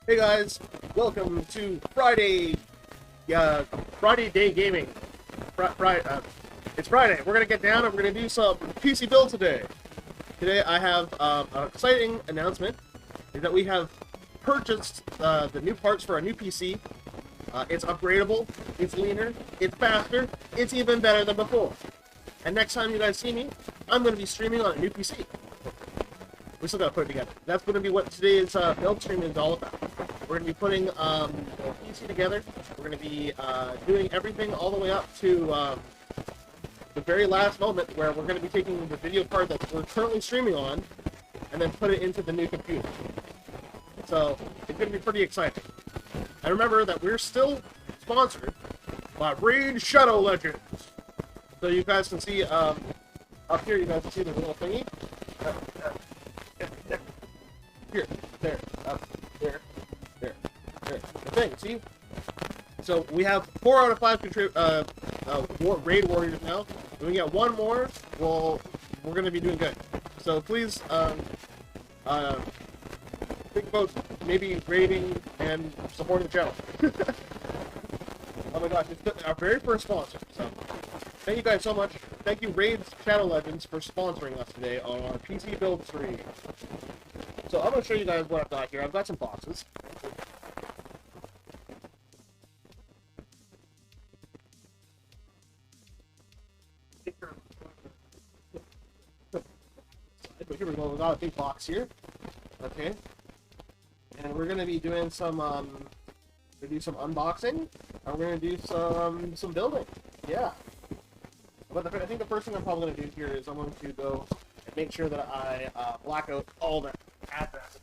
Hey guys, welcome to Friday Day Gaming. It's Friday. We're gonna get down and we're gonna do some PC build today. Today I have an exciting announcement, is that we have purchased the new parts for our new PC. It's upgradable, it's leaner, it's faster, it's even better than before. And next time you guys see me, I'm gonna be streaming on a new PC. We still gotta put it together. That's gonna be what today's build stream is all about. We're gonna be putting a PC together. We're gonna be doing everything all the way up to the very last moment where we're gonna be taking the video card that we're currently streaming on and then put it into the new computer. So it's gonna be pretty exciting. And remember that we're still sponsored by Raid Shadow Legends. So you guys can see up here. You guys can see the little thingy. Here, there, there, there. The thing, see? So we have 4 out of 5 raid warriors now. When we get one more, we're gonna be doing good. So please, think about maybe raiding and supporting the channel. Oh my gosh, it's our very first sponsor. So thank you guys so much. Thank you, Raid Shadow Legends, for sponsoring us today on our PC build stream. So I'm going to show you guys what I've got here. I've got some boxes. But here we go. We've got a big box here. Okay. And we're going to be doing some unboxing. And we're going to do some building. Yeah. But I think the first thing I'm probably going to do here is I'm going to go and make sure that I black out all the addresses.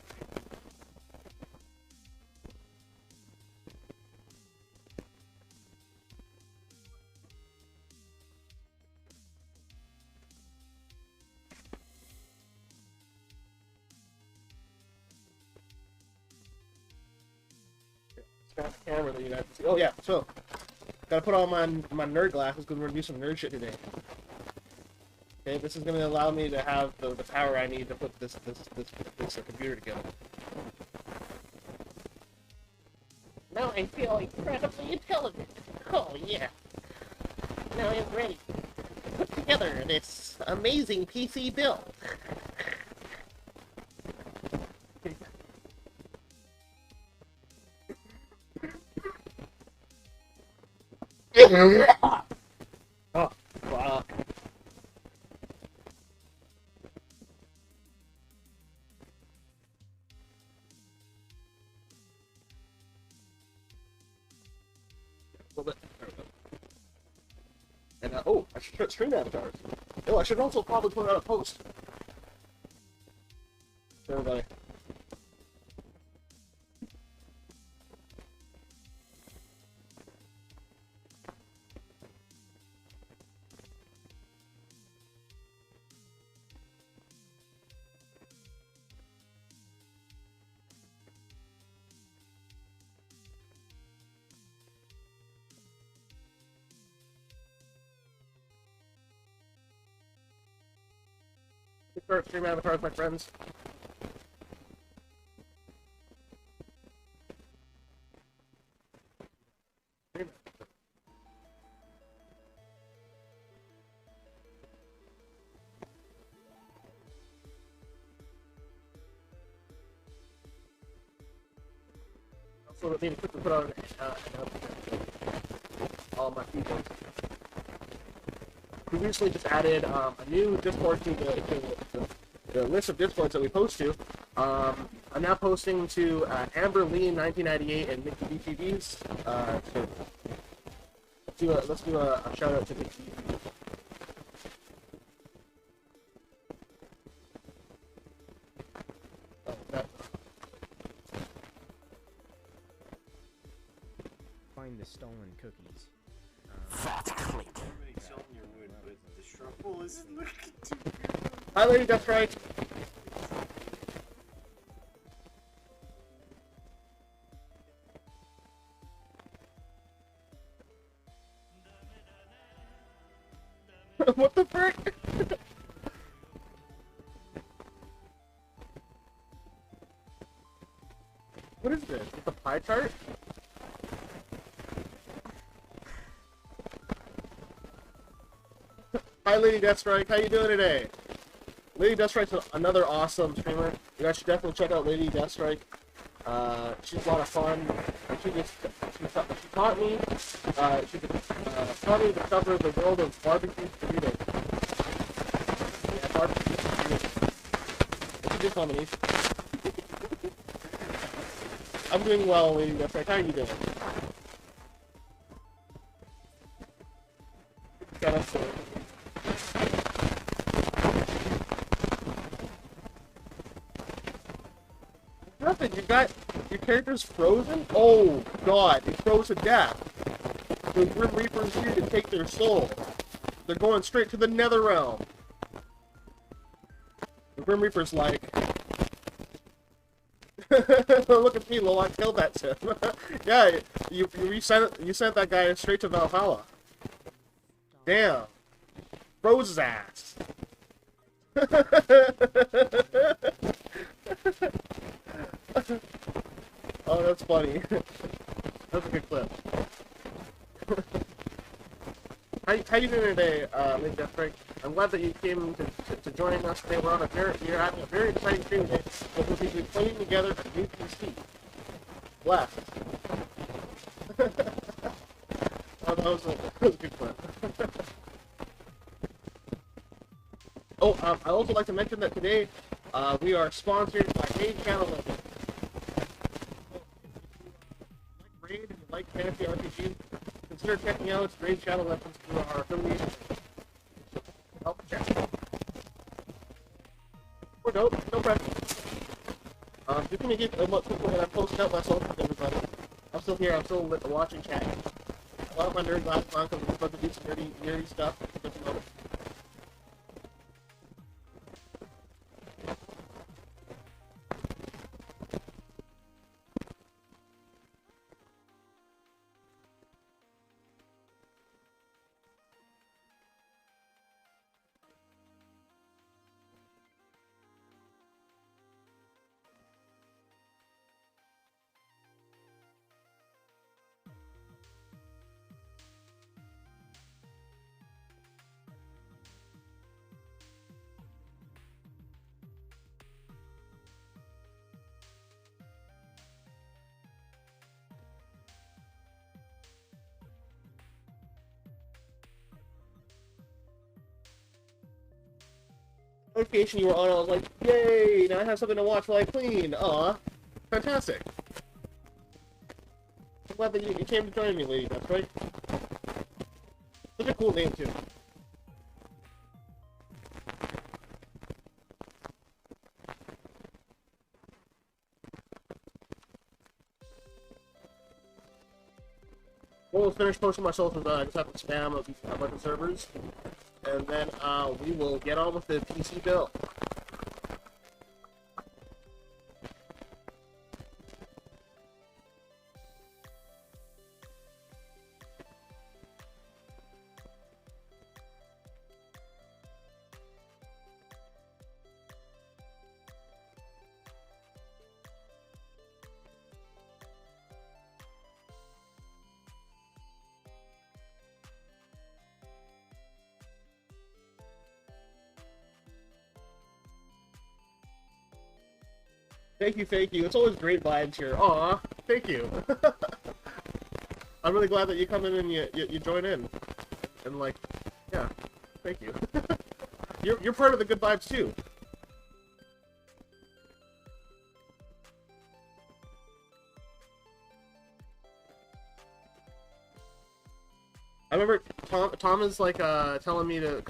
Got the camera that you guys can see. Oh yeah, so gotta put on my nerd glasses because we're gonna do some nerd shit today. Okay, this is gonna allow me to have the power I need to put this computer together. Now I feel incredibly intelligent. Oh yeah. Now I'm ready to put together this amazing PC build. Oh, fuck. A little bit. There we go. And oh, I should put stream avatars. Oh, I should also probably put out a post. For everybody. Start stream avatars, my friends. Also, I need to quickly put on all my people. We recently just added a new Discord to the list of Discords that we post to. I'm now posting to Amber Lee 1998 and Mickey BTVs. So let's do a shout out to Mickey. Oh, that. Find the stolen cookies. Everybody selling your wood, but the struggle isn't looking too good. Hi, lady, that's right. What the frick? What is this? Is it the pie chart? Hi, Lady Deathstrike. How you doing today? Lady Deathstrike's another awesome streamer. You guys should definitely check out Lady Deathstrike. She's a lot of fun. And she taught me. Taught me to discover the world of barbecue burritos. Yeah, barbecue burritos. That's a good combination. I'm doing well, Lady Deathstrike. How are you doing? Got us there. Nothing. You got your character's frozen. Oh God, he froze to death. The Grim Reaper's here to take their soul. They're going straight to the Nether Realm. The Grim Reaper's like, look at me, Lol. I killed that Sim. Yeah, you sent that guy straight to Valhalla. Damn, froze his ass. Oh, that's funny. That's a good clip. How you doing today, Lady Deathstrike? I'm glad that you came to join us today. We're having a very exciting stream today. We'll be playing together a new PC. Blast. Oh, that was a good clip. Oh, I'd also like to mention that today we are sponsored by Raid Channel Legends. Raid, if you like fantasy RPGs, consider checking out Raid Channel Legends through our affiliation. Help check. Or no pressure. You can get a look when I post out my socials, everybody. I'm still here. I'm still watching chat. A lot of my nerd glasses on because I'm supposed to do some nerdy stuff. Notification you were on, I was like, yay! Now I have something to watch while I clean. Aw, fantastic. I'm glad that you came to join me, Lady. That's right. Such a cool name too. We'll finish posting my socials. I just have to spam a bunch of servers. And then we will get on with the PC build. Thank you. It's always great vibes here. Aw, thank you. I'm really glad that you come in and you join in. And like, yeah, thank you. You're part of the good vibes too. I remember Tom is like telling me to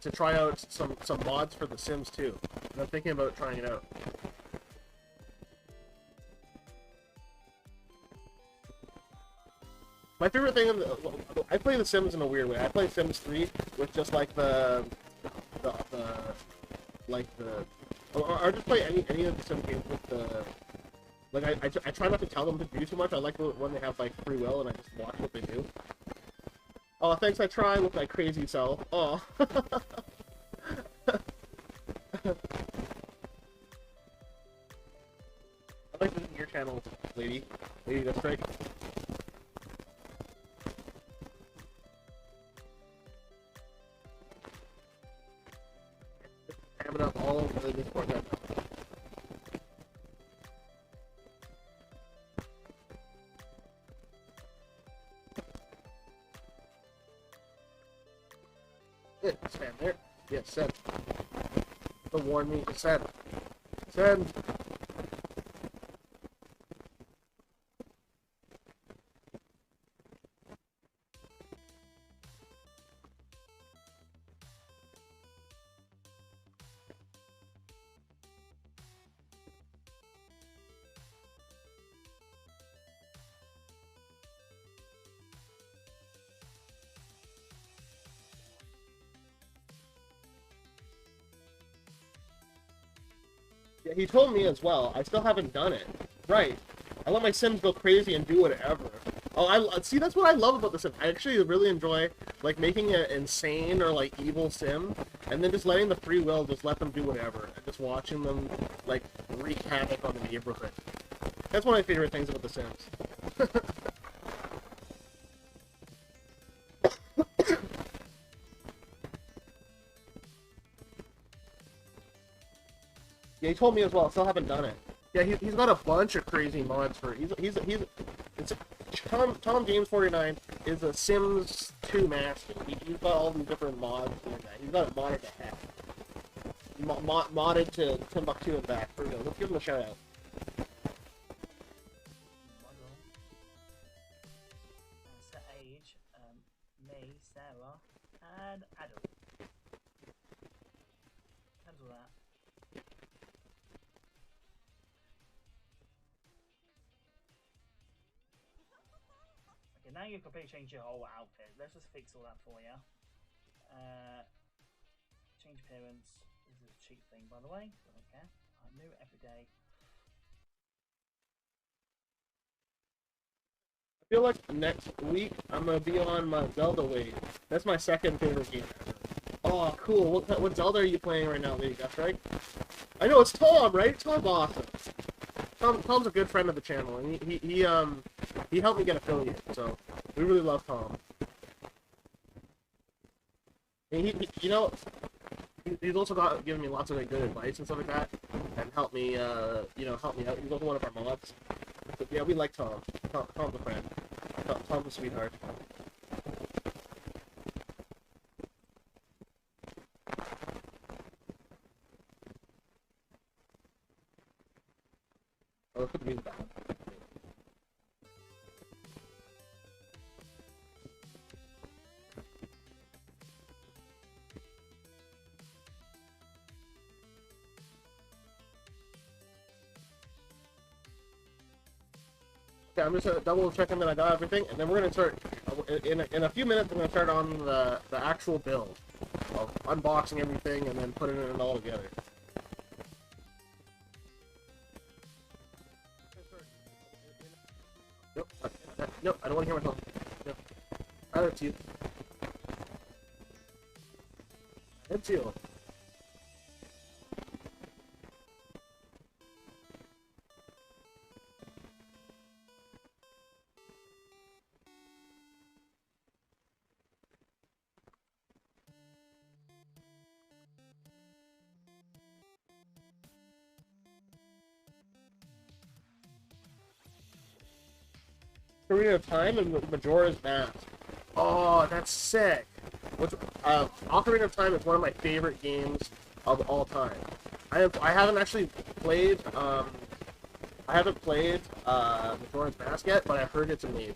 to try out some mods for The Sims 2. And I'm thinking about trying it out. My favorite thing, I play The Sims in a weird way. I play Sims 3 with just like or just play any of the Sim games with the, like I try not to tell them to do too much. I like when they have like free will and I just watch what they do. Oh, thanks, I try with my crazy self. Oh. I'd like to visit your channel, lady. Lady, that's right. Having up all over the Discord now. Good, stand there. Yes, send. Don't warn me to send. Send. Yeah, he told me as well. I still haven't done it. Right. I let my Sims go crazy and do whatever. Oh, I see. That's what I love about the Sims. I actually really enjoy like making an insane or like evil Sim, and then just letting the free will just let them do whatever, and just watching them like wreak havoc on the neighborhood. That's one of my favorite things about the Sims. Yeah, he told me as well. I still haven't done it. Yeah, he's got a bunch of crazy mods for it. It's Tom James 49 is a Sims 2 master. He's got all these different mods and that. He's got it modded to heck. Modded to Timbuktu and back. Here we go. Let's give him a shout out. Set age, me, Sarah, and Adam. Cancel that. Okay, now you've completely changed your whole outfit. Let's just fix all that for you. Change appearance. This is a cheap thing, by the way. So I don't care. New every day. I feel like next week I'm gonna be on my Zelda wave. That's my second favorite game ever. Oh, cool. What Zelda are you playing right now, Lady Gus, right? I know, it's Tom, right? Tom's awesome. Tom's a good friend of the channel, and he helped me get affiliate, so we really love Tom. And you know, he's also given me lots of like, good advice and stuff like that, and helped me, help me out. He's also one of our mods. But yeah, we like Tom. Tom's a friend. Tom's a sweetheart. Oh, let's put the music back on. Okay, I'm just double checking that I got everything, and then we're gonna start in a few minutes. I'm gonna start on the actual build, of unboxing everything and then putting it all together. Nope, nope, I don't want to hear myself. Nope. It's you. It's you. Ocarina of Time and Majora's Mask. Oh, that's sick. Ocarina of Time is one of my favorite games of all time. I haven't actually played Majora's Mask yet, but I heard it's amazing.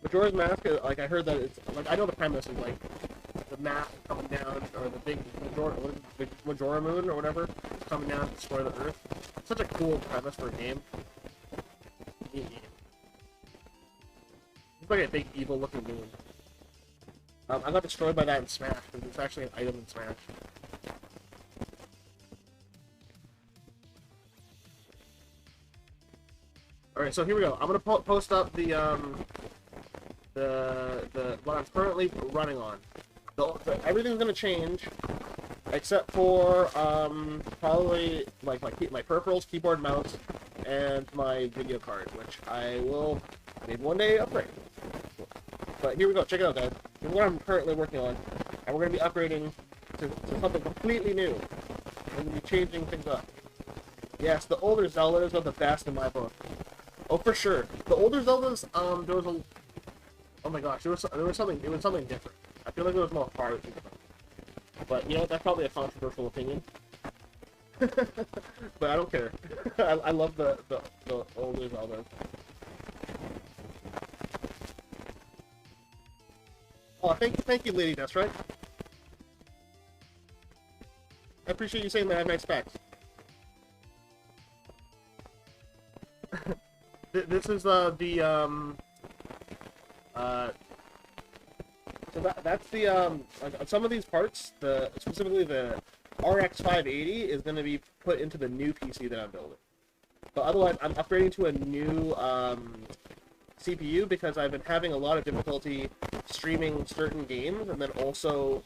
Majora's Mask, like I heard that it's like I know the premise is like the map coming down, or the big Majora moon or whatever, coming down to destroy the Earth. Such a cool premise for a game. Neat game. It's like a big evil looking moon. I got destroyed by that in Smash, because it's actually an item in Smash. Alright, so here we go. I'm gonna post up the the what I'm currently running on. Everything's gonna change, except for probably like my peripherals, keyboard, mouse, and my video card, which I will maybe one day upgrade. But here we go. Check it out, guys. This is what I'm currently working on, and we're gonna be upgrading to something completely new. We're gonna be changing things up. Yes, the older Zeldas are the best in my book. Oh, for sure. The older Zeldas, there was a... Oh my gosh, there was something different. I feel like there was more heart. But, you know, that's probably a controversial opinion. But I don't care. I love the older Zeldas. Oh, thank you, lady, that's right. I appreciate you saying that I have nice specs. This is so that's the like, some of these parts, specifically the RX 580 is going to be put into the new PC that I'm building. But otherwise, I'm upgrading to a new CPU because I've been having a lot of difficulty streaming certain games, and then also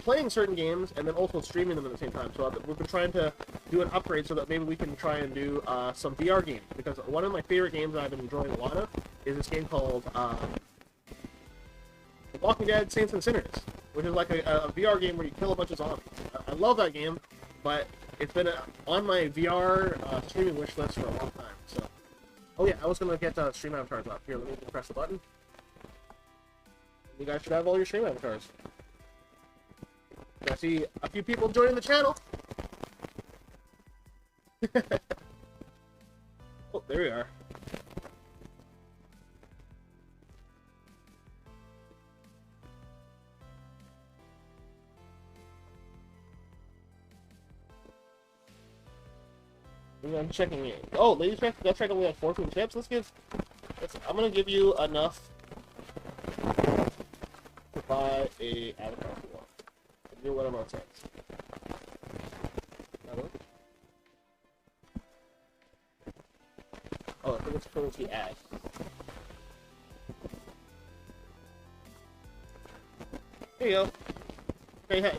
playing certain games and then also streaming them at the same time. So we've been trying to do an upgrade so that maybe we can try and do some VR games, because one of my favorite games that I've been enjoying a lot of is this game called The Walking Dead: Saints and Sinners, which is like a VR game where you kill a bunch of zombies. I love that game, but it's been on my VR streaming wish list for a long time. So, oh yeah, I was gonna get stream avatars up. Here, let me press the button. You guys should have all your stream avatars. I see a few people joining the channel. Oh, there we are. I'm checking it. Oh, ladies, let's check. We have 14 chips. I'm gonna give you enough to buy a avatar if you want. Do whatever it says. Oh, I think it's currency ad. There you go.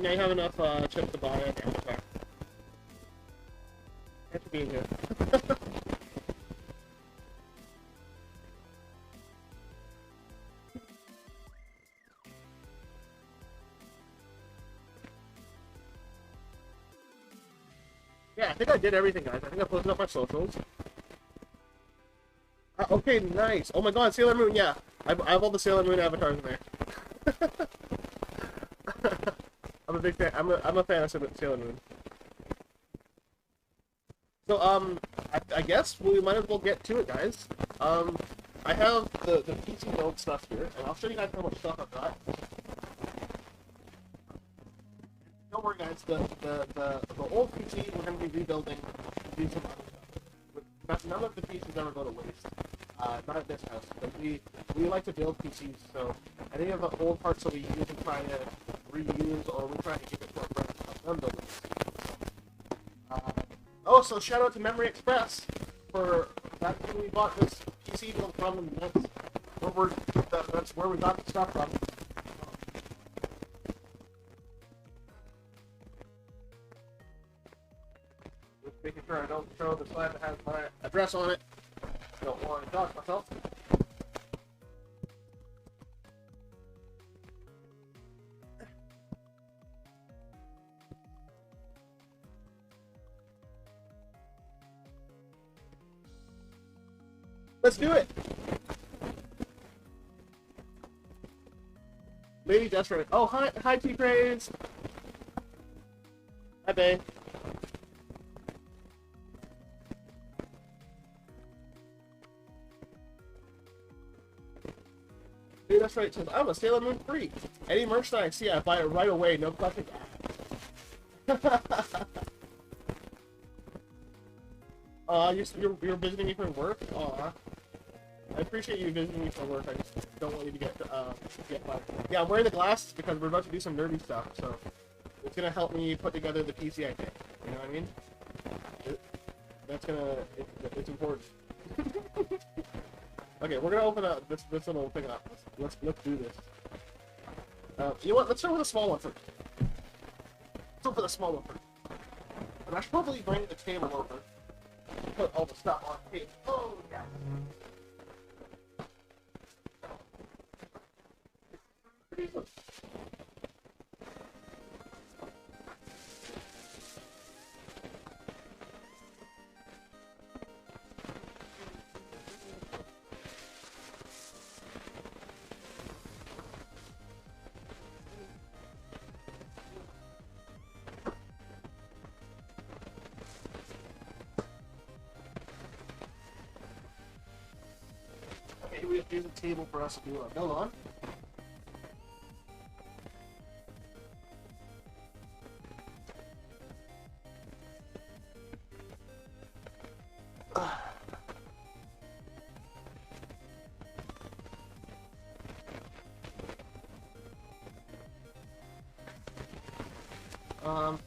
Now you have enough chips to buy an avatar. Thanks for being here. Yeah, I think I did everything, guys. I think I posted up my socials. Okay, nice. Oh my god, Sailor Moon, yeah. I have all the Sailor Moon avatars in there. I'm a big fan. I'm a fan of Sailor Moon. So, I guess we might as well get to it, guys. I have the PC build stuff here, and I'll show you guys how much stuff I've got. Don't worry, guys. The old PC we're going to be rebuilding to do some other stuff. None of the PCs ever go to waste. Not at this house. But we like to build PCs, so any of the old parts that we use and try to reuse, or we try to give it to our friends to help them build it. Oh, so shout out to Memory Express for that's when we bought this PC build from, and that's where we got the stuff from. Just making sure I don't throw the slide that has my address on it. Don't want to dodge myself. Let's do it! Lady Desperate. Oh, hi T-Craze! Hi, babe. Dude, that's right. I'm a Sailor Moon freak. Any merch that I see, I buy it right away. No questions asked. You're visiting me for work? Aw. I appreciate you visiting me for work. I just don't want you to get fired. Yeah, I'm wearing the glasses because we're about to do some nerdy stuff, so it's gonna help me put together the PC, I think. You know what I mean? It's important. Okay, we're gonna open up this little thing up. Let's do this. You know what? Let's start with a small one first. Let's open the small one first. And I should probably bring the table over. Put all the stuff on the table. Oh yeah. Okay, here's a table for us to do a build on.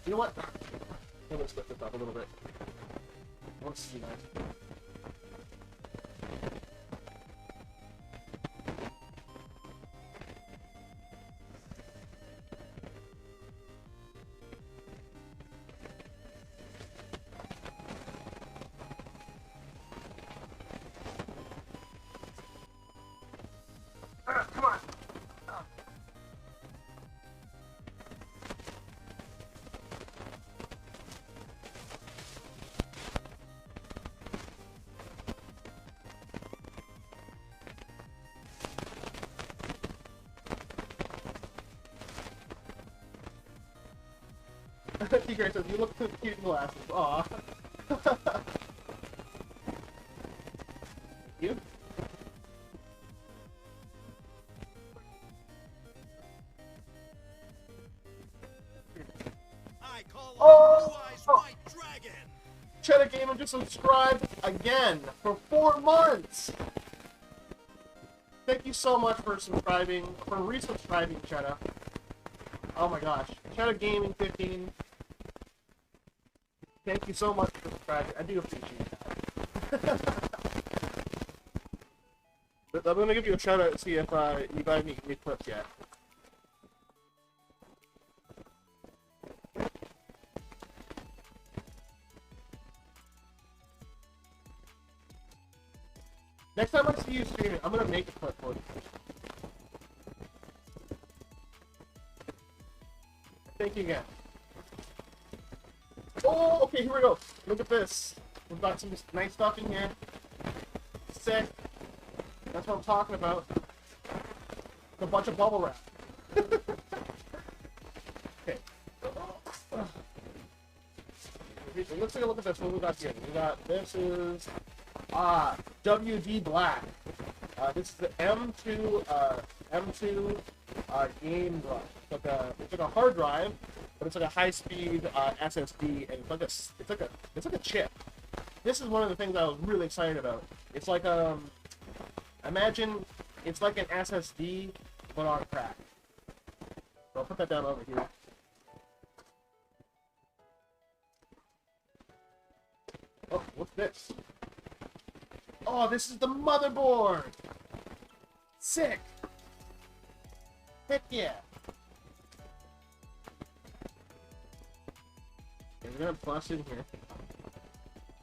You know what? I'm gonna split this up a little bit. I want to see that. Come on. T-Gray says, you look too cute in glasses. Aw. You? I call Oh! Blue Eyes White Dragon. Cheddar Gamer just subscribed again for 4 months! Thank you so much for subscribing, for resubscribing, Cheddar. Oh my gosh. Cheddar Gaming 15. Thank you so much for subscribing. I do appreciate that. But I'm gonna give you a shout out and see if you got any clips yet. Next time I see you streaming, I'm gonna make a clip for you. Thank you again. Oh, okay, here we go. Look at this. We've got some nice stuff in here. Sick. That's what I'm talking about. A bunch of bubble wrap. Okay. Let's take a look at this. What we got here? We got, this is WD Black. This is the M2 game drive. It's like a hard drive, but it's like a high-speed SSD, and it's like a chip. This is one of the things I was really excited about. It's like imagine it's like an SSD but on crack. So I'll put that down over here. Oh, what's this? Oh, this is the motherboard! Sick! Heck yeah! Okay, we're gonna bust in here.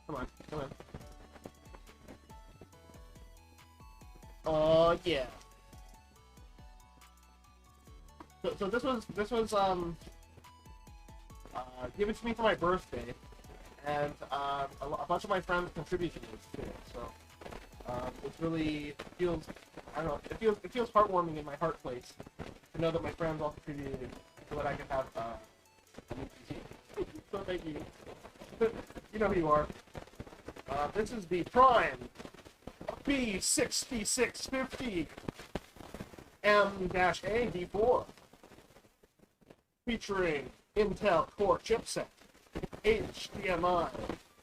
Come on, come on. Oh yeah. So this was given to me for my birthday, and a bunch of my friends contributed to it. So it's really feels, I don't know, it feels heartwarming in my heart place to know that my friends all contributed so that I could have a new PC. So thank you. You know who you are. This is the Prime B6650 M-A D4 featuring Intel Core chipset, HDMI,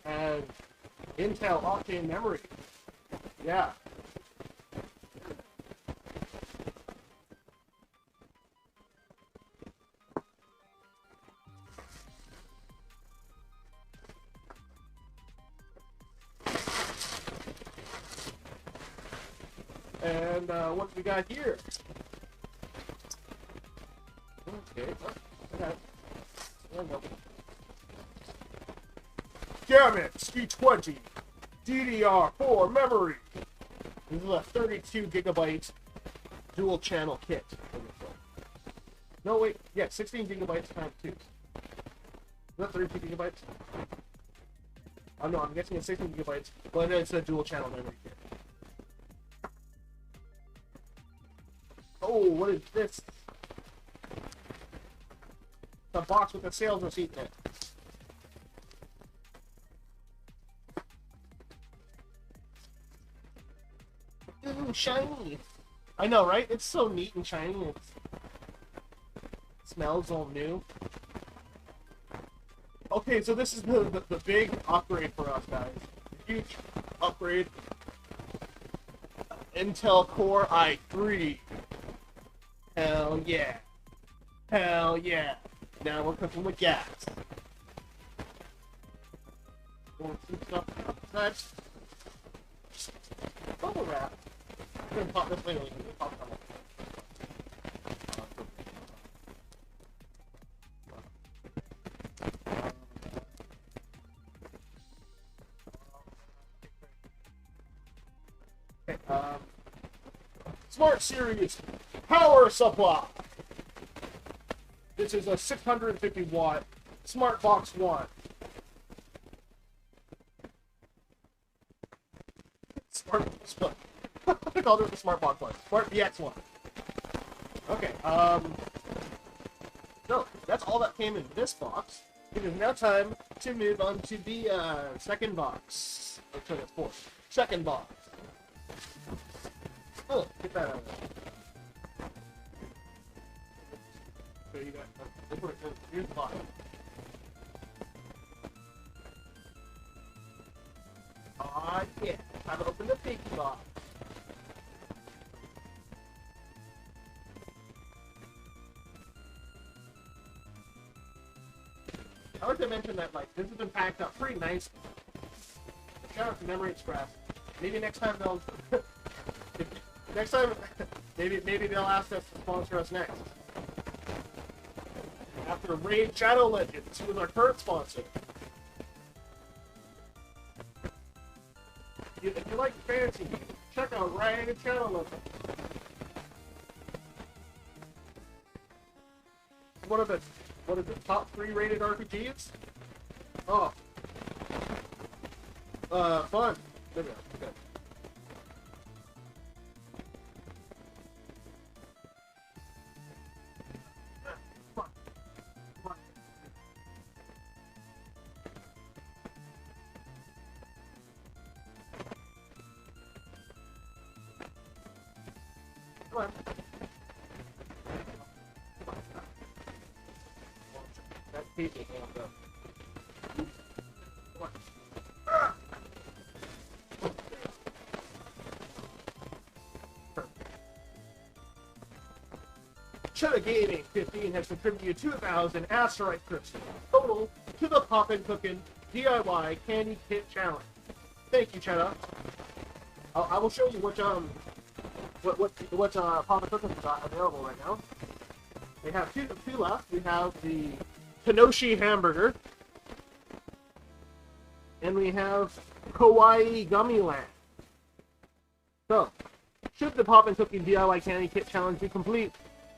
and Intel Octane memory. Yeah. And what do we got here? Okay. Okay. There we go. Gamut C20 DDR4 memory. This is a 32 gigabyte dual channel kit. No, wait. Yeah, 16 gigabytes times 2. Is that 32 gigabytes? Oh, no, I'm guessing it's 16 gigabytes, but it's a dual channel memory kit. Oh, what is this? The box with the sales receipt in it. Ooh, shiny. I know, right? It's so neat and shiny. It smells all new. Okay, so this is the big upgrade for us, guys. Huge upgrade. Intel Core i3. Hell yeah. Hell yeah. Now we're cooking with gas. Want some stuff outside? Bubble wrap. I'm gonna pop this later. Pop it out. Okay, Smart Series power supply. This is a 650 watt Smart Box 1. Smart I called it the Smart Box 1. Smart BX 1. Okay, so that's all that came in this box. It is now time to move on to the second box. Let's turn it forward. Second box. Oh, get that out of there. So you got here's the box. Ah, yeah. Time to open the big box. I like to mention that, like, this has been packed up pretty nicely. Shout out to Memory Express. Maybe next time they'll... next time, maybe they'll ask us to sponsor us next. After Raid Shadow Legends, who is our current sponsor. If you like fantasy, check out Raid Shadow Legends. One of the top 3 rated RPGs? Oh. Fun. There we go. Okay. Come on. That paper hands up. Come on. Cheddar Gaming 15 has contributed 2,000 Asteroid Crystals total to the Poppin' Cookin' DIY Candy Kit Challenge. Thank you, Cheddar. I will show you what Poppin' Cookin's got available right now. We have two left. We have the Kenoshi Hamburger, and we have Kawaii Gummy Land. So, should the Poppin' Cookin' DIY Candy Kit Challenge be complete,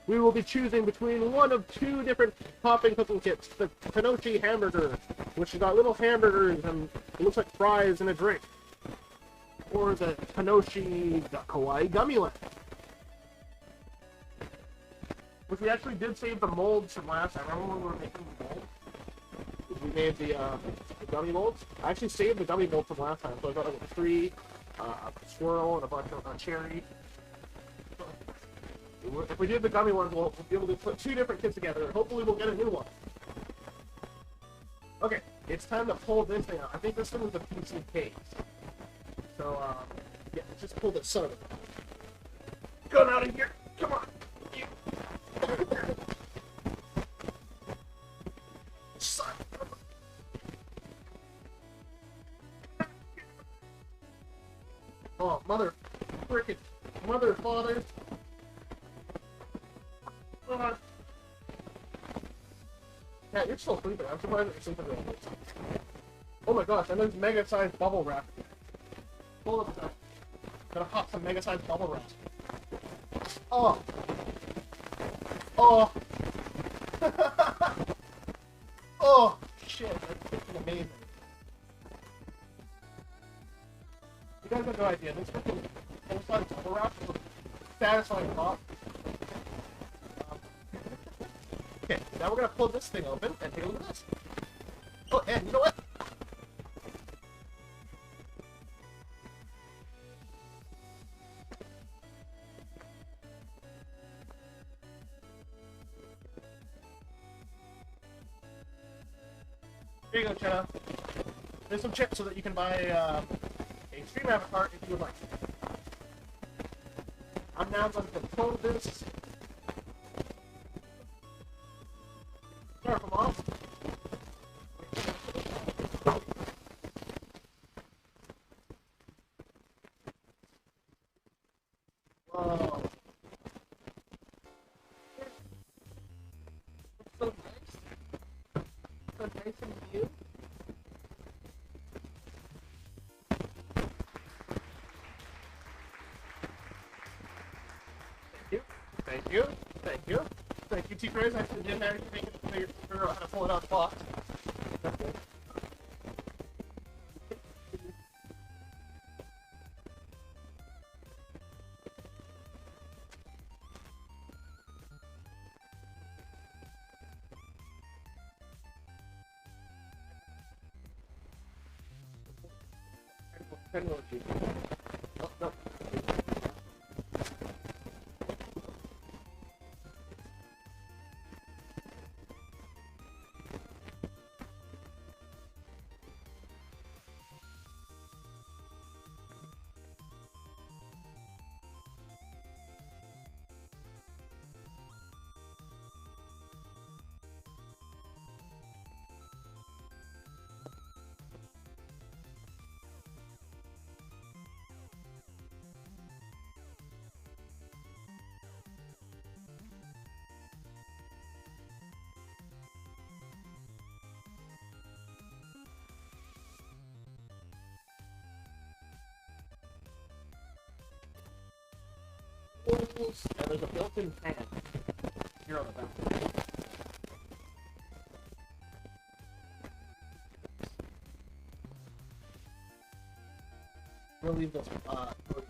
we will be choosing between one of 2 different Poppin' Cookin' kits. The Kenoshi Hamburger, which has got little hamburgers and it looks like fries and a drink. Or the Kenoshi Kawaii Gummy Land. Which we actually did save the molds from last time. I remember when we were making the molds. We made the gummy molds. I actually saved the gummy molds from last time. So I got like a tree, a swirl, and a bunch of cherry. If we did the gummy ones, we'll be able to put 2 different kits together, and hopefully we'll get a new one. Okay, it's time to pull this thing out. I think this one is the PC case. So, yeah, let's just pull this son of a... Gun out of here! Come on! Son of a... Oh, mother father. Yeah, you're still sleeping. I'm surprised you're sleeping right now. Oh my gosh, and there's mega-sized bubble wrap. Hold up a sec. Gotta pop some mega-sized bubble wrap. Oh. Oh. Oh, shit. That's freaking amazing. You guys have no idea. This freaking full-size bubble wrap is a satisfying pop. Okay, now we're gonna pull this thing open and take a look at this. Oh, and you know what? Here you go, Chenna. There's some chips so that you can buy a stream avatar if you would like. I'm now going to control this. Sorry from off. Whoa. It's so nice. So nice and cute. Thank you. Thank you. Thank you, T-Craze. I actually didn't actually figure out how to pull it out of the box. That's good. Technology. Oh, no. And there's a built-in fan here on the back. We'll leave this over here.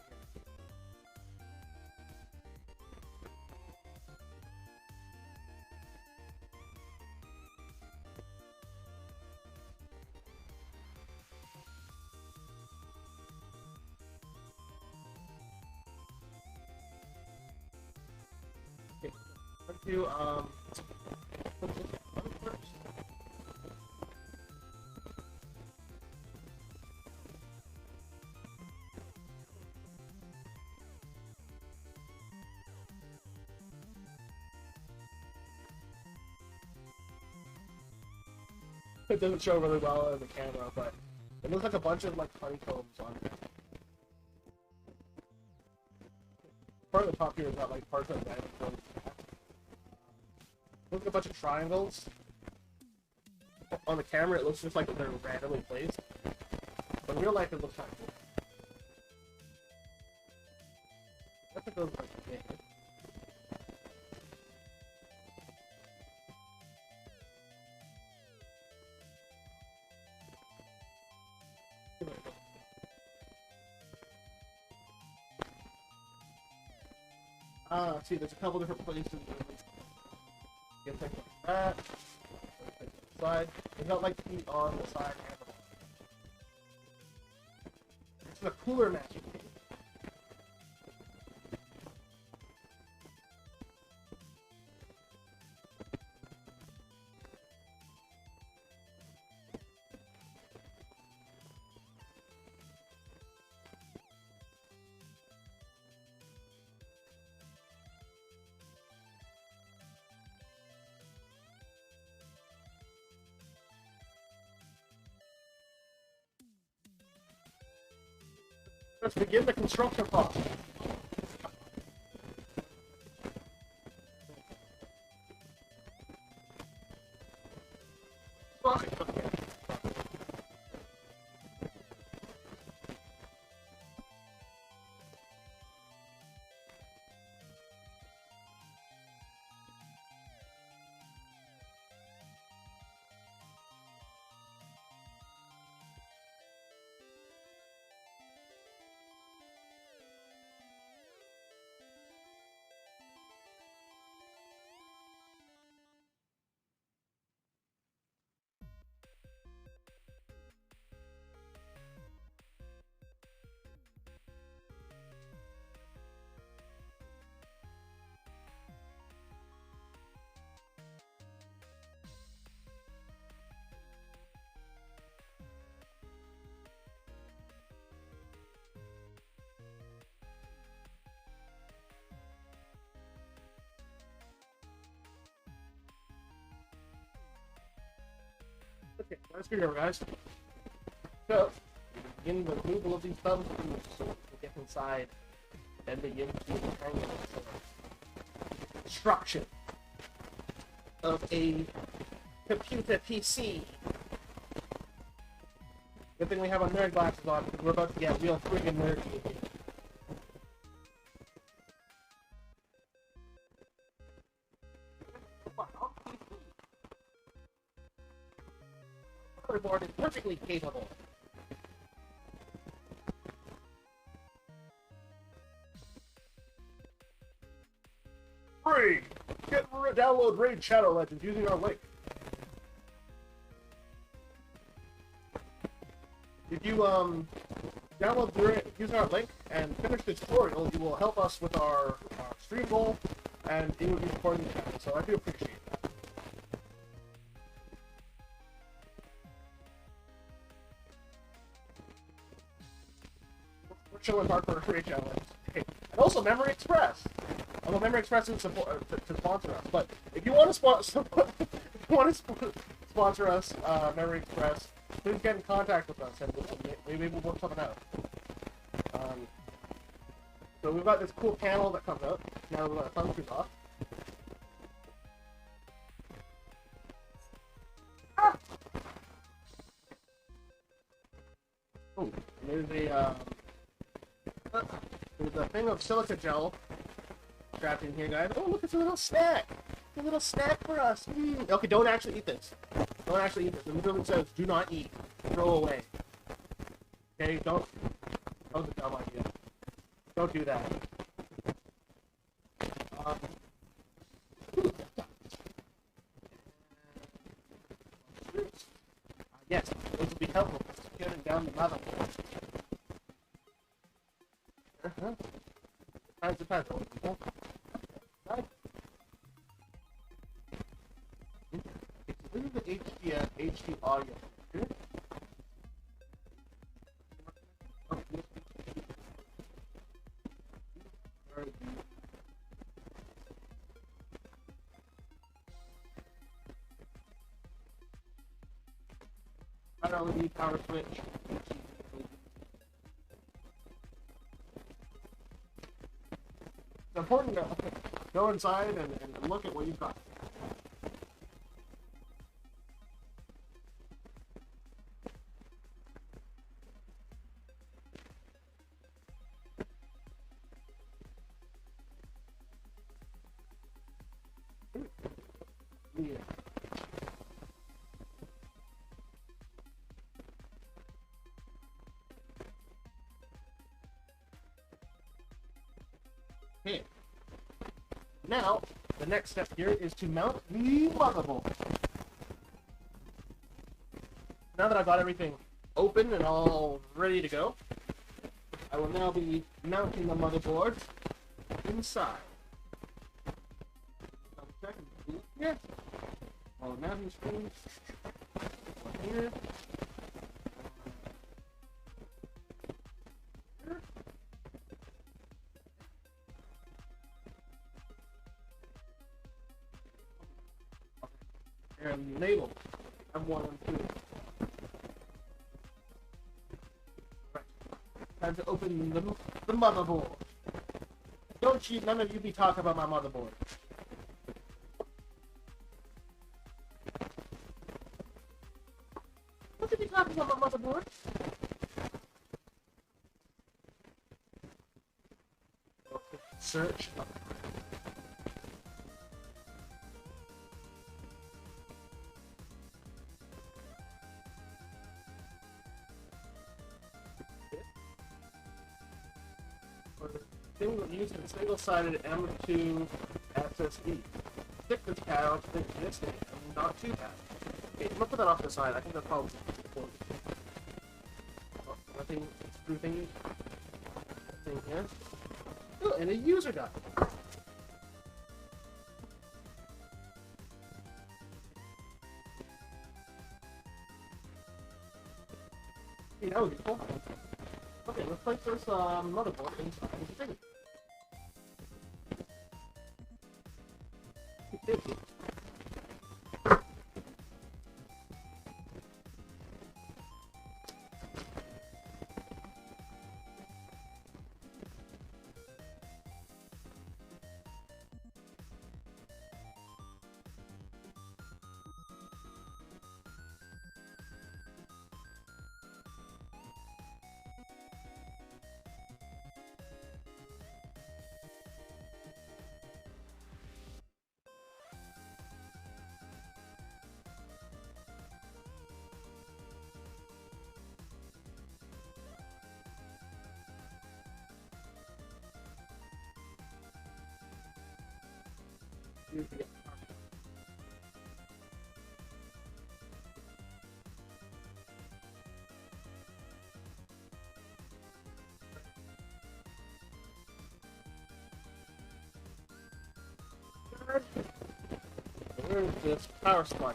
To put this on first. It doesn't show really well in the camera, but it looks like a bunch of like honeycombs on it. Part of the top here is got like parts of that. Look at a bunch of triangles. On the camera, it looks just like they're randomly placed. But in real life, it looks kind of cool. That's what those like the game. See, there's a couple different places. You can take like that. Take the side. It's not like feet on the side and the bottom. It's a cooler matching case. Let's begin the construction process. Okay, let's figure out, guys. So, begin the removal of these thumb screws so we can get inside and begin to hang construction of a computer PC. Good thing we have our nerd glasses on because we're about to get real friggin' nerdy. Motherboard is perfectly capable. Free! Download Raid Shadow Legends using our link. If you download using our link and finish the tutorial, you will help us with our stream goal, and it will be supporting the channel. So I do appreciate that. We're showing hardcore Raid Shadow Legends. And also Memory Express. Although Memory Express isn't to sponsor us, but if you want to sponsor us, Memory Express, please get in contact with us and maybe we'll work something out. So we've got this cool panel that comes out. Now we've got thumb screws off. Ah! Oh, there's a thing of silica gel strapped in here, guys. Oh, look, it's a little snack. A little snack for us. Okay, don't actually eat this. Don't actually eat this. The literally says, do not eat. Throw away. Okay, don't. That was a dumb idea. Don't do that. Yes, those will be helpful for securing down the motherboard. Depends. This is the HD audio. LED power switch. It's important to go inside and look at what you've got. Yeah. Okay. Now, the next step here is to mount the motherboard. Now that I've got everything open and all ready to go, I will now be mounting the motherboard inside. Yeah. All the mounting screws. One here. And label M1 and 2. Right. Time to open the motherboard. Don't you, none of you be talking about my motherboard. What did you talking about my motherboard? Search. Using a single-sided M2 SSD. Stick this pad onto the existing M.2 pad. Okay, I'm gonna put that off to the side. I think that's probably important. Oh, nothing screw thingy. Thing here. Oh, and a user guide. Okay, that was useful. Okay, let's place this motherboard inside the thing. use the Where's this power supply?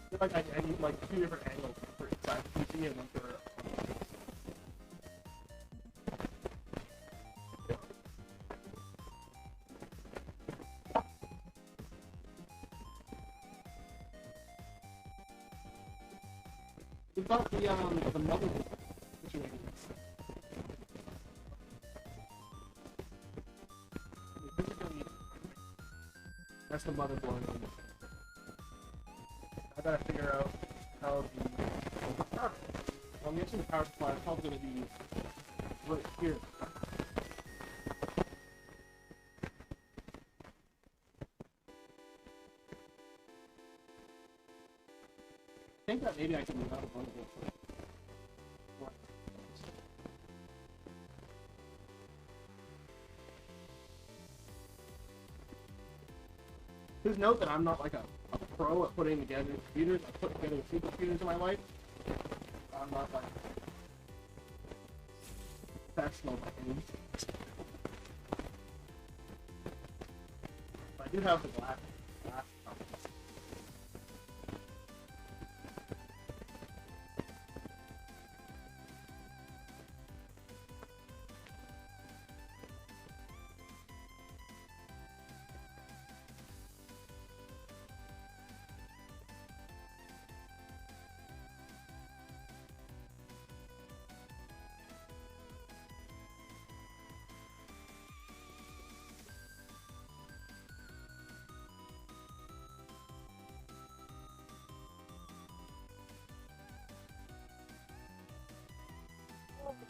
I feel like I need like 2 different angles for each side of the PC and then for about the motherboard situation. That's the motherboard. I gotta figure out how the I'm guessing the power supply is probably gonna be right here. I think that maybe I can move out of one of them. Please note that I'm not like a pro at putting together computers. I've put together a few computers in my life. I'm not like professional by any means. But I do have the glass.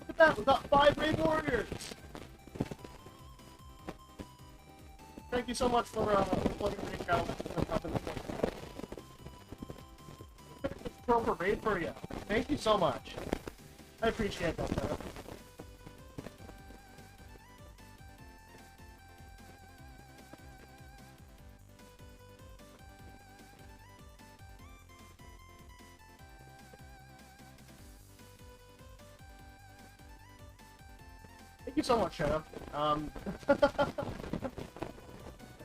Look at that, we got 5 Brave Warriors! Thank you so much for plugging the channel. For raid for you. Thank you so much. I appreciate that, sir. Thank you so much, Shadow.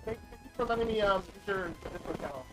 Thank you for letting me use your Discord channel.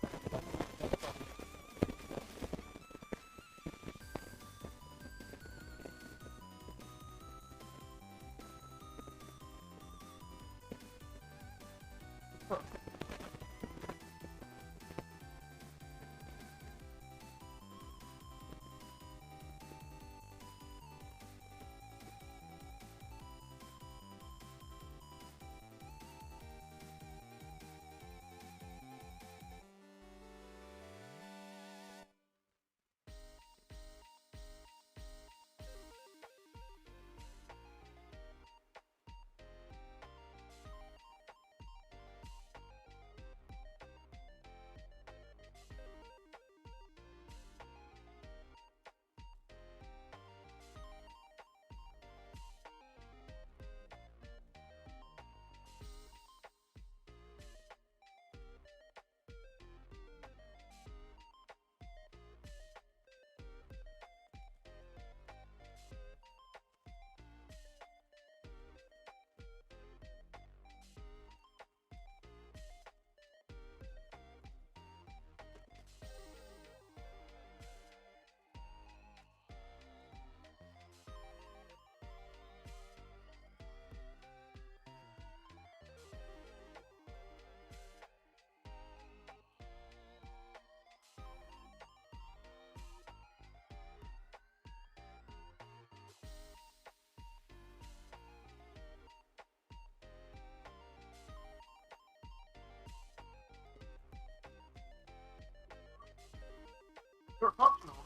They're functional.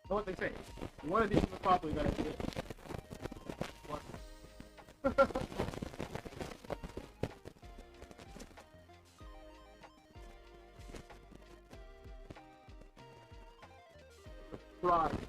Know what they say. You want to do things properly, you gotta do it. What? Friday.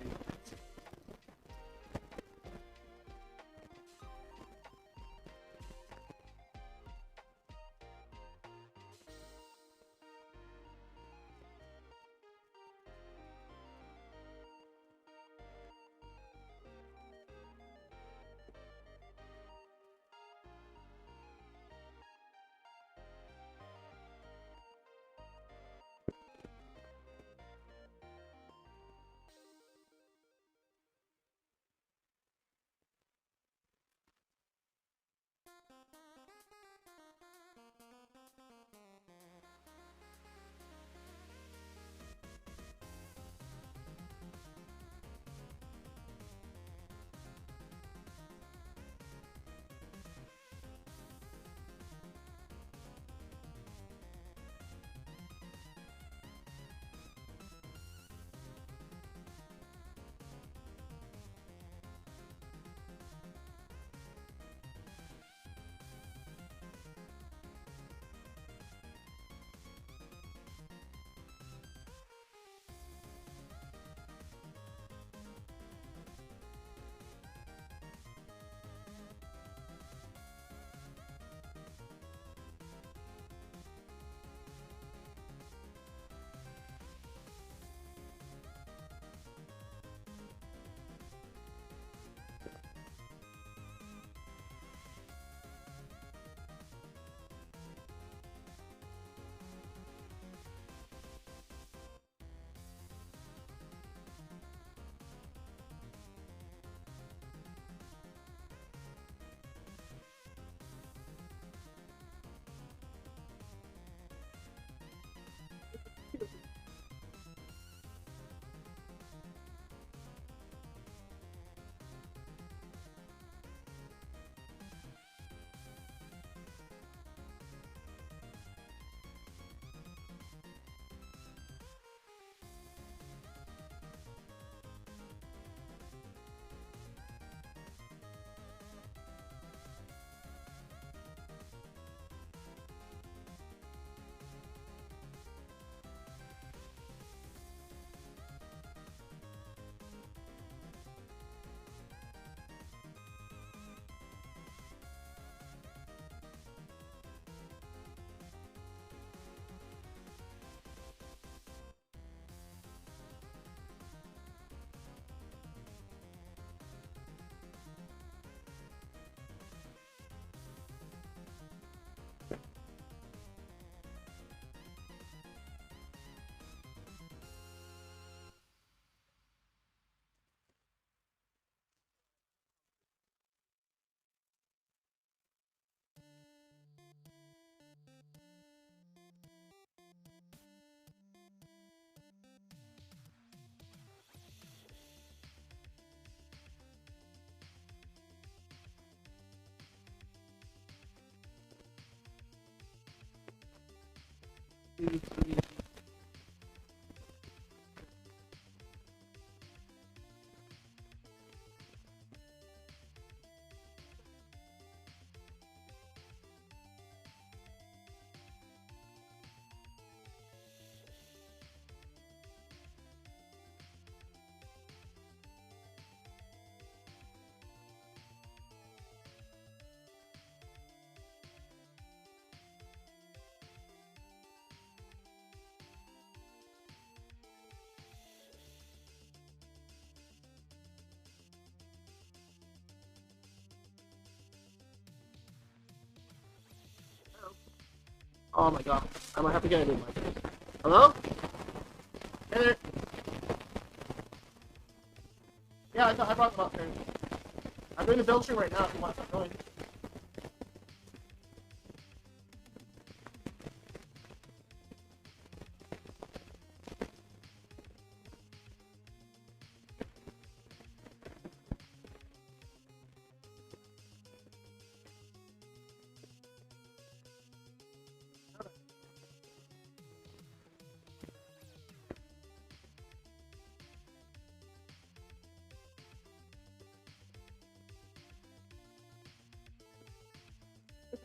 Oh my god. I might have to get a new mic. Hello? Hey there. Yeah, I brought them upstairs. I'm doing the build stream right now if you want to start going.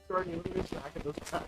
Jordan, you need to back at those packs.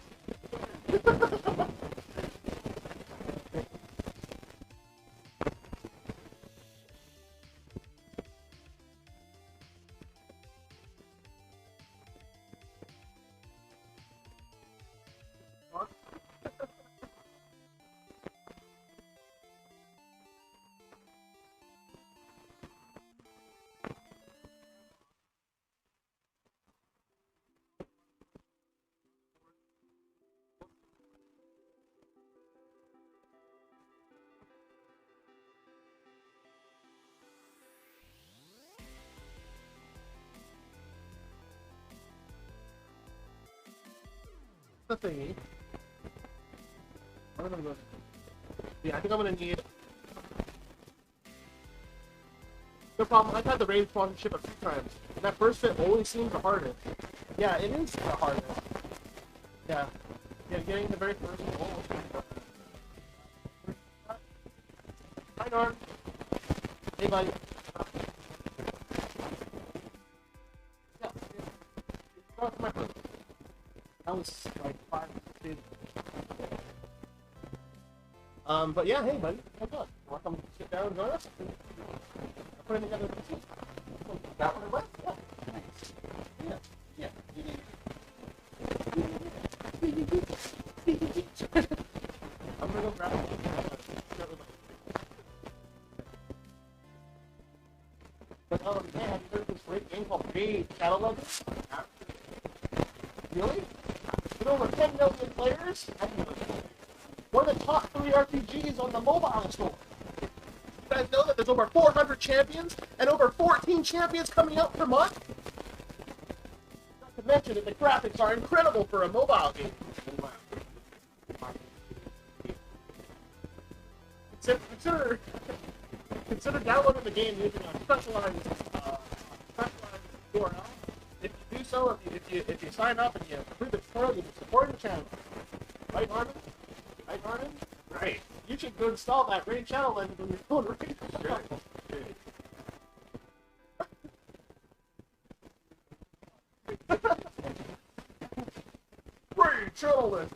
the thingy. I'm gonna go. Yeah, I think I'm gonna need. No problem. I've had the Raid sponsorship a few times, and that first fit always seems the hardest. Yeah, it is the hardest. Yeah, yeah, getting the very first goal. Hi, Norm. Hey, buddy. Yeah, that was like 5 days. But yeah, hey, buddy. How's it? Want to come sit down and join us? I'm putting together the piece. That one went? Yeah. Nice. Yeah. I'm gonna go grab it. But man, have you heard of this great game called Raid Shadow Legends? Really? With over 10 million players? One of the top 3 RPGs on the mobile store. You guys know that there's over 400 champions and over 14 champions coming out per month? Not to mention that the graphics are incredible for a mobile game. Consider downloading the game using a specialized URL. If you do so, if you sign up and you approve the tutorial, you'll be supporting the channel. Right, Norman? Right, Norman? Right. You should go install that Raid Shadow Legends on your phone, right? Raid Shadow Legends!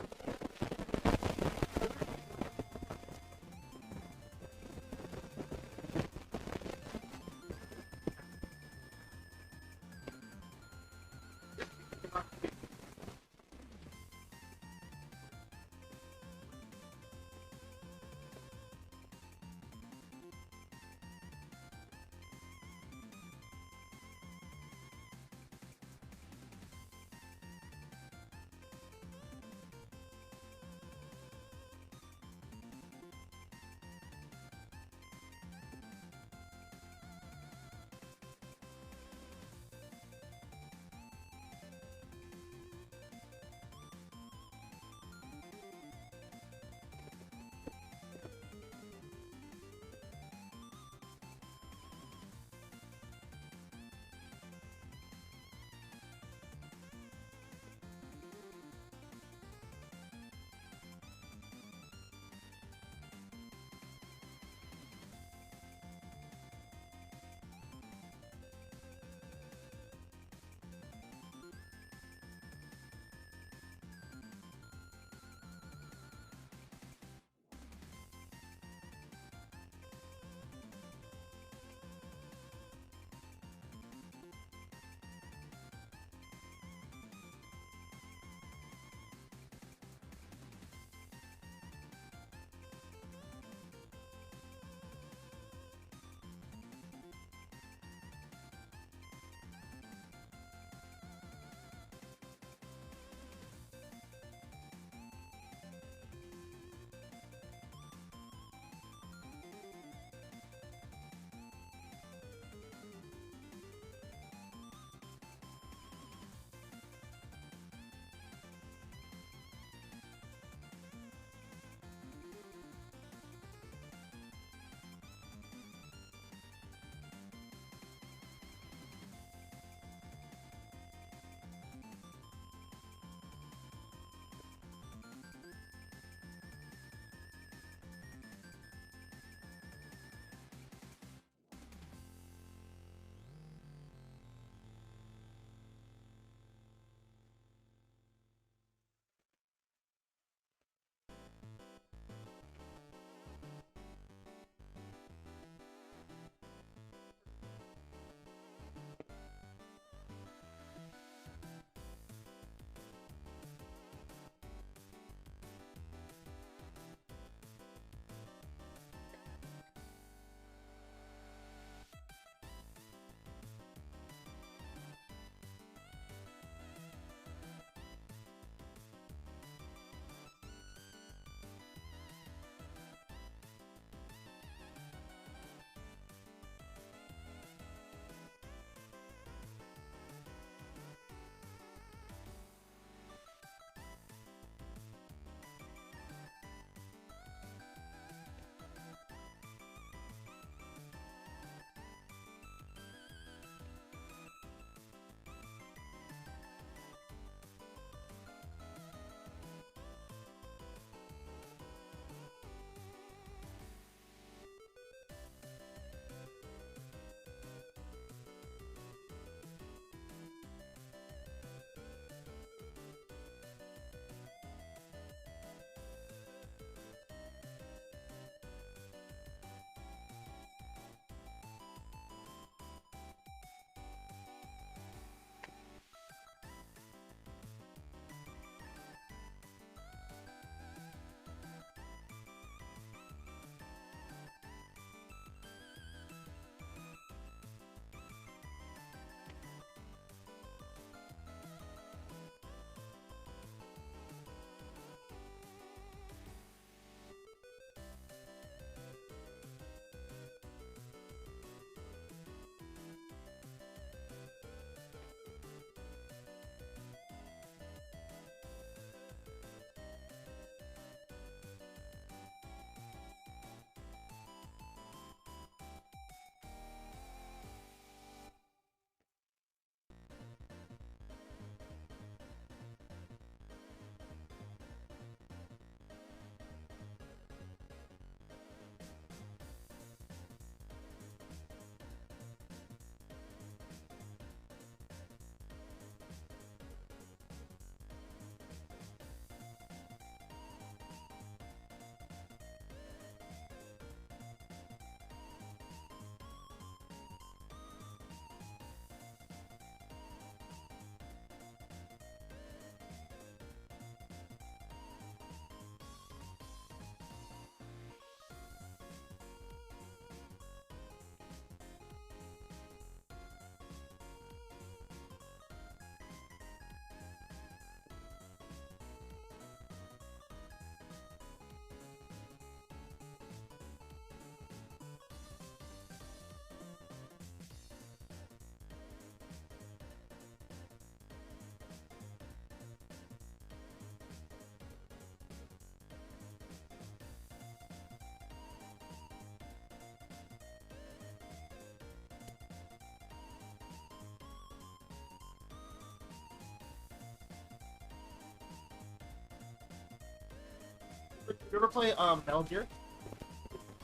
You ever play Metal Gear?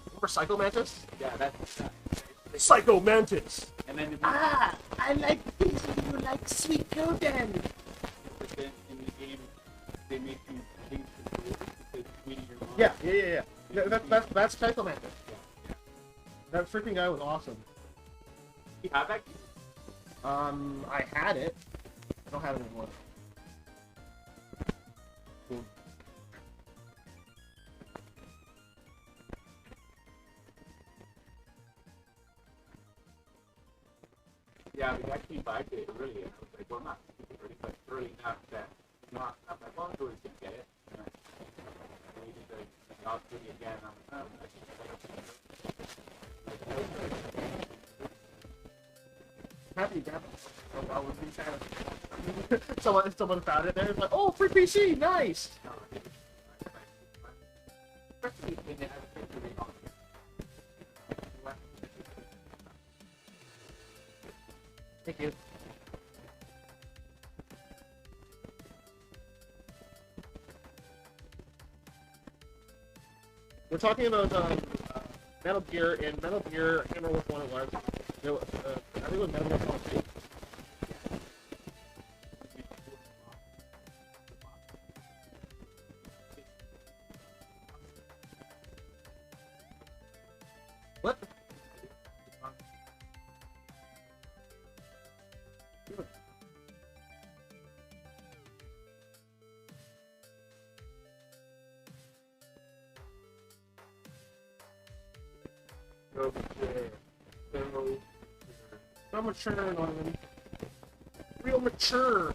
Remember Psycho Mantis? Yeah, that's Psycho Mantis. and then Ah, I like things you like sweet Coden. in the game they make you think the meeting your mom. Yeah. That's Psycho Mantis. That freaking guy was awesome. You have that? I had it. I don't have it anymore. Cool. Yeah, we actually buy it early. I was like, well, not super early, but early enough that not like, well, go and get it. And we did the Call of Duty again. Happy grandpa. I was being sad. Someone found it there. It's like, oh, free PC, nice. Especially when they have a picture on it. Thank you. We're talking about Metal Gear. In Metal Gear, I can't remember which one it was. I think it was Metal Gear Solid 3. What? So mature, Norman. Real mature.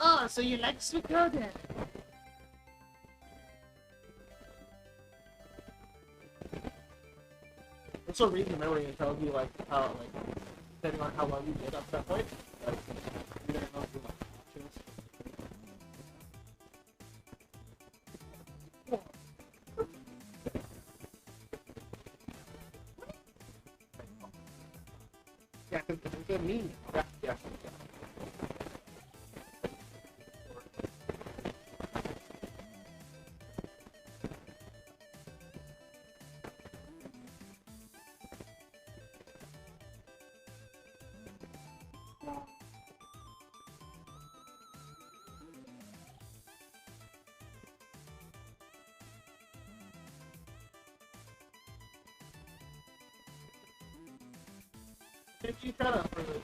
Oh, so you like sweet Coden? It's so reading memory and tells you like how depending on how well you did up to that point. Like you didn't know like options. Yeah, because it's a meme. Yeah. Thank you, Tretta, for the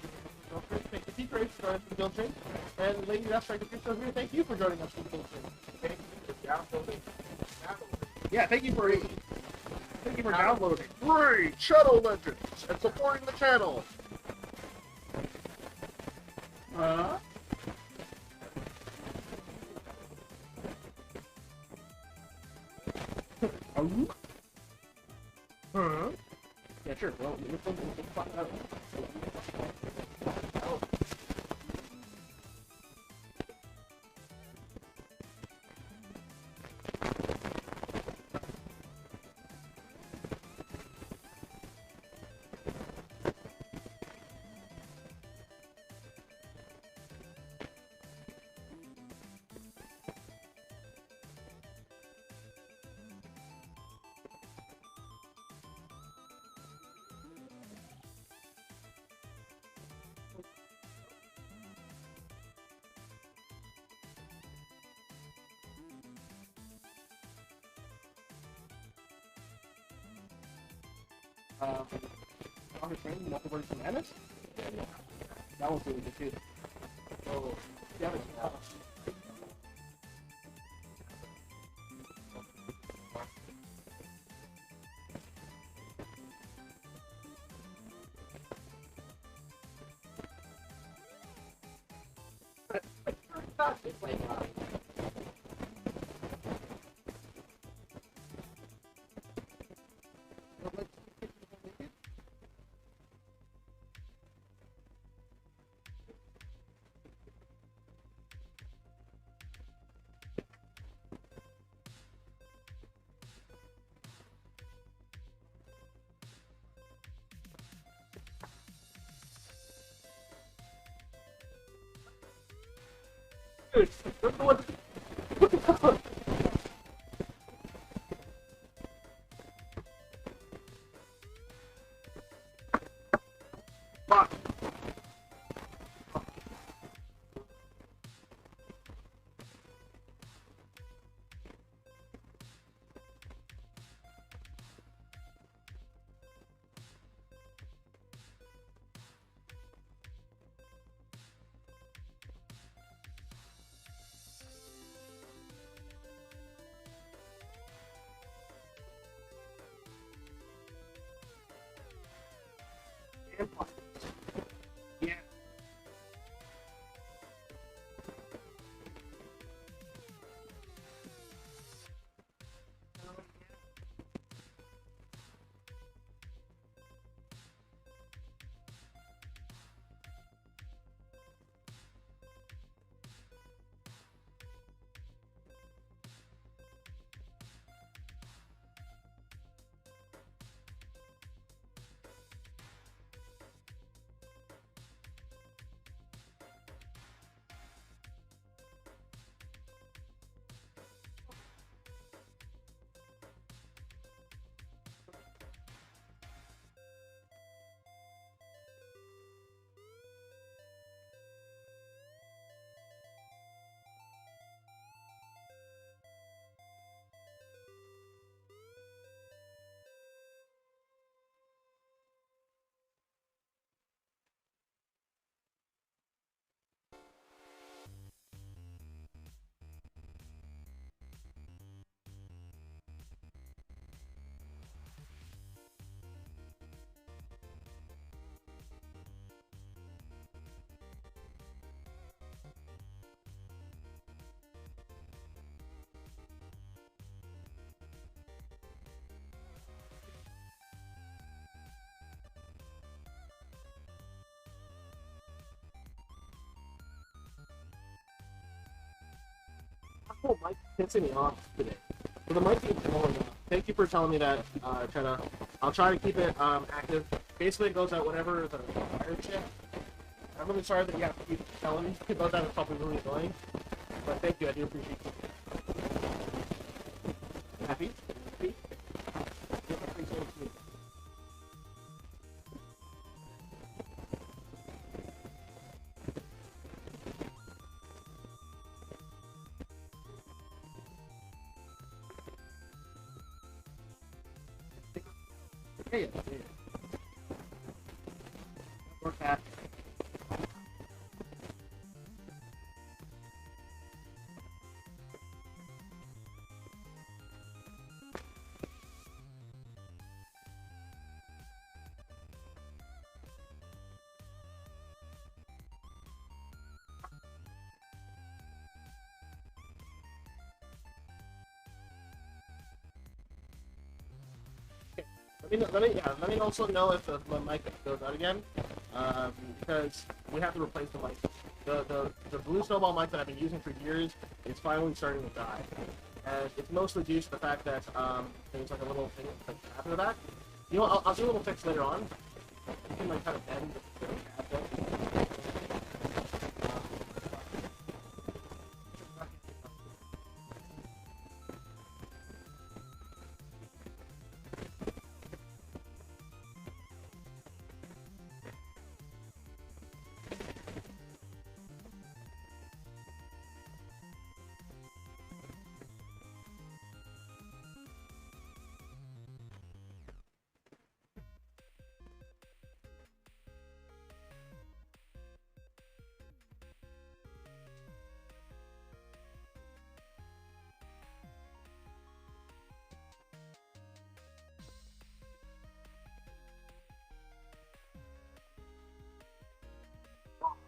thank you, T-Trace, for joining us for the Guild Stream. And Lady Deathstrike, if you're still here, thank you for joining us for the Guild Stream. Yeah, thank you for downloading Great Shadow Legends and supporting the channel. Huh? Huh? Yeah, sure. Well, we'll find out. Doctor Strange, Multiverse of Madness. That was really good too. So, yeah, It's like, dude, what? Fuck. Yeah. Oh, Mike's pissing me off today. So the mic keeps blowing up. Thank you for telling me that, Trina. I'll try to keep it active. Basically, it goes out whenever the fire chip. I'm really sorry that you have to keep telling me about that. It's probably really annoying. But thank you. I do appreciate it. Happy? Happy? Yeah, appreciate it too. Yeah, yeah. Work that. Let me also know if the mic goes out again, because we have to replace the mic. The blue snowball mic that I've been using for years is finally starting to die, and it's mostly due to the fact that there's like a little thing like after that. You know, I'll do a little fix later on. You can like kind of bend the tab there.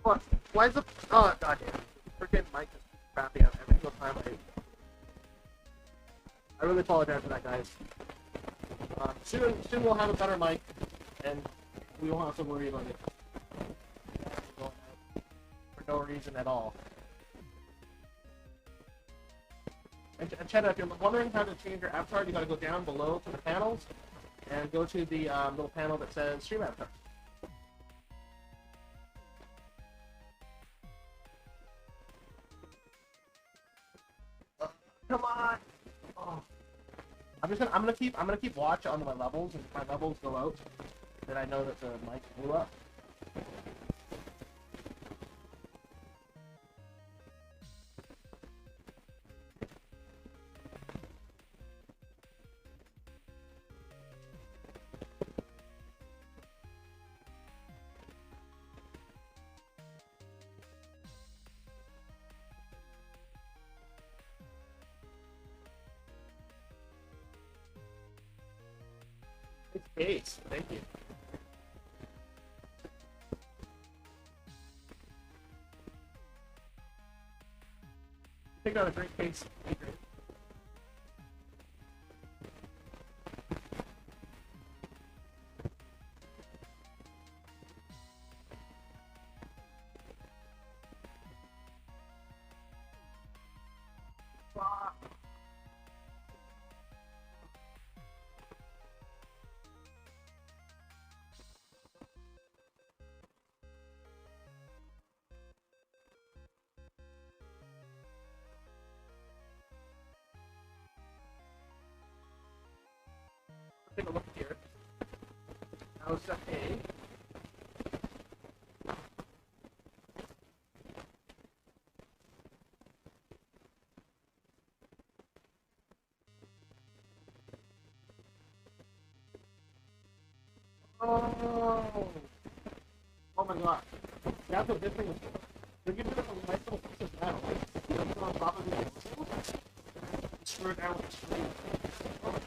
What? Why is the... Oh, goddamn. Freaking mic is crappy every single time. I really apologize for that, guys. Soon we'll have a better mic, and we won't have to worry about it going out for no reason at all. And Cheddar, if you're wondering how to change your avatar, you gotta go down below to the panels, and go to the little panel that says Stream Avatar. Come on! Oh. I'm gonna keep watch on my levels, and if my levels go out, then I know that the mic blew up. It's case, thank you. Picked out a great case. Take a look here. How's that A? Oh! Oh my god. That's what this thing is for. They're giving it a nice little piece of metal. You know, put on top of it. Screw it down with the screw. Oh my god.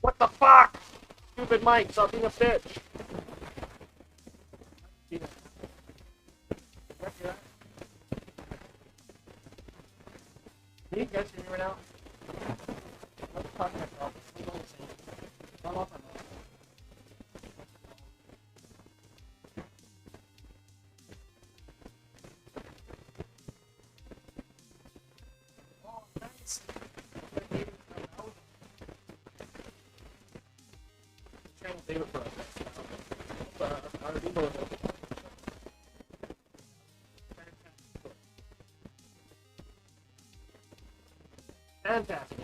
What the fuck? Stupid Mike, stop being a bitch. Can you guys hear me right now? I'm just talking to myself. I'm going insane. I'm off my mouth. Oh, nice. Channel David Pro. Our people are fantastic.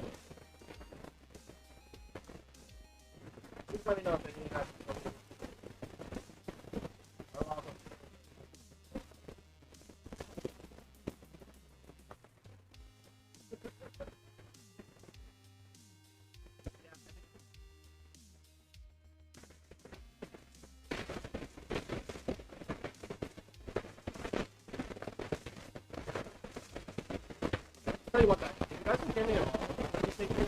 Please let me know if any have awesome. Tell you what, guys, if you guys can hear me at all, let me say thank you.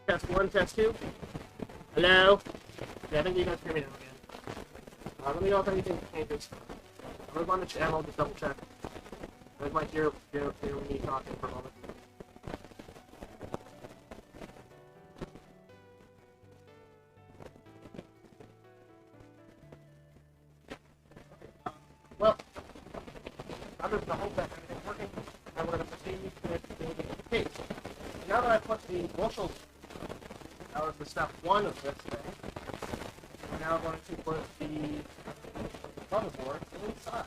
Test 1, test 2. Hello? Yeah, I think you guys hear me now again. Let me know if anything changes. I'm gonna go on the channel, just double check. I might hear me talking for a moment. Well, other than the hope that everything's working, and we're going to proceed with building the case. Now that I've put the bushels out of the step 1 of this thing, we're now going to put the motherboard inside.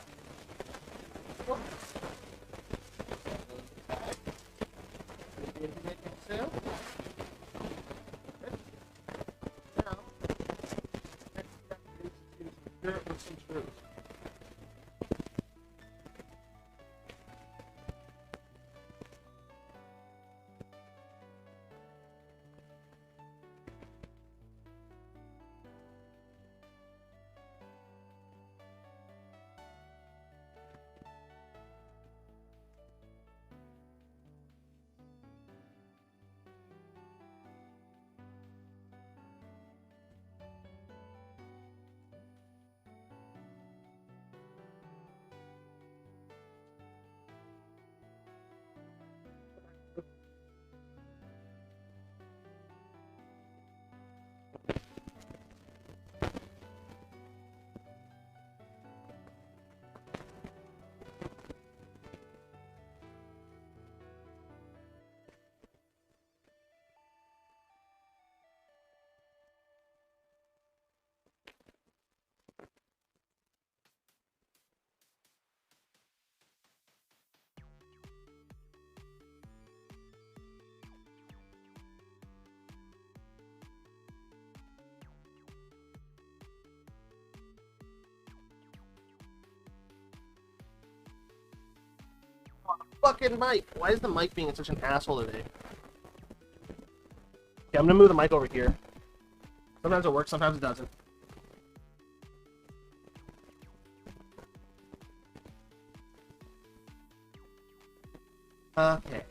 Now, next step is to secure it with some screws. Fucking mic! Why is the mic being such an asshole today? Okay, I'm gonna move the mic over here. Sometimes it works, sometimes it doesn't. Okay.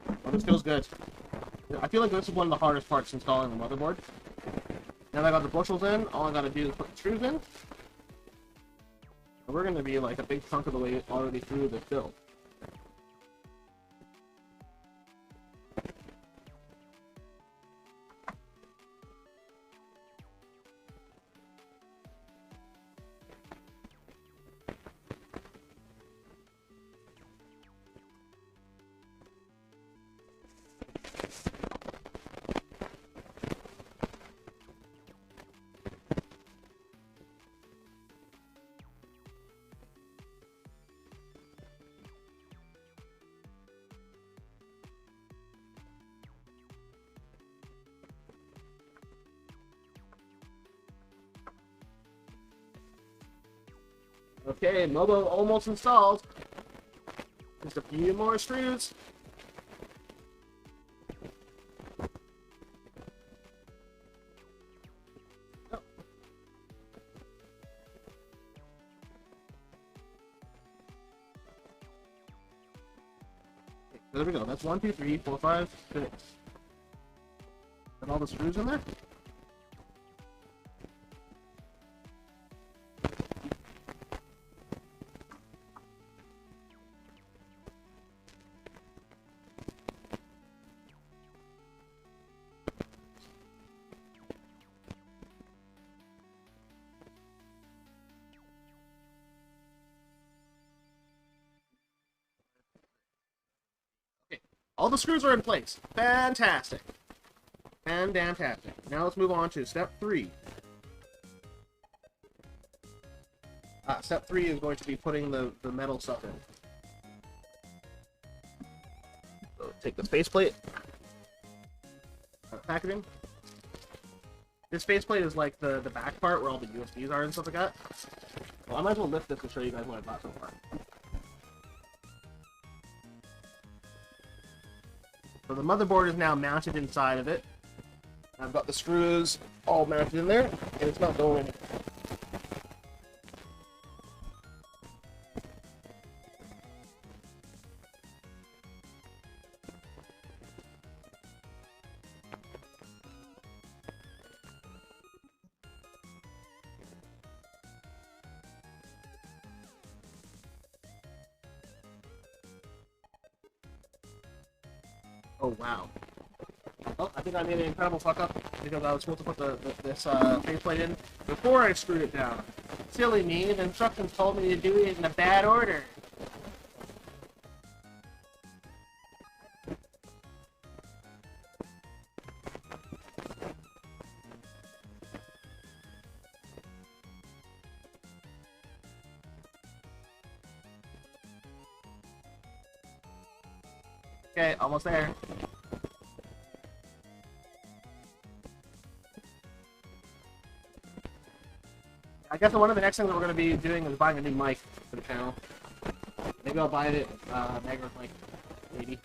Well, this feels good. I feel like this is one of the hardest parts installing the motherboard. Now that I got the bushels in, all I gotta do is put the screws in. We're going to be like a big chunk of the way already through this build. Okay, Mobo almost installed. Just a few more screws. Oh. Okay, so there we go. That's 1, 2, 3, 4, 5, 6. Got all the screws in there? All the screws are in place. Fantastic. Fantastic. Now let's move on to step 3. Step 3 is going to be putting the metal stuff in. So take the faceplate. Packaging. This faceplate is like the back part where all the USBs are and stuff like that. Well, I might as well lift this to show you guys what I bought so far. So the motherboard is now mounted inside of it. I've got the screws all mounted in there, and it's not going anywhere. Oh wow. Oh, I think I made an incredible fuck up because I was supposed to put this faceplate in before I screwed it down. Silly me, the instructions told me to do it in a bad order. Okay, almost there. I guess one of the next things that we're going to be doing is buying a new mic for the channel. Maybe I'll buy it at Magner's mic. Maybe.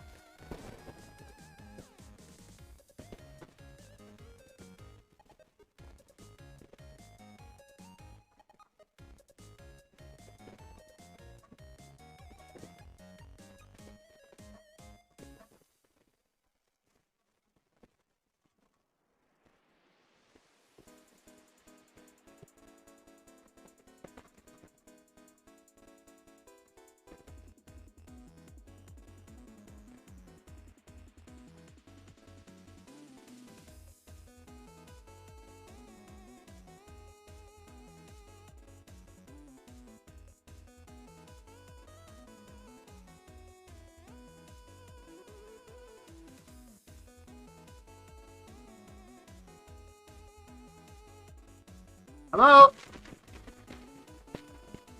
Hello?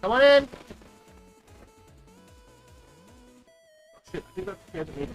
Come on in. Shit, I think that's scared me.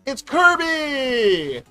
It's Kirby!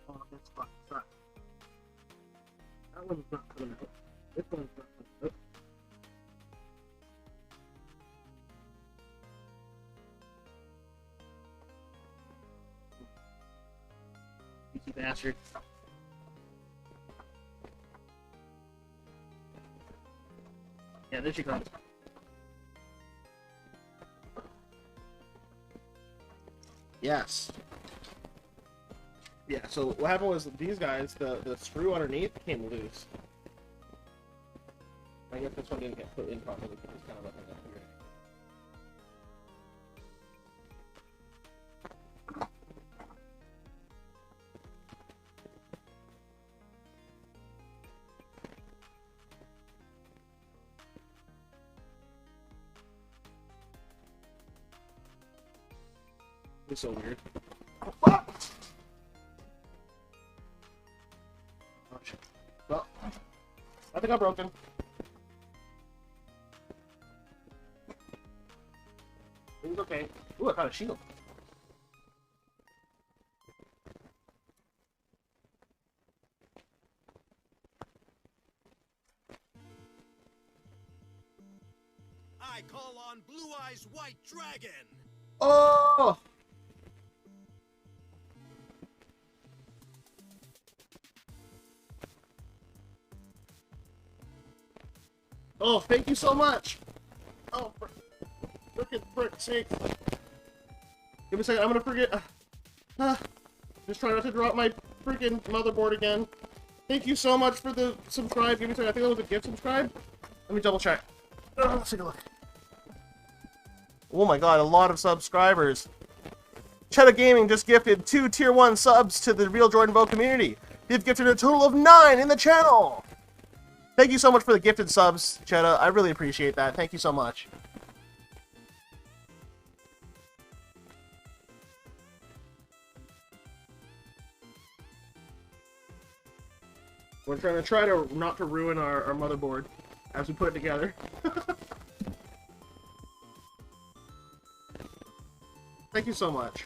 Oh, this fucking sucks. That one's not coming out. This one's not coming out. You bastard. Yeah, there she comes. Yes. Yeah, so what happened was these guys, the screw underneath came loose. I guess this one didn't get put in properly because it's kind of up in there. It's so weird. Oh, shit. Well, I think I'm broken. It's okay. Ooh, I found a shield. I call on Blue Eyes White Dragon. Oh! Oh, thank you so much! Oh, frickin' frick's sake. Give me a second, I'm gonna forget. Just try not to drop my freaking motherboard again. Thank you so much for the subscribe. Give me a second, I think that was a gift subscribe. Let me double check. Let's take a look. Oh my god, a lot of subscribers. Cheddar Gaming just gifted 2 tier 1 subs to the Real Jordan Bow community. They've gifted a total of 9 in the channel. Thank you so much for the gifted subs, Cheddar. I really appreciate that. Thank you so much. We're try to not to ruin our motherboard as we put it together. Thank you so much.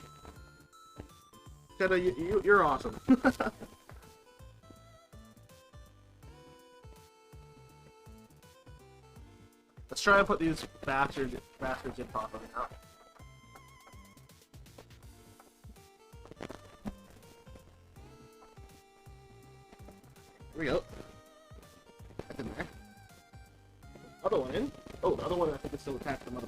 Cheddar, you're awesome. Let's try and put these bastards in properly now. Here we go. That's in there. Other one in. Oh, the other one I think is still attached to the motherboard.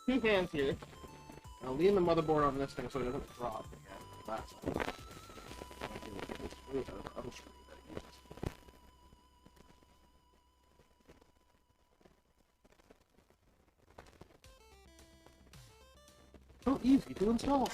Two hands here. I'll lean the motherboard on this thing so it doesn't drop again. That's all. I'll screw that. So easy to install.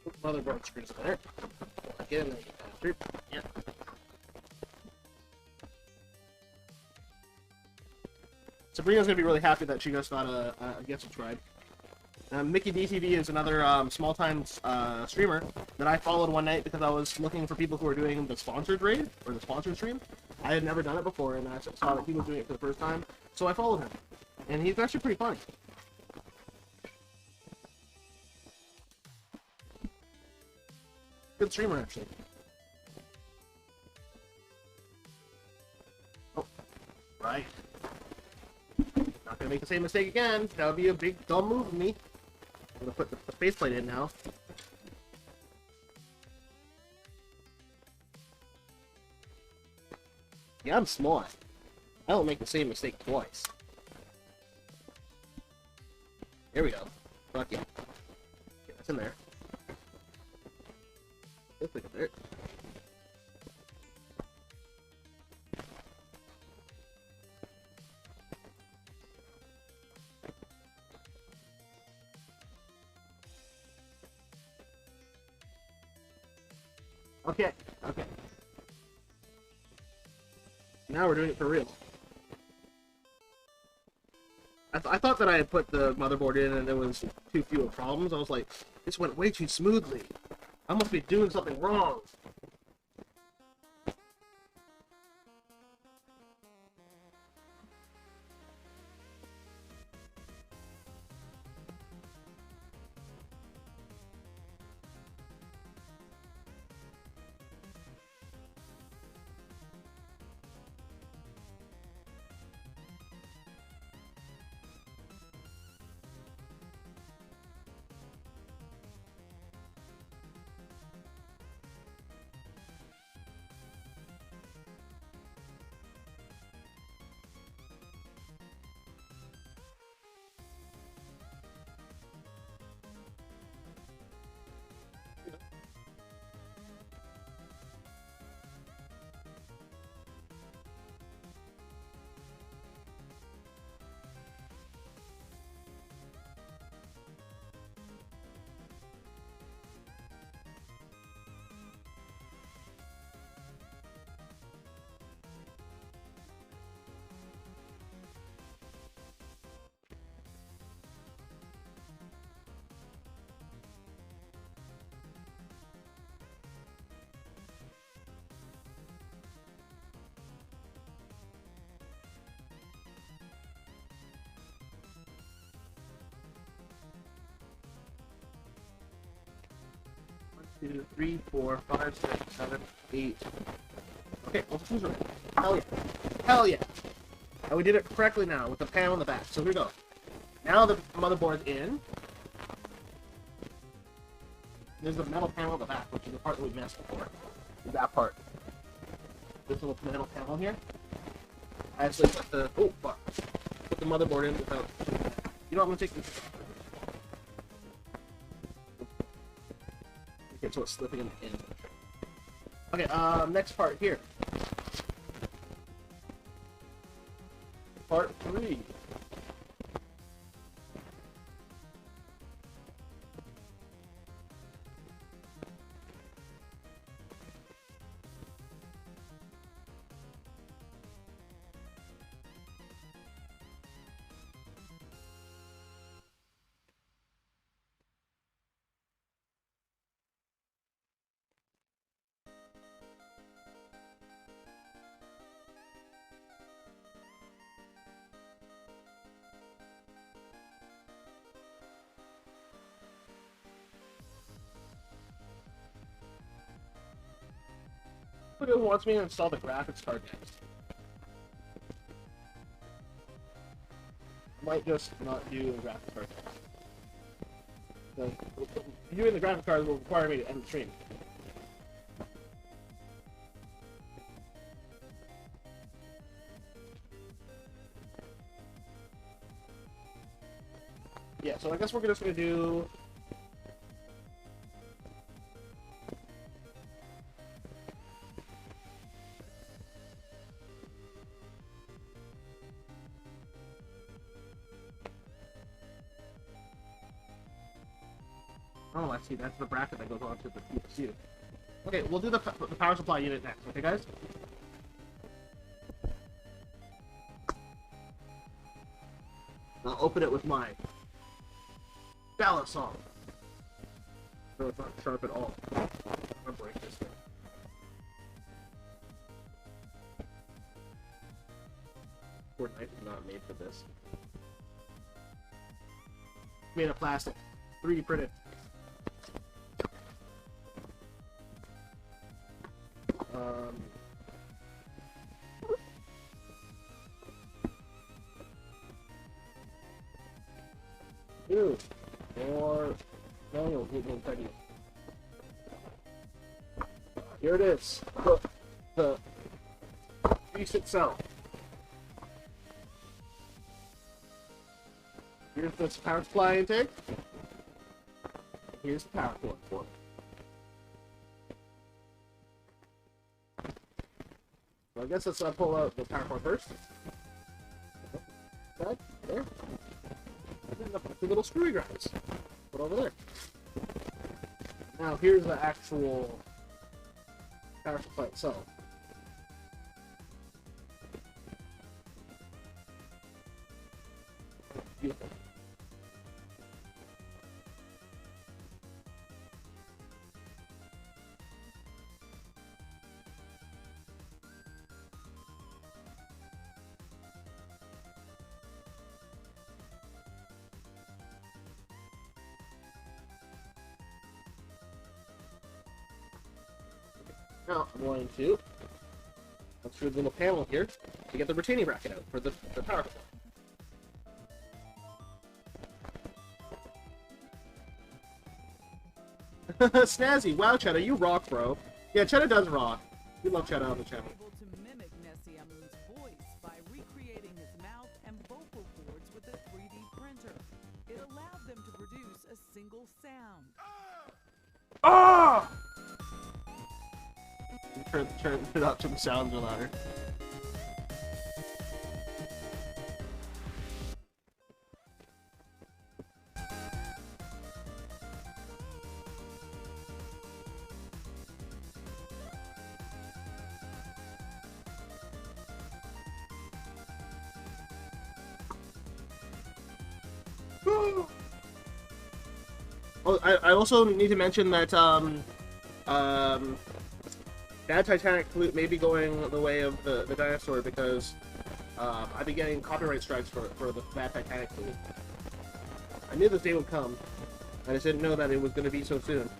Put the motherboard screws in there. Get in there, you bastard. Yeah. Sabrina's gonna be really happy that she just got a gift subscribe. Mickey DTV is another small-time streamer that I followed one night because I was looking for people who were doing the sponsored raid, or the sponsored stream. I had never done it before, and I saw that he was doing it for the first time, so I followed him. And he's actually pretty funny. Good streamer, actually. Oh, right. Not gonna make the same mistake again. That would be a big dumb move of me. I'm gonna put the faceplate in now. Yeah, I'm smart. I don't make the same mistake twice. Here we go. Fuck yeah. Okay, that's in there. Let's look at there. Okay, okay. Now we're doing it for real. I thought that I had put the motherboard in and there was too few problems. I was like, this went way too smoothly. I must be doing something wrong. 2, 3, 4, 5, 6, 7, 8. Okay, well, who's right? Hell yeah. Hell yeah. And we did it correctly now with the panel in the back. So here we go. Now the motherboard's in. There's the metal panel in the back, which is the part that we messed before. That part. This little metal panel here. I actually put the put the motherboard in without. You know, I'm gonna take this. Okay, so it's slipping in. Okay, next part here. Part 3. Who wants me to install the graphics card next? I might just not do the graphics card next. So, doing the graphics card will require me to end the stream. Yeah, so I guess we're just gonna do. Oh, I see. That's the bracket that goes onto the CPU. Okay, we'll do the power supply unit next. Okay, guys? I'll open it with my ballot song. So it's not sharp at all. I'm gonna break this thing. Poor knife is not made for this. Made of plastic. 3D printed. Two more manuals getting inside you. Here it is. The piece itself. Here's the power supply intake. Here's the power cord for it. So I guess let's pull out the power cord first. That, there. And the little screwy grimes. Put over there. Now here's the actual power supply itself. Beautiful. Now I'm going to unscrew the little panel here to get the retaining bracket out for the power supply. Snazzy, wow, Cheddar, you rock, bro. Yeah, Cheddar does rock. We love Cheddar on the channel. Able to mimic Nessie Amun's voice by recreating his mouth and vocal cords with a 3D printer. It allowed them to produce a single sound. Ah! Turn it up to the sounds are louder. Oh, I also need to mention that that Titanic flute may be going the way of the dinosaur because I've been getting copyright strikes for the Bad Titanic flute. I knew this day would come. I just didn't know that it was going to be so soon.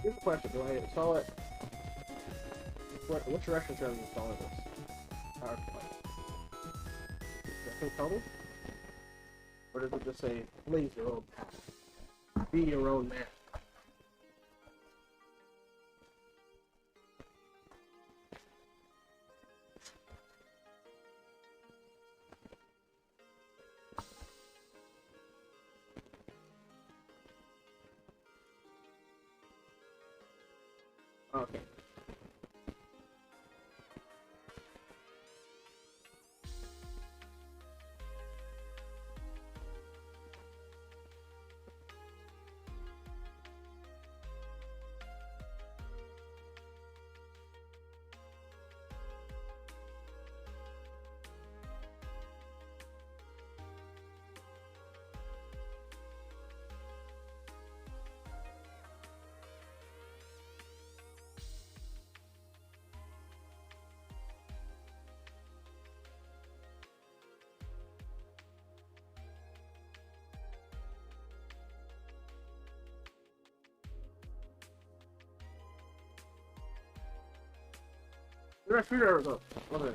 here's the question: do I install it? Which direction should I be installing this? Power supply. Does that tell me? Or does it just say, blaze your own path? Be your own man. Okay. Where'd my screwdriver go? Okay.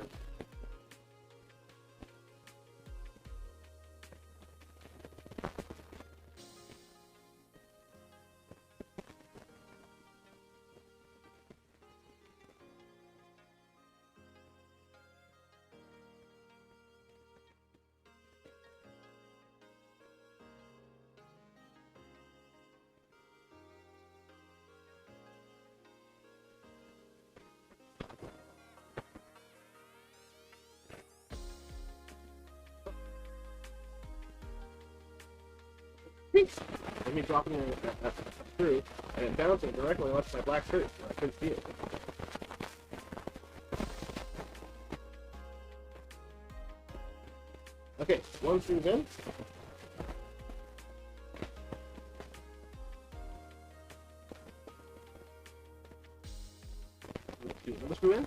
And me dropping a screw and it bouncing directly onto my black shirt, so I couldn't see it. Okay, one screw's in. Another screw in.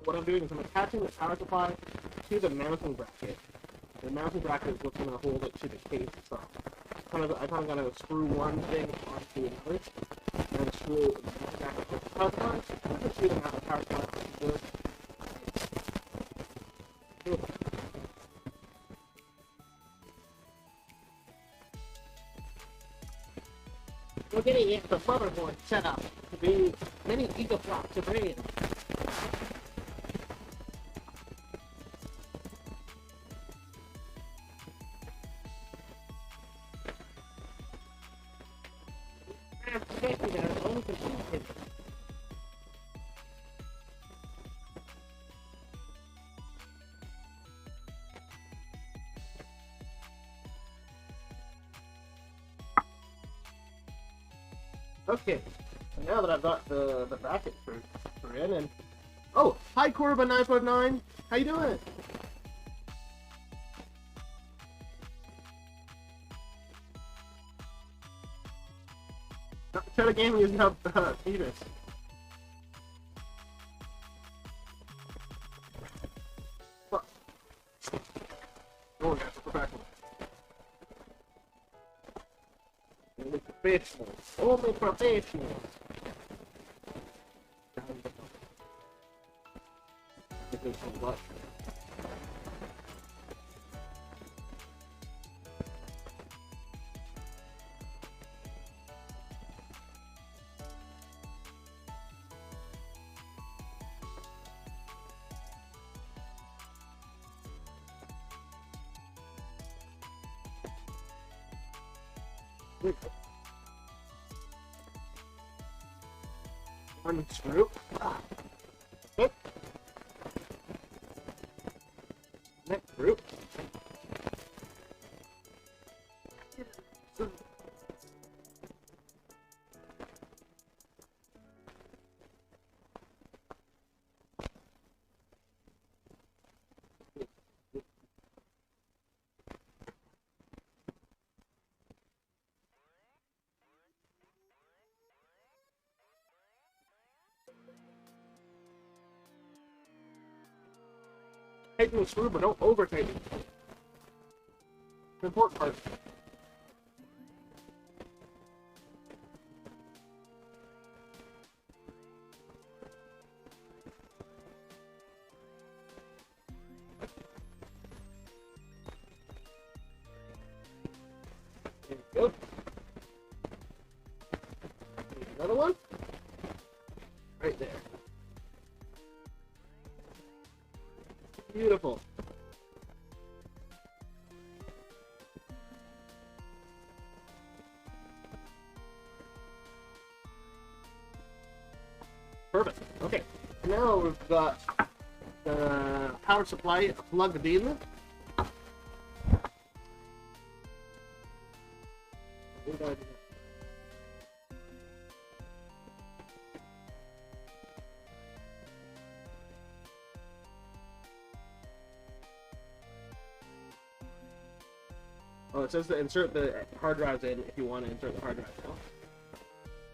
What I'm doing is I'm attaching the power supply to the mounting bracket. The mounting bracket is what's going to hold it to the case itself. I kind of got to screw one thing onto another, and then screw the mounting bracket to the power supply. I'm going to screw them out of the power supply to this. We're getting into the motherboard setup to be many gigaflops of RAM. Okay, so now that I've got the bracket for in, and oh, hi Korba959, how you doing? Shadow Gaming is now Venus. Fuck. Oh, that's professional. Only professionals. Only professionals. There's so much. One screw. Okay. Next screw. Tighten the screw, but don't over tighten it. It's an important part. There you go. Another one. Right there. Beautiful. Perfect. Okay. Now we've got the power supply plugged in. Oh, it says to insert the hard drives in if you want to insert the hard drives now.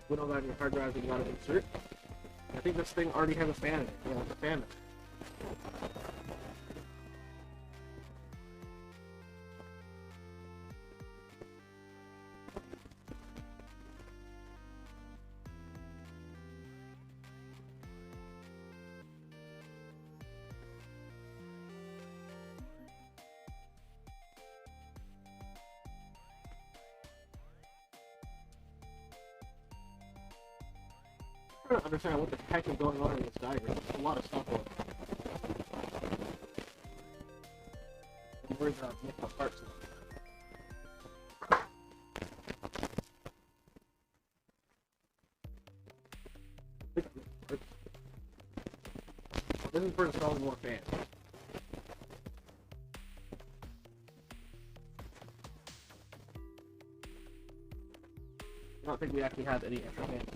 We don't have any hard drives that you want to insert. I think this thing already has a fan in it. Yeah, it's a fan. I don't understand what the heck is going on in this diagram. There's a lot of stuff on it. And where's the nickel parts? This is for installing more fans. I don't think we actually have any extra fans.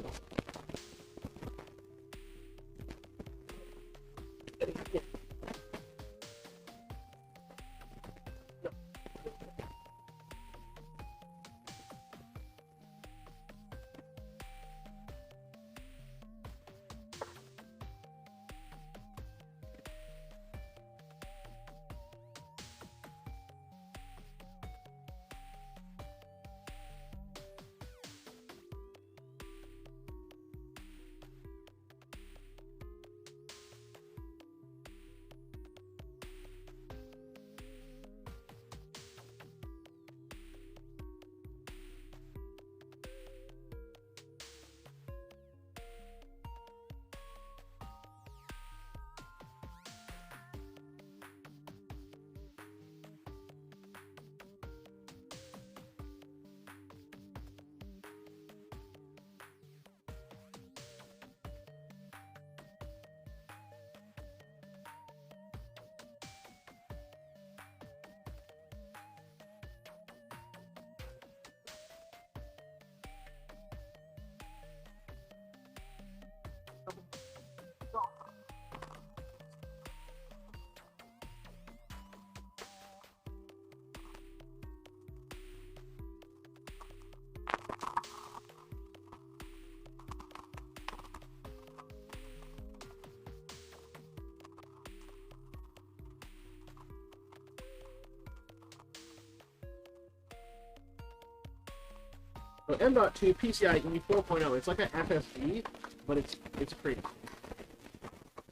So M.2 PCIe 4.0. It's like an FSD, but it's crazy.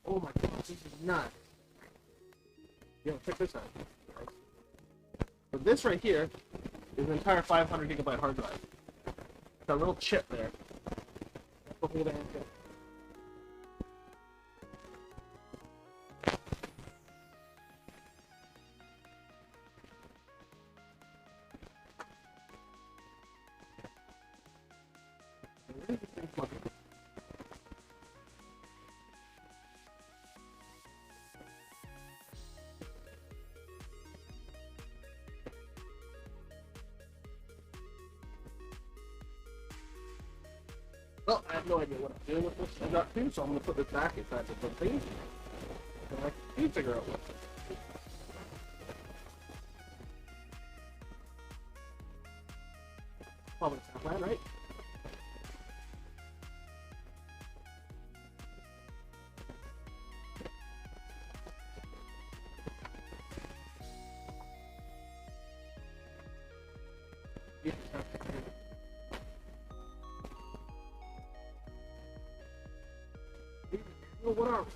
Oh my god, this is nuts. Yo, check this out. So this right here is an entire 500 gigabyte hard drive. It's a little chip there. Hopefully that answers. Well, I have no idea what I'm doing with this M.2, so I'm going to put this back inside the thing. And I can figure out what it is. Probably Southland, right? what are we?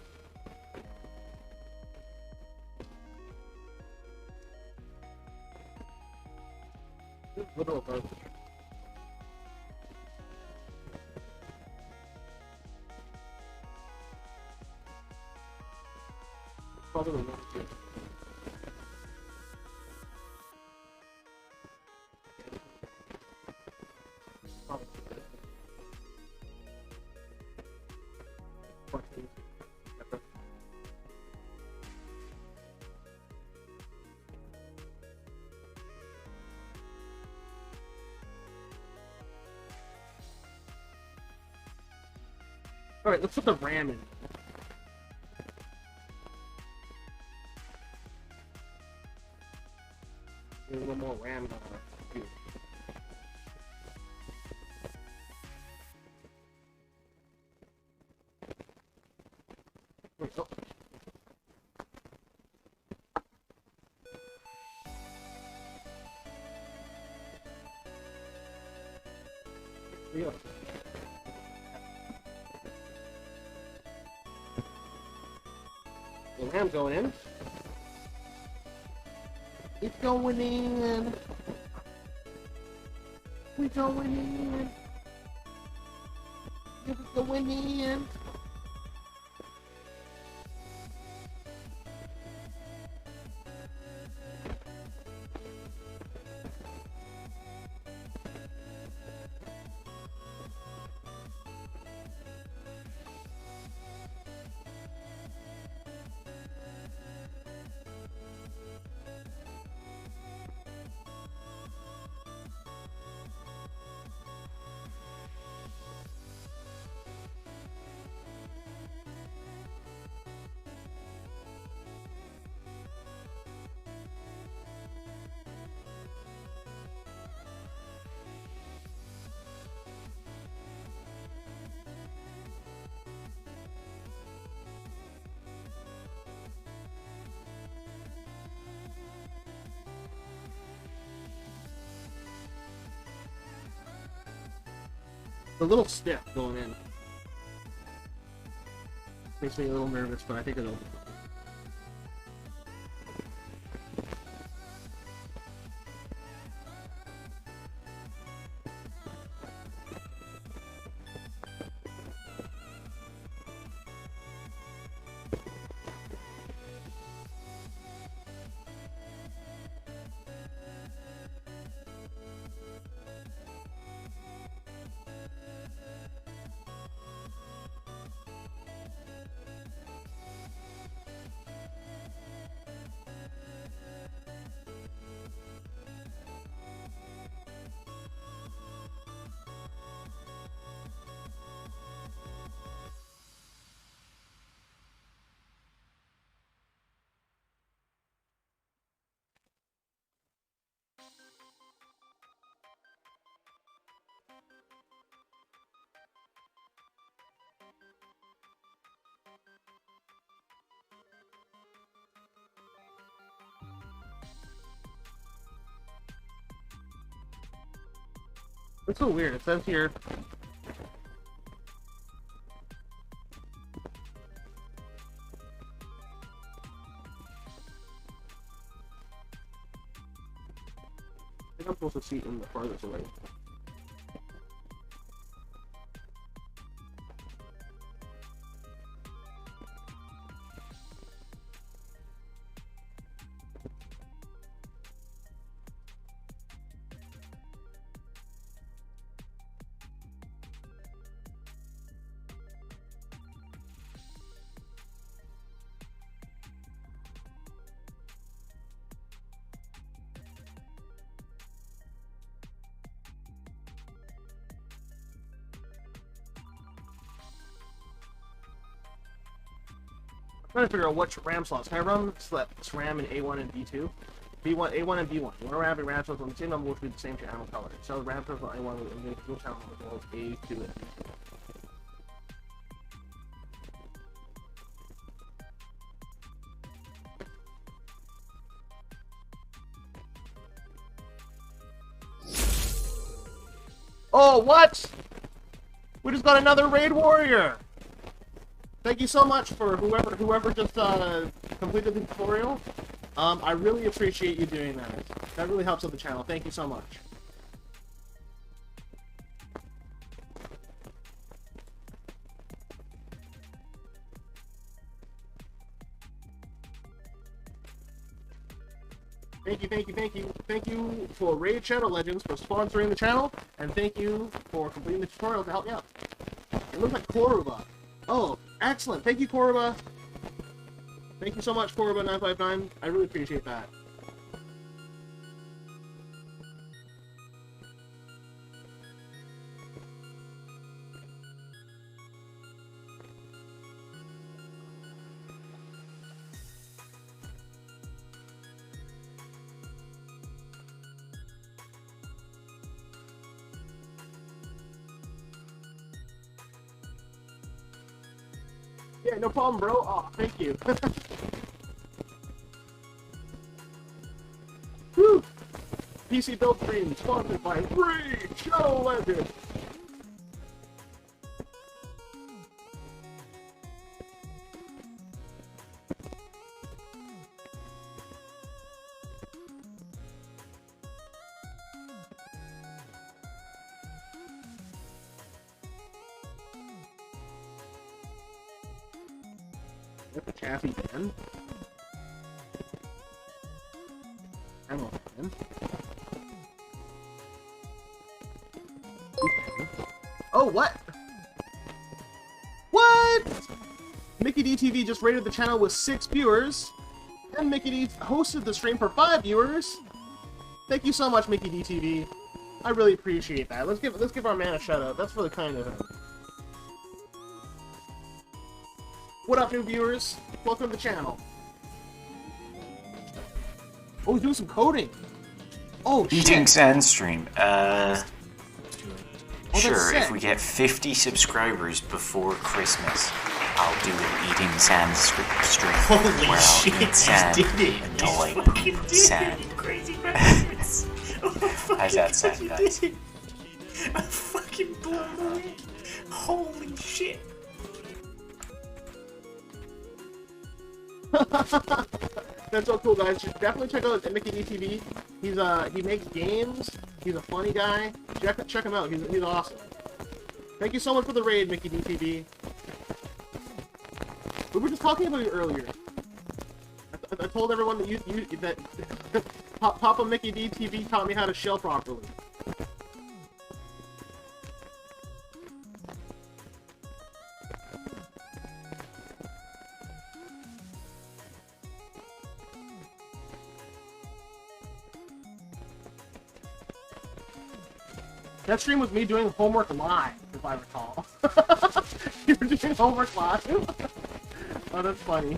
Literal garbage. Probably the one too. Probably. Alright, let's put the RAM in. There's a little more RAM on our computer. Wait, oh. Here we go. The RAM's going in. It's going in. We're going in. It's going in. A little stiff going in. Makes me a little nervous, but I think it'll. It's so weird. It says here. I think I'm supposed to see it in the farthest away. I'm trying to figure out which RAM slots. Can I run this RAM in A1 and B2? B1, A1 and B1. You want to have RAM slots on the same number, which will be the same channel color. So RAM slots on A1 will be the channel as well as A2 and B2. Oh, what? We just got another Raid Warrior! thank you so much for whoever just completed the tutorial. I really appreciate you doing that. That really helps out the channel. Thank you so much. Thank you for Raid Shadow Legends for sponsoring the channel, and thank you for completing the tutorial to help me out. It looks like Koruba. Oh, excellent. Thank you, Koruba. Thank you so much, Koruba959. I really appreciate that. Yeah, no problem, bro. Oh, thank you. Woo! PC Build Stream, sponsored by Raid Shadow Legends. The Chaffee Man. Ammo Man. Oh, what? What? Mickey DTV just rated the channel with 6 viewers, and Mickey D hosted the stream for 5 viewers. Thank you so much, Mickey DTV. I really appreciate that. Let's give our man a shout out. That's really kind of him. What up, new viewers? Welcome to the channel. Oh, he's doing some coding. Oh, shit. Eating Sand stream. Oh, Sure, sick. if we get 50 subscribers before Christmas, I'll do an Eating Sand stream. Holy where I'll shit, eat sand you did it! until I You fucking poop did sand. it, you crazy bastards! How's that sound, guys? I'm fucking blown away! Holy shit! That's so cool, guys. You should definitely check out Mickey DTV. He makes games. He's a funny guy. Check him out. He's awesome. Thank you so much for the raid, Mickey DTV. We were just talking about you earlier. I told everyone that that Papa Mickey DTV taught me how to shell properly. That stream was me doing homework live, if I recall. You were doing homework live? Oh, that's funny.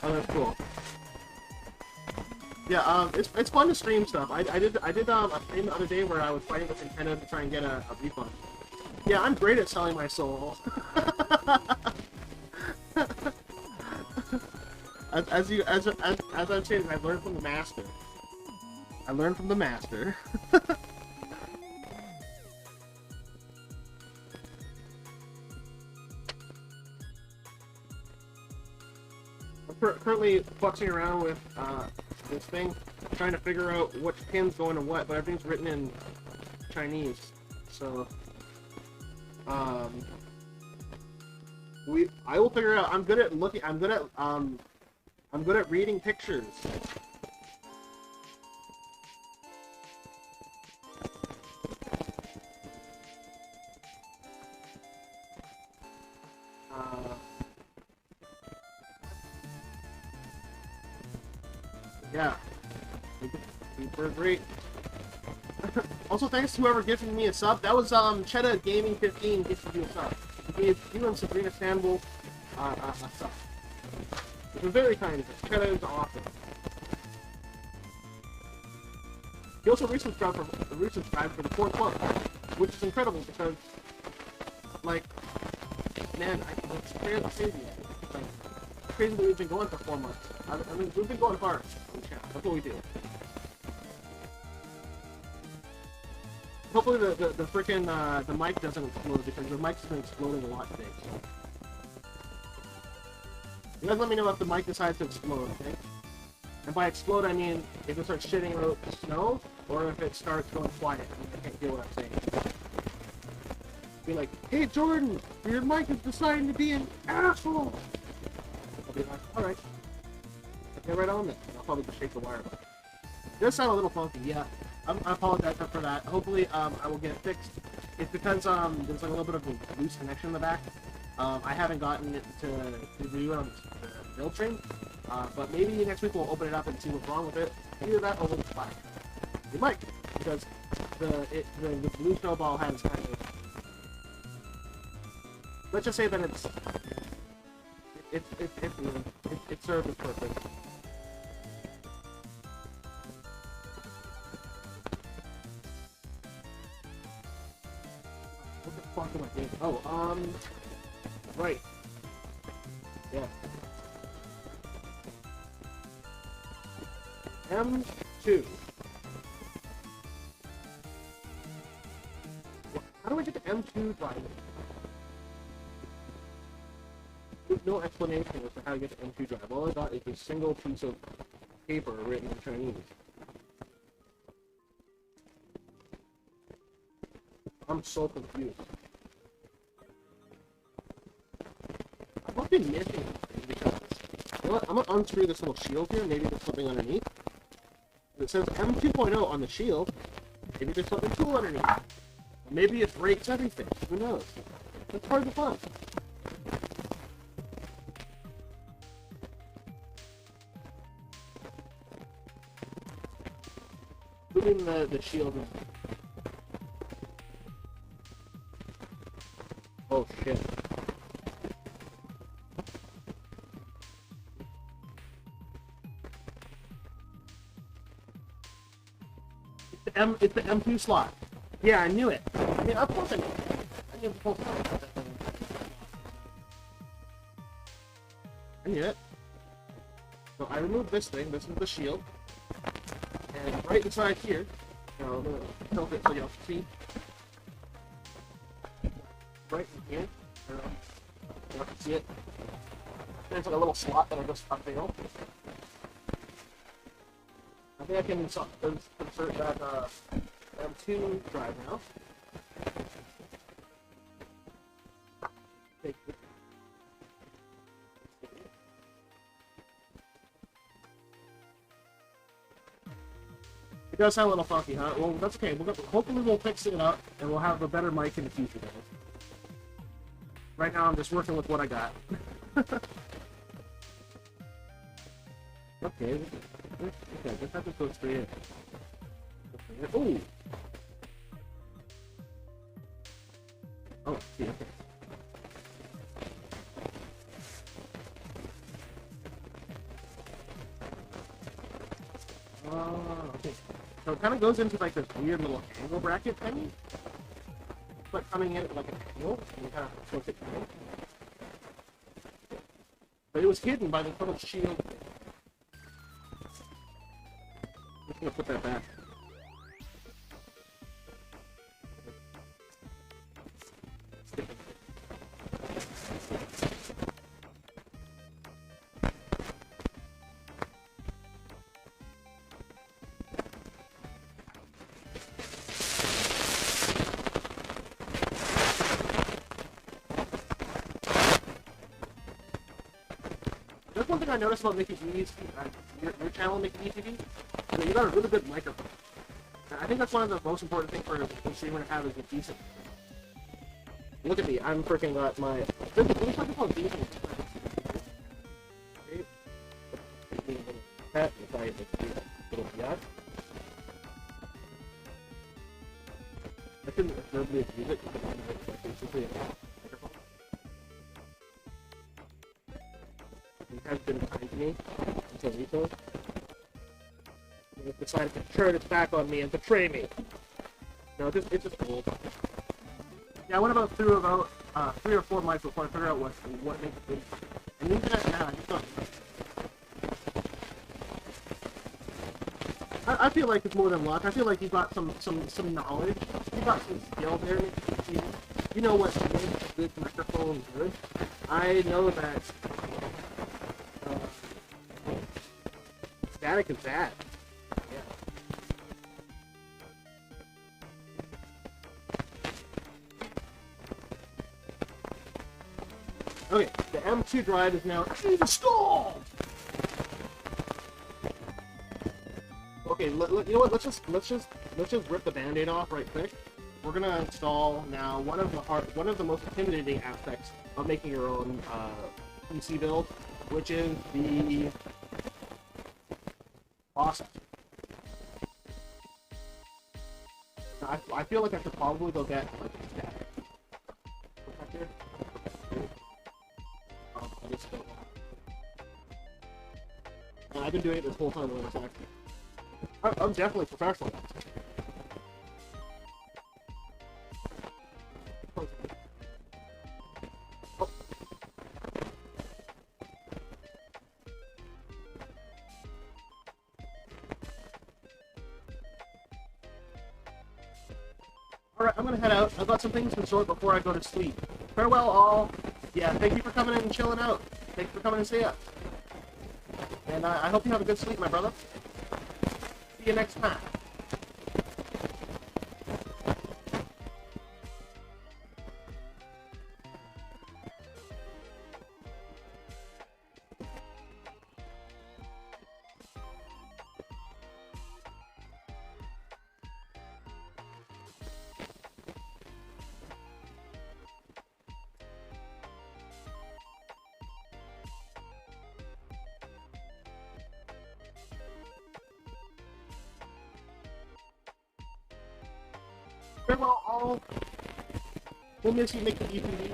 Oh, that's cool. Yeah, it's fun to stream stuff. I did a stream the other day where I was fighting with Nintendo to try and get a refund. Yeah, I'm great at selling my soul. as I'm saying, I learned from the master. I learned from the master. I'm currently futzing around with this thing, trying to figure out which pin's going to what, but everything's written in Chinese. So, I will figure it out. I'm good at looking. I'm good at reading pictures. Yeah, we're great. Also, thanks to whoever gifted me a sub. That was Cheddar Gaming 15 gifted you a sub. He gave you and Sabrina Stanbull a sub. It was very kind of him. Cheddar is awesome. He also resubscribed for the 4th month, which is incredible because, like, man, it's crazy. Like, crazy that we've been going for 4 months. I mean, we've been going hard on the channel. That's what we do. Hopefully the freaking the mic doesn't explode because the mic's been exploding a lot today. So. You guys let me know if the mic decides to explode, okay? And by explode, I mean if it starts shitting out snow, or if it starts going quiet. I can't hear what I'm saying. Be like, hey Jordan, your mic is deciding to be an asshole! I'll be like, alright. Get right on it. I'll probably just shake the wire. It does sound a little funky, yeah. I apologize for that. Hopefully, I will get it fixed. It's because there's like a little bit of a loose connection in the back. I haven't gotten it to do it on the build train. But maybe next week we'll open it up and see what's wrong with it. Either that or we'll just buy it. We might, because the blue snowball has kind of... Let's just say that it served its purpose. What the fuck am I doing? Oh, right. Yeah. M2. How do I get the M2 driving? There's no explanation as to how to get the M2 drive. All I got is a single piece of paper written in Chinese. I'm so confused. I must be missing something because, you know what, I'm gonna unscrew this little shield here. Maybe there's something underneath. It says M2.0 on the shield. Maybe there's something cool underneath. Maybe it breaks everything. Who knows? That's part of the fun. Putting the shield in. Oh shit. It's the M2 slot. Yeah, I knew it. I mean, of course I knew it. I knew it the whole time. I knew it. So I removed this thing. This is the shield. And right inside here, you know, I'm gonna tilt it so y'all can see. Right in here, y'all can see it. There's like a little slot that I just unveiled. I think I can insert that M2 drive now. Take it. It does sound a little funky, huh? Well, that's okay. Hopefully we'll fix it up, and we'll have a better mic in the future, guys. Right now, I'm just working with what I got. Okay. Okay, I guess that just goes straight in. Ooh! Oh, see, okay. Okay. So it kind of goes into like this weird little angle bracket thing. But coming in at like an angle, and you kind of tilt it down. But it was hidden by the little shield. I'm just gonna put that back. That's one thing I noticed about Mickey D's, your channel, Mickey D TV, is that you got a really good microphone. And I think that's one of the most important things for a streamer to have is a decent. Look at me, I'm freaking got my. This microphone is decent. That if I little yacht. I couldn't verbally abuse it because it's basically a microphone. He has been kind to me until Rico. He decided to turn its back on me and betray me. No, it's just cool. Yeah, I went about through about 3 or 4 mics before I figured out what makes it good. And even that now, I just don't. I feel like it's more than luck. I feel like you got some knowledge. You got some skill there. You know what makes a good microphone good. I know that static is bad. Yeah. Okay, the M2 drive is now installed. Okay, you know what? Let's just rip the Band-Aid off right quick. We're gonna install now one of the most intimidating aspects of making your own PC build, which is the processor. I feel like I should probably go get like a static protector. I just don't know. I've been doing it this whole time with this actually. I'm definitely professional. Alright, I'm gonna head out. I've got some things to sort before I go to sleep. Farewell, all. Yeah, thank you for coming in and chilling out. Thank you for coming and see us. And I hope you have a good sleep, my brother. See you next time. Farewell, all. We'll miss you making EPD.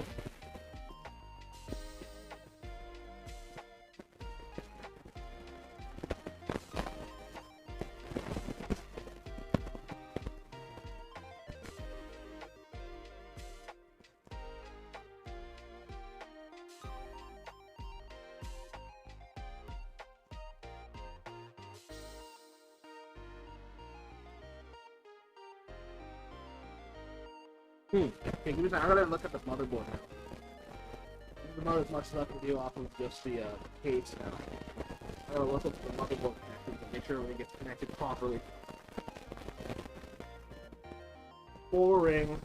Okay, give me a second. I'm gonna look at the motherboard now. The mother's much left to do off of just the case now. I'm gonna look at the motherboard connections and make sure everything gets connected properly. Boring.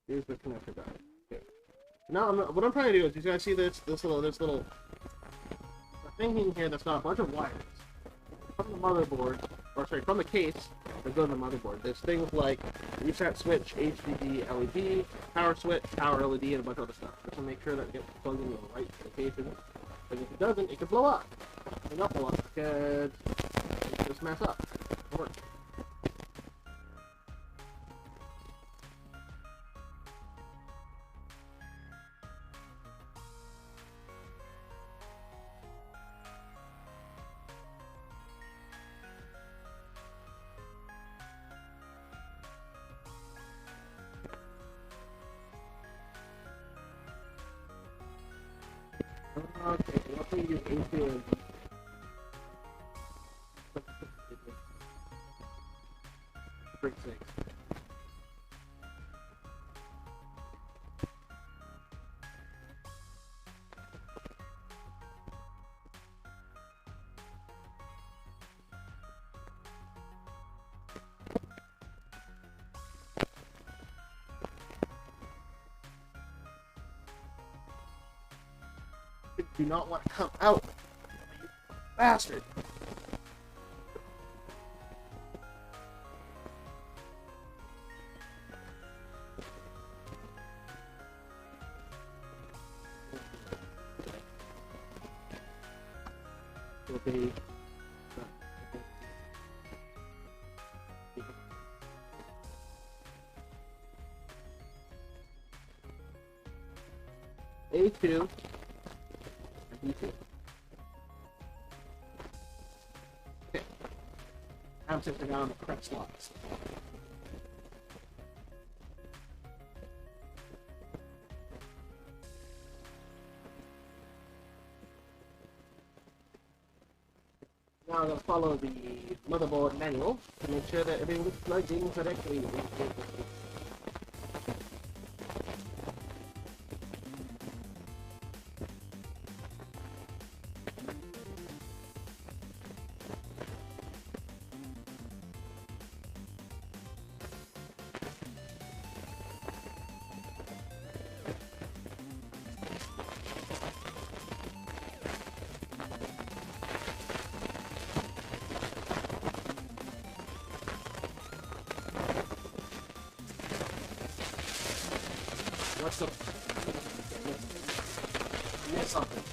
Here's the connector guy. Okay. Now, what I'm trying to do is, you guys see this little thing in here that's got a bunch of wires from the motherboard. Or sorry, from the case that go to the motherboard. There's things like reset switch, HDD, LED, power switch, power LED, and a bunch of other stuff. Just to make sure that it gets plugged in the right location. Because if it doesn't, it could blow up. It not blow up because it just mess up. It works. Okay, what can you use into break 6? Do not want to come out, you bastard. Okay. A2. Okay. I'm sitting down on the correct slots. Now I'm going to follow the motherboard manual to make sure that everything is plugged in correctly. Miss something.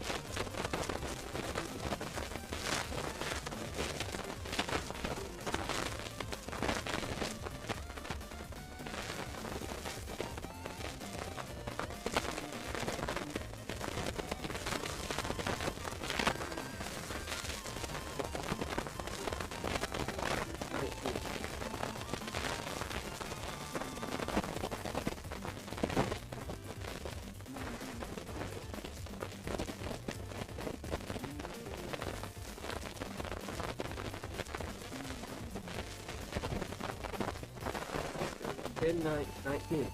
Pin 19.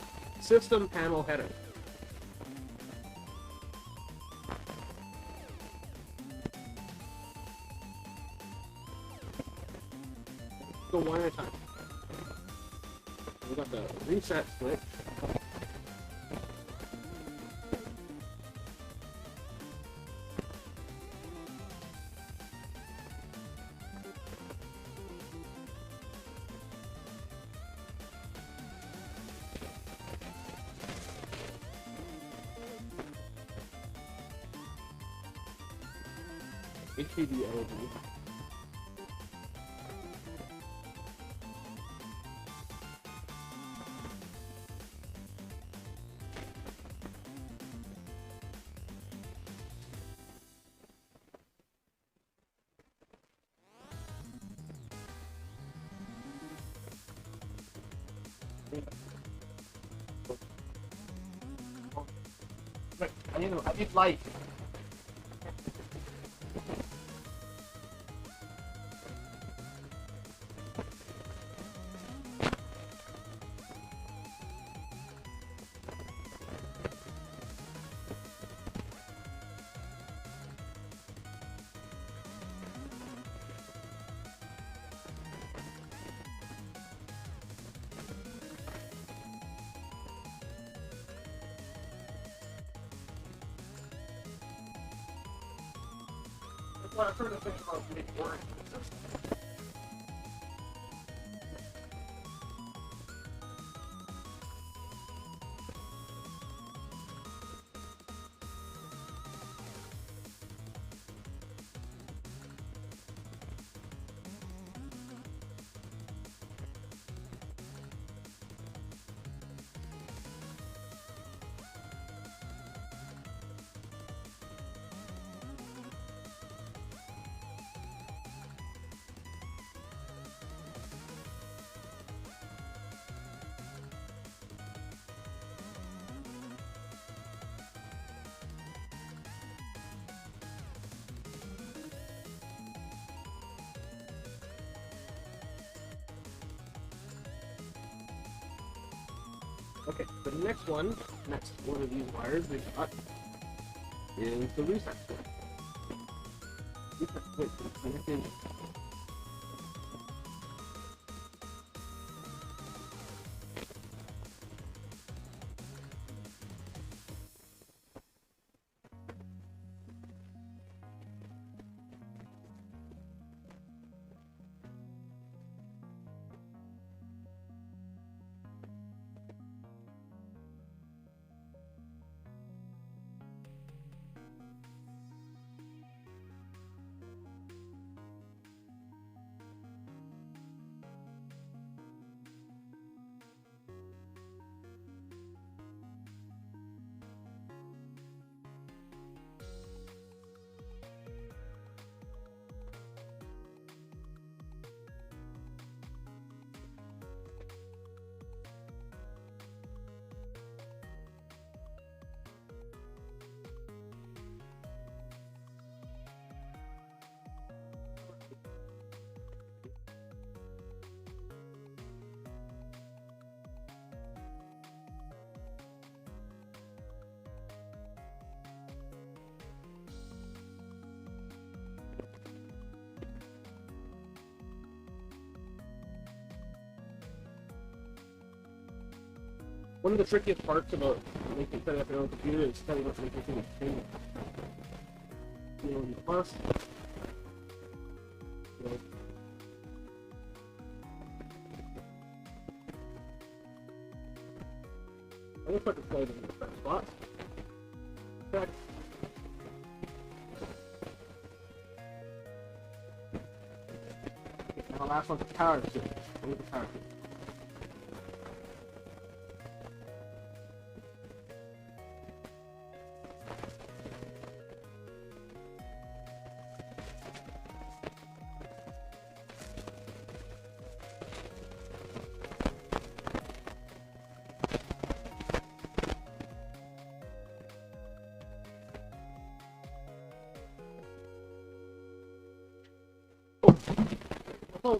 System panel header. Go one at a time. We got the reset switch. HDD LED. Wait, I need light. Well, I've heard of things about being boring. Okay, the next one of these wires we got is the reset switch. Reset switch is connected. One of the trickiest parts about making setting up your own computer is setting up making things change. Plus, I'm gonna put the plate in the first spot. last one's a power suit. We need the power suit. Oh.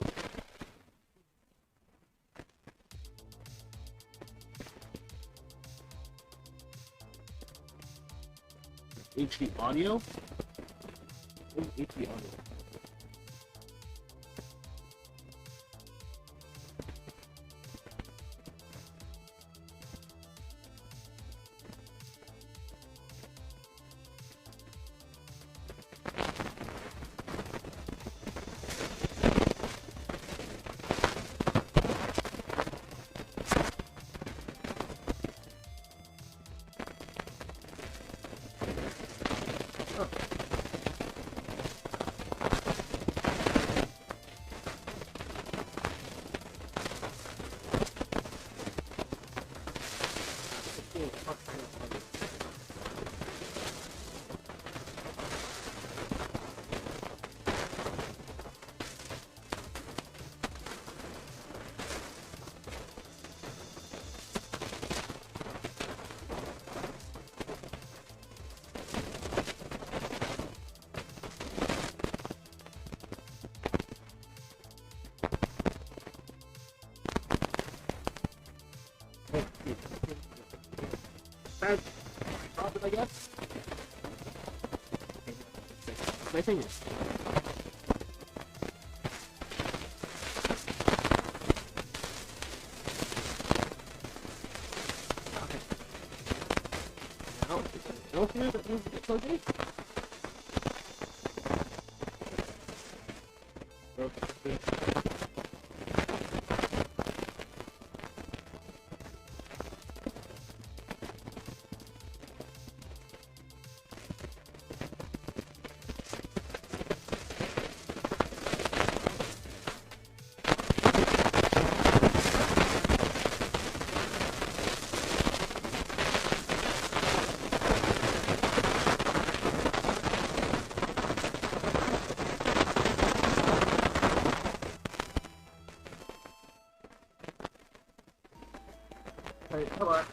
HD audio? What is HD audio? Bad problem, I guess. My fingers. Okay. Now, go through the cookie. Hey, come on.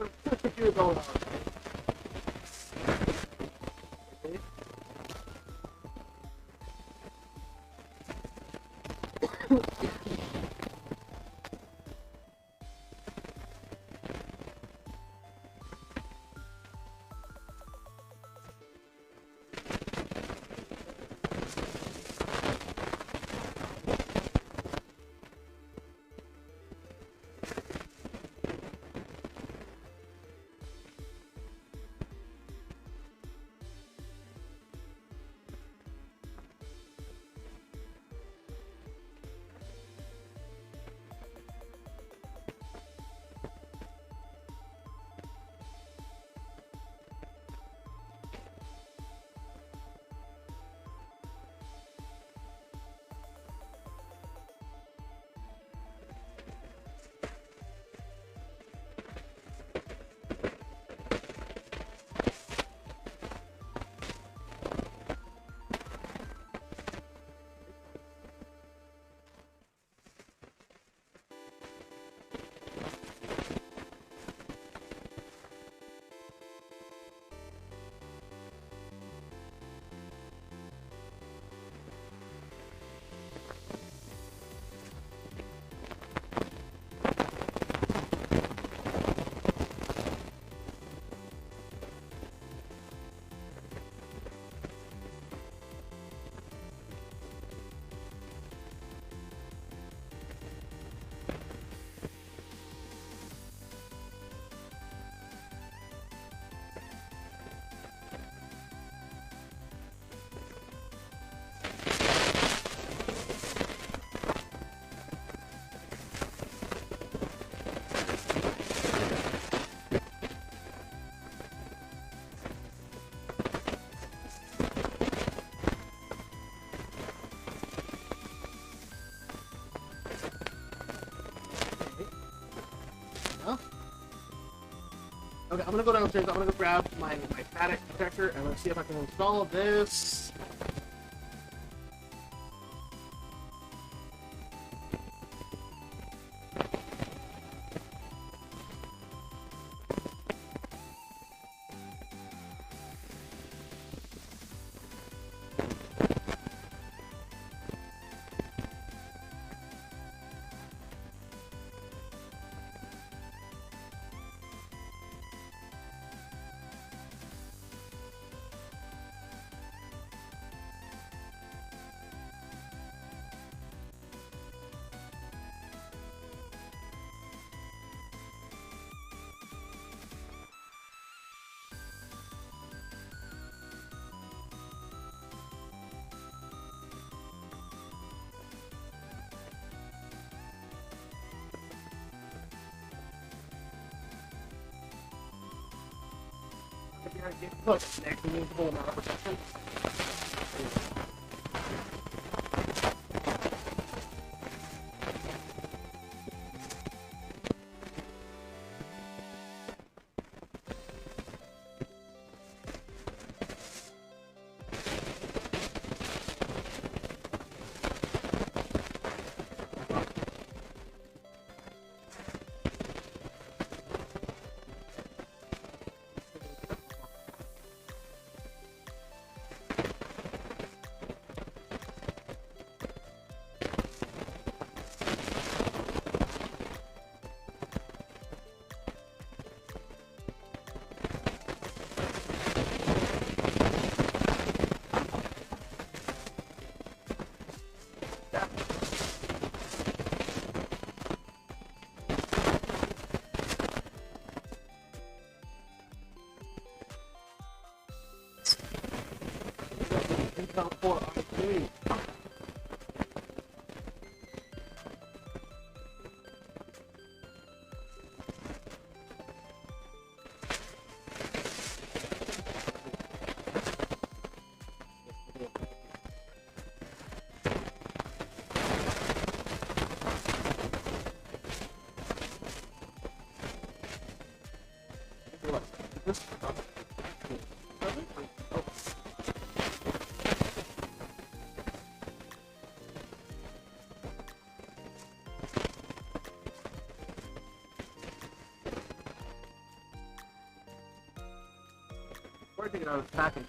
What's the computer going on? Okay, I'm gonna go downstairs. I'm gonna go grab my static detector and let's see if I can install this. Look, next removable amount of protection. Intel 4 RC. We're taking out of package.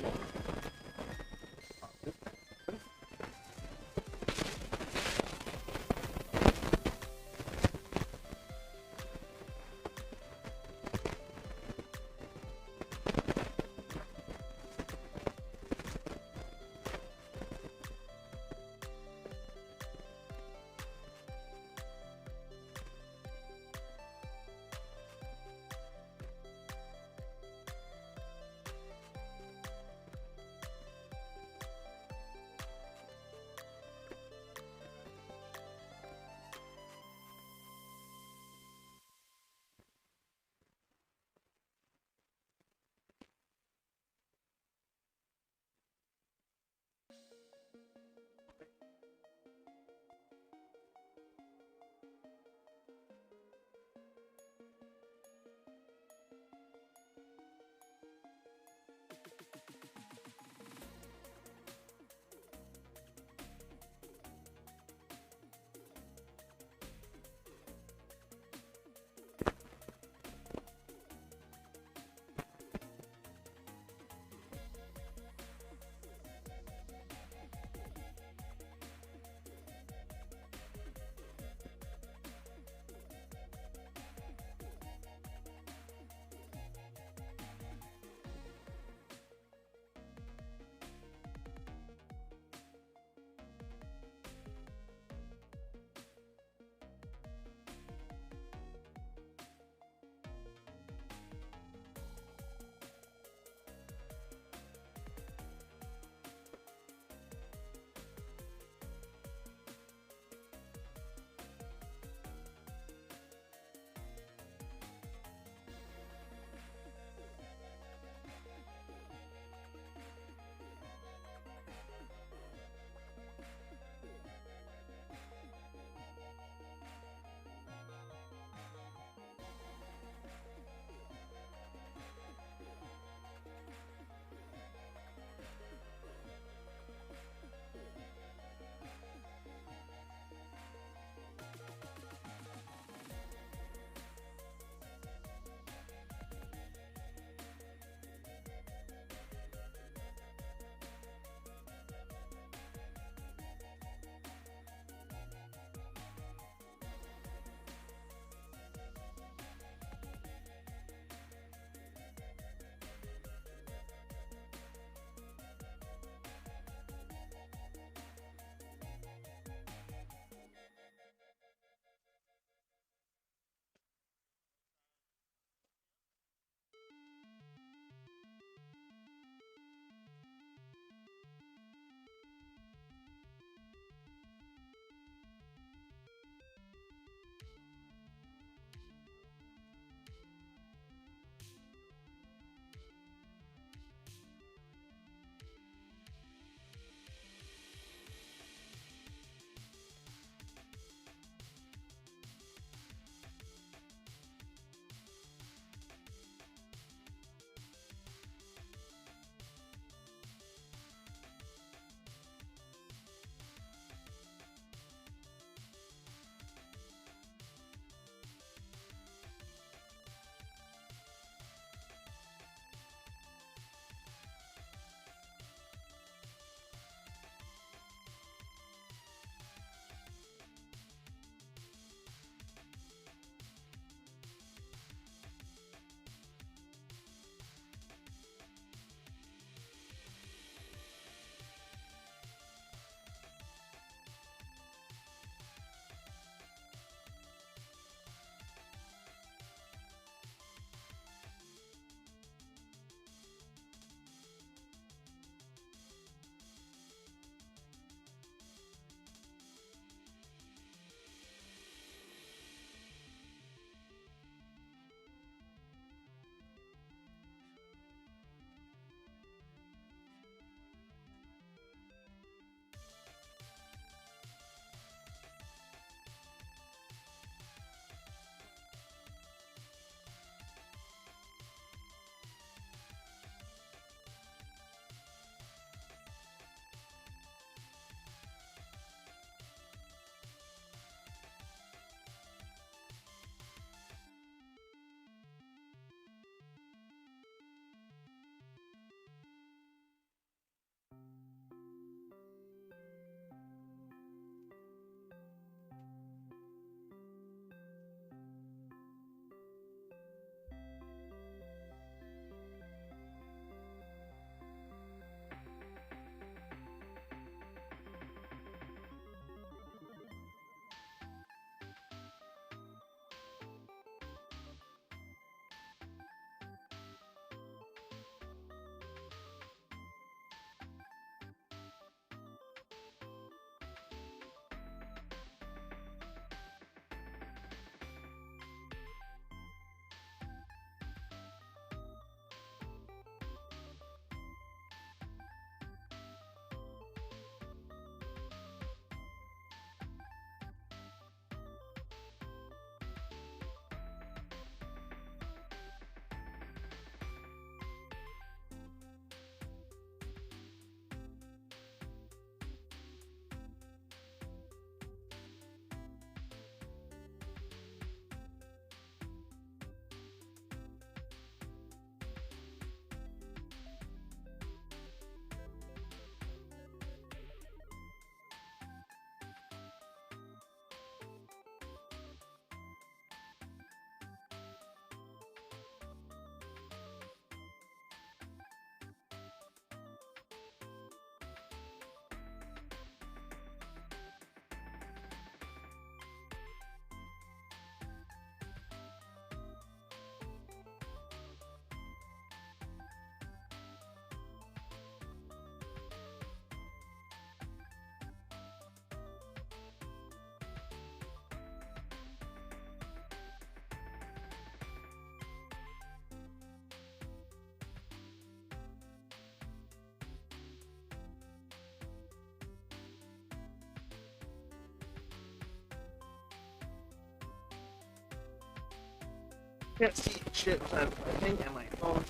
can't see shit besides my thing and my phone.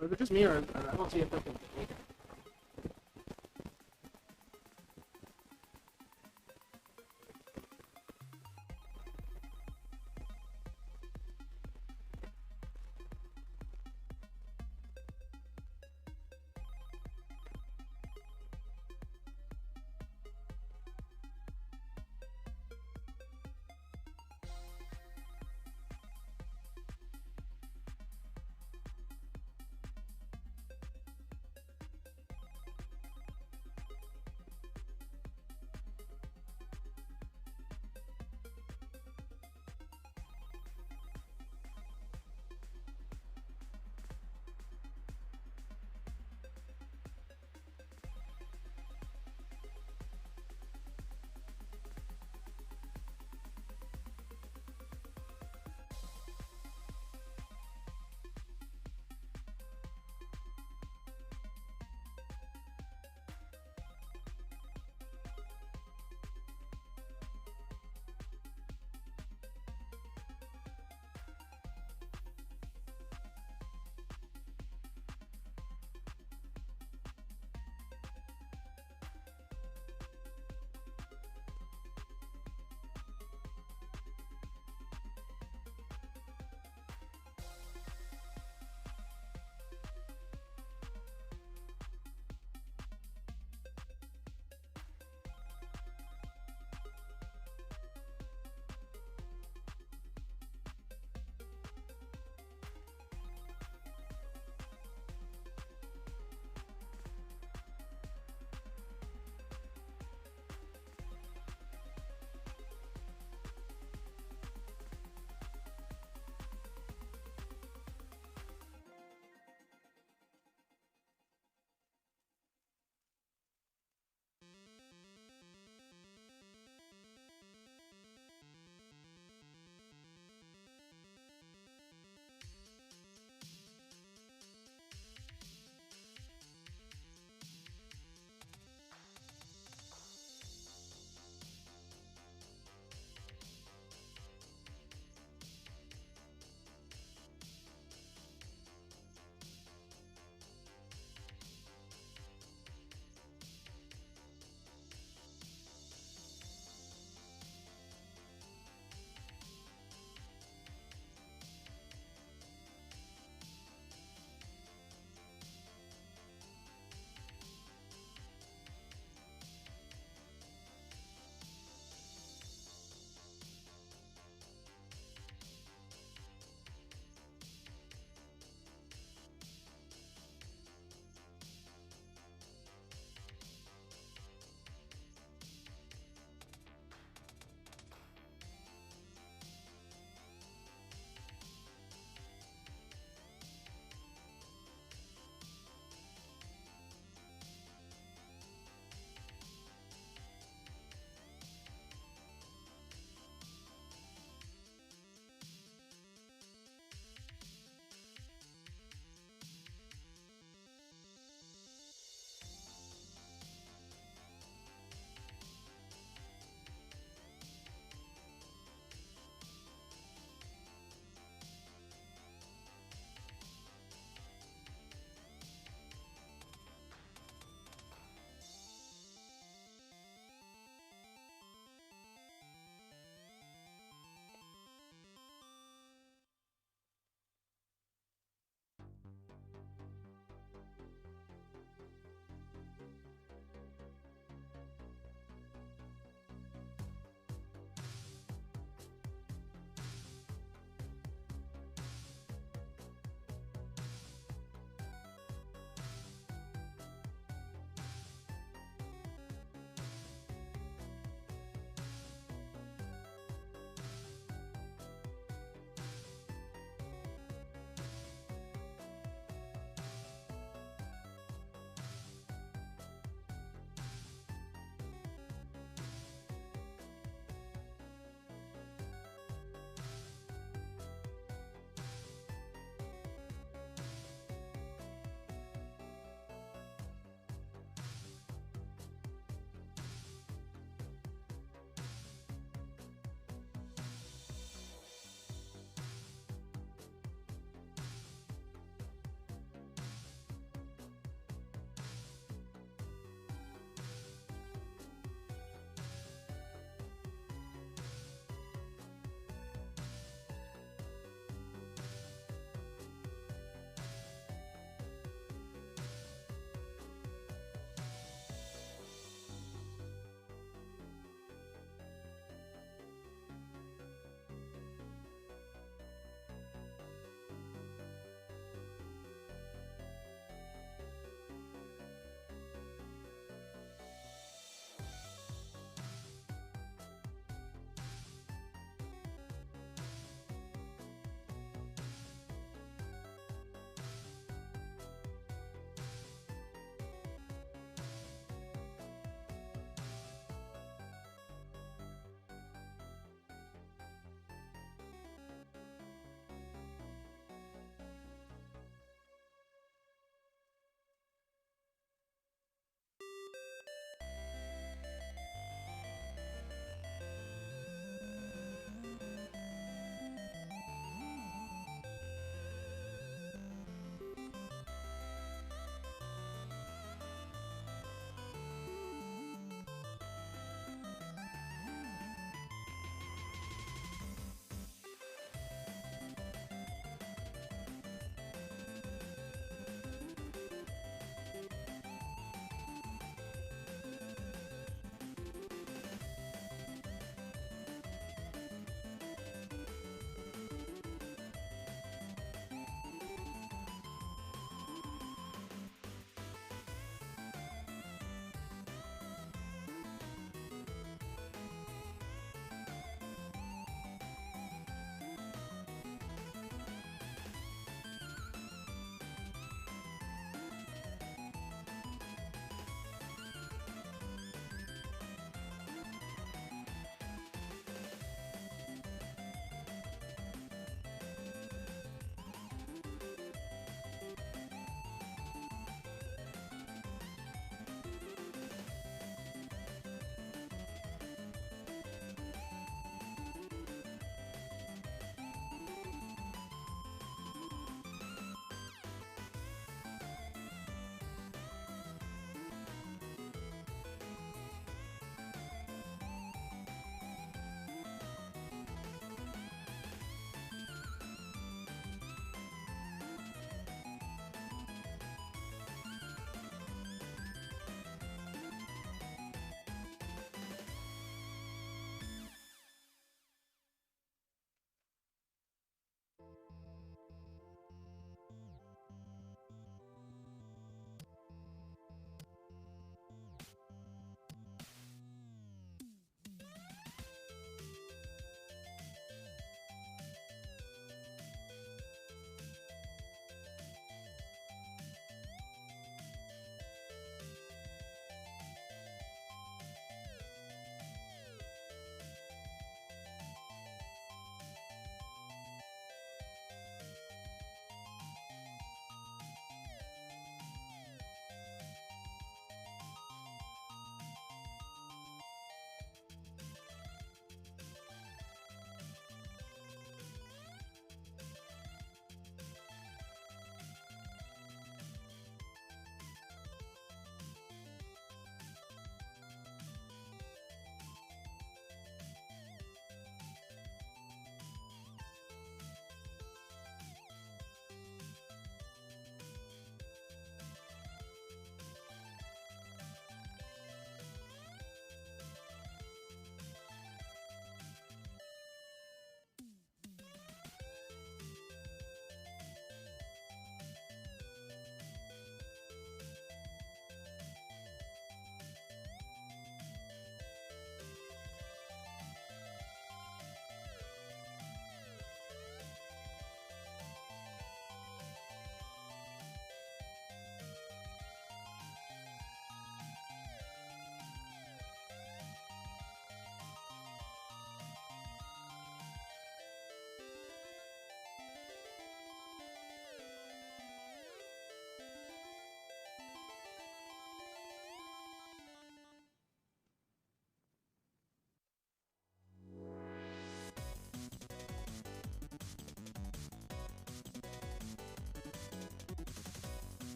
Is it just me, or I don't see it fucking.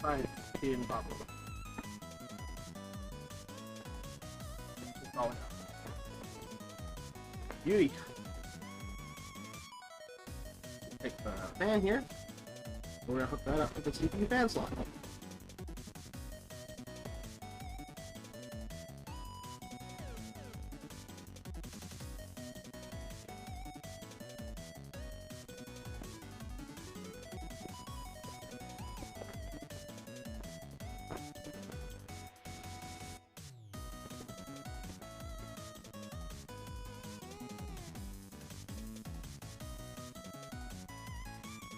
Right, he didn't bother. That's all I got. Beauty. Take the fan here. We're gonna hook that up to the CPU fan slot.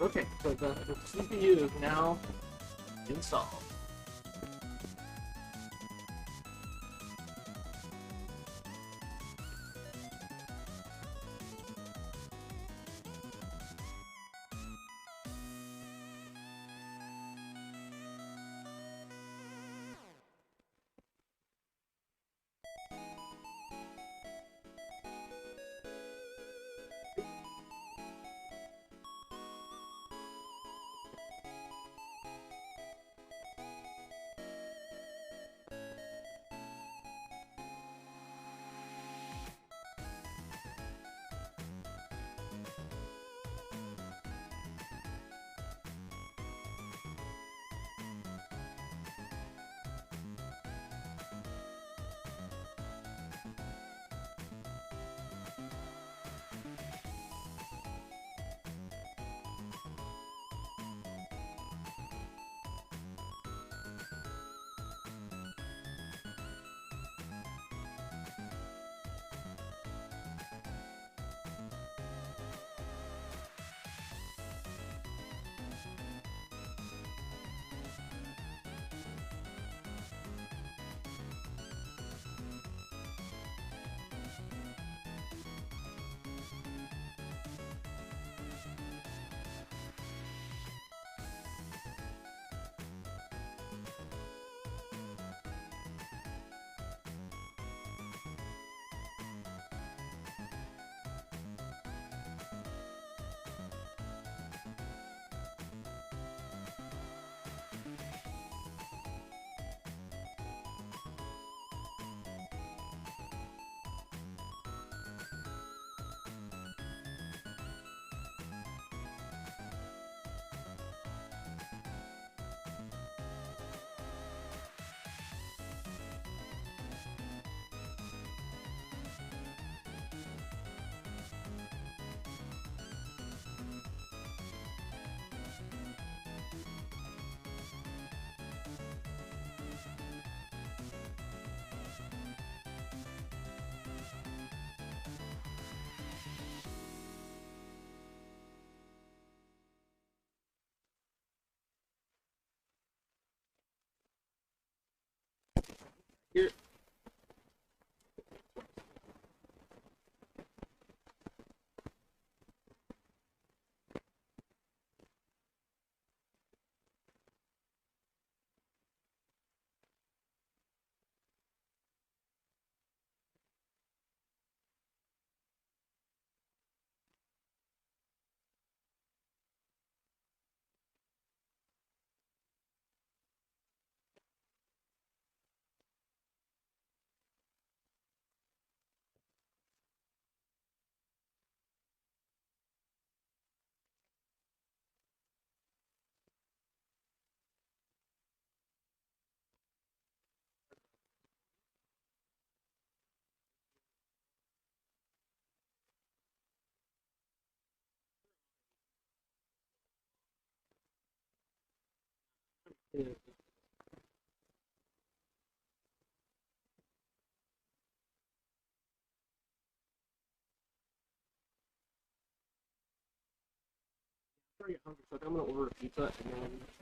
Okay, so the CPU is now installed. Here. Pretty hungry, so I'm gonna order a pizza, and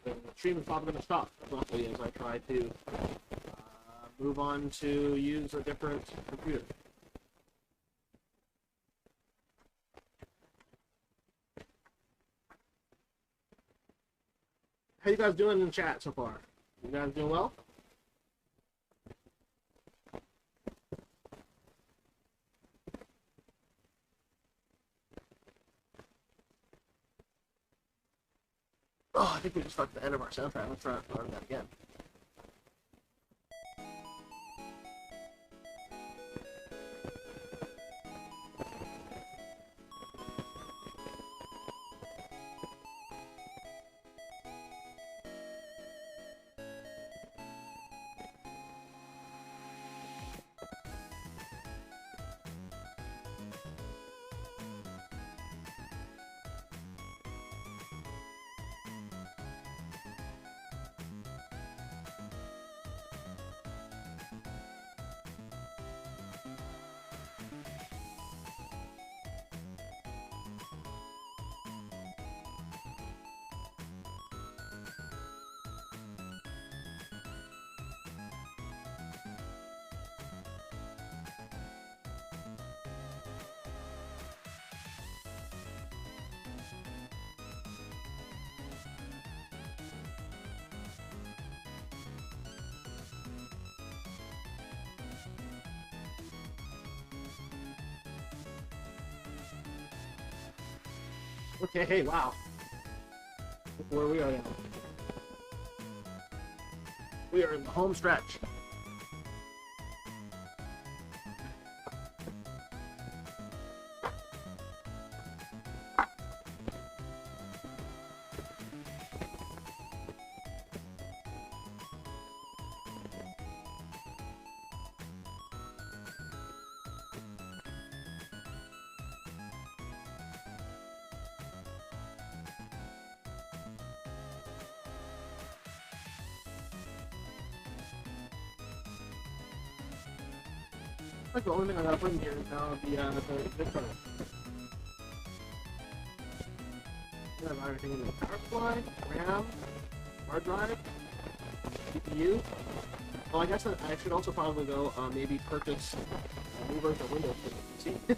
then the stream is probably gonna stop abruptly as I try to move on to use a different computer. How you guys doing in the chat so far? You guys doing well? Oh, I think we just got to the end of our soundtrack. Let's try that again. Okay, hey, wow. Look where we are now. We are in the home stretch. Like the only thing I gotta put in here is now the zip card. I have everything in the power supply, RAM, hard drive, CPU. Well, I guess I should also probably go maybe purchase a new version of Windows for the PC.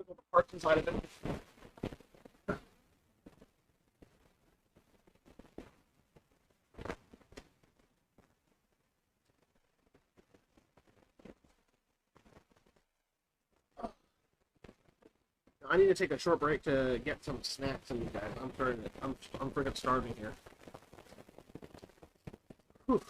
The parts inside of it. I need to take a short break to get some snacks in you guys. I'm freaking starving here. Whew.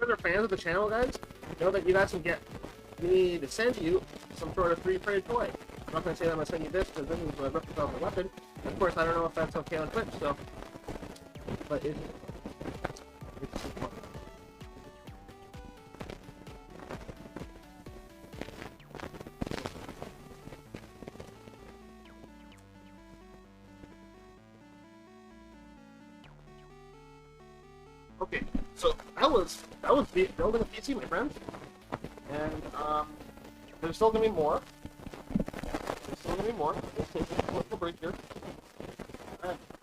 guys are fans of the channel, guys, know that you guys can get me to send you some sort of free printed toy. I'm not gonna say that I'm gonna send you this because this is a replica of the weapon. Of course, I don't know if that's okay on Twitch, so. But it's fun. Okay, so that was building a PC, my friends, and there's still gonna be more. There's still gonna be more. Let's take a little break here.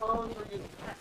How long are you using that?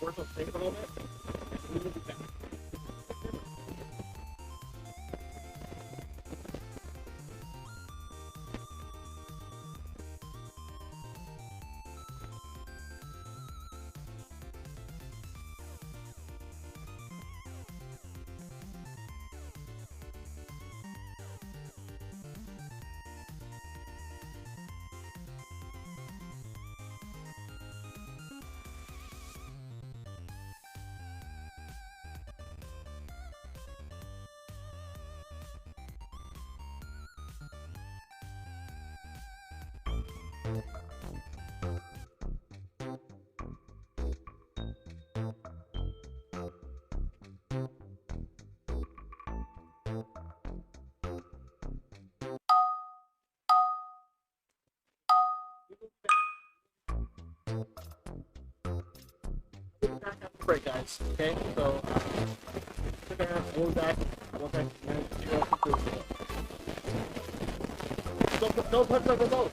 Worth of think a little bit. We will be back. Break, guys. Okay, so we'll be back. Don't touch the remote.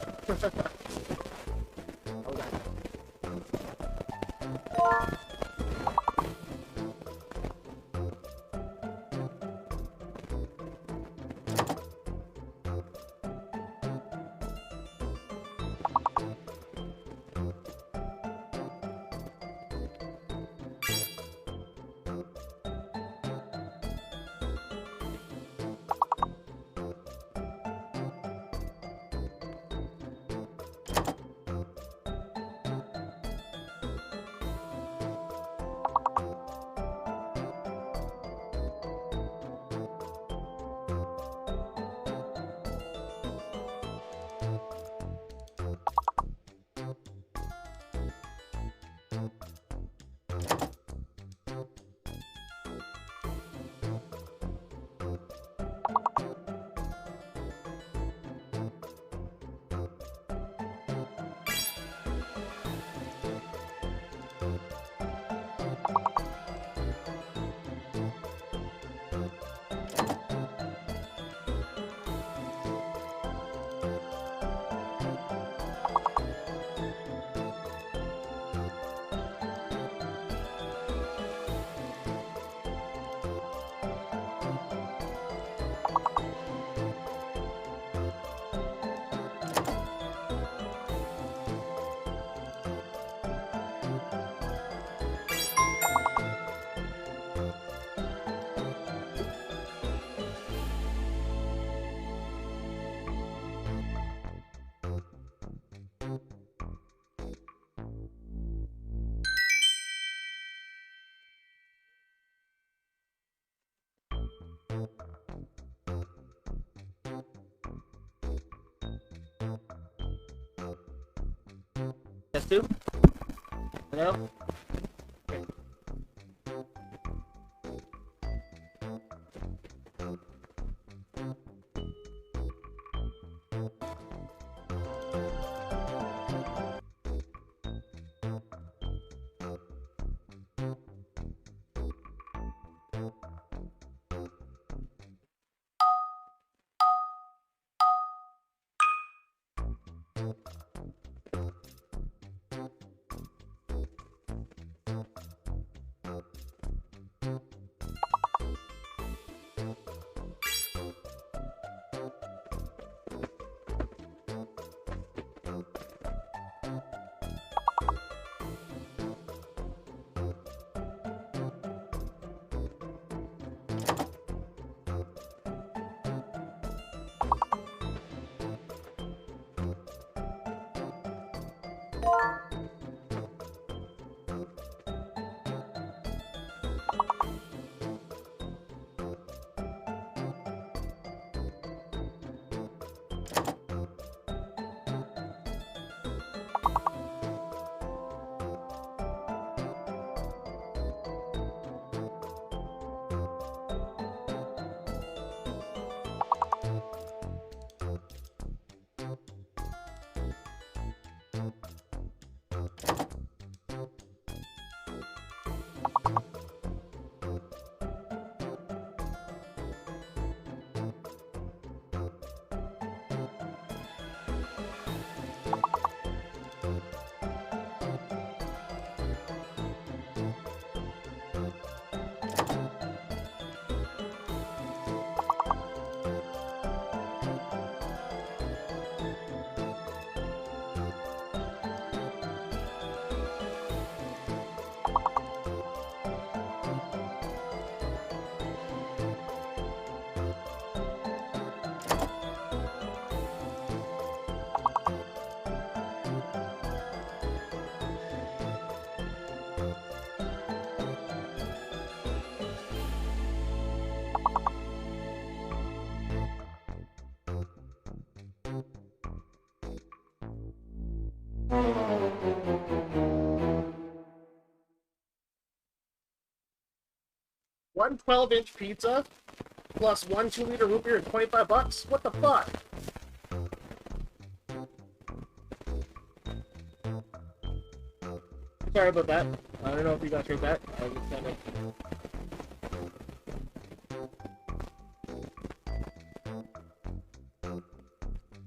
Test 2? Hello? Okay. One 12-inch pizza plus one 2-liter root beer and $25? What the fuck? Sorry about that. I don't know if you guys heard that. I was kind of...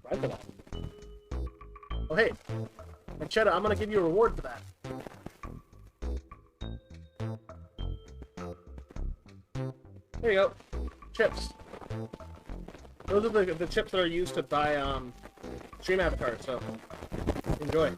Right for that. Oh, hey. Manchetta, I'm gonna give you a reward for that. There you go. Chips. Those are the chips that are used to buy stream avatars, so enjoy.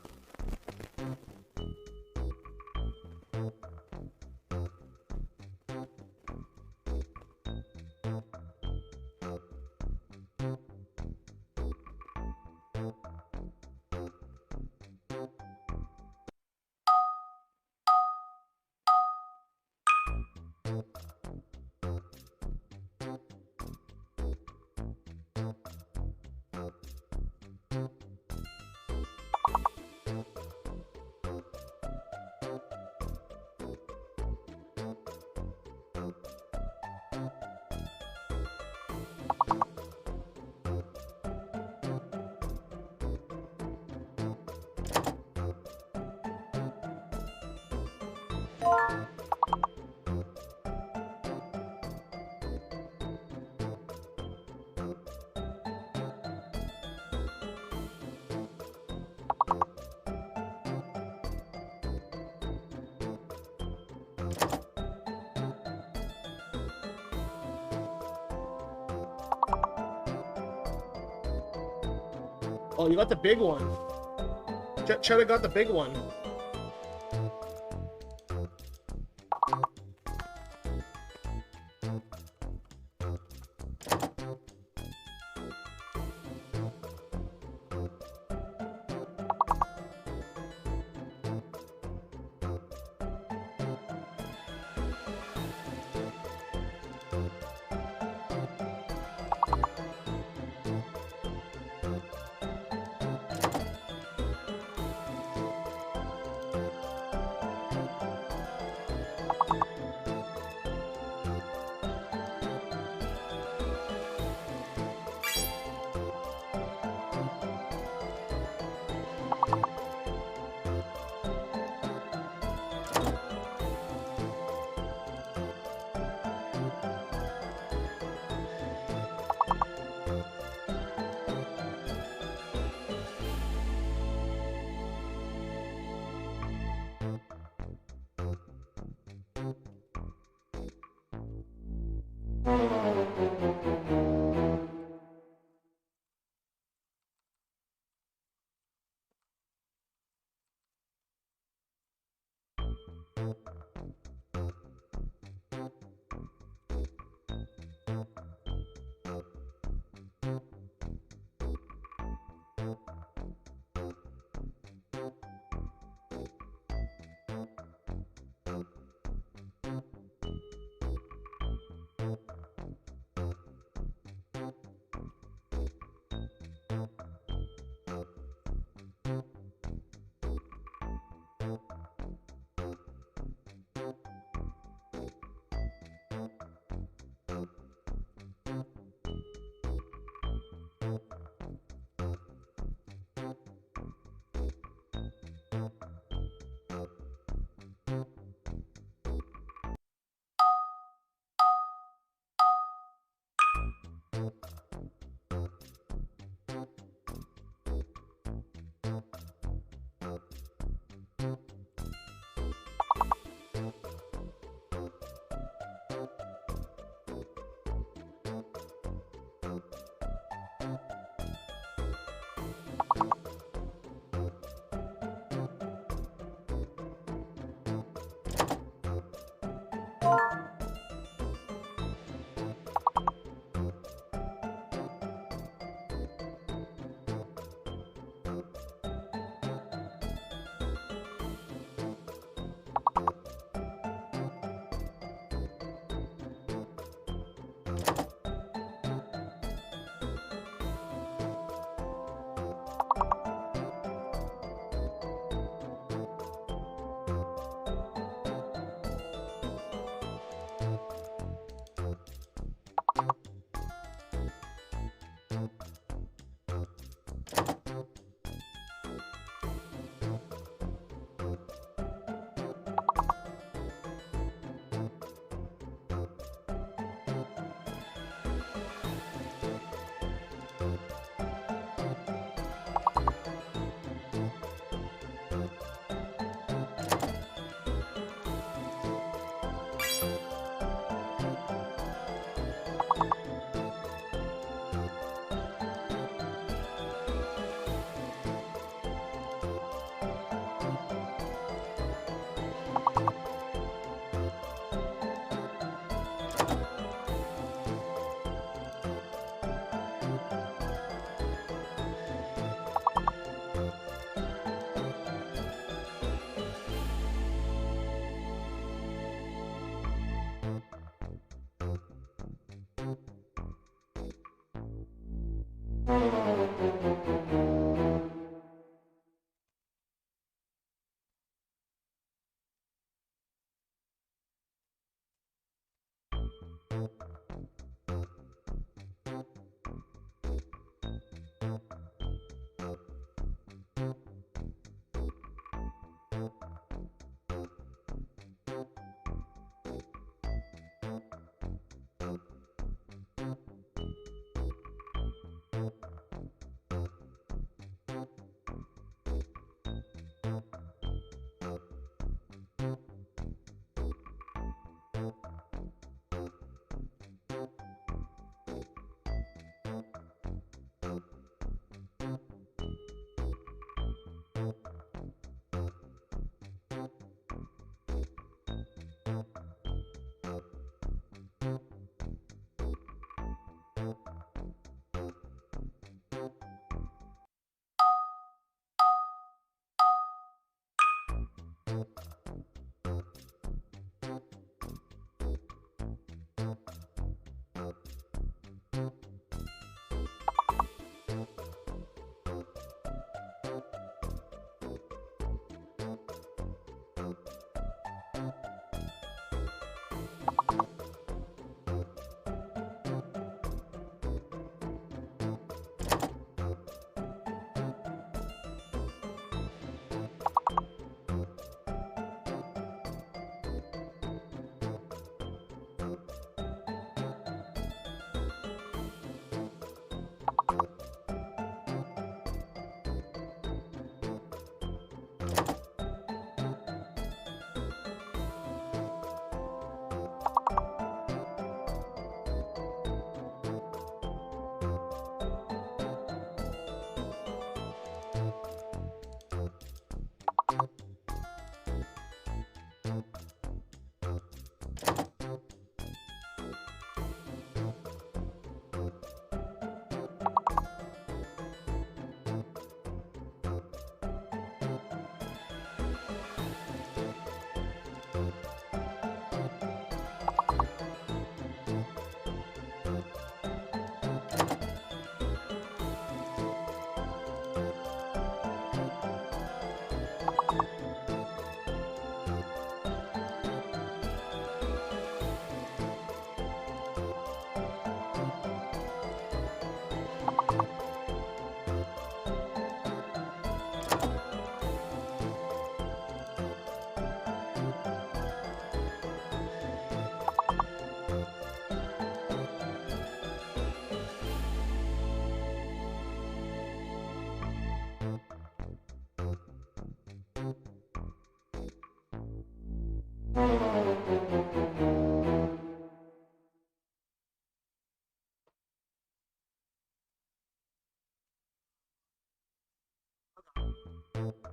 Oh, you got the big one. Cheddar got the big one.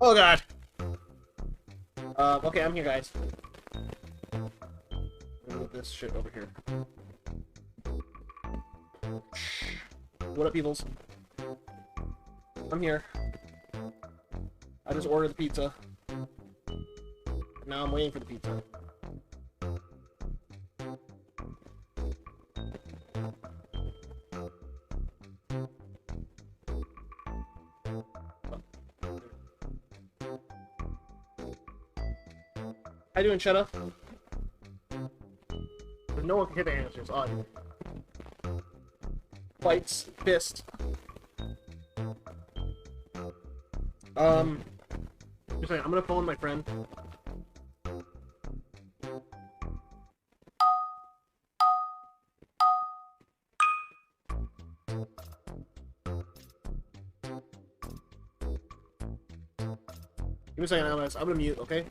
Oh god. Okay, I'm here, guys. this shit over here. What up, peoples? I'm here. I just ordered the pizza. Now I'm waiting for the pizza. How you doing, Cheddar? No one can hit the answers. Odd. Fights, fist. Just saying, I'm gonna phone my friend. Give me a second, I'm gonna mute, okay?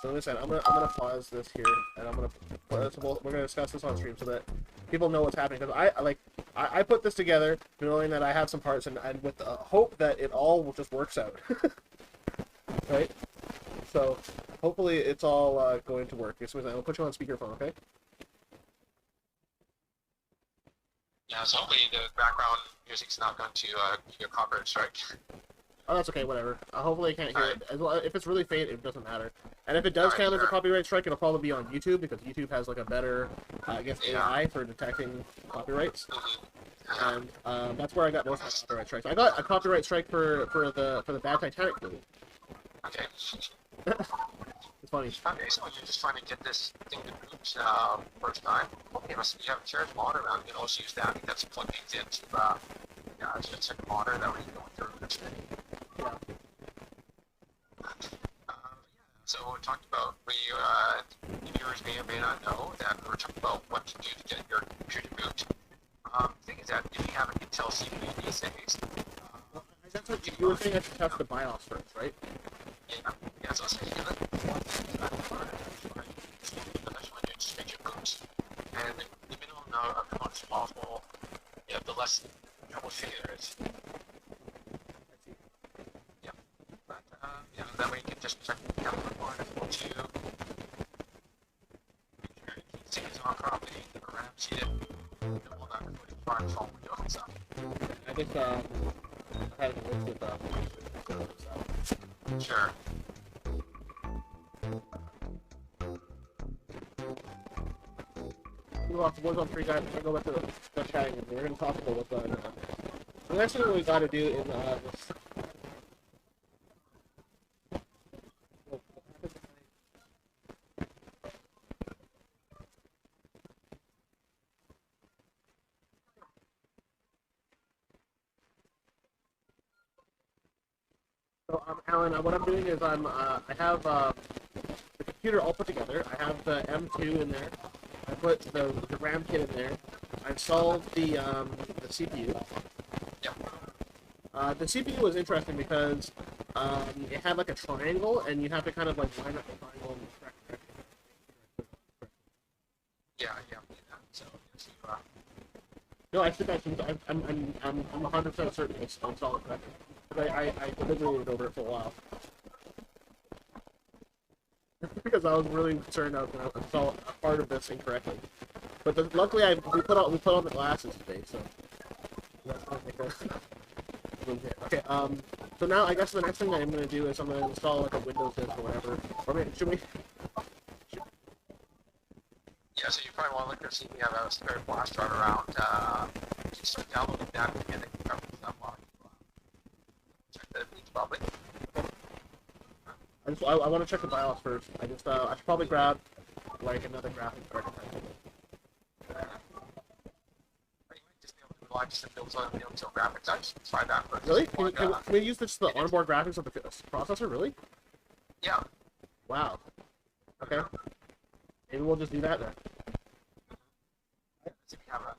So listen, I'm gonna pause this here, and I'm gonna we're gonna discuss this on stream so that people know what's happening. Because I put this together knowing that I have some parts, and with the hope that it all just works out, right? So hopefully it's all going to work. So I'll put you on speakerphone, okay? Yeah, so hopefully the background music's not going to give you a copyright strike. Oh, that's okay, whatever. Hopefully I can't hear it. As well, if it's really faint, it doesn't matter. And if it does count as a copyright strike, it'll probably be on YouTube, because YouTube has like a better, I guess, AI for detecting copyrights. And that's where I got most of my copyright strikes. I got a copyright strike for the Bad Titanic movie. Okay. It's funny. Okay, so you're just trying to get this thing to boot first time. Okay, you have a charged monitor around. You can also use that. I think that's plugged into it's like a monitor that way you go through this thing. Yeah. So we talked about, viewers may or may not know that we were talking about what to do to get your computer to boot. thing is that if you have an Intel CPU these days, That's what you were saying. I should test the BIOS first, right? yeah, so essentially one thing that especially when you change your boots, and the minimum amount of components possible, yeah, the less troubleshooting there is. Yeah, but yeah, that way you can just check the camera board as well too. Make sure you keep things on properly, the RAM seated, and all that really fine phone windows and stuff. I guess I had a list of Sure. we lost Warzone 3 guys. We're going to go back to the chatting and we're going to talk about what's going on. The next thing we got to do is this. So, Alan, what I'm doing is I have the computer all put together. I have the M2 in there. I put the RAM kit in there. I installed the CPU. The CPU was interesting because it had like a triangle, and you have to kind of like line up the triangle and track. Yeah. So, yes, you, No, I think I'm 100% certain it's installed correctly. I deliberated over it for a while. Because I was really concerned I was going to install a part of this incorrectly. But luckily we put on the glasses today, so that's gonna make a okay. So now I guess the next thing that I'm going to do is I'm going to install like a Windows disk or whatever. Or maybe should we? Yeah, so you probably want to look at see if you have a spare flash drive around. You can start downloading that and then cover stuff while you check that it needs probably. I want to check the BIOS first. I should probably grab like another graphics card. You might just be able to rely just build on the Intel graphics. I just try that first. Really? Can we use just the onboard graphics of the processor? Really? Yeah. Wow. Okay. Maybe we'll just do that then. If you have a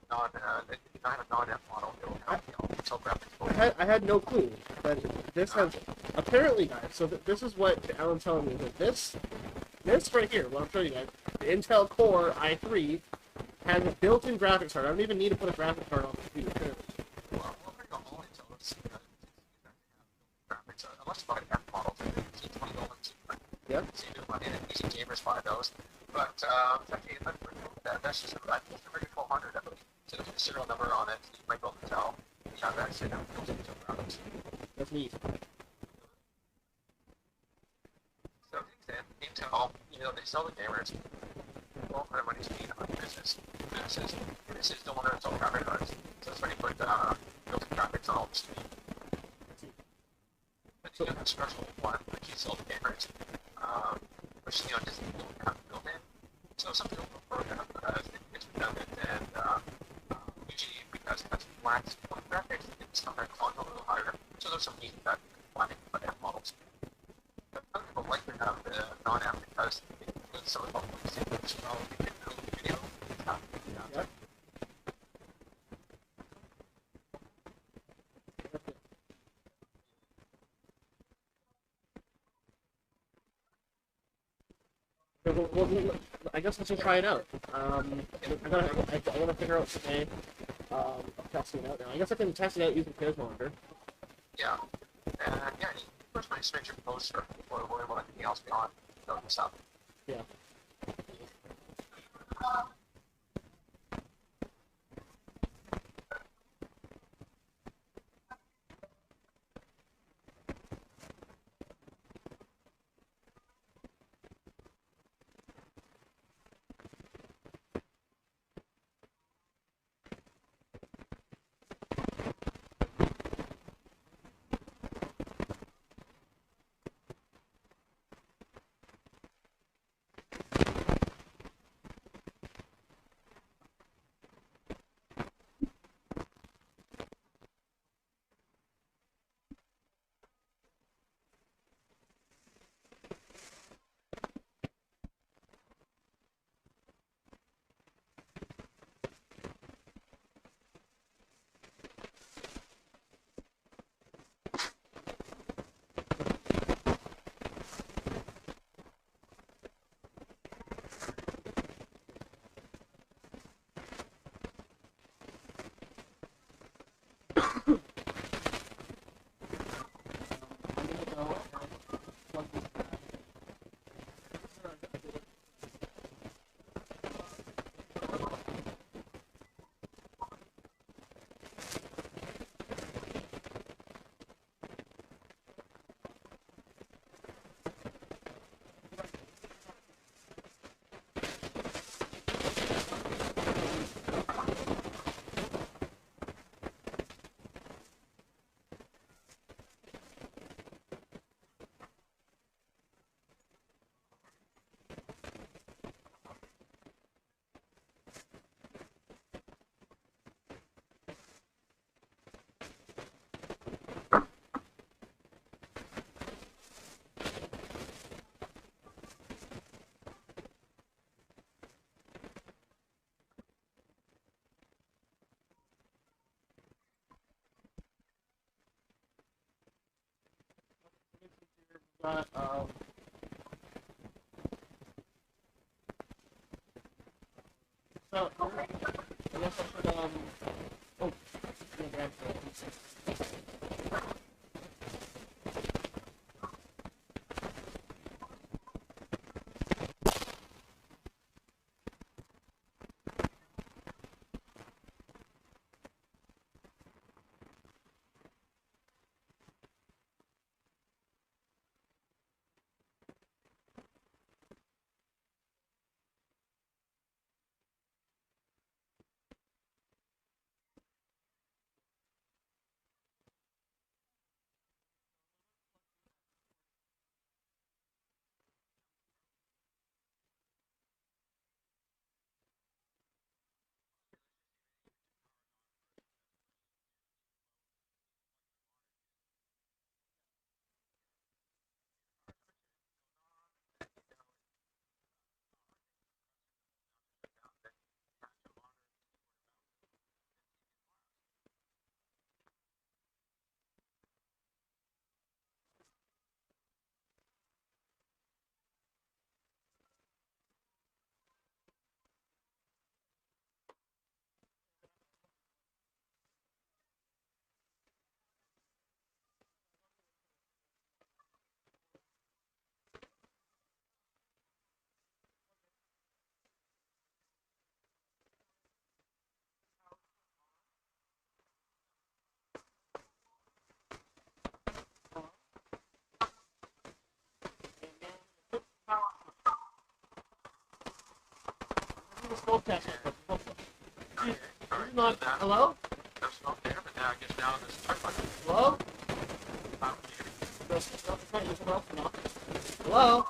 non-F model, it will have the Intel graphics. I had no clue, but this has apparently, guys. So this is what Alan's telling me that this right here, what I'm showing you guys, the Intel Core i3 has a built-in graphics card. I don't even need to put a graphics card on the computer. Well, pretty much all Intel graphics, unless you buy F models, T20 Golden. Yeah. So you do money and easy gamers buy those, but that's just a 1200, I believe. So there's a serial number on it. You might be able to tell. Yeah, that's it. Graphics. That's neat. So Intel, they sell the gamers. Well, their money's made on business. Businesses don't want to install graphics cards, so that's why you put built-in graphics on all the screen. But you have a special one that you sell the gamers, which just don't have built in. So some people prefer that because it's redundant and usually because it has wax graphics, it's sometimes on a little higher. So there's some neat that finding for F models. But some people like to have the non-F because it includes some of the as well. You can build a video. Yep. Well, I guess let's just try it out. I want to figure out today. Testing it out now. I guess I can test it out using Pairs Monitor. Yeah. And yeah, you first might switch your poster before you worry about anything else beyond building stuff. Yeah. But, so, I guess I should, oh, yeah, grab the, smoke test. Not, hello? There's smoke there, but now I guess now there's a truck. Hello? Hello?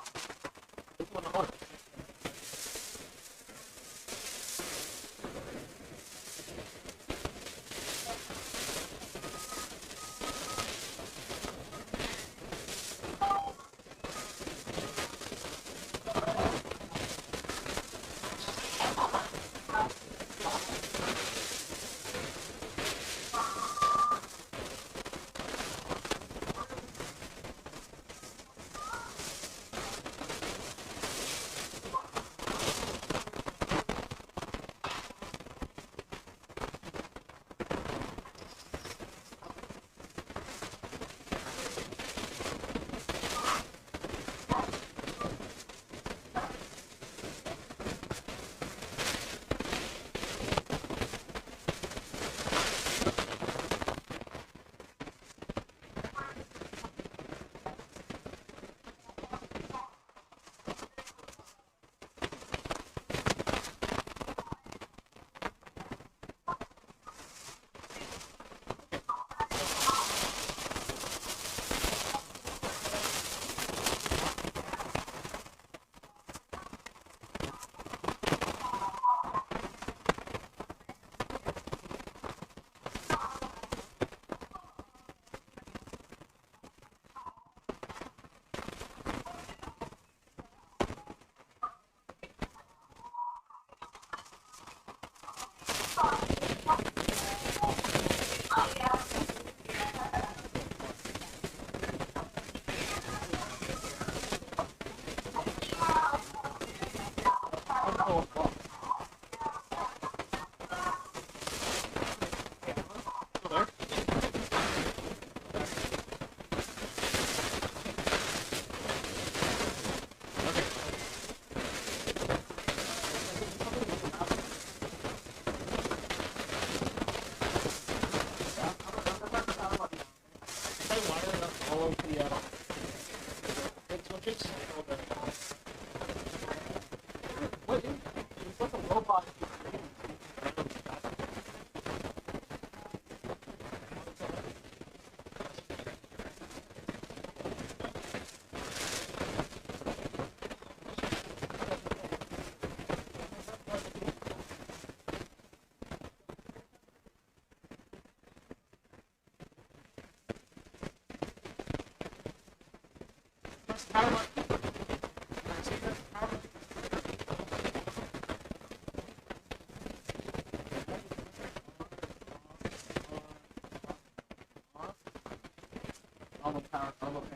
Almost power. Almost.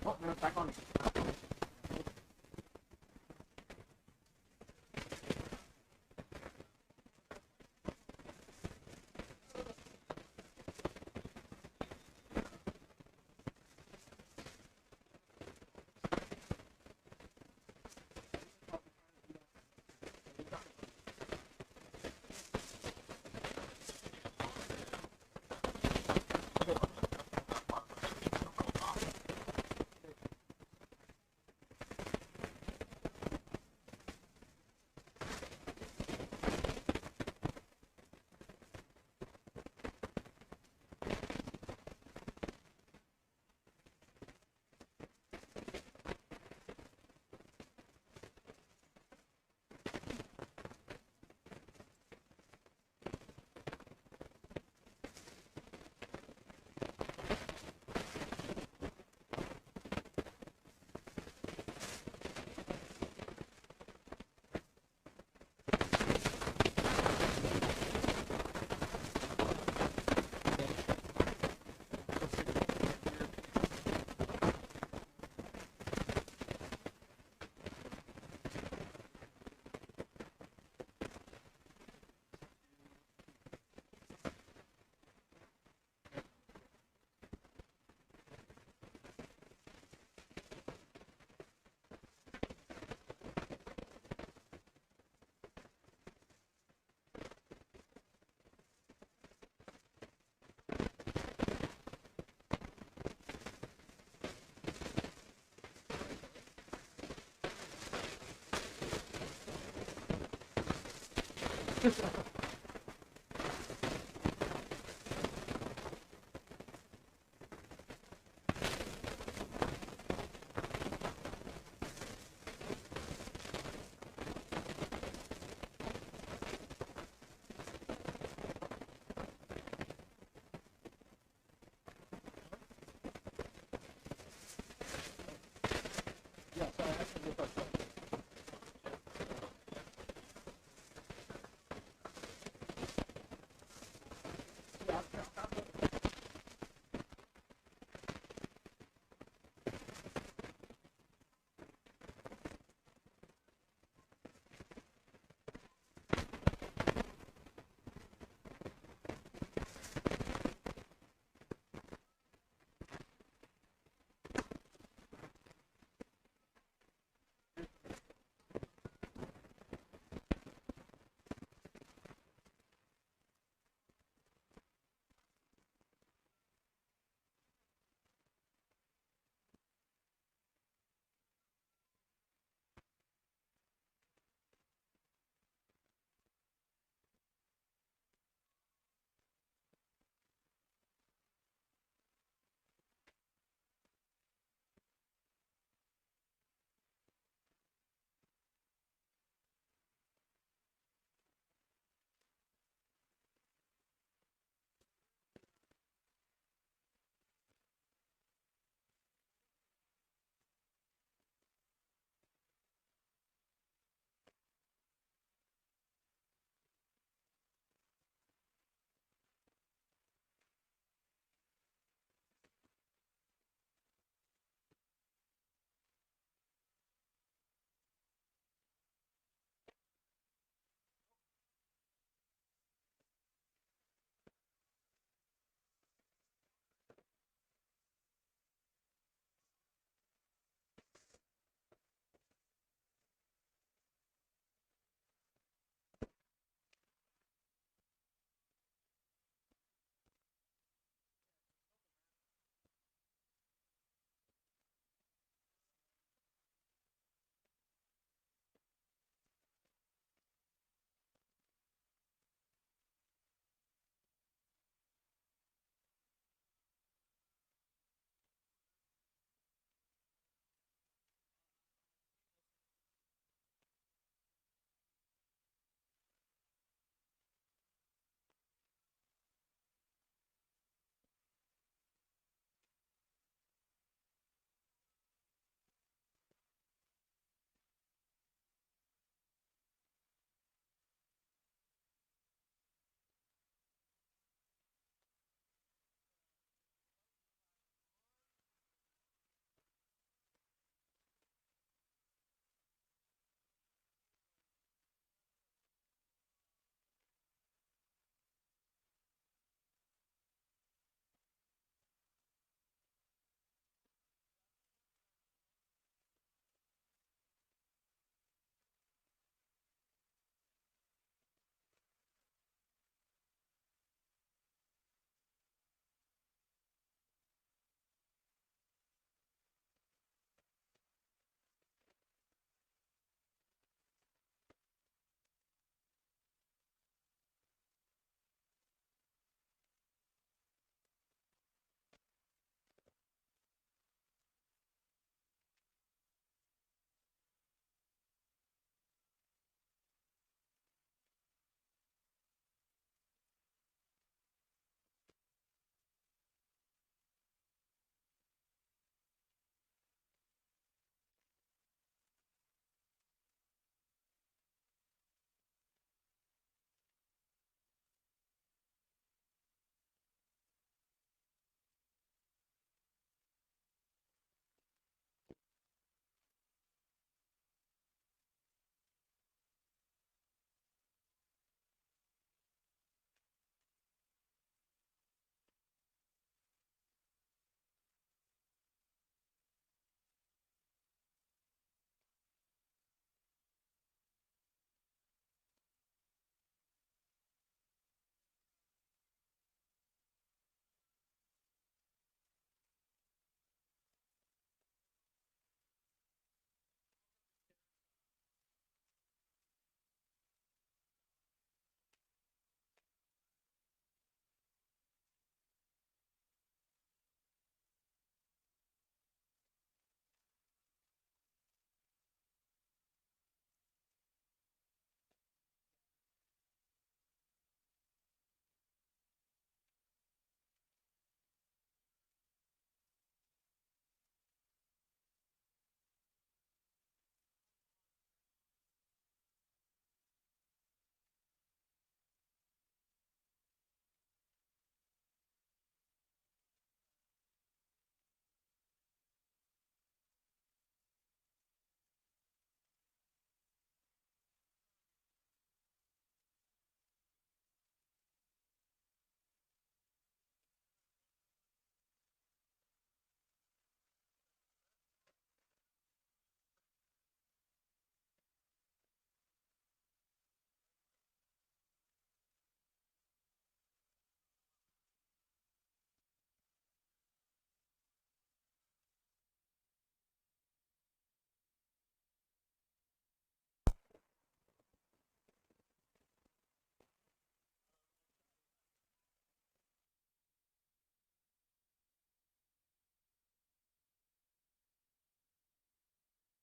Oh, no, back on.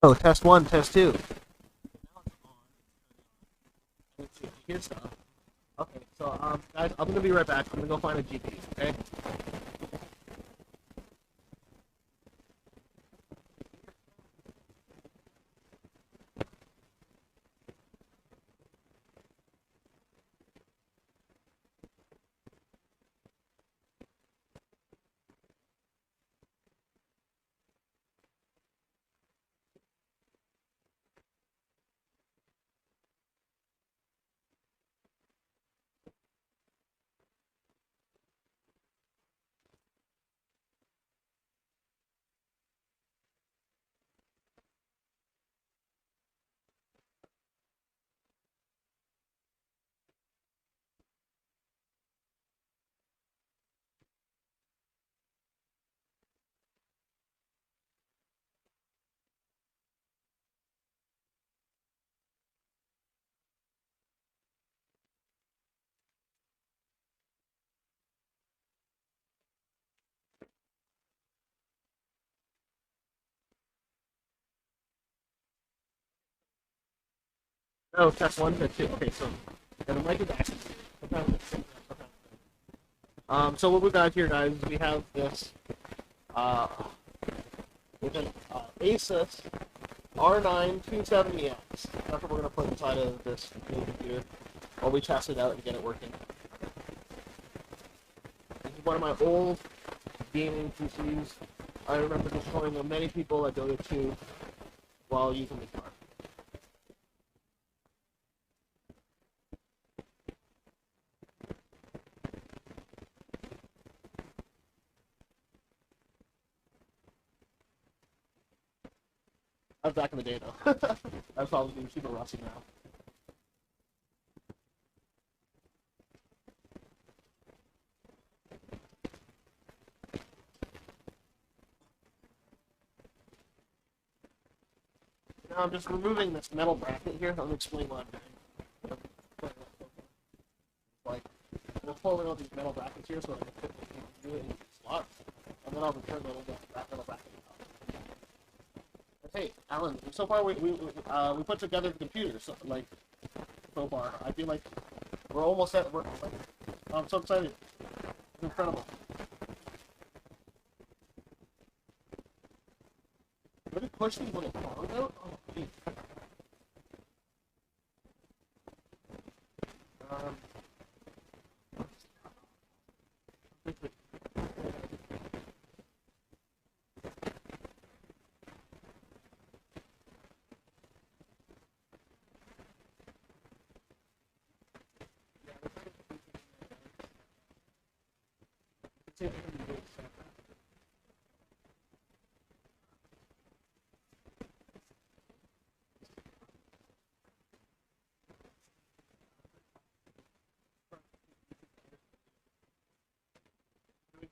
Oh, test one, test two. Now it's on. Let's see if you hear stuff. Okay, so guys, I'm gonna be right back. I'm gonna go find a GP. Okay. Oh, test one, test two. Okay, so and the mic is active. So what we got here, guys, is we have this with an Asus R9 270X. That's what we're gonna put inside of this new computer while we test it out and get it working. This is one of my old gaming PCs. I remember destroying many people at Dota 2 while using the car. That was back in the day, though. That's probably super rusty now. Now I'm just removing this metal bracket here. Let me explain what I'm doing. Like, I'm pulling out these metal brackets here so I can fit it in the slot, and then I'll return that metal bracket. Hey, Alan, so far we put together the computer, so far. I feel like we're almost at, I'm so excited. It's incredible. Would it push these little prongs out? Oh, geez.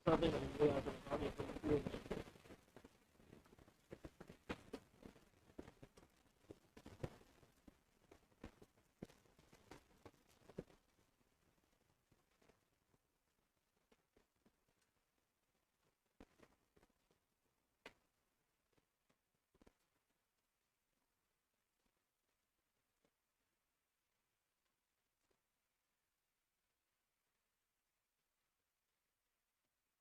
Something that we realize that we're doing.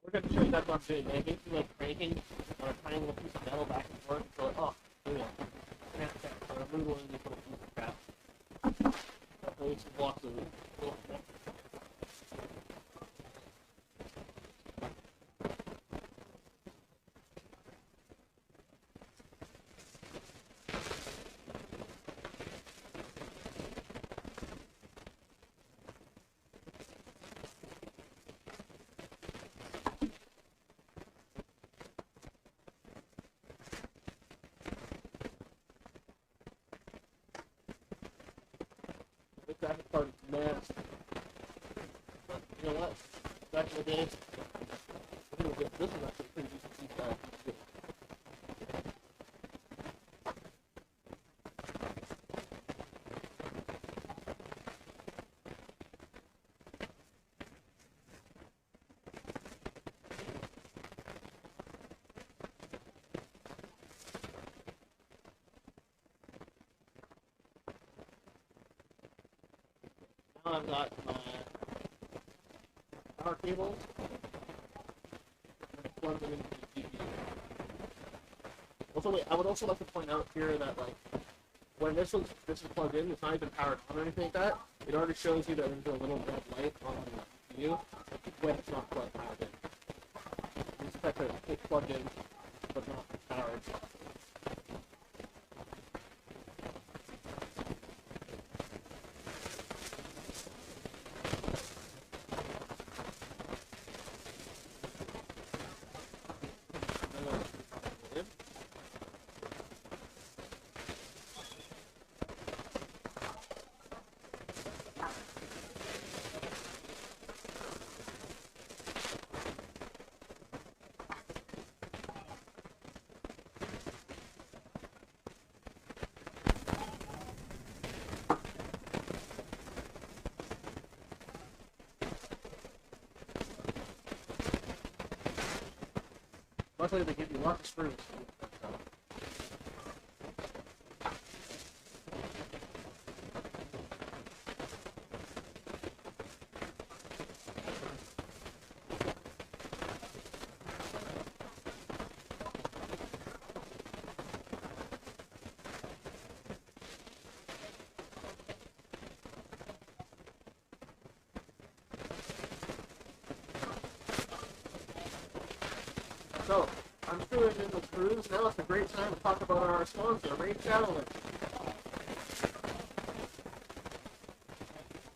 We're going to show you that's what I'm doing. Man. Basically, like cranking on a tiny little piece of metal back and forth. So, yeah. So I'm really going to put a piece of crap. So it's blocks of little. The graphic card is nasty. But you know what? Back in the day, this is actually pretty decent C5. now I've got my power cable. Plug them into the TV. Also, wait, I would also like to point out here that like when this is plugged in, it's not even powered on or anything like that. It already shows you that there's a little red light on the CPU when it's not plugged in. You expect it to plug in, but not powered. Luckily, they give you lots of screws. So, I'm screwing in the screws. Now it's a great time to talk about our sponsor, Raid Shadow Legends.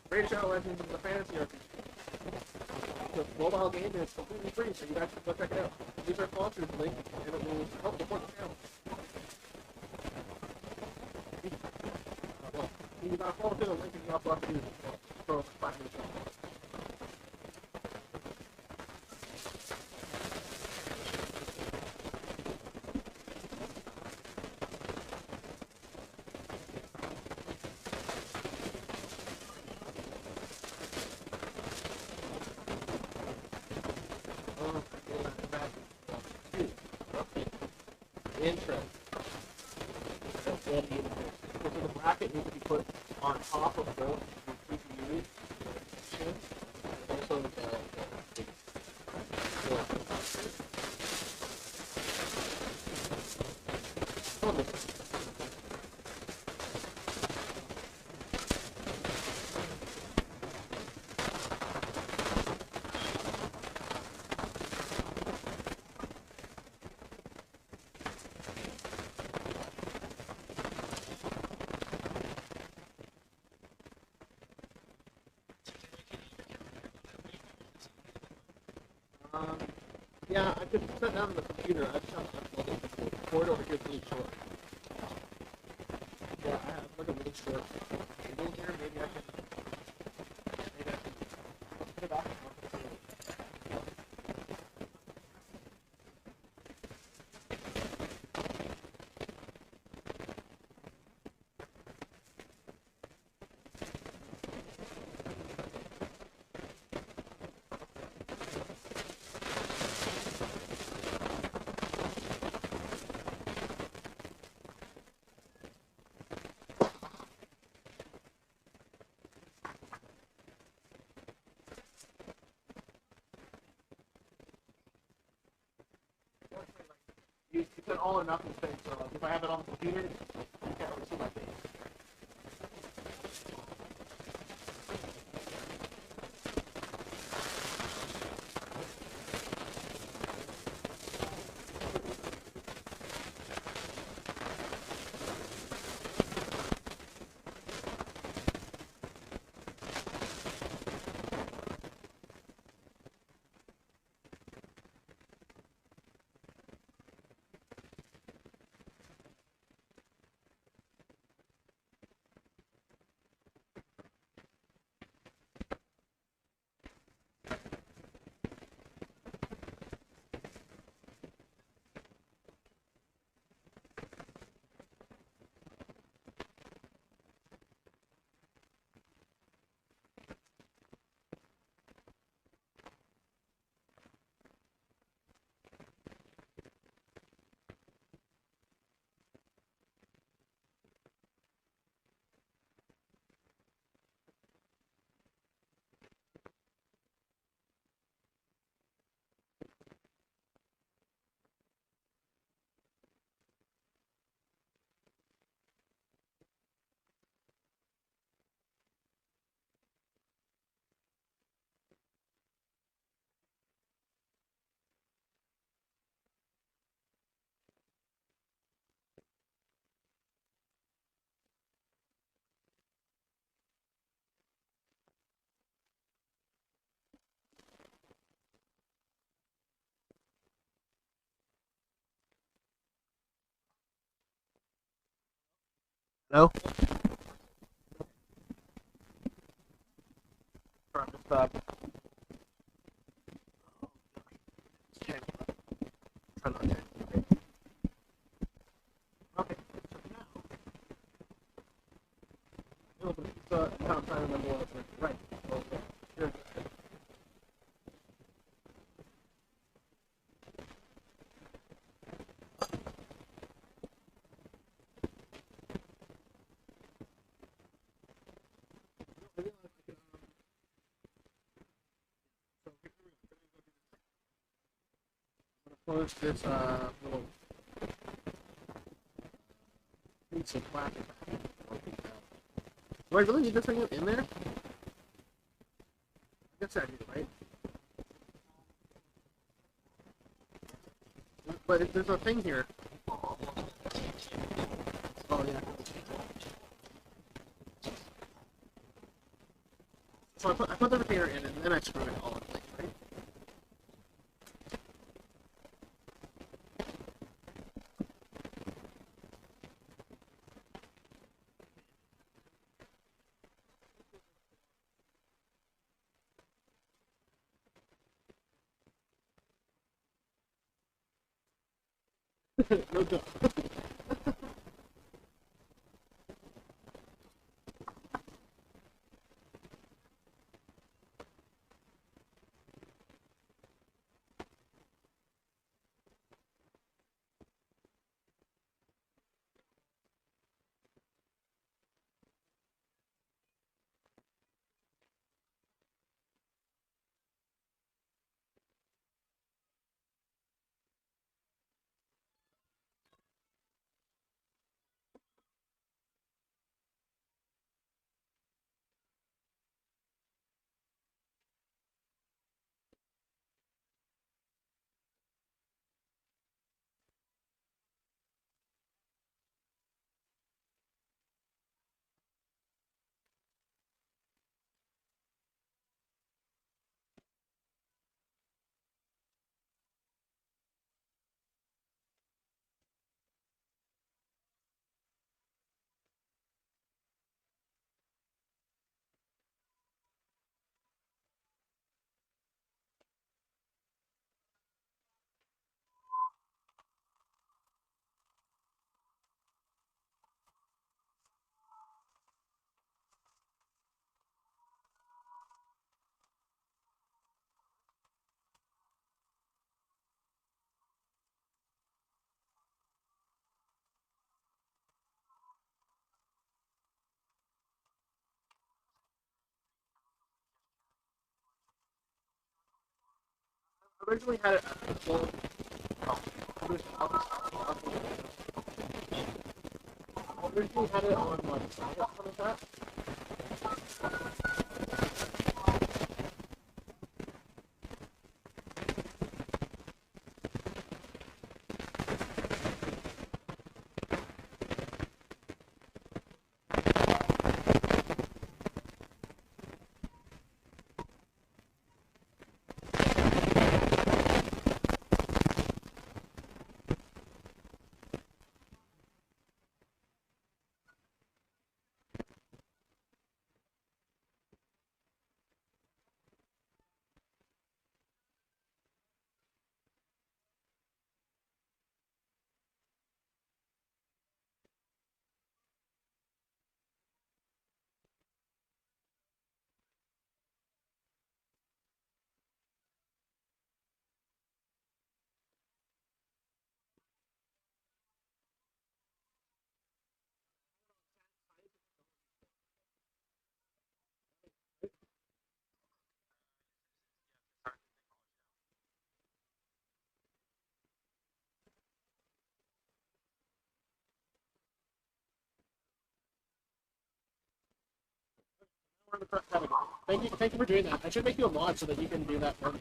Raid Shadow Legends is a fantasy RPG. It's a mobile game and it's completely free, so you guys should go check it out. Use our sponsor's link and it will help support the channel. Well, you gotta follow through the link and you also have to use it. So, 5 minutes. Interest. So the bracket needs to be put on top of both the CPUs. Also yeah, I could set down the computer. I just have to plug it. The cord over here is really short. Yeah, I have like a really short cable here. Maybe I can put it off. It's an all or nothing thing, so like, if I have it on the computer, you can't really see my face. No? Alright, just, okay. Try not to. Okay, so now, I'm trying to remember what it's right. Okay. Here. Close this little piece of plastic. Do I really need this thing in there? I guess I do, right? But there's a thing here. Oh yeah. So I put the retainer in and then I screw it all in place, right? No duh. I originally had it. Well, I originally had it on like something like that. We're in the correct category. Thank you for doing that. I should make you a mod so that you can do that for me.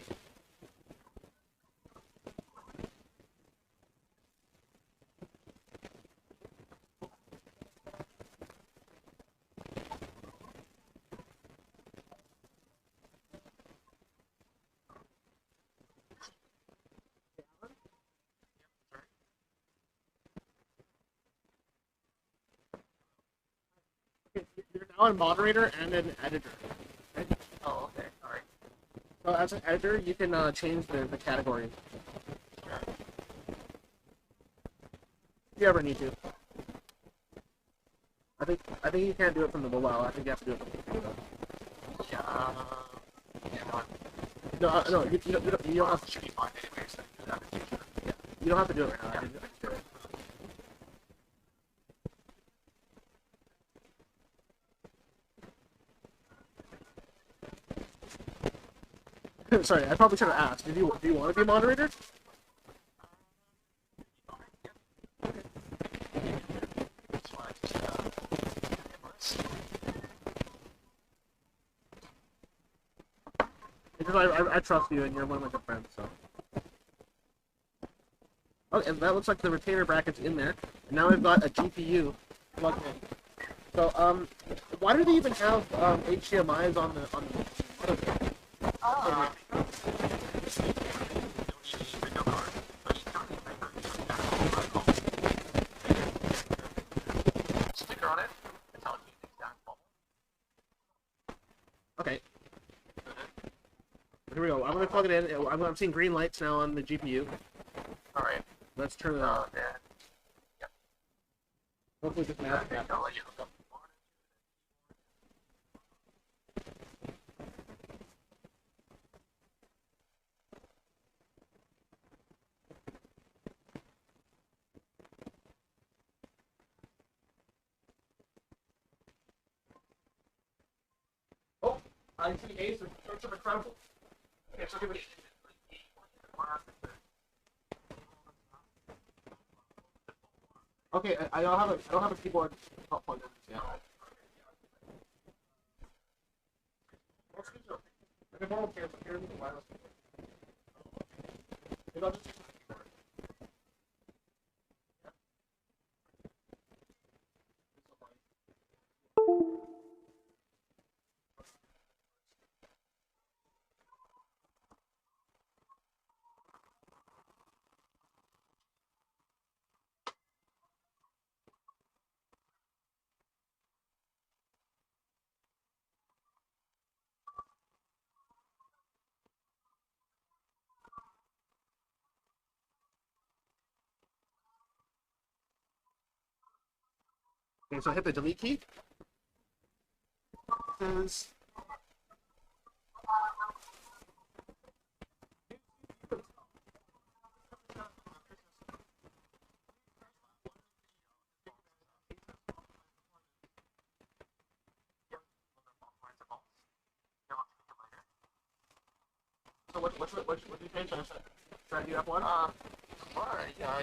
now a moderator and an editor. Okay? Oh, okay. Alright. So as an editor, you can change the category. If you ever need to. I think you can't do it from the mobile. I think you have to do it from the computer. Yeah, No, you don't have to. should be fine anyway, so I can do that in the future. Yeah, you don't have to do it right now. I can do it. Sorry, I probably should have asked. Do you want to be a moderator? That's why I just, Because I trust you and you're one of my good friends, so. Oh, and that looks like the retainer bracket's in there. And now we've got a GPU plugged in. So, why do they even have HDMI's on the sticker on it. That's how it means exact bubble. Okay. Here we go. I'm gonna plug it in. I'm seeing green lights now on the GPU. Alright. Let's turn it on. Then, Hopefully this mask. I'll let you hook up. Oh, I see Ace of Church of Incredible. Okay, so give it. Okay, I don't have a keyboard plugged in yet. I can borrow here, but here's the wireless keyboard. Maybe I'll just use my keyboard. Okay, so hit the delete key. Says so what do you think? Should I do F1? Yeah,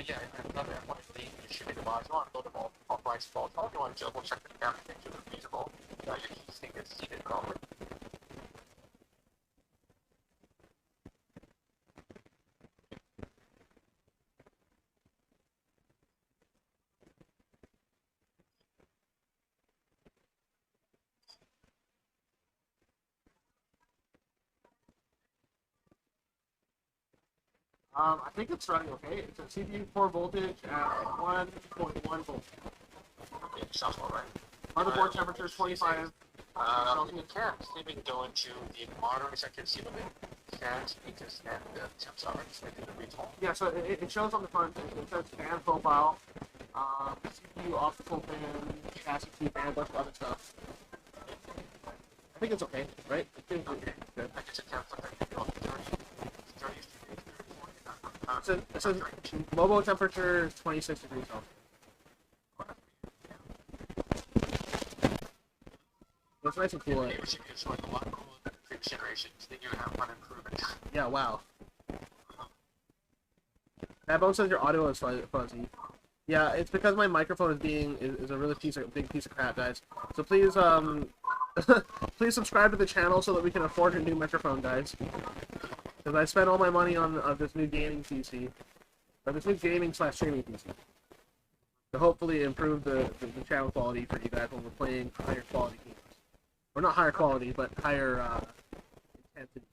another one of the shipping device. You want to load them all price fault. If you want to double check the camera picture is feasible. Your key stick is seated properly. I think it's running okay. It's a CPU core voltage at 1.1 volts. Okay, sounds all right. Motherboard temperature is 25. You can't even go into the monitoring section, see what it can't because then the temps are just making the recall. Yeah, so it shows on the front. It says fan profile, CPU optical fan, chassis key fan, a bunch of other stuff. I think it's okay, right? I think it's good. I guess it can't look like the 30. It says mobile temperature is 26 degrees Celsius. It's nice and cool. Maybe we should use like a lot cooler than the previous generations. Then you would have one improvement. Yeah, wow. That bone says your audio is fuzzy. Yeah, it's because my microphone is a really big piece of crap, guys. So please please subscribe to the channel so that we can afford a new microphone, guys. Because I spent all my money on this new gaming PC, or this new gaming/streaming PC, to hopefully improve the channel quality for you guys when we're playing higher quality games. Or not higher quality, but higher intensity.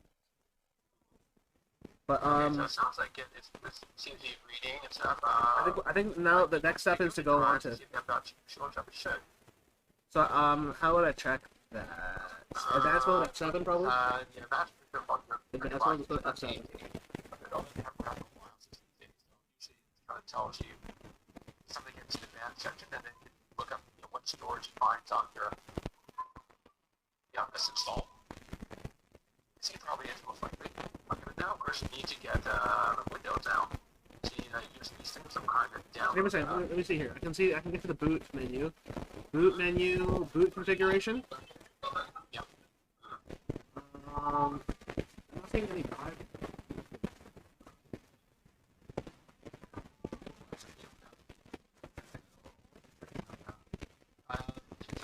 But So it sounds like it seems to be reading and stuff. I think now the next step is to go on to. See if I've got show up. It should. So, how would I check that? Advanced mode F7 probably? Yeah, that's your phone. Advanced mode is F7. It only have around a while since these days. So usually it kind of tells you something in the advanced section, and then you look up what storage it finds on your this install. See, it probably is most likely. Okay, but now, of course, you need to get the Windows out. See, use these things some kind of down. Give me a second. Let me see here. I can get to the boot menu. Boot menu, boot configuration. Yeah. I'm not seeing any drive.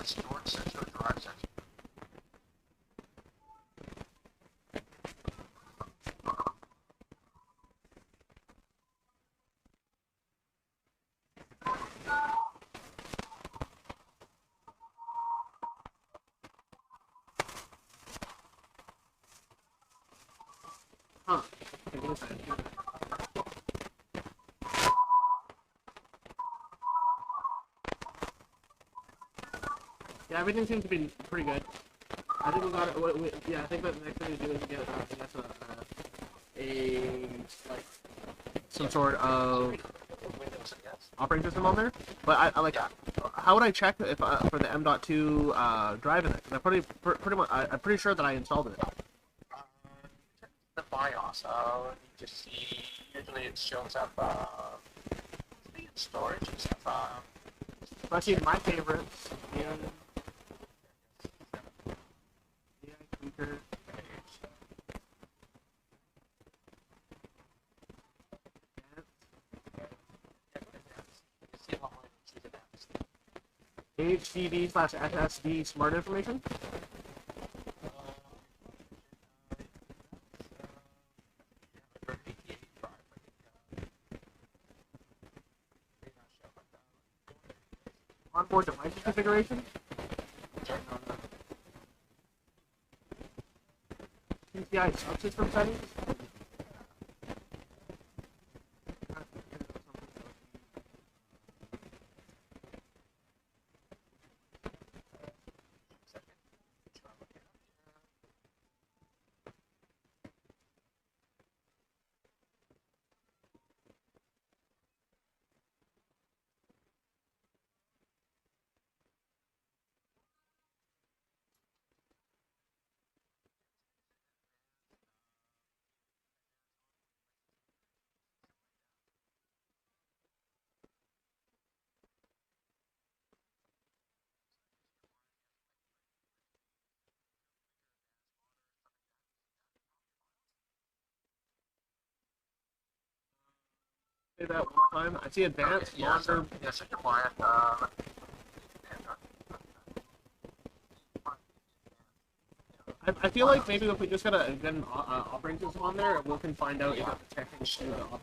It's a storage section or drive section. Huh. Okay, give me a second. Yeah, everything seems to be pretty good. I think we got it. Yeah, I think that the next thing we do is get like some sort of Windows, I guess. operating system on there. But I like. How would I check if for the M.2 drive in it? 'Cause I'm pretty sure that I installed it. The BIOS. You just see. Usually it shows up. In storage and stuff. Let's see my favorites. Tweaker. HDD/SSD smart information. Onboard device configuration. PCI subsystem settings. Say that one time. I see advanced monitor. Yes, your client. I feel like maybe if we just get an operating system on there, we can find out if it's protecting the operating.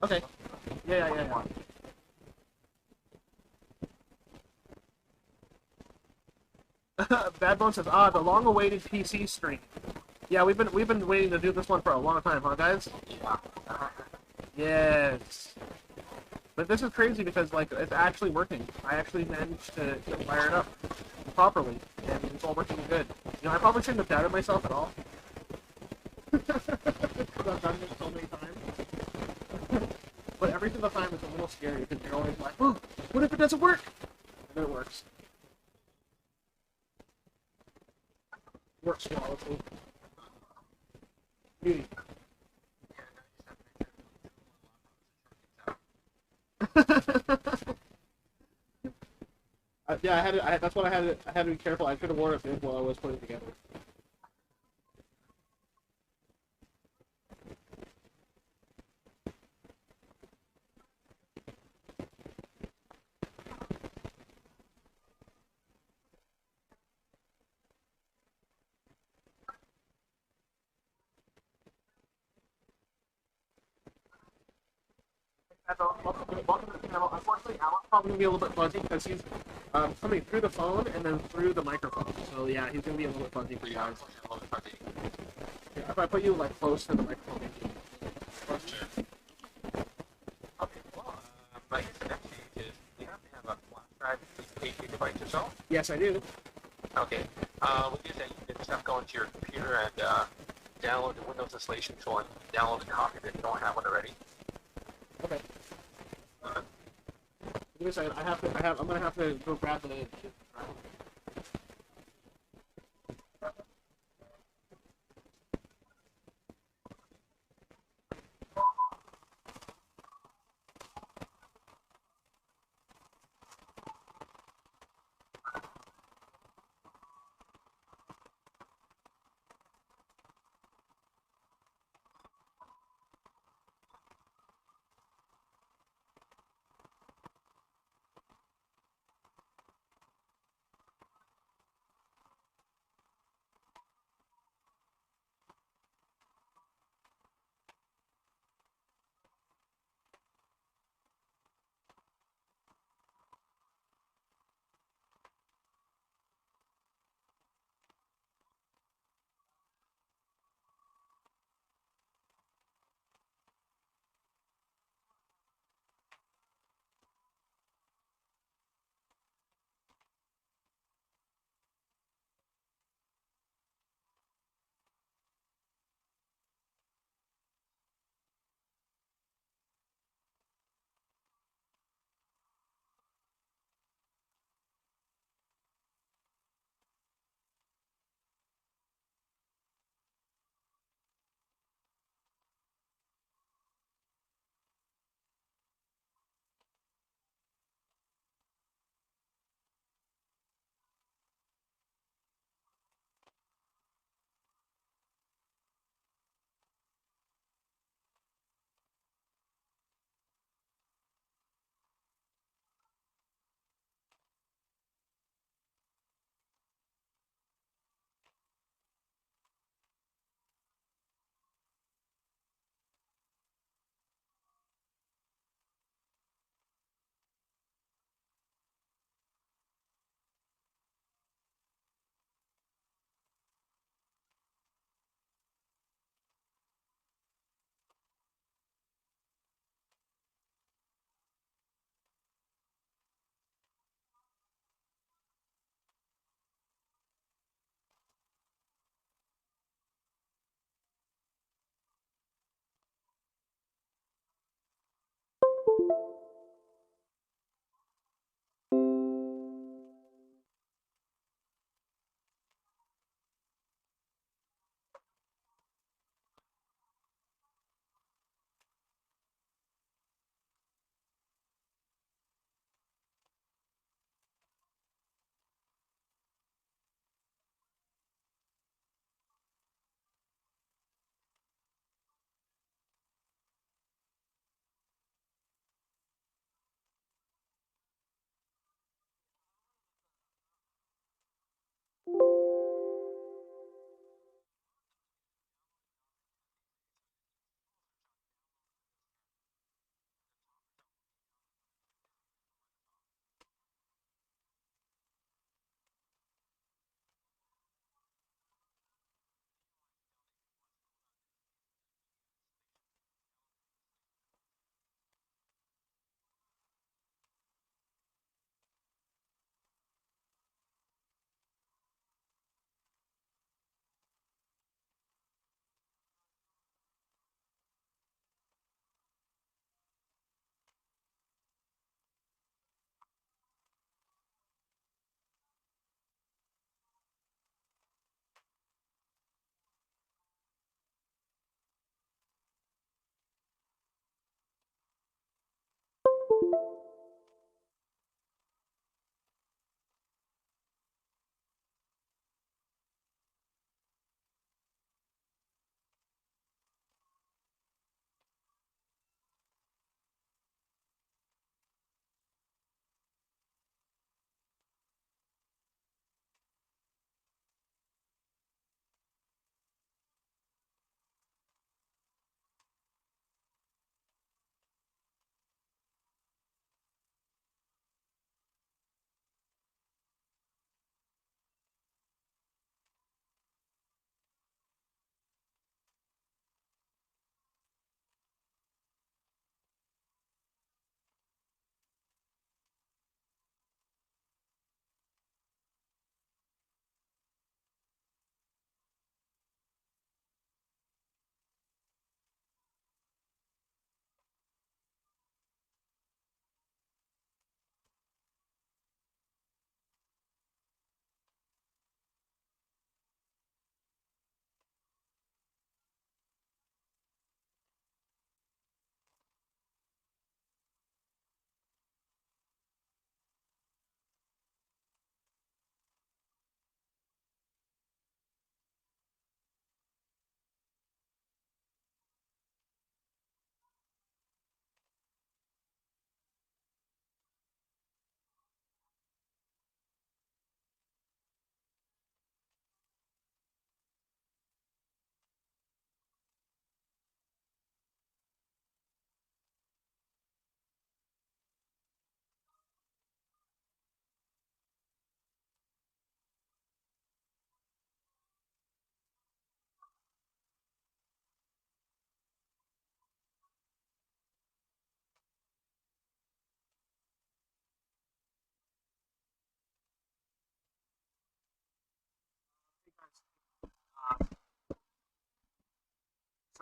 Okay. Yeah. Bad Bone says, the long-awaited PC stream. Yeah, we've been waiting to do this one for a long time, huh, guys? Yes. But this is crazy because like it's actually working. I actually managed to fire it up properly, and it's all working good. You know, I probably shouldn't have doubted myself at all. Because I've done this so many times. But every single time it's a little scary because you're always like, oh, what if it doesn't work? And then it works. Works flawlessly. Beauty. Yeah, that's what I had to be careful. I could have worn it while I was putting it together. welcome to the channel. Unfortunately, Alan's probably gonna be a little bit fuzzy because he's coming through the phone and then through the microphone. So yeah, he's gonna be a little bit fuzzy for you guys. Yeah, if I put you like close to the microphone, maybe. Okay, well, like the next stage is you have to have a flash drive, at least 8 gigabytes or so. Yes, I do. Okay. With this, you can just have to go into your computer and download the Windows installation tool and download a copy if you don't have one already. Okay. Give me a second. I'm gonna have to go grab the.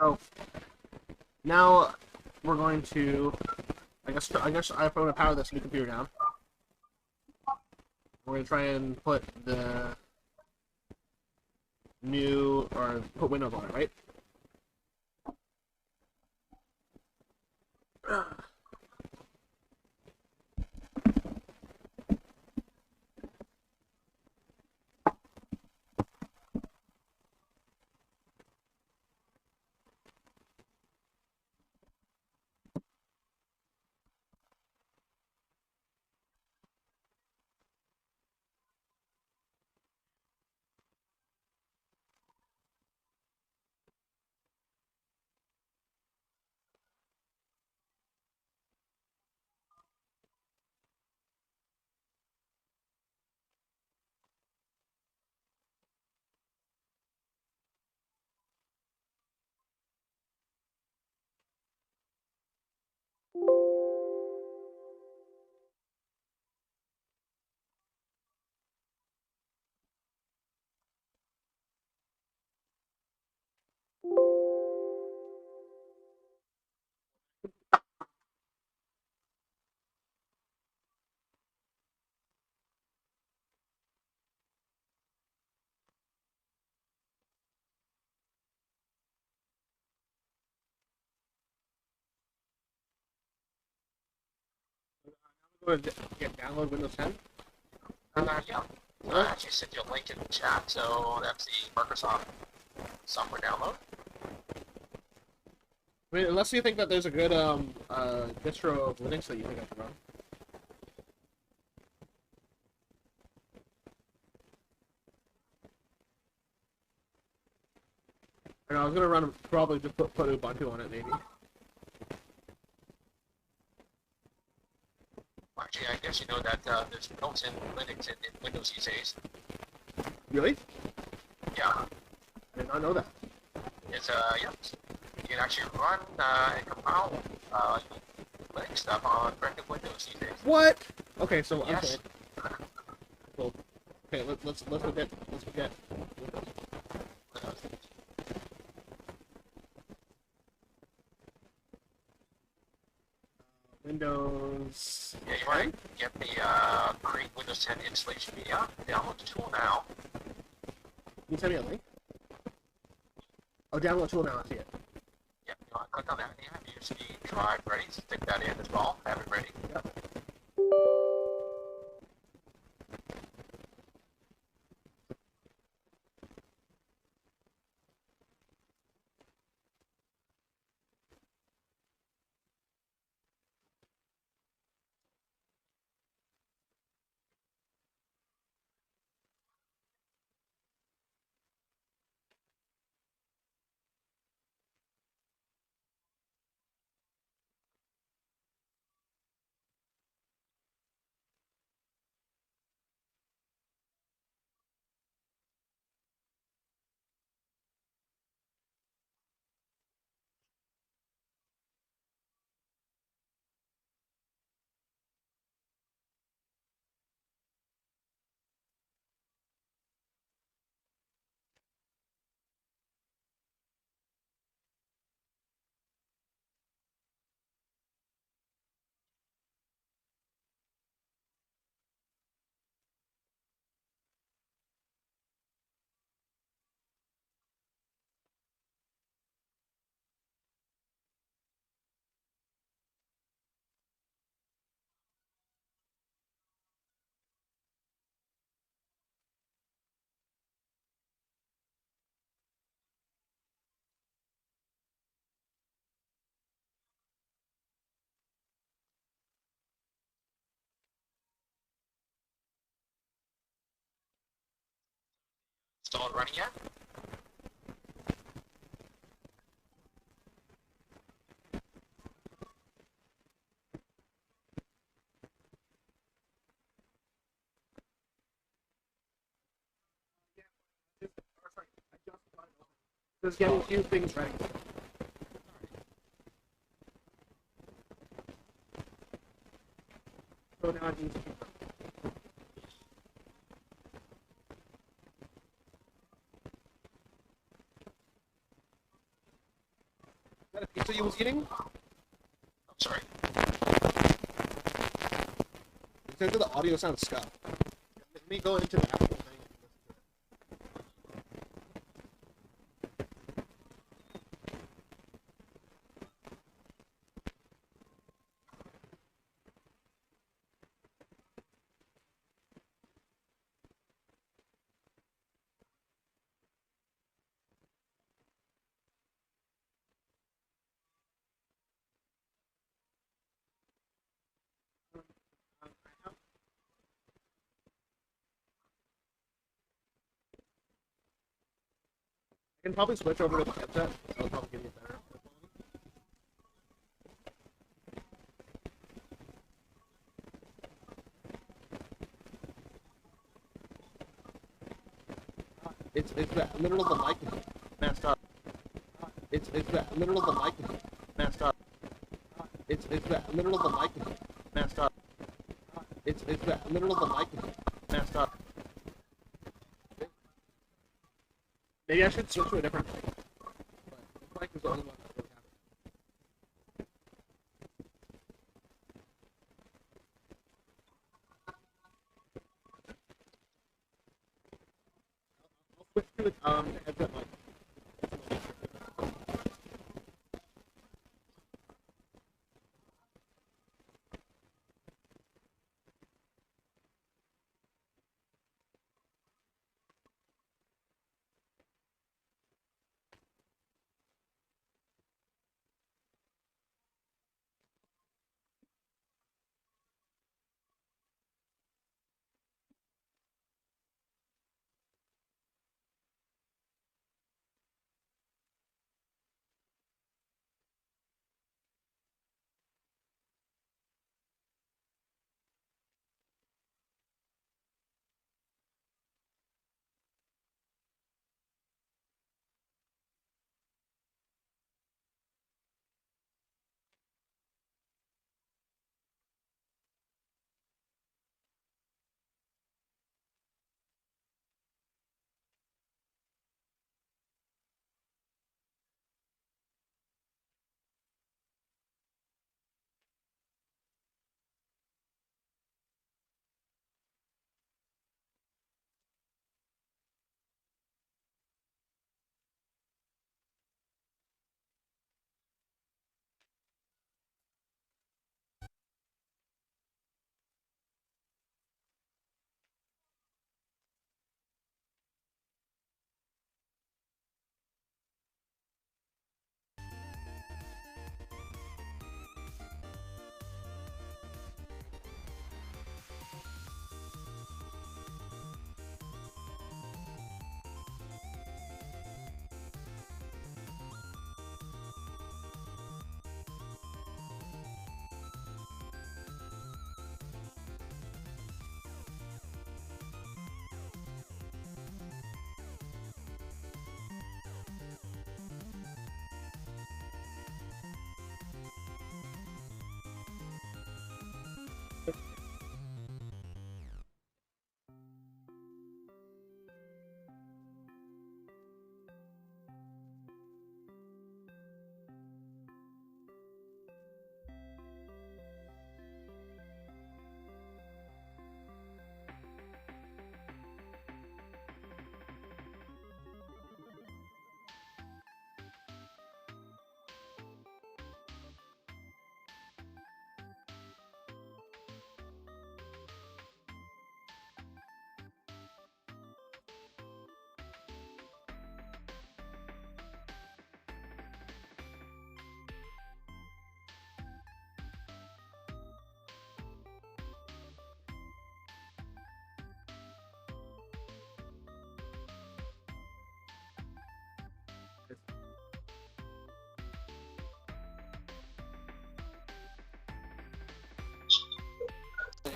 So now we're going to. I guess I'm going to power this new computer down. We're going to try and put the new or put Windows on it, right? Go to download Windows 10. Yeah. I actually sent you a link in the chat, so that's the Microsoft software download. I mean, unless you think that there's a good distro of Linux that you think I can run. And I was gonna run probably just put Ubuntu on it maybe. Actually, I guess you know that there's built-in Linux in Windows these days. Really? Yeah. I did not know that. It's yeah. You can actually run and compile Linux stuff on brand new Windows these days. What? Okay, so Yes. okay. Cool. Okay, let's forget. Windows. Yeah, you want to get the Create Windows 10 installation media. Download the tool now. Can you send me a link? Oh, download tool now. I see it. Yeah, you want to click on that. You have USB drive ready. Stick that in as well. Have it ready. Yep. Still not running yet? Just getting a few things ready. So now I can So you was eating? I'm sorry. It says that the audio sounds scuffed. Let me go into the actual thing. I can probably switch over to the headset. That'll probably give you better. It's that middle of the mic messed up. It's that middle of the mic messed up. It's that middle of the mic messed up. It's that middle of the mic messed up. Maybe I should switch to a different mic. But this mic is the only one that really happens. I'll switch to the headset mic.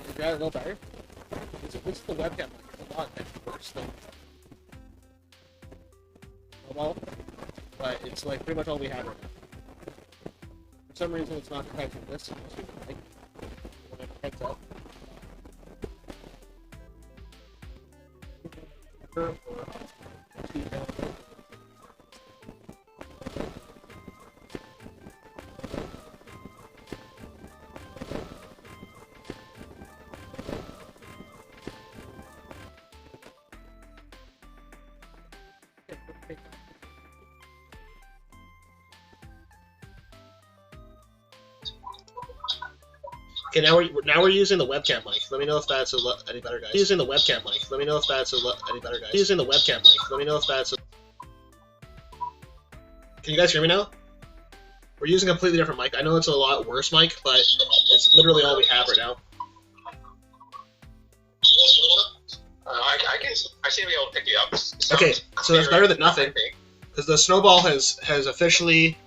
Is that a little better? This is the webcam mic. It's a lot worse than mobile, but it's like pretty much all we have right now. For some reason, it's not connected to this. Like, when it heads up. Okay, now we're using the webcam mic. Let me know if that's any better, guys. Using the webcam mic. Let me know if that's any better, guys. Using the webcam mic. Let me know if that's. Can you guys hear me now? We're using a completely different mic. I know it's a lot worse mic, but it's literally all we have right now. I seem to be able to pick you up. Okay, so that's better than nothing, because the snowball has officially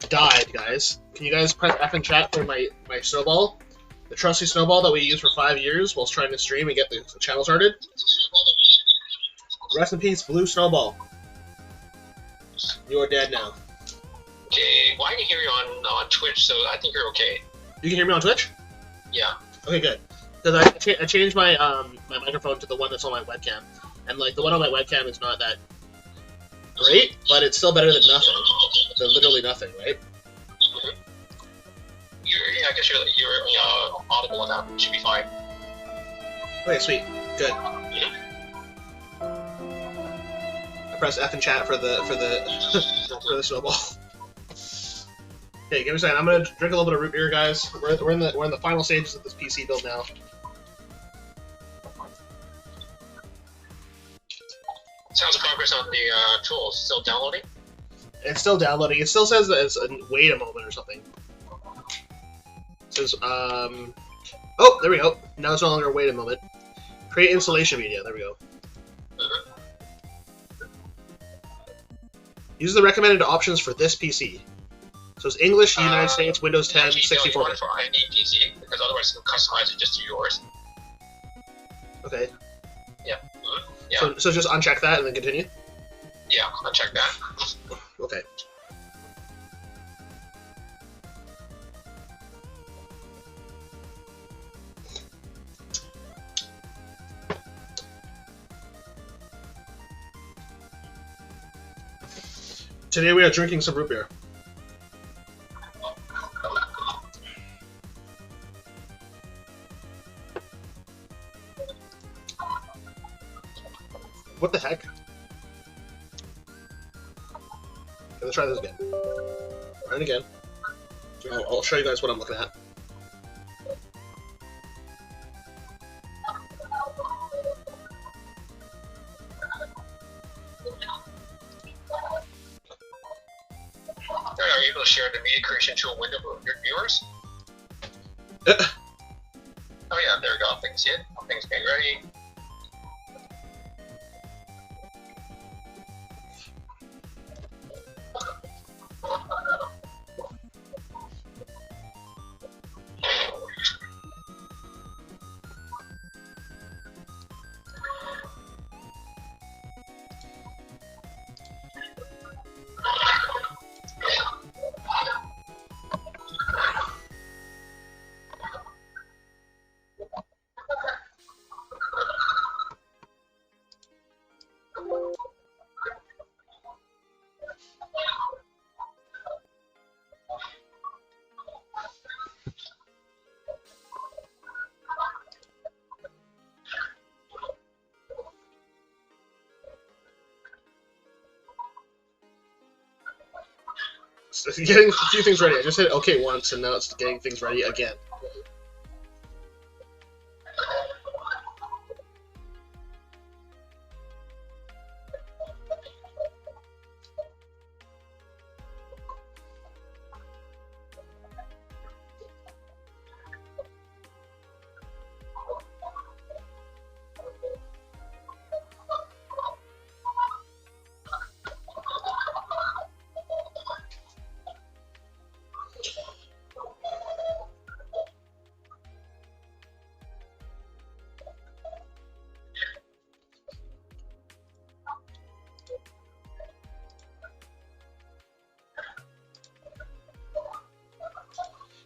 died, guys. Can you guys press F in chat for my snowball? The trusty snowball that we used for 5 years whilst trying to stream and get the channel started. Rest in peace, Blue Snowball. You are dead now. Okay, well, I can hear you on Twitch, so I think you're okay. You can hear me on Twitch? Yeah. Okay, good. Because I changed my my microphone to the one that's on my webcam, and like the one on my webcam is not that great, but it's still better than nothing. Than literally nothing, right? Yeah, I guess you're audible now. Should be fine. Okay, sweet, good. I press F in chat for the for the snowball. Okay, give me a second. I'm gonna drink a little bit of root beer, guys. We're in the final stages of this PC build now. How's the progress on the tools? Still downloading? It's still downloading. It still says that it's wait a moment or something. It says oh, there we go. Now it's no longer wait a moment. Create installation media. There we go. Use the recommended options for this PC. So it's English, United States, Windows 10, actually, 64. No, you want it for any PC, because otherwise you can customize it just to yours. Okay. Yeah. Yeah. So just uncheck that and then continue? Yeah, uncheck that. Okay. Today we are drinking some root beer. What the heck? Okay, let's try this again. Try it again. I'll show you guys what I'm looking at. Are you able to share the media creation tool window with your viewers? Oh yeah, there we go. Things hit. Things getting ready. It's getting a few things ready. I just hit OK once, and now it's getting things ready again.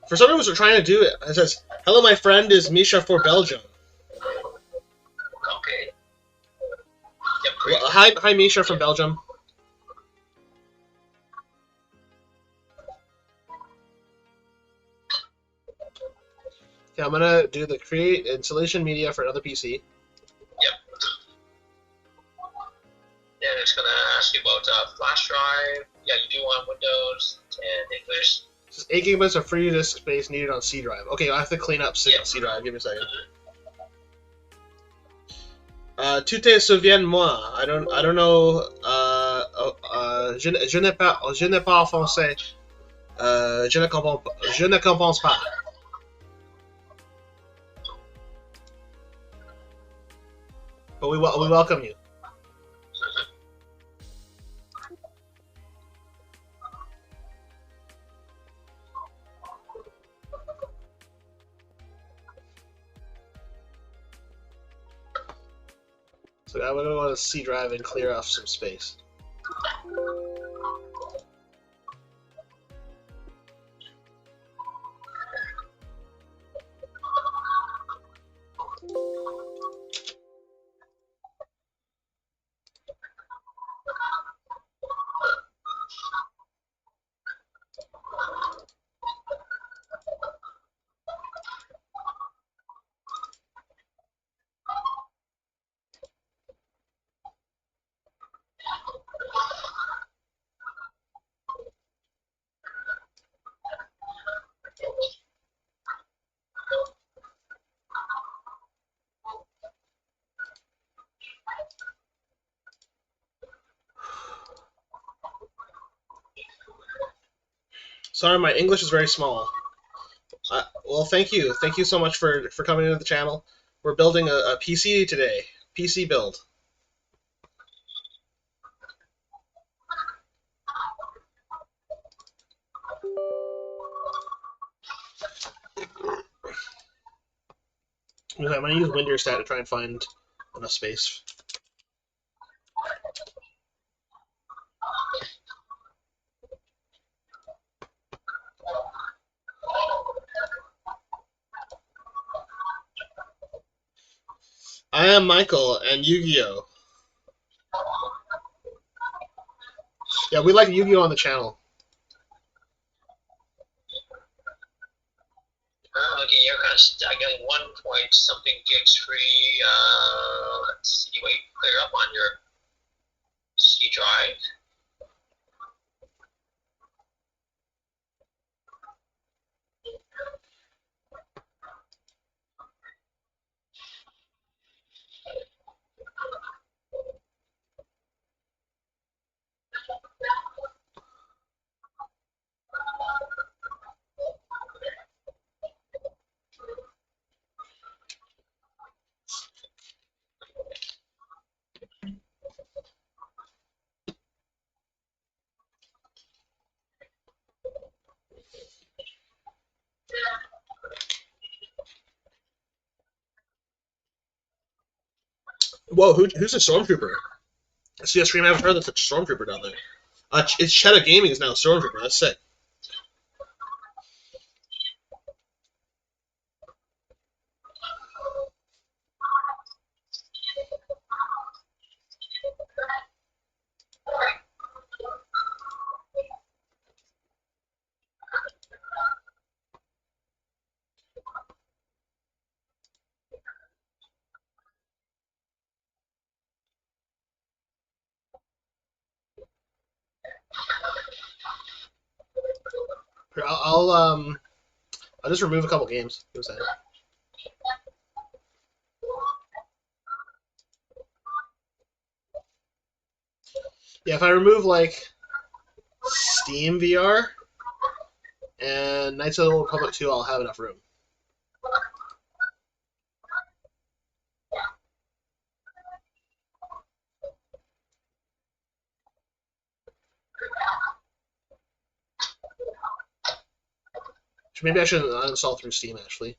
For some reason, we're trying to do it. It says, "Hello, my friend is Misha for Belgium." Okay. Yep, Well, hi, Misha from Belgium. Okay, I'm gonna do the create installation media for another PC. Yep. Yeah, it's gonna ask you about flash drive. Yeah, you do want Windows 10 English. It says 8 gigabytes of free disk space needed on C drive. Okay, I have to clean up C drive. Give me a second. Tu te souviens moi? I don't know. Je n'ai pas français. Je ne comprends pas. But we welcome you. So I'm gonna go to C drive and clear off some space. Sorry, my English is very small. Well, thank you. Thank you so much for coming into the channel. We're building a PC today. PC build. I'm going to use Winderstat to try and find enough space. I am Michael and Yu-Gi-Oh! Yeah, we like Yu-Gi-Oh! On the channel. Okay, you're kind of staggering 1 point something gigs free. Let's see what you clear up on your C drive. Whoa, who's a Stormtrooper? I see a stream avatar that's a Stormtrooper down there. It's Cheddar Gaming is now a Stormtrooper. That's sick. Here, I'll just remove a couple games. Give us that. Yeah, if I remove like Steam VR and Knights of the Old Republic 2, I'll have enough room. Maybe I should uninstall through Steam, actually.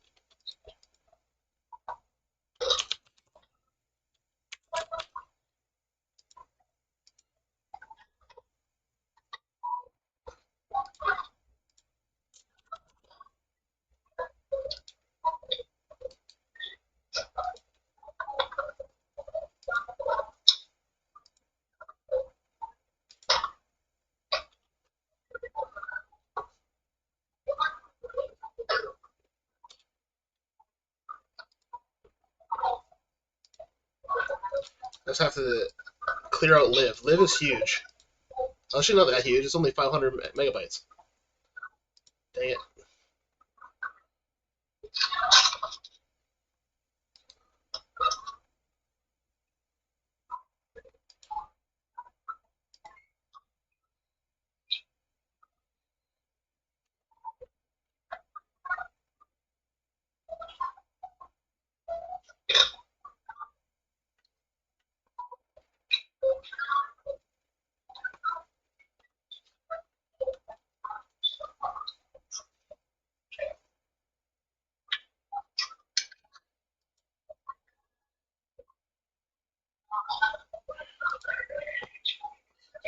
I just have to clear out Live. Live is huge. Actually, not that huge. It's only 500 megabytes. Dang it.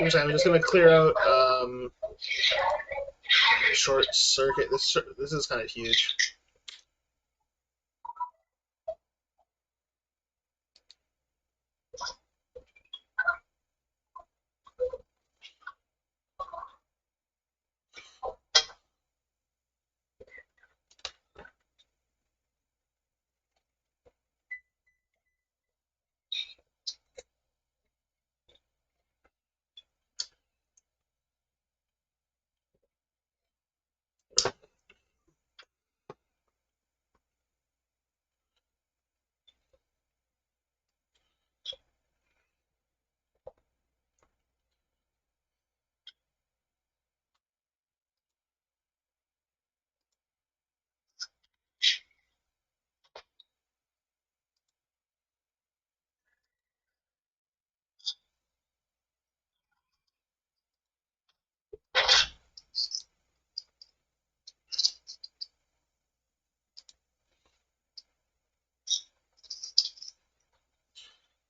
I'm just gonna clear out short circuit. This is kind of huge.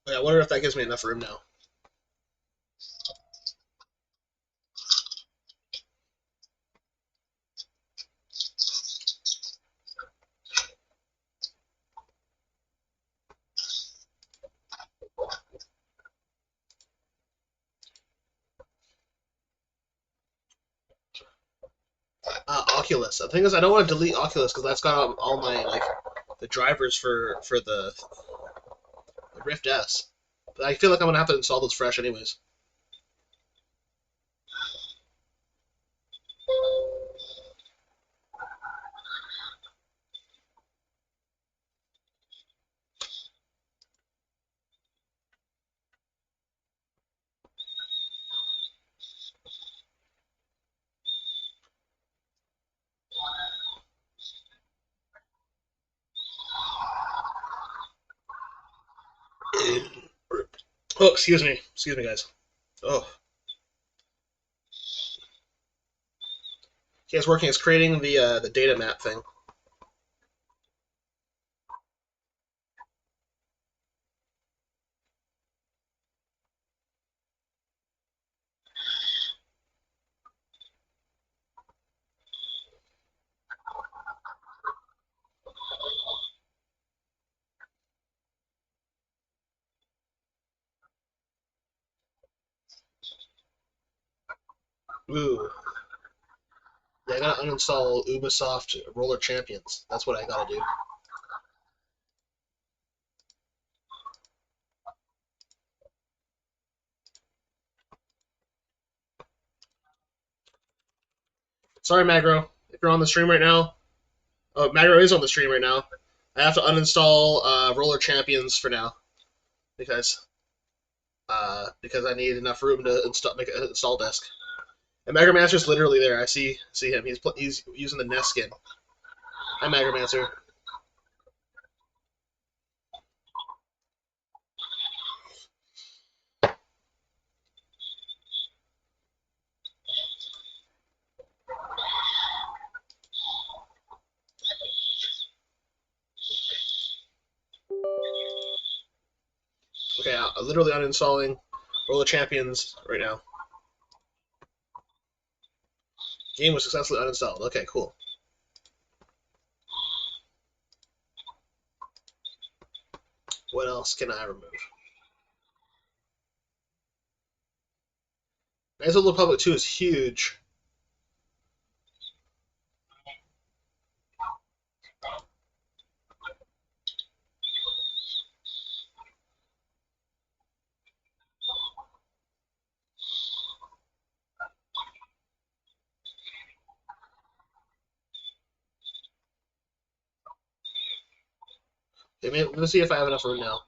Okay, I wonder if that gives me enough room now. Oculus. The thing is, I don't want to delete Oculus because that's got all my the drivers for the Rift S. But I feel like I'm gonna have to install those fresh anyways. Oh, excuse me, guys. Oh, he is working. Is creating the data map thing. Ooh. Yeah, I gotta uninstall Ubisoft Roller Champions. That's what I gotta do. Sorry, Magro. If you're on the stream right now, oh, Magro is on the stream right now. I have to uninstall Roller Champions for now because I need enough room to make an install disk. And Master's literally there. I see him. He's using the Nest skin. Hi, Master. Okay, I'm literally uninstalling Roller Champions right now. Game was successfully uninstalled. Okay, cool. What else can I remove? Knights of the Republic 2 is huge. Okay, let's see if I have enough room now.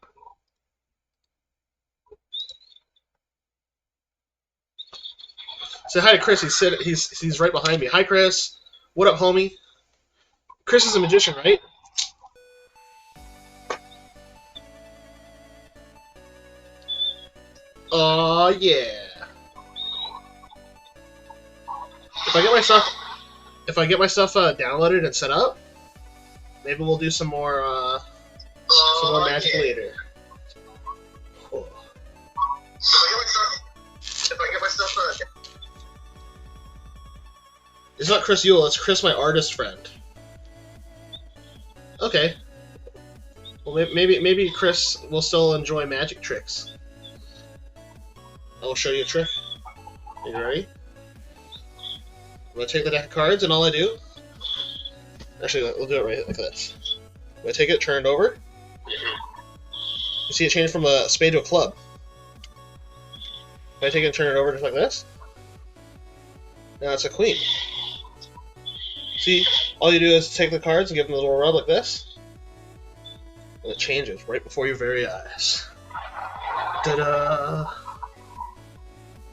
Say hi to Chris. He's right behind me. Hi, Chris. What up, homie? Chris is a magician, right? Aw, yeah. If I get my stuff downloaded and set up, maybe we'll do some more magic later. Oh. If I get my stuff It's not Chris Yule, it's Chris, my artist friend. Okay. Well, maybe Chris will still enjoy magic tricks. I'll show you a trick. Are you ready? I'm gonna take the deck of cards, and all I do... Actually, we'll do it right like this. I'm gonna take it, turn it over. You see it change from a spade to a club. If I take it and turn it over just like this, now it's a queen. See, all you do is take the cards and give them a little rub like this, and it changes right before your very eyes. Ta-da!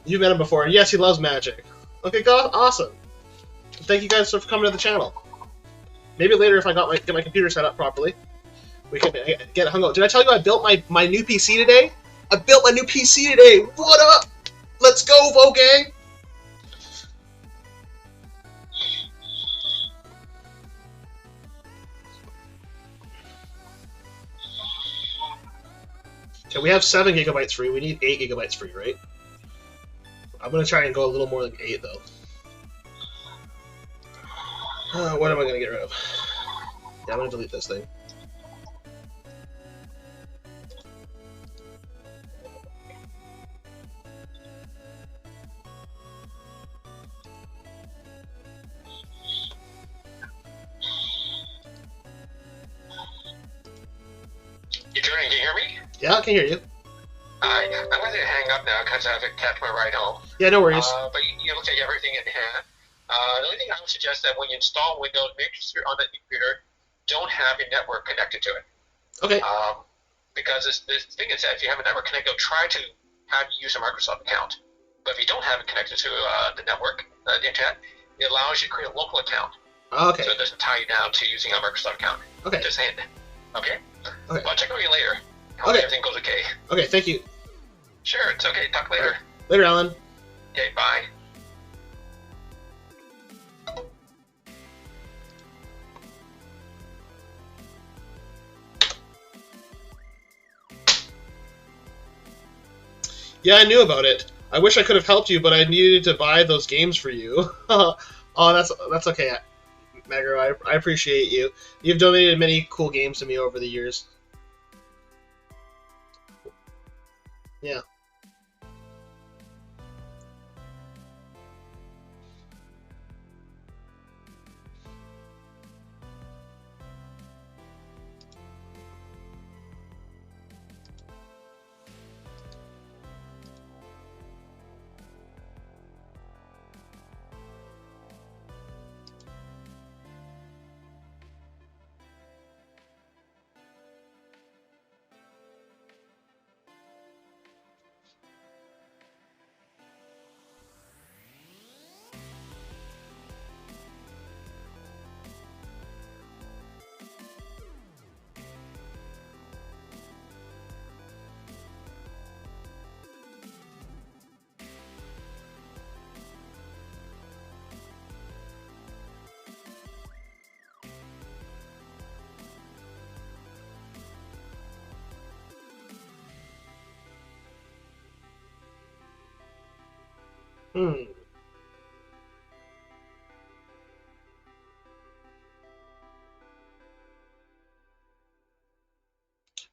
You've met him before, and yes, he loves magic. Okay, God, awesome. Thank you guys for coming to the channel. Maybe later, if I get my computer set up properly, we can get hung out. Did I tell you I built my new PC today? I built my new PC today. What up? Let's go, Vogang! Okay, we have 7 gigabytes free. We need 8 gigabytes free, right? I'm gonna try and go a little more than 8, though. What am I gonna get rid of? Yeah, I'm gonna delete this thing. You doing? Can you hear me? Yeah, I can hear you. I'm going to hang up now because I haven't kept my ride home. Yeah, no worries. But you look at everything in hand. The only thing I would suggest that when you install Windows, make sure on the computer don't have your network connected to it. Okay. Because the thing is that if you have a network connected, it'll try to have you use a Microsoft account. But if you don't have it connected to the network, the internet, it allows you to create a local account. Okay. So it doesn't tie you down to using a Microsoft account. Okay. Just saying. Okay? Okay. Well, I'll check on you later. Hope everything goes okay. Okay, thank you. Sure, it's okay. Talk later. Later, Alan. Okay, bye. Yeah, I knew about it. I wish I could have helped you, but I needed to buy those games for you. Oh, that's okay, Magro. I appreciate you. You've donated many cool games to me over the years. Yeah.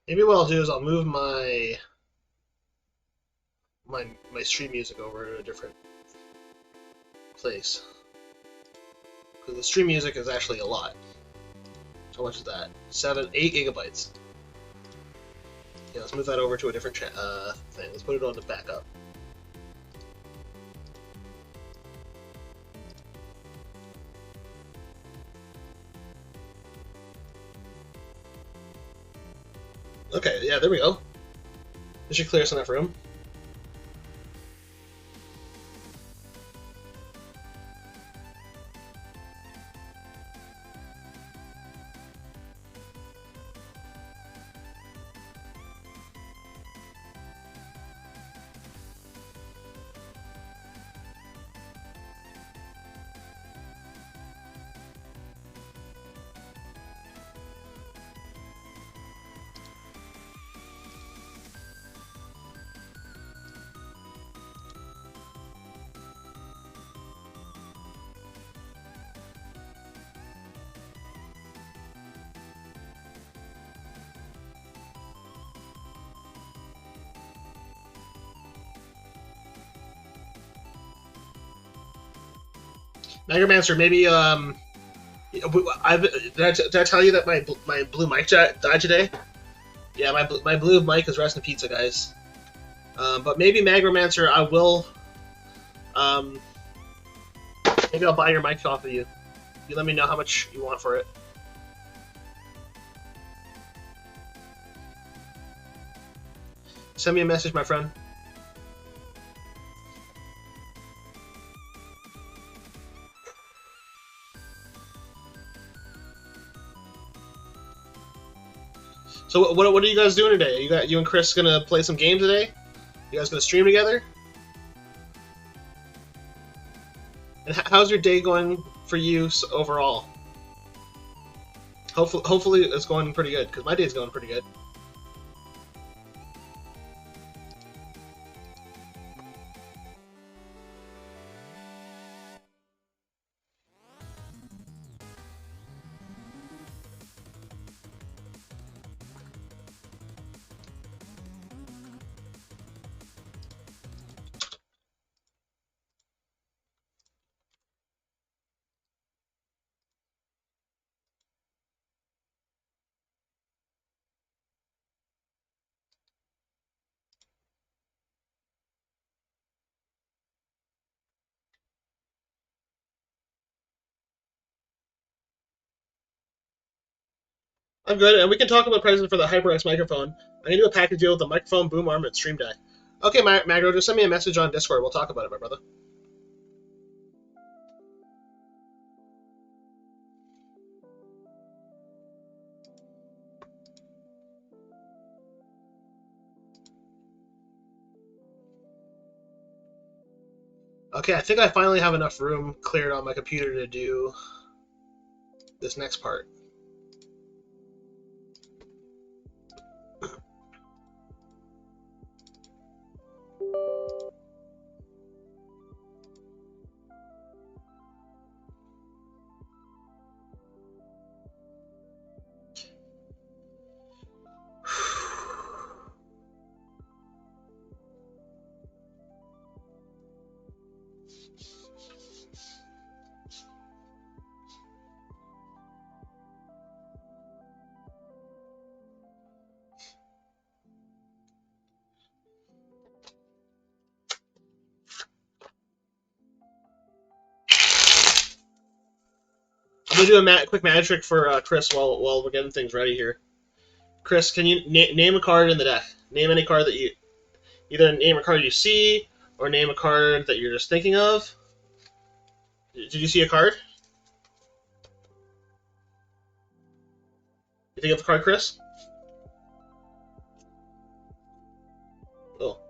Maybe what I'll do is I'll move my stream music over to a different place. Because the stream music is actually a lot. How much is that? 8 gigabytes. Yeah, let's move that over to a different thing. Let's put it on the backup. Yeah, there we go. This should clear us enough room. Necromancer, maybe did I tell you that my blue mic died today? Yeah, my blue mic is resting pizza, guys. But maybe Magromancer, I will. Maybe I'll buy your mic off of you. You let me know how much you want for it. Send me a message, my friend. So what are you guys doing today? You and Chris gonna play some games today? You guys gonna stream together? And how's your day going for you overall? Hopefully it's going pretty good, because my day's going pretty good. I'm good, and we can talk about pricing for the HyperX microphone. I'm gonna do a package deal with the microphone, boom arm, and Stream Deck. Okay, Magro, just send me a message on Discord. We'll talk about it, my brother. Okay, I think I finally have enough room cleared on my computer to do this next part. I'm gonna do a quick magic trick for Chris while we're getting things ready here. Chris, can you name a card in the deck? Name any card that you either name a card you see or name a card that you're just thinking of. Did you see a card? You think of a card, Chris? Oh.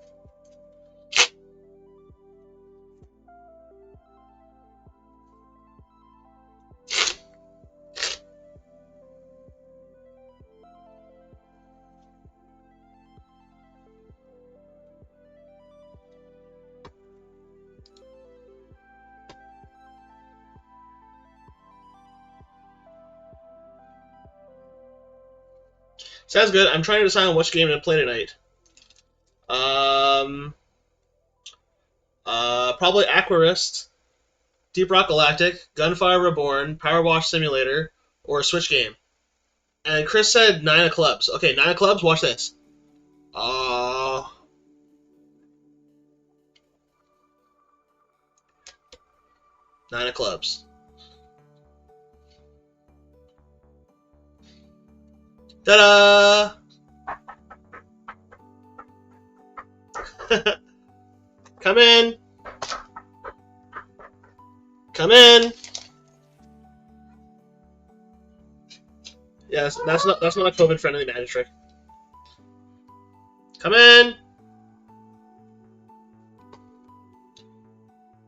Sounds good. I'm trying to decide on which game to play tonight. Probably Aquarist, Deep Rock Galactic, Gunfire Reborn, Power Wash Simulator, or a Switch game. And Chris said 9 of Clubs. Okay, 9 of Clubs, watch this. 9 of Clubs. Ta-da! Come in. Come in. Yes, that's not a COVID friendly magic trick. Come in.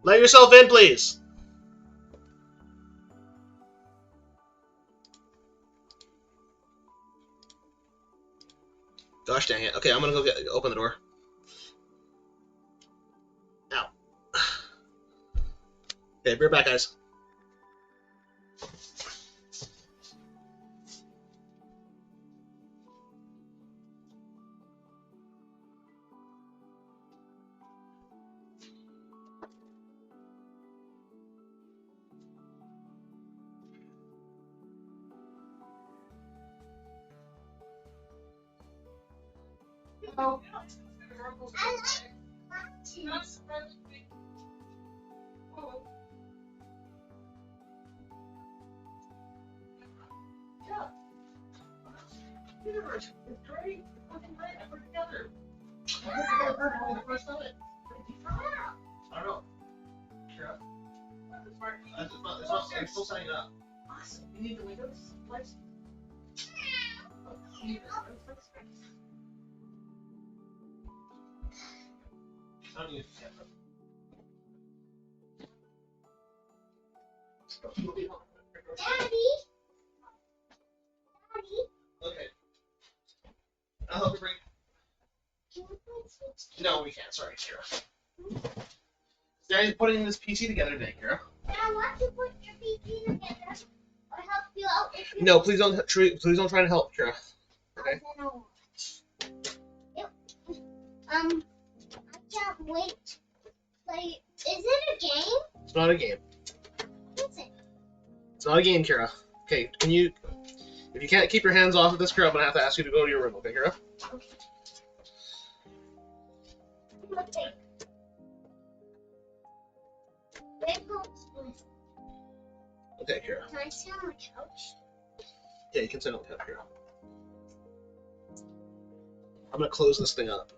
Let yourself in, please. Gosh dang it. Okay, I'm gonna go open the door. Ow. Okay, be right back, guys. I don't know. Sure. It's still setting it up. Awesome. You need the windows? Lights? I don't need it. Daddy? Okay. I'll help you bring. No, we can't. Sorry, Kira. Daddy's putting this PC together today, Kira. I want to put your PC together or help you out with your... No, please don't try to help, Kira. Okay. I can't wait to play. Is it a game? It's not a game. What is it? It's not a game, Kira. Okay, can you... If you can't keep your hands off of this, Kira, I'm going to have to ask you to go to your room, okay, Kira? Okay. Okay. Where goes this? Okay, Kira. Can I sit on the couch? Yeah, you can sit on the couch, Kira. I'm going to close this thing up.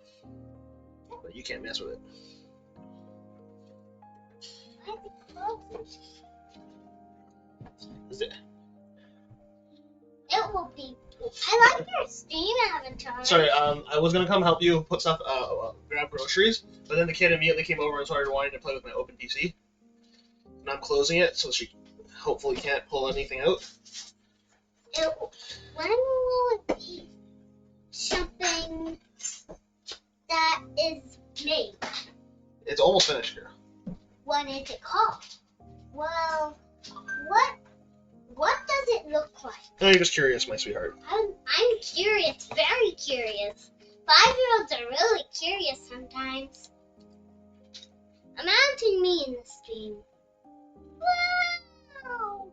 But you can't mess with it. I have to close it. Is it? It will be. I like your Steam avatar. Sorry, I was gonna come help you put stuff, grab groceries, but then the kid immediately came over and started wanting to play with my open PC. And I'm closing it, so she hopefully can't pull anything out. When will it be something that is made? It's almost finished here. What is it called? Well, what does it look like? No, you're just curious, my sweetheart. I'm curious, very curious. 5-year-olds are really curious sometimes. Imagine me in the stream. Wow!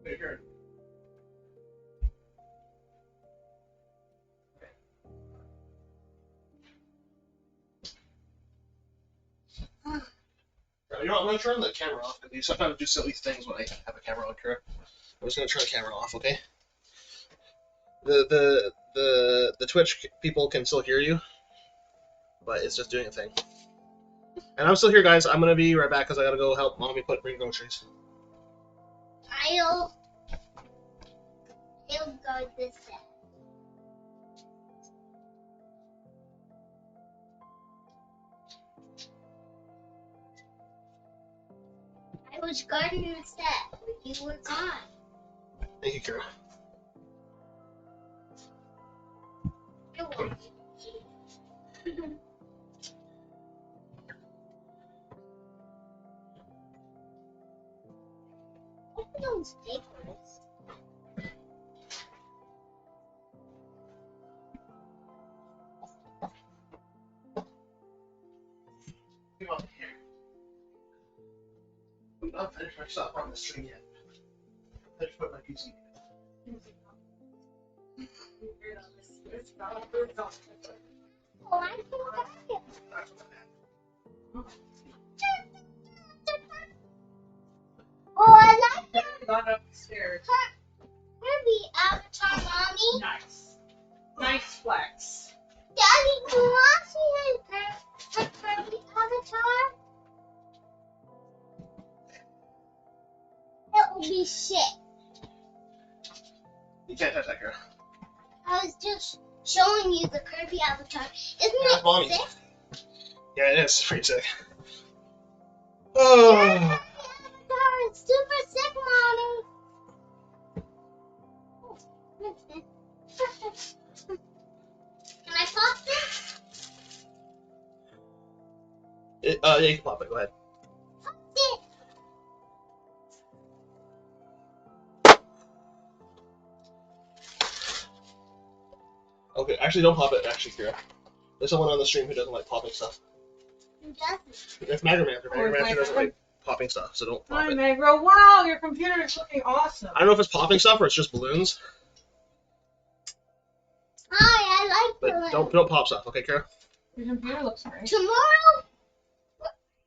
Hey, here. You know what, I'm going to turn the camera off, because you sometimes do silly things when I have a camera on, Kira. I'm just going to turn the camera off, okay? The Twitch people can still hear you, but it's just doing a thing. And I'm still here, guys. I'm going to be right back, because I got to go help Mommy bring groceries. I'll guard this set. I was guarding the set when you were gone. Thank you, Kira. You're welcome. Look at those papers. Come on, here. I'm not finished my stuff on the stream yet. I just put my PC. Oh, I can back it. Oh, I like your Got upstairs. Kirby avatar, Mommy. Nice. Nice flex. Daddy, can I see her Kirby avatar? That will be shit. You can't touch that, girl. I was just showing you the Kirby avatar. Isn't That's it Mommy. sick? Yeah, it is pretty sick. Yeah, Oh. Kirby avatar is super sick, Mommy. Can I pop this? Yeah, you can pop it. Go ahead. Pop it. Okay, actually, don't pop it. Actually, Kira. There's someone on the stream who doesn't like popping stuff. Who doesn't? It's Magramancer. Oh, it's Magramancer doesn't Magramancer? like popping stuff, so don't pop Hi, it. Magro. Wow, your computer is looking awesome. I don't know if it's popping stuff or it's just balloons, Hi, I like but balloons. don't pop stuff. Okay, Kira? Your computer looks great. Tomorrow,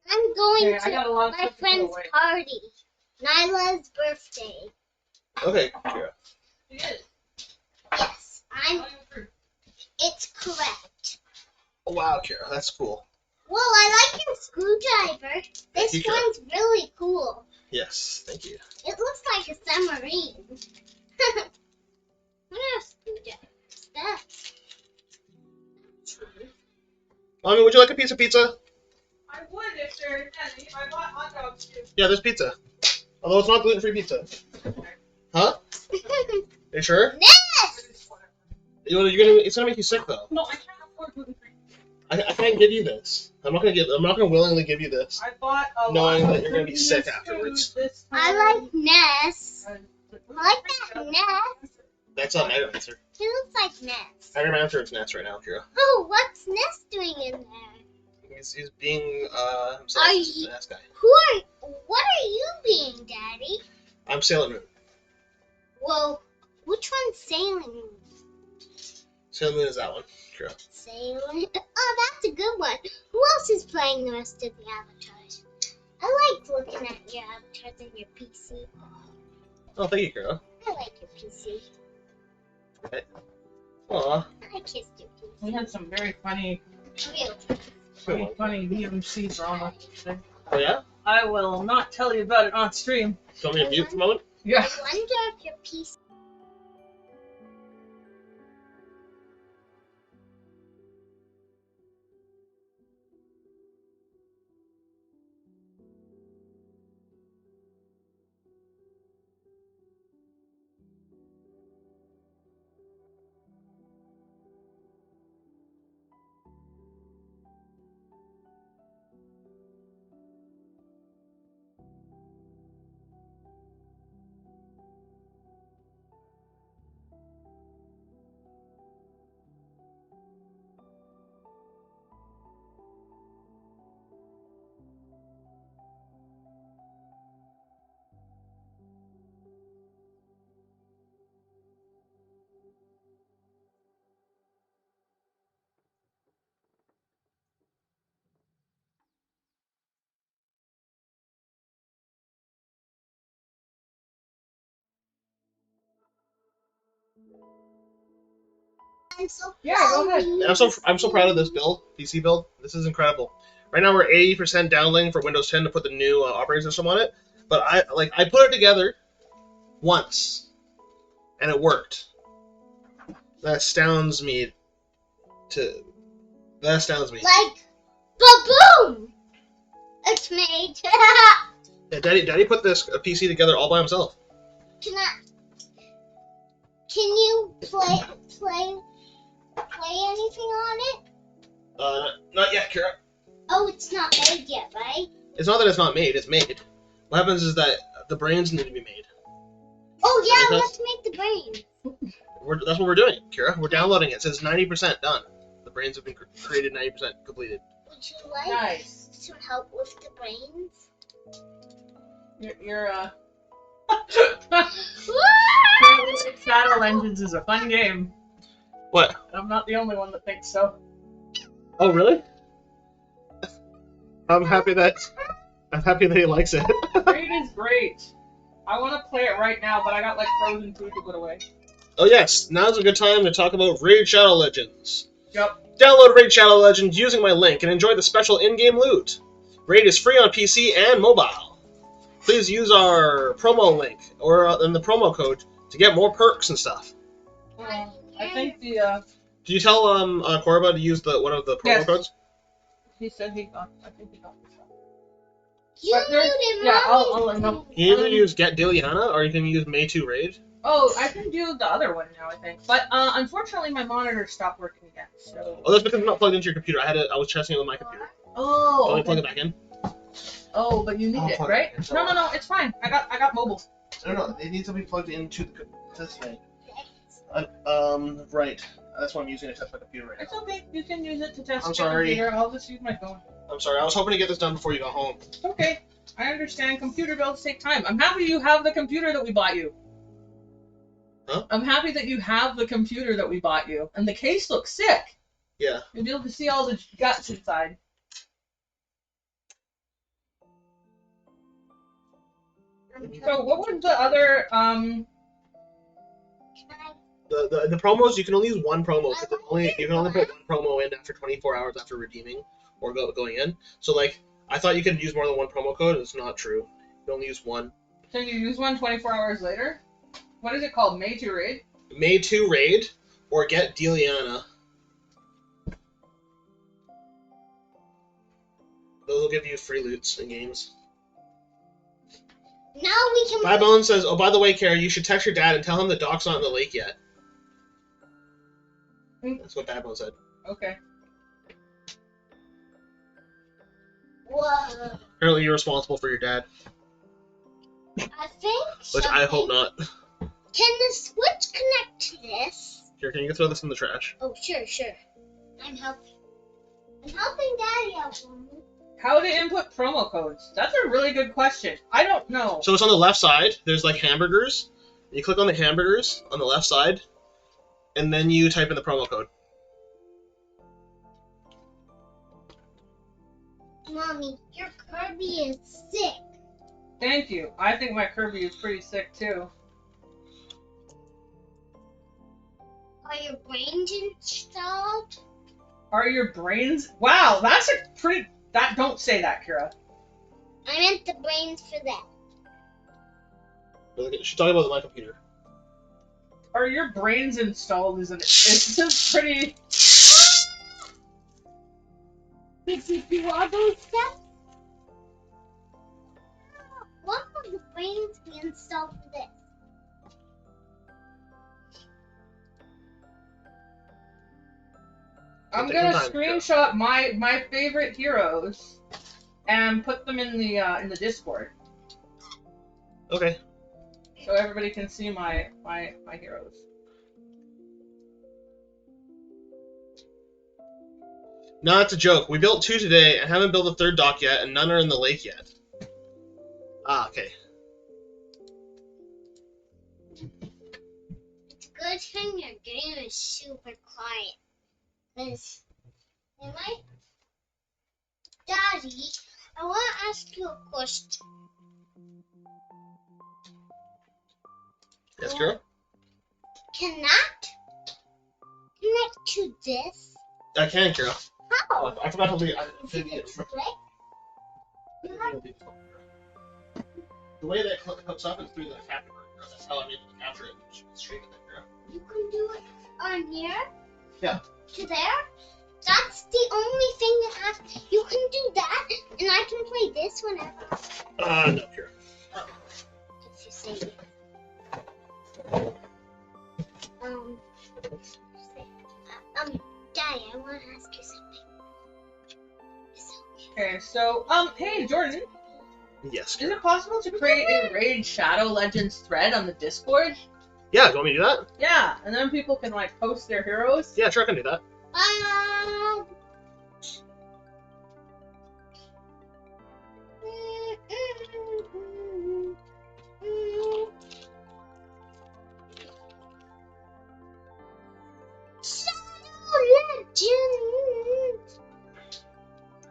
I'm going Here, I got a lot to of my stuff to put friend's away. party. Nyla's birthday. Okay, Kira. It is. Yes, it's correct. Oh, wow, Kira, that's cool. Well, I like your screwdriver. This you, Kira. one's really cool. Yes, thank you. It looks like a submarine. What a screwdriver is that? Mommy, would you like a piece of pizza? I would if there's any. I bought hot dogs too. Yeah, there's pizza. Although it's not gluten-free pizza. Huh? Are you sure? Yes! It's gonna make you sick though. No, I can't afford gluten-free. I can't give you this. I'm not gonna willingly give you this. I bought a Knowing lot that of you're gonna be sick Vietnamese afterwards. food this I time. like Ness. I like that Ness. That's not Magramancer. He looks like Ness. Magramancer is Ness right now, Kira. Oh, what's Ness doing in there? He's being himself. Are He's you- the Ness guy. What are you being, Daddy? I'm Sailor Moon. Well, which one's Sailor Moon? Sailor Moon is that one, Kira. Sailor. Oh, that's a good one. Who else is playing the rest of the avatars? I like looking at your avatars on your PC. Oh, thank you, Kira. I like your PC. Aw. I kissed your We had some very funny Real. VMC drama today. Oh yeah? I will not tell you about it on stream. Do you want me to mute for a moment? Yeah. I wonder if your PC. I'm so go ahead. And I'm so proud of this build, PC build. This is incredible. Right now we're 80% downloading for Windows 10 to put the new operating system on it. But I put it together once, and it worked. That astounds me. That astounds me. Like, ba-boom! It's made. Yeah, Daddy put this PC together all by himself. Can you play anything on it? Not yet, Kira. Oh, it's not made yet, right? It's not that it's not made. It's made. What happens is that the brains need to be made. Oh yeah, Because- let's make the brain. That's what we're doing, Kira. We're downloading it. It says 90% done. The brains have been created, 90% completed. Would you like Nice. some help with the brains? You're Woo! Battle Engines is a fun game. What? I'm not the only one that thinks so. Oh, really? I'm happy that he likes it. Raid is great. I want to play it right now, but I got like frozen food to put away. Oh yes, now's a good time to talk about Raid Shadow Legends. Yep. Download Raid Shadow Legends using my link and enjoy the special in-game loot. Raid is free on PC and mobile. Please use our promo link or in the promo code to get more perks and stuff. I think the Did you tell Korba to use one of the promo codes? he said he got. I think he got this one. You But there's- muted yeah, I'll Mommy. let him know. You can either use Get Diliana or you can use May2 Raid. Oh, I can do the other one now, I think. But unfortunately, my monitor stopped working again. So. Oh, that's because it's not plugged into your computer. I was testing it with my computer. Oh. Let me Okay. plug it back in. Oh, but you need I'll it, plug it right? in, so- No, it's fine. I got mobile. No, it needs to be plugged into this thing. Right. That's what I'm using to test my computer right now. It's okay. You can use it to test I'm your sorry. computer. I'll just use my phone. I'm sorry, I was hoping to get this done before you got home. It's okay. I understand computer builds take time. I'm happy you have the computer that we bought you. Huh? I'm happy that you have the computer that we bought you. And the case looks sick. Yeah. You'll be able to see all the guts inside. So what was the other The promos, you can only use one promo. You can only put one promo in after 24 hours after redeeming or going in. So, like, I thought you could use more than one promo code, and it's not true. You can only use one. Can you use one 24 hours later? What is it called? May2 Raid? May2 Raid or Get Diliana. Those will give you free loots in games. Now we can. Bad Bone says, oh, by the way, Kara, you should text your dad and tell him the Doc's not in the lake yet. That's what Bad Bone said. Okay. Whoa. Apparently you're responsible for your dad. I think. Which I hope not. Can the Switch connect to this? Here, can you throw this in the trash? Oh, sure. I'm helping. I'm helping Daddy out. How to input promo codes? That's a really good question. I don't know. So it's on the left side. There's like hamburgers. You click on the hamburgers on the left side, and then you type in the promo code. Mommy, your Kirby is sick. Thank you. I think my Kirby is pretty sick too. Are your brains installed? Are your brains? Wow, that's a pretty. Don't say that, Kira. I meant the brains for that. She's talking about my computer. Are your brains installed? Is this pretty? Did you do all those steps? What would the brains be installed for this? I'm gonna screenshot my favorite heroes and put them in the Discord. Okay. So everybody can see my heroes. No, it's a joke. We built 2 today and haven't built a 3rd dock yet, and none are in the lake yet. Ah, okay. It's a good thing your game is super quiet. Because, am I? Daddy, I want to ask you a question. Yes, Kira? Can that connect to this? I can, Kira. How? I forgot to leave. The way that hooks up is through the capture. That's how I'm able to capture it and stream it, Kira. You can do it on here? Yeah. To there? That's the only thing that has. You can do that, and I can play this whenever. No, Kira. Oh. If you say it. Daddy, I want to ask you something. Okay, so hey Jordan. Yes. Is it possible to create a Raid Shadow Legends thread on the Discord? Yeah, do you want me to do that? Yeah, and then people can like post their heroes. Yeah, sure, I can do that.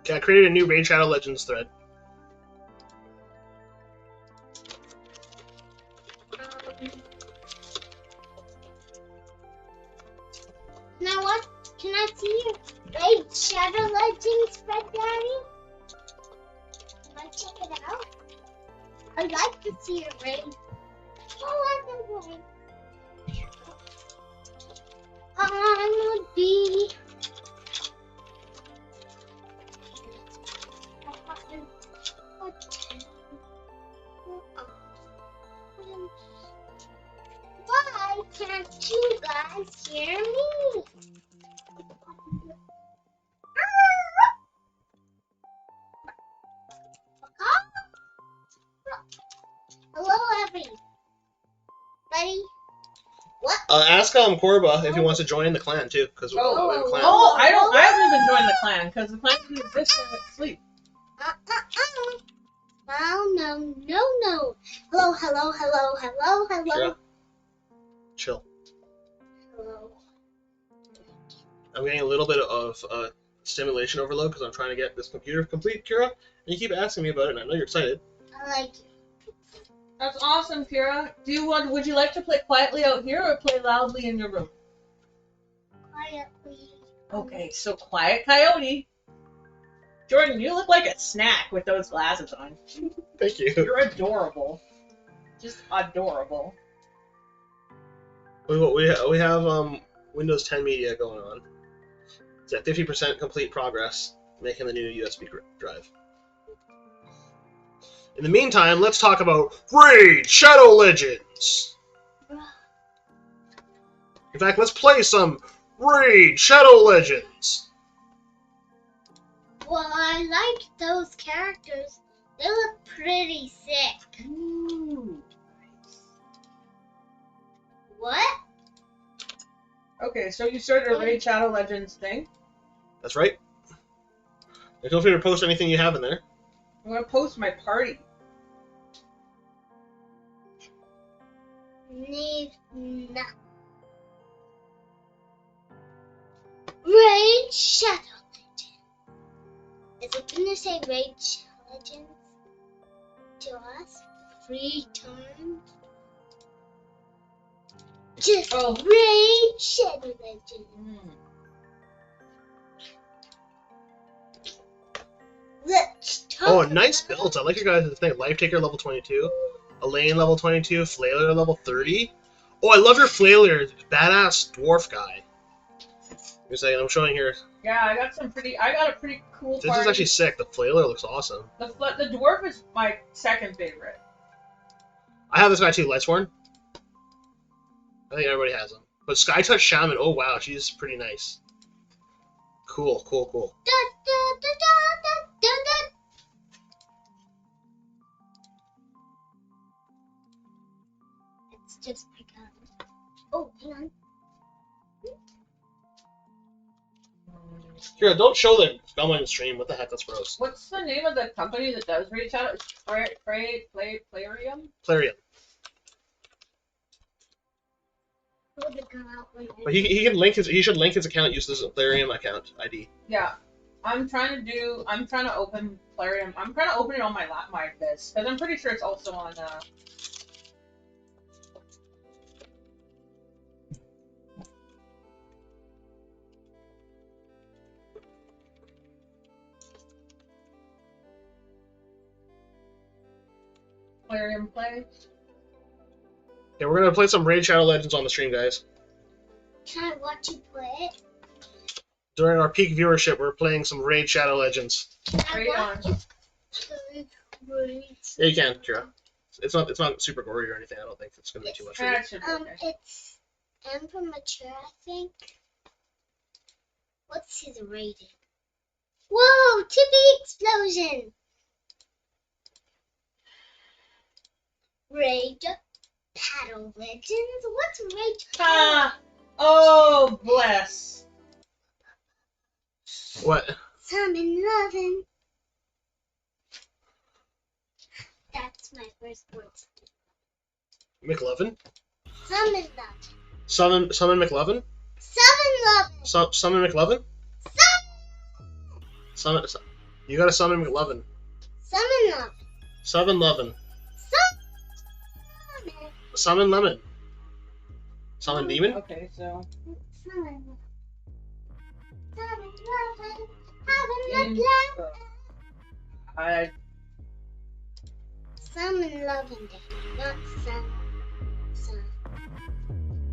Okay, I created a new Raid Shadow Legends thread. Now what? Can I see your Raid Shadow Legends, Red Daddy? Can I check it out? I'd like to see your Raid. Oh, I'm going. I would be. Why can't you guys hear me? Hello, everybody. What? Ask Korba if he wants to join the clan too, because we have a clan. I haven't even joined the clan because the clan didn't exist when I went to sleep. No. Hello. Kira. Chill. Hello. I'm getting a little bit of stimulation overload because I'm trying to get this computer complete, Kira. And you keep asking me about it, and I know you're excited. I like you. That's awesome, Kira. Would you like to play quietly out here or play loudly in your room? Quietly. Okay, so quiet coyote. Jordan, you look like a snack with those glasses on. Thank you. You're adorable. Just adorable. We have Windows 10 Media going on. It's at 50% complete progress, making the new USB drive. In the meantime, let's talk about Raid Shadow Legends. In fact, let's play some Raid Shadow Legends. Well, I like those characters. They look pretty sick. Ooh. What? Okay, so you started a Raid Shadow Legends thing. That's right. And feel free to post anything you have in there. I'm gonna post my party. Need nothing. Raid Shadow Legends. Is it gonna say Raid Shadow Legends to us? 3 times? Just Raid Shadow Legends. Let's talk. Oh, nice builds. I like your guys' thing. Life Taker level 22. Elaine level 22. Flailer level 30. Oh, I love your Flailer. Badass dwarf guy. Give me a second. I'm showing here. Yeah, I got a pretty cool This party. is actually sick. The Flailer looks awesome. The dwarf is my second favorite. I have this guy too, Lightsworn. I think everybody has him. But Skytouch Shaman, oh wow, she's pretty nice. Cool. It's just my gun. Oh, hang on. Kira, don't show the film on the stream. What the heck? That's gross. What's the name of the company that does Raid Shadow? It's Plarium? Plarium. But he can link his. He should link his account. Use this Plarium account ID. Yeah, I'm trying to open Plarium. I'm trying to open it on my this because I'm pretty sure it's also on. Plarium Play. Yeah, we're gonna play some Raid Shadow Legends on the stream, guys. Can I watch you play it? During our peak viewership, we're playing some Raid Shadow Legends. Can I watch you play Yeah, you can, Kira. It's not super gory or anything. I don't think it's gonna be too much. For you. It's M for mature, I think. What's his rating? Whoa! Tippy explosion! Raid Shadow Legends? What's Raid Shadow? Oh, bless. What? Summon Lovin'. That's my first words. McLovin? Summon Lovin'. Summon McLovin? Summon Lovin'. Summon McLovin? Summon. You gotta summon McLovin. Summon love. Summon Lovin. Summon. Summon Lemon. Summon Demon? Okay, so. Summon love. Summon love. Having In- the love. I Summon love in there, not sun.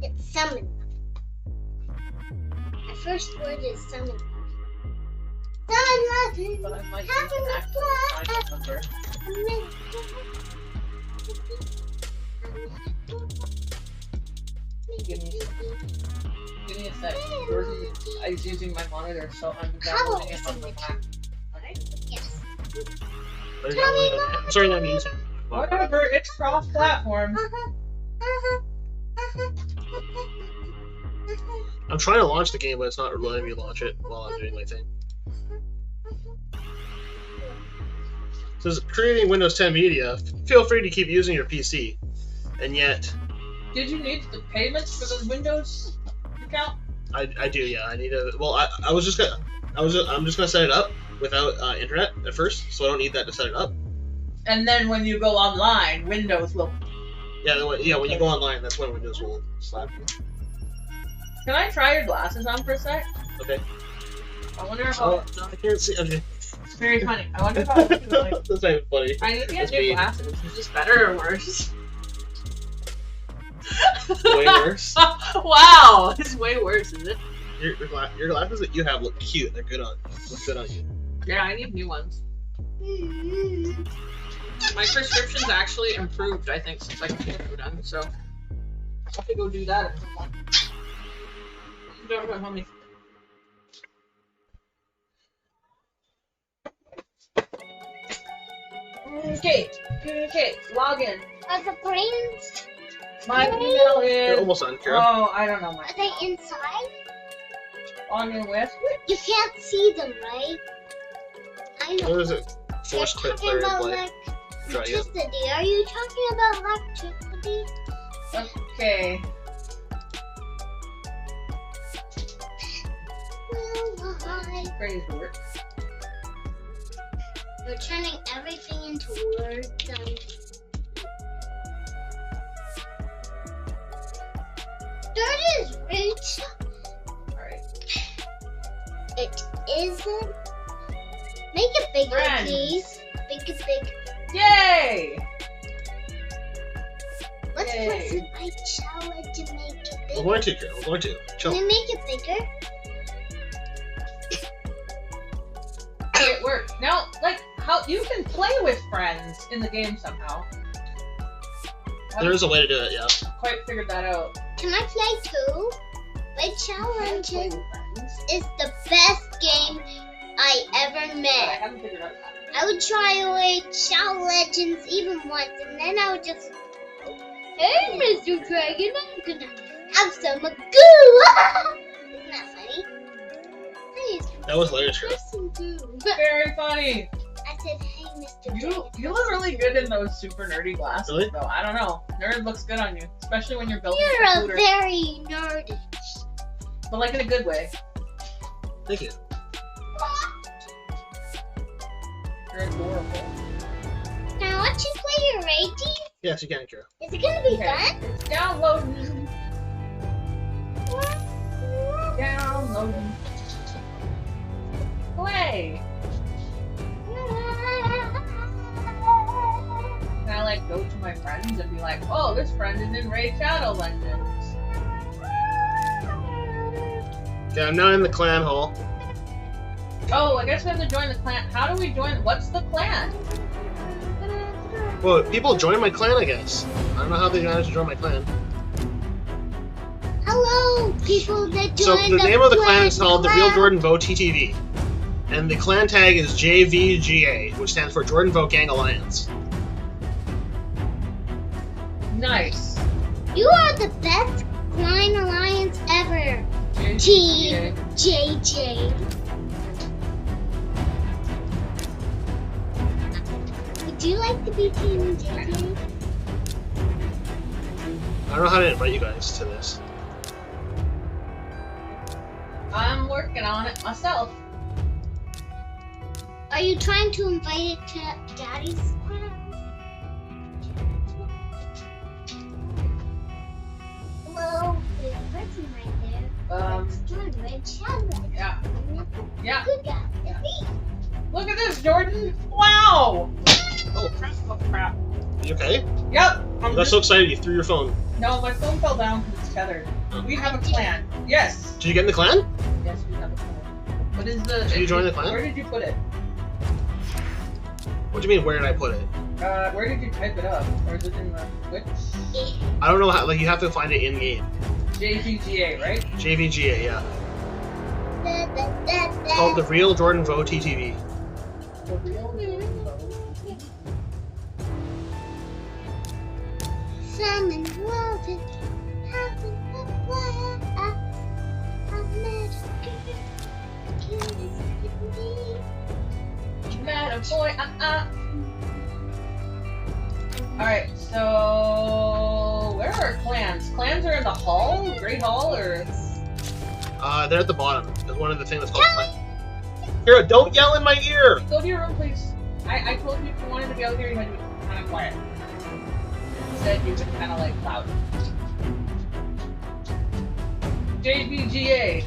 It's summon love. My first word is summon love. Summon but love. I might Having need an the actual love. number. Give me a sec. Yours is using my monitor, so I'm downloading it on my Mac. Yes. I'm sorry, I'm using. Whatever, it's cross-platform. I'm trying to launch the game, but it's not letting me launch it while I'm doing my thing. It says creating Windows 10 media. Feel free to keep using your PC, and yet Did you need the payments for the Windows account? I do. Yeah, I need to. Well, I'm just gonna set it up without internet at first, so I don't need that to set it up. And then when you go online, Windows will. Yeah, when you go online, that's when Windows will slap you. Can I try your glasses on for a sec? Okay. I wonder how. Oh, no, I can't see. Okay. It's very funny. I wonder how. Like, That's not even funny. I need to get That's new mean. glasses. Is this better or worse? Way worse. Wow, it's way worse, is it? Your glasses that you have look cute. They're good on. Look good on you. Yeah, I need new ones. My prescription's actually improved, I think, since I got the done. So I have to go do that at some point. Don't go, homie. Okay, log in. Are the brains? My email You're is. almost done, Kira. Oh, I don't know my. Are they inside? On your west? You can't see them, right? I know. What is it? Force They're quit, talking player, about play. Try again. electricity. Are you talking about electricity? Okay. Phrase work. We're turning everything into words. Third is rich. Alright. It isn't. Make it bigger, Friends. please. Make it big. Yay! Let's Yay. press it by challenge to make it bigger. We're going to, Kira. We're going to. Chill. Can we make it bigger? It worked. Now, like, how you can play with friends in the game somehow. There is a way to do it, yeah. Quite figured that out. Can I play too? My challenges is the best game I ever I met. haven't figured out that. I would try away Child Legends even once, and then I would just, hey, Mr. Dragon, I'm gonna have some goo. Isn't that funny? I used to That was hilarious, Kira. have some goo. Very funny. I said, hey, Mr. You Dragon. look really good in those super nerdy glasses, Really? though. I don't know. Nerd looks good on you, especially when you're building a You're a computer. very nerdy. But like in a good way. Thank you. You're adorable. Can I watch you play your Reiki? Yes, you can, Kira. Is it gonna be Okay. fun? It's downloading. Downloading. Play. Can I like go to my friends and be like, oh, this friend is in Raid Shadow Legends. Okay, I'm now in the clan hall. Oh, I guess we have to join the clan. How do we join? What's the clan? Well, people join my clan, I guess. I don't know how they managed to join my clan. Hello, people that So joined the name of the clan clan is called the Real Jordan Voe TTV. And the clan tag is JVGA, which stands for Jordan Voe Gang Alliance. Nice. You are the best Clan Alliance ever. Team JJ. Would you like to be Team JJ? I don't know how to invite you guys to this. I'm working on it myself. Are you trying to invite it to Daddy's clan? Well, there's a person right there. Jordan, red shadow. Yeah. Yeah. Good guy. Yeah. Look at this, Jordan. Wow. Oh crap! Oh crap! You okay? Yep. You got so excited you threw your phone. No, my phone fell down because it's tethered. We have a clan. Yes. Did you get in the clan? Yes, we have a clan. What is the? Did you join the clan? Where did you put it? What do you mean? Where did I put it? Where did you type it up? Or is it in the Twitch? I don't know how. Like you have to find it in game. JVGA, right? JVGA, yeah. It's called the Real Jordan Vo TTV. The real. Salmon water, having a blast. I met a cutest Met a boy. Alright, so where are clans? Clans are in the hall, Great Hall, or? They're at the bottom. There's one of the things that's called clan. Kira, don't yell in my ear! Go to your room, please. I told you if you wanted to be out here, you had to be kind of quiet. Instead, you've been kind of like loud. JVGA.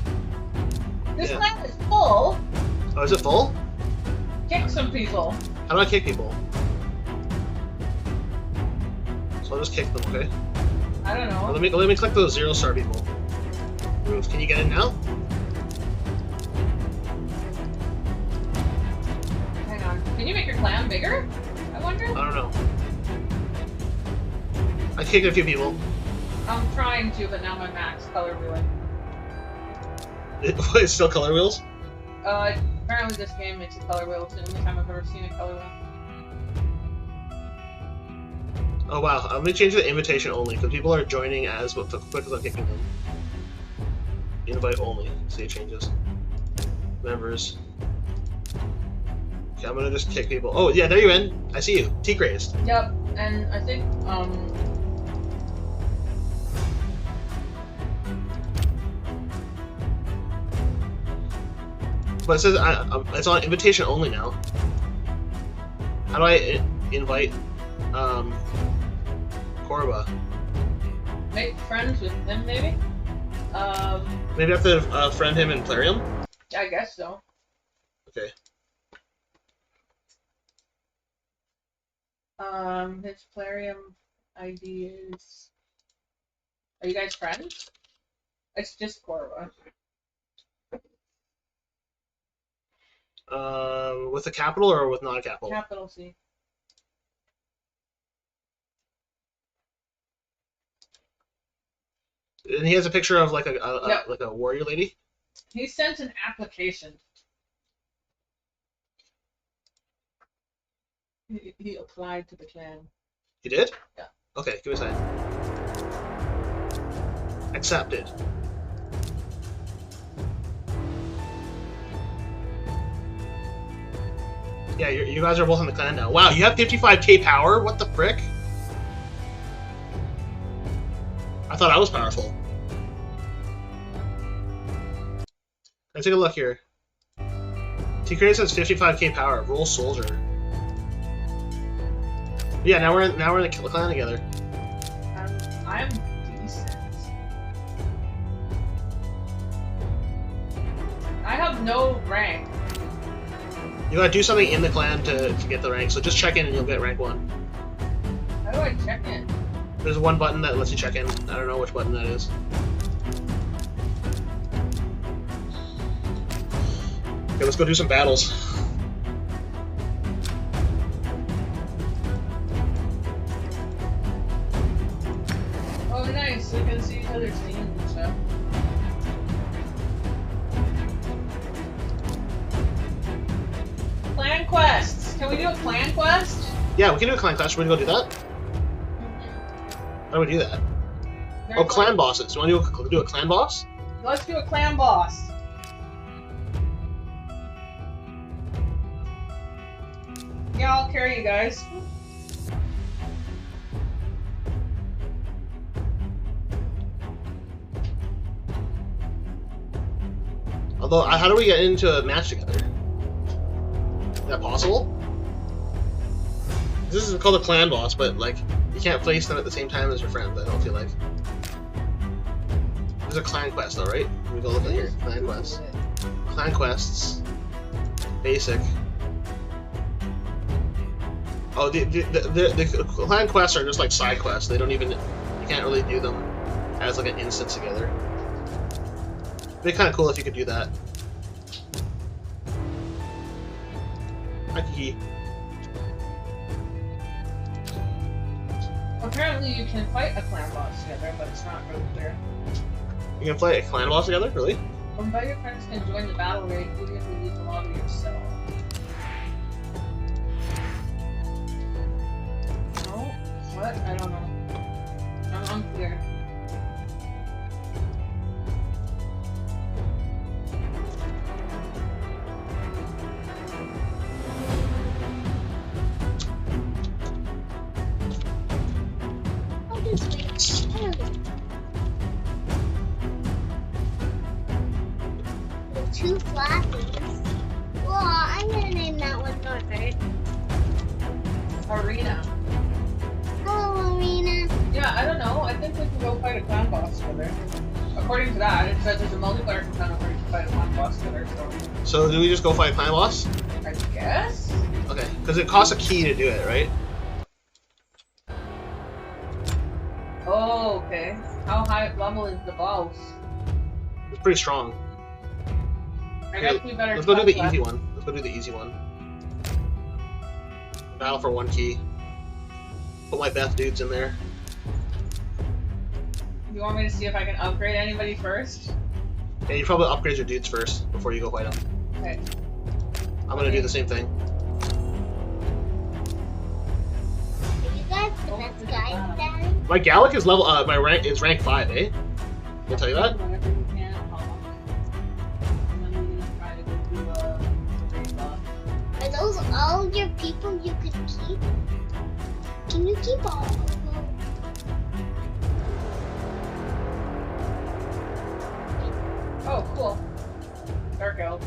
This clan is full. Oh, is it full? Kick some people. How do I kick people? So I'll just kick them, okay? I don't know. Let me click those 0-star people. Ruth, can you get in now? Hang on. Can you make your clan bigger? I wonder. I don't know. I kicked a few people. I'm trying to, but now my max color wheeling. It's still color wheels? Apparently this game makes a color wheel. It's the only time I've ever seen a color wheel. Oh wow, I'm gonna change the invitation only because people are joining as quick as I'm kicking them. Invite only. See it changes. Members. Okay, I'm gonna just kick people. Oh yeah, there you in. I see you. T-crazed. Yep, and I think But it says it's on invitation only now. How do I invite Korba? make friends with them, maybe? Maybe I have to friend him in Plarium? I guess so. Okay. His Plarium ID is... Are you guys friends? It's just Korba. With a capital or with not a capital? Capital C. And he has a picture of like a warrior lady. He sent an application. He applied to the clan. You did? Yeah. Okay, give me a second. Accepted. Yeah, you guys are both in the clan now. Wow, you have 55k power? What the frick? I thought I was powerful. Let's take a look here. T-Craze has 55k power. Roll soldier. Yeah, now we're in the clan together. I'm decent. I have no rank. You gotta do something in the clan to get the rank, so just check in and you'll get rank 1. How do I check in? There's one button that lets you check in. I don't know which button that is. Okay, let's go do some battles. Oh, nice. We can see each other's teams and stuff. Clan quests. Can we do a clan quest? Yeah, we can do a clan quest. We're gonna go do that. How do we do that? Oh, clan bosses. You want to do a clan boss? Let's do a clan boss. Yeah, I'll carry you guys. Although, how do we get into a match together? Is that possible? This is called a clan boss, but like you can't place them at the same time as your friends. I don't feel like. There's a clan quest though, right? Let me go look at here. Clan quests. Clan quests. Basic. Oh, the clan quests are just like side quests. They don't even. You can't really do them as like an instance together. It'd be kind of cool if you could do that. Hi, Kiki. Apparently you can fight a clan boss together, but it's not really clear. You can play a clan boss together? Really? Invited friends can join the battle raid even if you leave the lobby yourself. No? What? I don't know. I'm unclear. Two flappies. Well, I'm gonna name that one Norbert. Arena. Hello, Arena. Yeah, I don't know. I think we can go fight a clan boss together. According to that, it says there's a multiplayer component where you can fight a clan boss together, So do we just go fight a clan boss? I guess? Okay, because it costs a key to do it, right? Oh, okay. How high level is the boss? It's pretty strong. I guess we better. Let's go do the easy one. Let's go do the easy one. Battle for one key. Put my best dudes in there. You want me to see if I can upgrade anybody first? Yeah, you probably upgrade your dudes first before you go fight them. Okay. I'm gonna do the same thing. Are you guys the best guys, Daddy? My Gallic is level. My rank is rank 5, eh? Did I tell you that? Whenever you can, and then we're gonna try to go do a raid boss. Are those all your people you could keep? Can you keep all of them? Oh, cool. Dark Elves.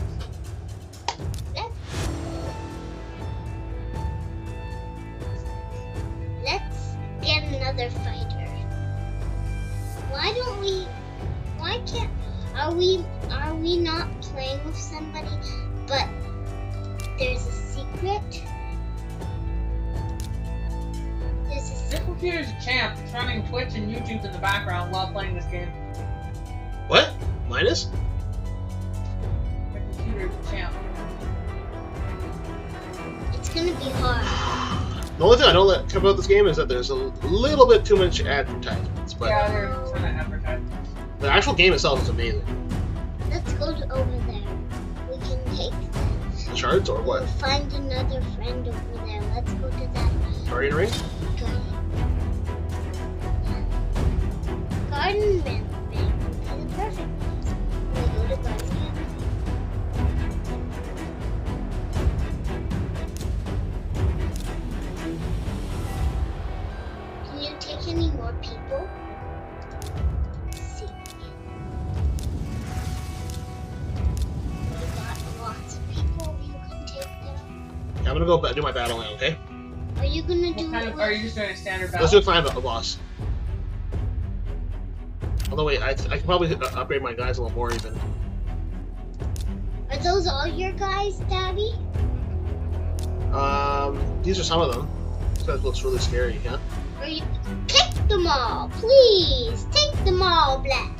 Let's get another fighter. Why don't we? Why can't? Are we not playing with somebody? But there's a secret. Your computer's a champ. It's running Twitch and YouTube in the background while playing this game. What? Minus? My computer's a champ. It's gonna be hard. The only thing I don't like about this game is that there's a little bit too much advertisements, but Yeah, there's a ton of advertisements. the actual game itself is amazing. Let's go to over there. We can take The shards or what? We'll find another friend over there. Let's go to that Guardian ring? garden man. Is perfect. We go to garden. Can you take any more people? Let's see. We got lots of people you can take down. Yeah, I'm gonna go do my battle now, okay? Are you gonna do What kind of, are you just doing a standard battle? Let's do a climb boss. Although wait, I can probably upgrade my guys a little more even. Are those all your guys, Daddy? These are some of them. This guy looks really scary, yeah? Or you take them all, please. Take them all, Black.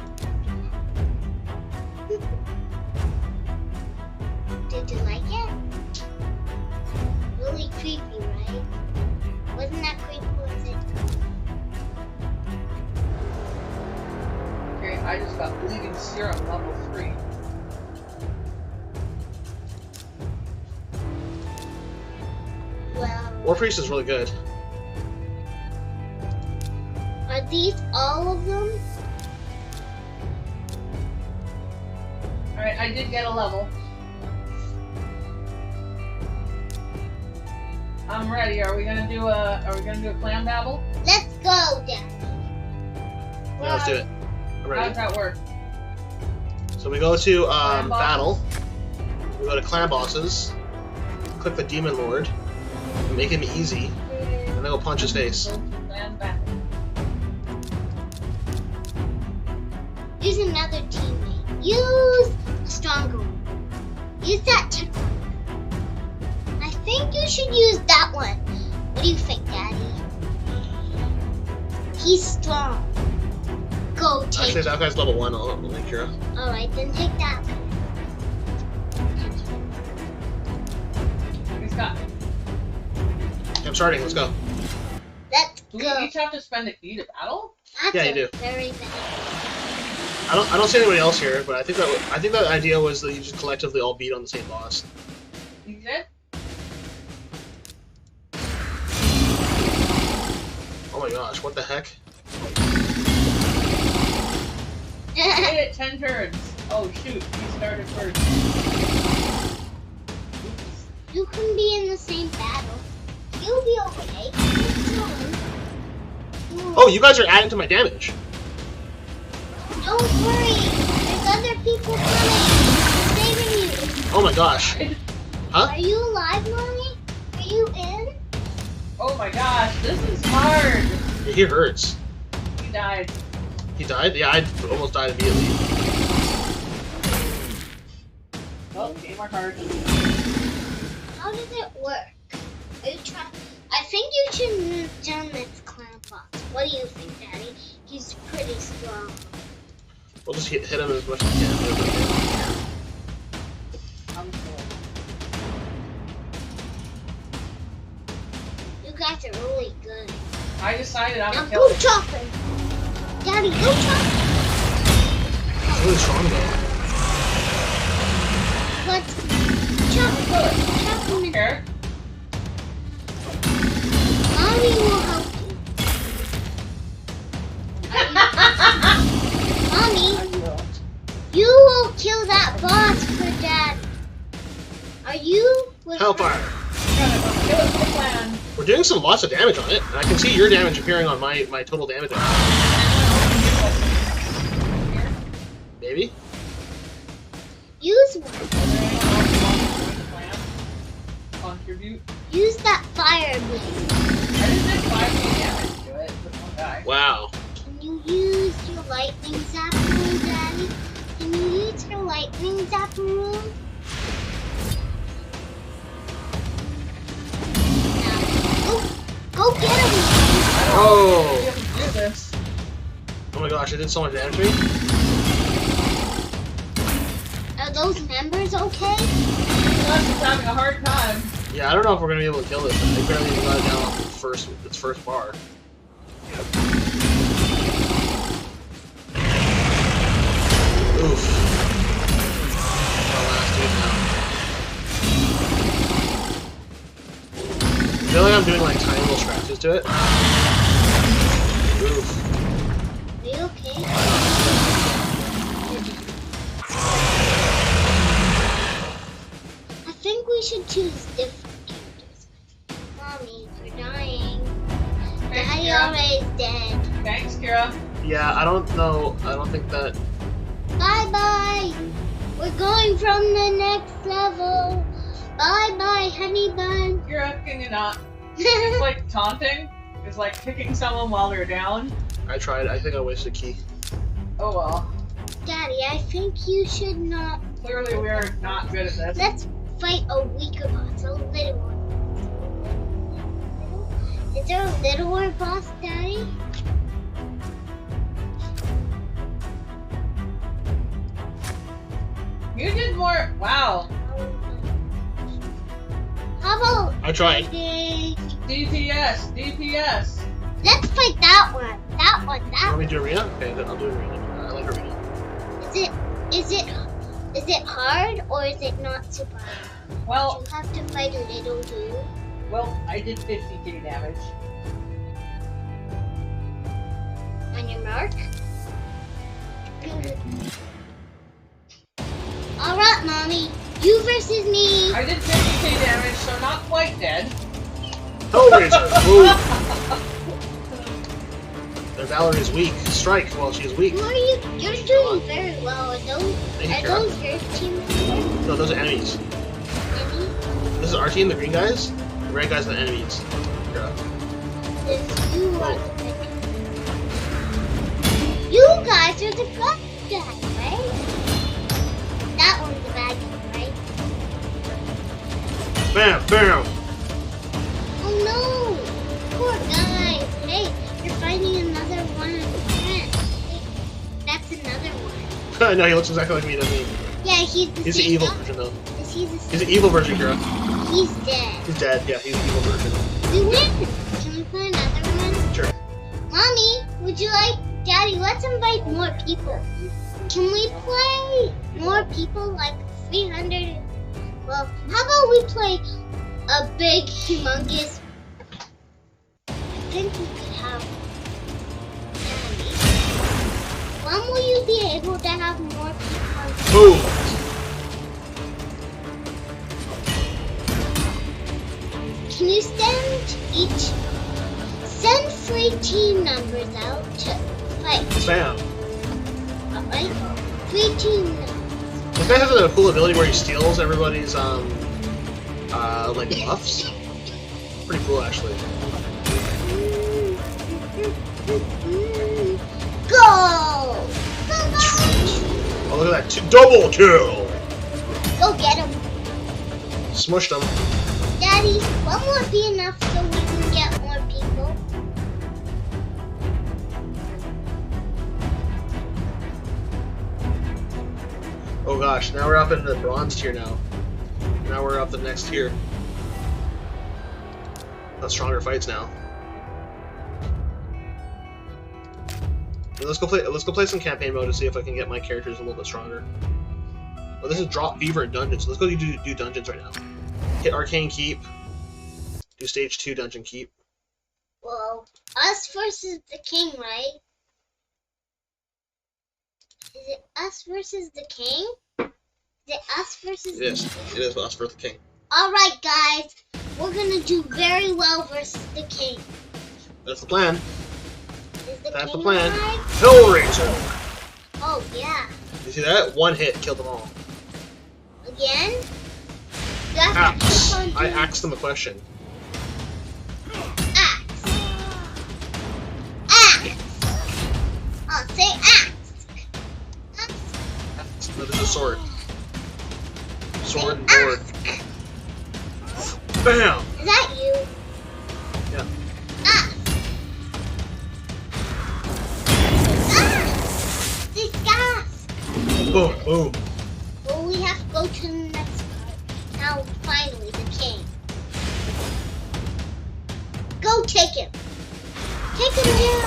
Did you like it? Really creepy, right? Wasn't that creepy? Was it? Okay, I just got bleeding serum level 3. Well, War Priest is really good. are these all of them? Alright, I did get a level. I'm ready. Are we gonna do a clan battle? Let's go, Daddy. Yeah, let's do it. I'm How ready. does that work? So we go to Clan bosses? battle. We go to clan bosses. click the Demon Lord and make him easy, and then go punch his face. Use another teammate. Use a stronger one. Use that tech one. I think you should use that one. What do you think, Daddy? He's strong. Go take Actually, that guy's level 1. I'll make Kira. Alright, then take that one. He's got. I'm starting. Let's go. Let's Do go. we each have to spend a key to battle? That's Yeah, you do. very bad. I don't see anybody else here, but I think that idea was that you just collectively all beat on the same boss. You did? Oh my gosh, what the heck? I made it 10 turns. Oh shoot, he started first. You can be in the same battle. You'll be okay. Oh, you guys are adding to my damage. Don't worry. There's other people coming. Saving you. Oh my gosh. Huh? Are you alive, Mommy? Are you in? Oh my gosh, this is hard. Yeah, he hurts. He died. He died? Yeah, I almost died immediately. Oh, game our card. How does it work? Are you trying? I think you should move down this clown fox. What do you think, Daddy? He's pretty strong. We'll just hit him as much as we can. I'm cool. You guys are really good. I decided I'm Now gonna go kill him. chop him. Daddy, go chop him. He's really strong though. Let's chop him. Here. Mommy will help you. Mommy, you will kill that boss for Dad. Are you with Hellfire. Kill it for the plan. We're doing lots of damage on it, and I can see your damage appearing on my total damage. Maybe? Use one. Contribute. Use that fire blade. I just did 5k damage to it with one guy. Wow. Can you use your lightning zapper room, Daddy? Can you use your lightning zapper room? Now, go get him! Oh! You have to do this. Oh my gosh, it did so much damage to me. Are those members okay? Plus, it's having a hard time. Yeah, I don't know if we're gonna be able to kill this. They barely even got it down off its first bar. Oof. Our last dude now. I feel like I'm doing like tiny little scratches to it. Oof. Are you okay? I think we should choose different characters. Mommy, we're dying. Daddy Kira. already is dead. Thanks, Kira. Yeah, I don't know. I don't think that. Bye bye. We're going from the next level. Bye bye, honey bun. Kira, can you not? It's like taunting. It's like kicking someone while they're down. I tried. I think I wasted a key. Oh well. Daddy, I think you should not. Clearly, we're not good at this. Let's fight a weaker boss, a little one. Is there a littler boss, Daddy? You did more. Wow. How about I tried. DPS. DPS. Let's fight that one. That one. You That want me one. to do arena? Okay, then I'll do arena. I like arena. Is it hard or is it not super hard? Well, You have to fight a little dude. well, I did 50k damage. On your mark. Alright, Mommy. You versus me. I did 50k damage, so not quite dead. Hellraiser! Ooh. The Valerie is weak. Strike while she's weak. Who are you? You're doing very well. Are Thank you, those your team members? No, those are enemies. Any? This is our team, the green guys. The red guys are the enemies. Yeah. You guys are the good guys, right? That one's the bad guy, right? Bam! Bam! Oh no! Poor guys. Hey, you're fighting another one of the friends. Wait, that's another one. No, he looks exactly like me, doesn't he? Yeah, he's the He's same the evil guy. version, though. Is he the same? He's the evil version, Kira. He's dead. He's dead. Yeah, he's the evil version. We win. Can we play another one? Sure. Mommy, would you like... Daddy, let's invite more people. Can we play more people, like 300? Well, how about we play a big, humongous... I think we could have... Daddy. When will you be able to have more people? Boom! Can you send 3 team numbers out to fight? Bam! Alright? 3 team numbers. This guy has a cool ability where he steals everybody's, like, buffs. Pretty cool, actually. Go! Oh, look at that. Double kill! Go get him. Smushed him. Daddy, when will it be enough so we can get more people? Oh gosh, now we're up in the bronze tier now. Now we're up the next tier. Got stronger fights now. Let's go play some campaign mode to see if I can get my characters a little bit stronger. Oh, this is drop fever in dungeons. Let's go do dungeons right now. Hit Arcane Keep. Do stage 2 dungeon keep. Well, us versus the king, right? Is it us versus the king? Is it us versus It is. It is us versus the king. Alright guys, we're gonna do very well versus the king. That's the plan. Is the That's the king plan. alive? Hellraiser! Oh yeah. You see that? One hit killed them all. Again? You have to Axe. keep on I doing asked them a question. axe. Axe. Oh, say axe. No, this is a sword. Sword and board. Bam! Is that you? Yeah. Axe. This gas. Boom, boom. Well, we have to go to the next part. Now, finally, the king. Go take him. Take him down.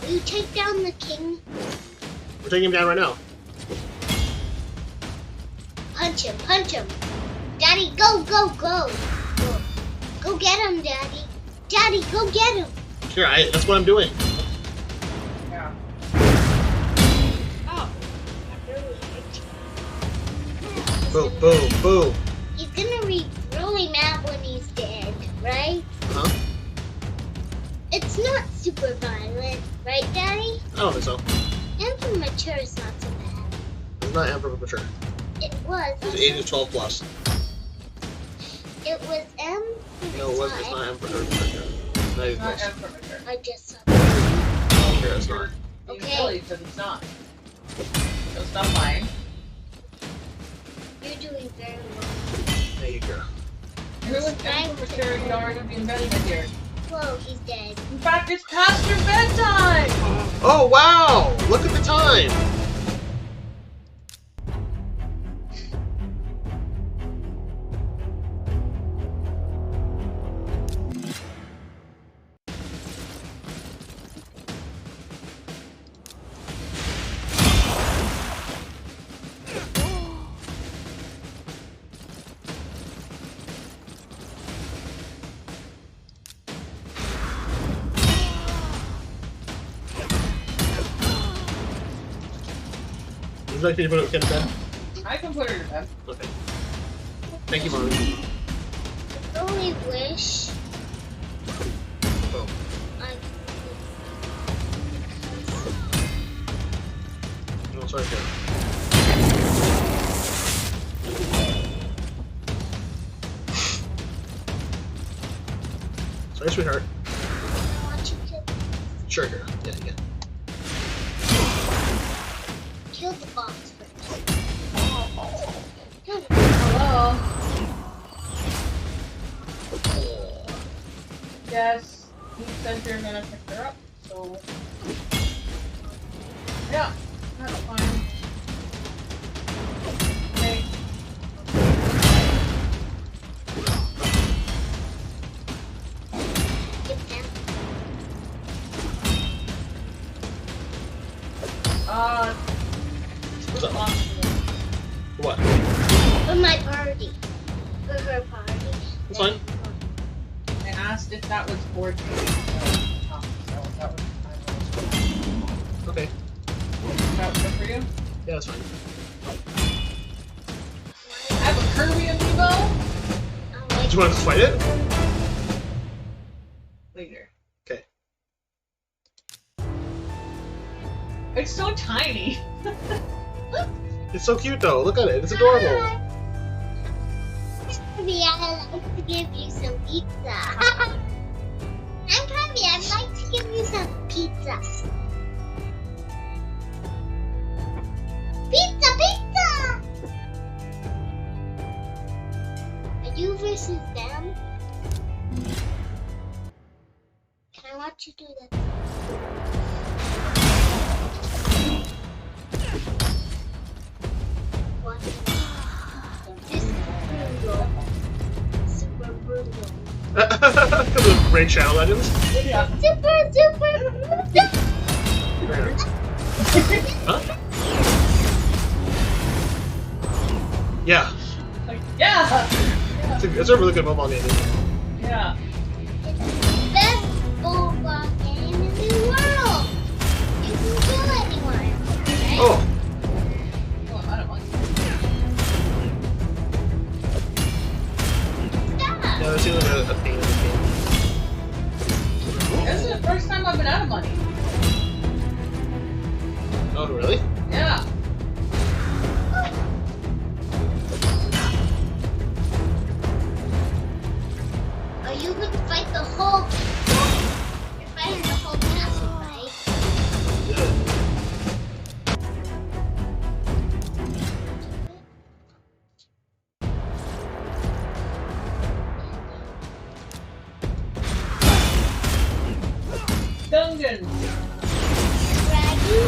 Will you take down the king? We're taking him down right now. Punch him, punch him. Daddy, go, go, go. Go get him, Daddy. Daddy, go get him. Here, that's what I'm doing. Yeah. Oh. Boom, boom, boom. He's gonna be really mad when he's dead, right? Huh? It's not super violent, right, Daddy? I don't think so. Emperor Mature is not so bad. It's not Emperor Mature. It was. It's age of 12 plus. It was M. No, it wasn't. It's not Emperor Mature. Not even Not close. Emperor Mature. I just saw that. Here, it's not. Okay. Silly because it's not. So stop lying. You're doing very well. There you go. Who was Emperor Mature? He'd already been embedded in here. Whoa, he's dead. In fact, it's past your bedtime! Oh, wow! Look at the time! Would you like me to put it in bed? I can put her to bed. Okay. Thank you, Mommy. I only wish Boom. I Sorry, sweetheart. I want you to Sure, girl. Yeah, yeah. kill the boss first. Hello. Yes, you said you're gonna pick her up, so yeah, that's fine. Okay. Get them. What's up? What? For my party. For her party. It's fine. I asked if that was for you. So that was Okay. that was good for you. Yeah, that's fine. I have a Kirby amiibo Do you want to fight it? later. Okay. It's so tiny. It's so cute though. Look at it. It's adorable. Kirby, I'd like to give you some pizza. I'm Kirby, I'd like to give you some pizza. Pizza, pizza! Are you versus them? Can I watch you do that? What? This is brutal. Super brutal. Because of Raid Shadow Legends. Yeah. Super brutal. Huh? Yeah. Like, yeah. It's a really good mobile game. Yeah. It's the best Bulldog game in the world. You can kill anyone. Okay? Oh. Oh, I don't like Stop. Yeah, that seems like a pain in the game. This is the first time I've been out of money. Oh, really? Yeah. Are you going to fight the whole... You're fighting the whole castle, right? Dungeon. Raggy?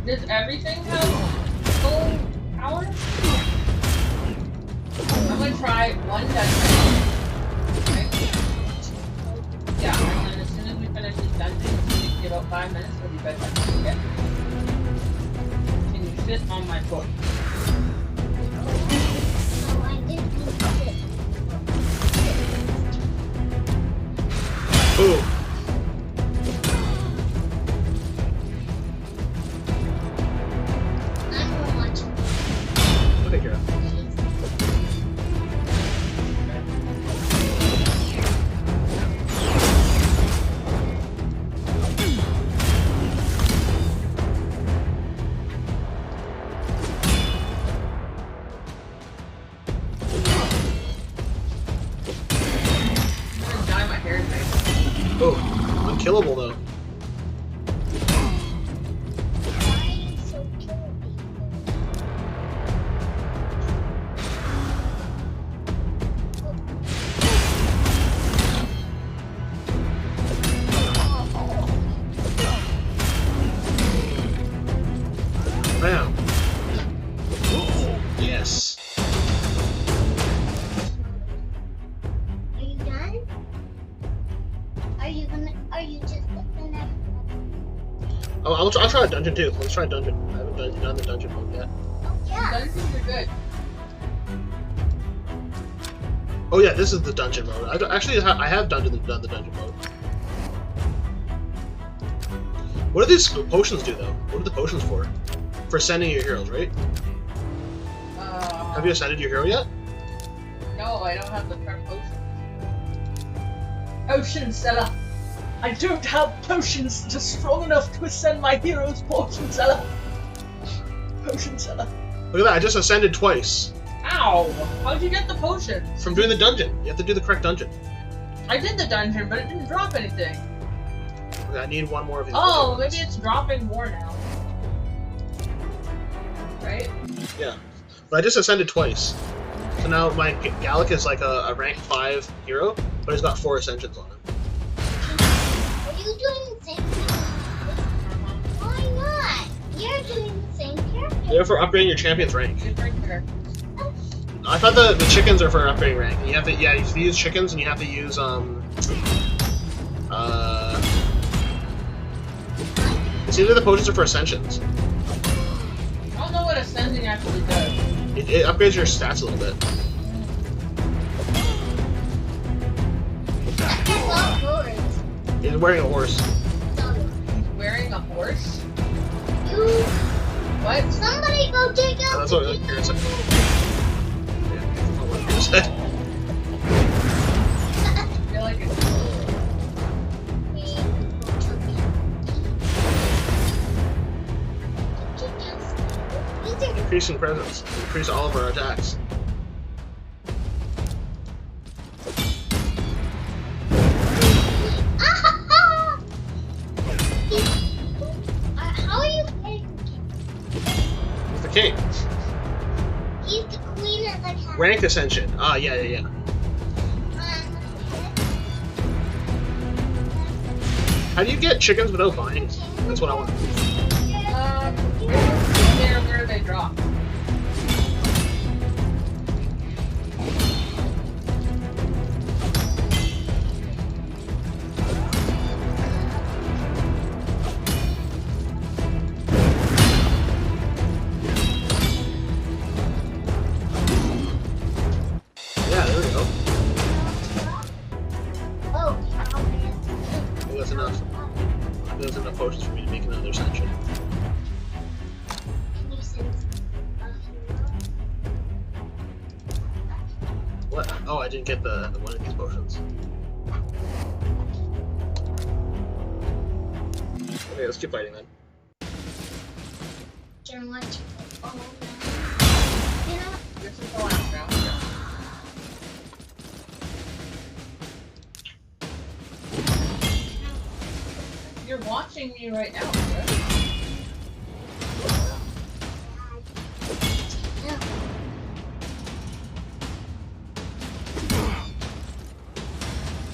Does everything have full power? I'm gonna try one dungeon. Okay. Yeah, and then as soon as we finish this dungeon, in about 5 minutes, we'll be bedtime. Okay? Can you sit on my foot? Oh, I did it. Ooh. I'm going to watch it. Okay, Kira. I'm gonna dye my hair nice. Oh, unkillable though. Why are you so killing people? Bam. Yes. Are you done? Are you just gonna... Oh, I'll try a dungeon too. Let's try a dungeon. I haven't done the dungeon mode yet. Oh, yeah. Dungeons are good. Oh yeah, this is the dungeon mode. I have done the dungeon mode. What do these potions do though? What are the potions for? For ascending your heroes, right? Have you ascended your hero yet? No, I don't have the correct potions. Potion seller. I don't have potions just strong enough to ascend my hero's potion seller. Potion seller. Look at that, I just ascended twice. Ow! How'd you get the potions? From doing the dungeon. You have to do the correct dungeon. I did the dungeon, but it didn't drop anything. I need one more of these. Oh, maybe it's dropping more now. Right? Yeah. But I just ascended twice. So now my Gallic is like a rank 5 hero, but he's got 4 ascensions on him. Are you doing the same thing? Why not? You're doing the same character. They're for upgrading your champion's rank. Different characters. I thought the chickens are for upgrading rank. You have to, yeah, you have to use chickens, and you have to use it's either the potions or for ascensions. I don't know what ascending actually does. It upgrades your stats a little bit. I love yours. He's wearing a horse. He's wearing a horse? You. What? Somebody go dig up. That's what Karen said. Yeah, that's what Karen said. I feel like it's Increasing presence. Increase all of our attacks. How are you playing? He's the king. He's the queen of the castle. Rank ascension. Ah, yeah. How do you get chickens without buying? That's what I want. Where they drop. Yeah, there we go. Oh, Maybe that's enough. There's enough potions for me to make another ascension. What? Oh, I didn't get the one of these potions. Okay, let's keep fighting then. Can watch. This is the last round. You're watching me right now, right?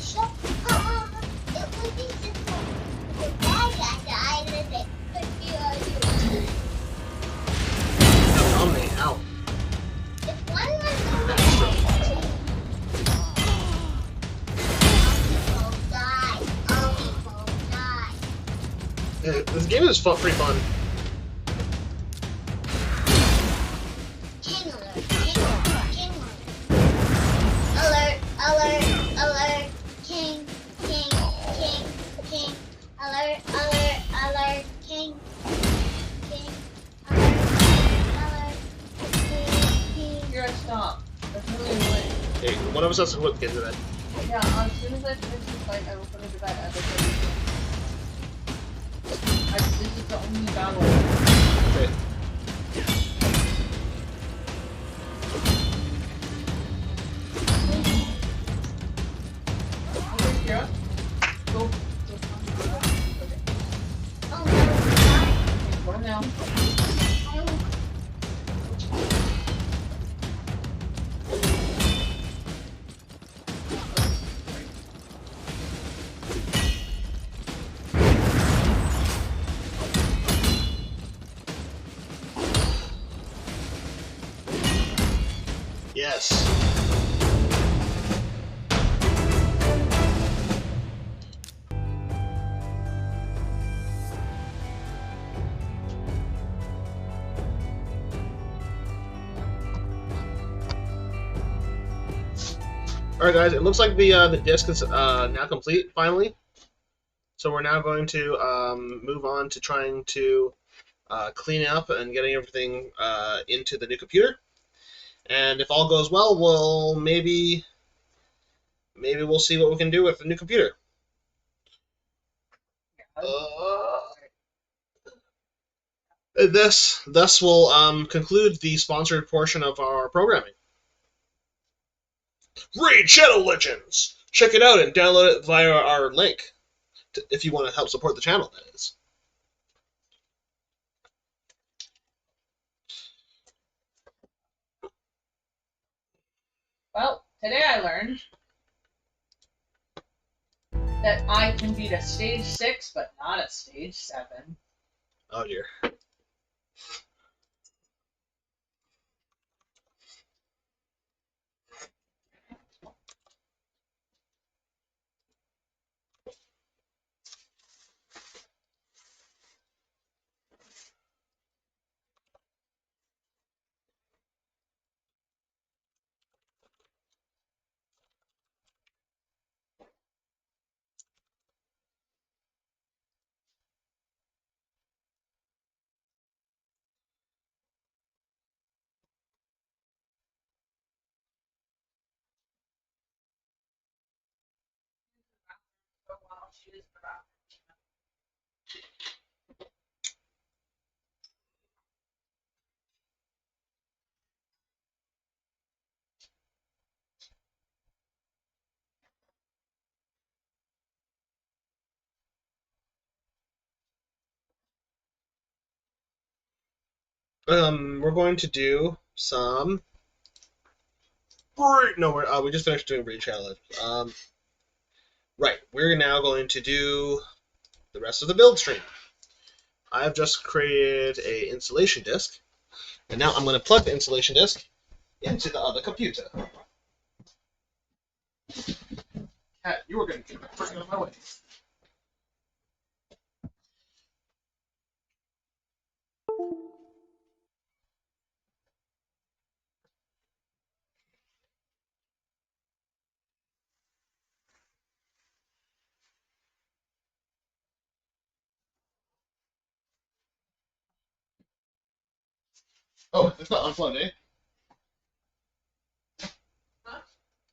Shut up! It would be simple. The bad guy died and it could be you. Dominate, ow. If one was all people die. All people die. Yeah, this game is pretty fun. King alert! King alert! King alert! Alert! Alert! Alert! King! King! King! King! Alert! Alert! Alert! King! King! Alert! Alert! King! You're gonna stop. That's really annoying. Hey, one of us has to look into that. Yeah, as soon as I finish this fight, I will put it to bed as this is the only battle. Okay. Okay, Kira. Go. Oh no! Okay, go now. Yes. Alright guys, it looks like the disc is now complete, finally. So we're now going to move on to trying to clean up and getting everything into the new computer. And if all goes well, we'll maybe we'll see what we can do with the new computer. Thus will conclude the sponsored portion of our programming. Raid Shadow Legends! check it out and download it via our link if you want to help support the channel, that is. Well, today I learned that I can beat a stage 6, but not a stage 7. Oh dear. We're going to do some. No, we just finished doing Breed Challenge. Right, we're now going to do the rest of the build stream. I've just created a installation disk, and now I'm going to plug the installation disk into the other computer. Cat, you were going to get freaking on my way. Oh, it's not unplugged, eh?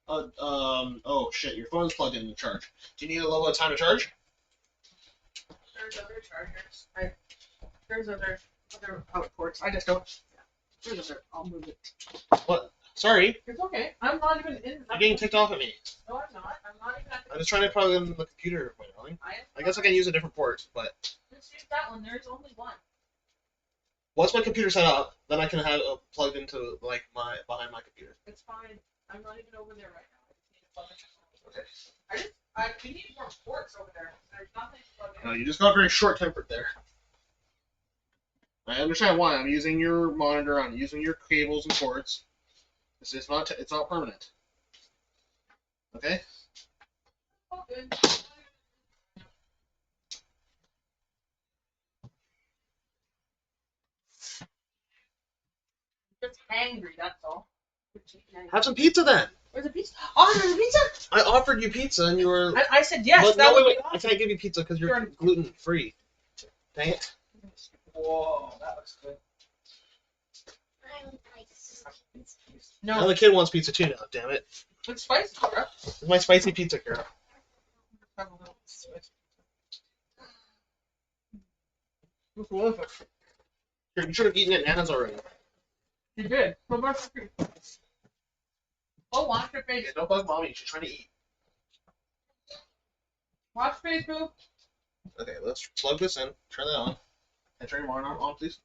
Oh shit, your phone's plugged in to charge. Do you need a little bit of time to charge? There's other chargers. There's other out ports. I just don't. There's other. I'll move it. What? Sorry. It's okay. I'm not even in. You're getting ticked off at me. No, I'm not. I'm not even at the. I'm just trying to plug in the computer, my darling. I guess I can use a different port, but. Let's use that one. There's only one. Once my computer set up, then I can have it plugged into like behind my computer. It's fine. I'm not even over there right now. I just need to plug it. Okay. We need more ports over there. There's nothing to plug in. No, you just got very short-tempered there. I understand why. I'm using your monitor. I'm using your cables and ports. It's not permanent. Okay. All good. Just angry. That's all. Have some pizza then. Where's the pizza? Oh, there's a pizza. I offered you pizza and you were. I said yes. But that no, would wait. be I awesome. can't give you pizza because you're gluten free. Dang it. Whoa, that looks good. Now No, the kid wants pizza too now. Damn it. it's spicy, bro. It's my spicy pizza, Kara. You should have eaten it Nana's already. You did. Go back to the Oh, wash your face. Yeah, don't bug mommy. She's trying to eat. Wash your face, boo. Okay, let's plug this in. Turn that on. Can I turn your monitor on, please?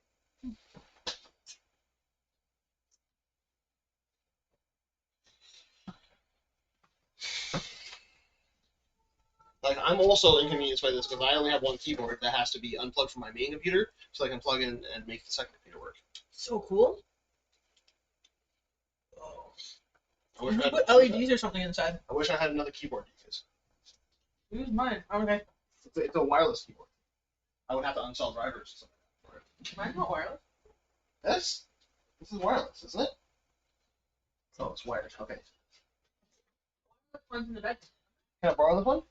Like, I'm also inconvenienced by this because I only have one keyboard that has to be unplugged from my main computer so I can plug in and make the second computer work. So cool. Oh. I wish You I had, put LEDs or something inside. I wish I had another keyboard to use. Use mine. Okay. It's a wireless keyboard. I would have to uninstall drivers or something for it. Mine's not wireless. This is wireless, isn't it? Oh, it's wired. Okay. One's in the bed. Can I borrow this one?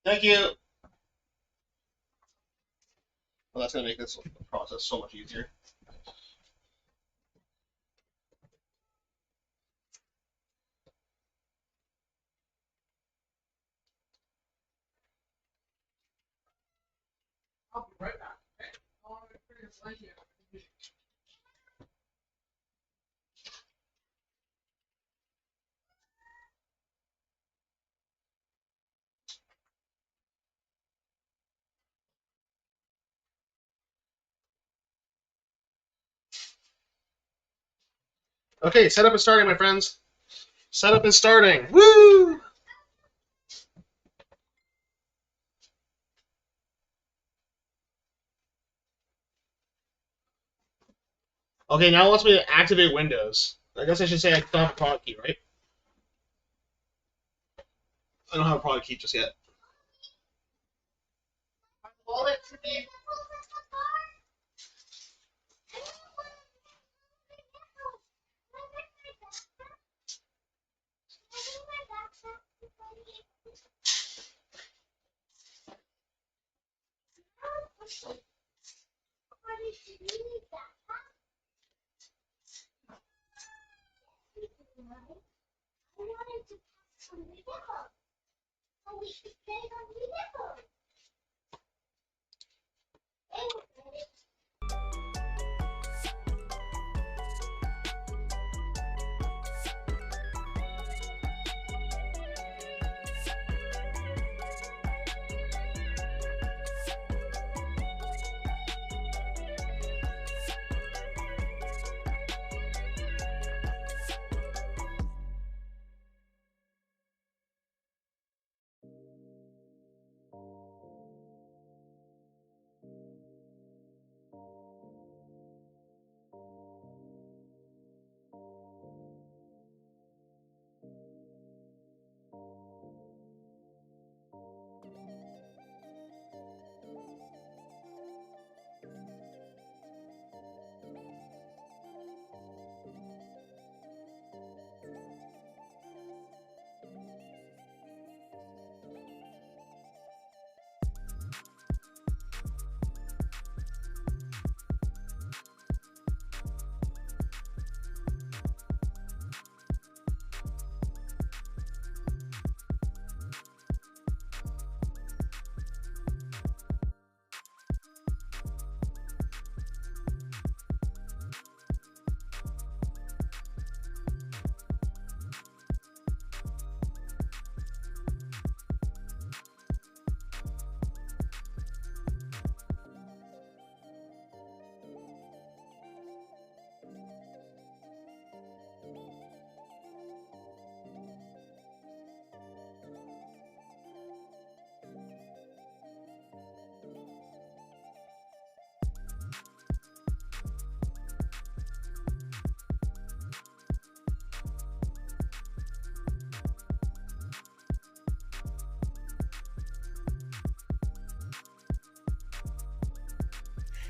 Thank you. Well, that's gonna make this process so much easier. I'll be right back. Okay? Okay, setup is starting, my friends. Setup is starting. Woo! Okay, now it wants me to activate Windows. I guess I should say I don't have a product key, right? I don't have a product key just yet. My wallet should be.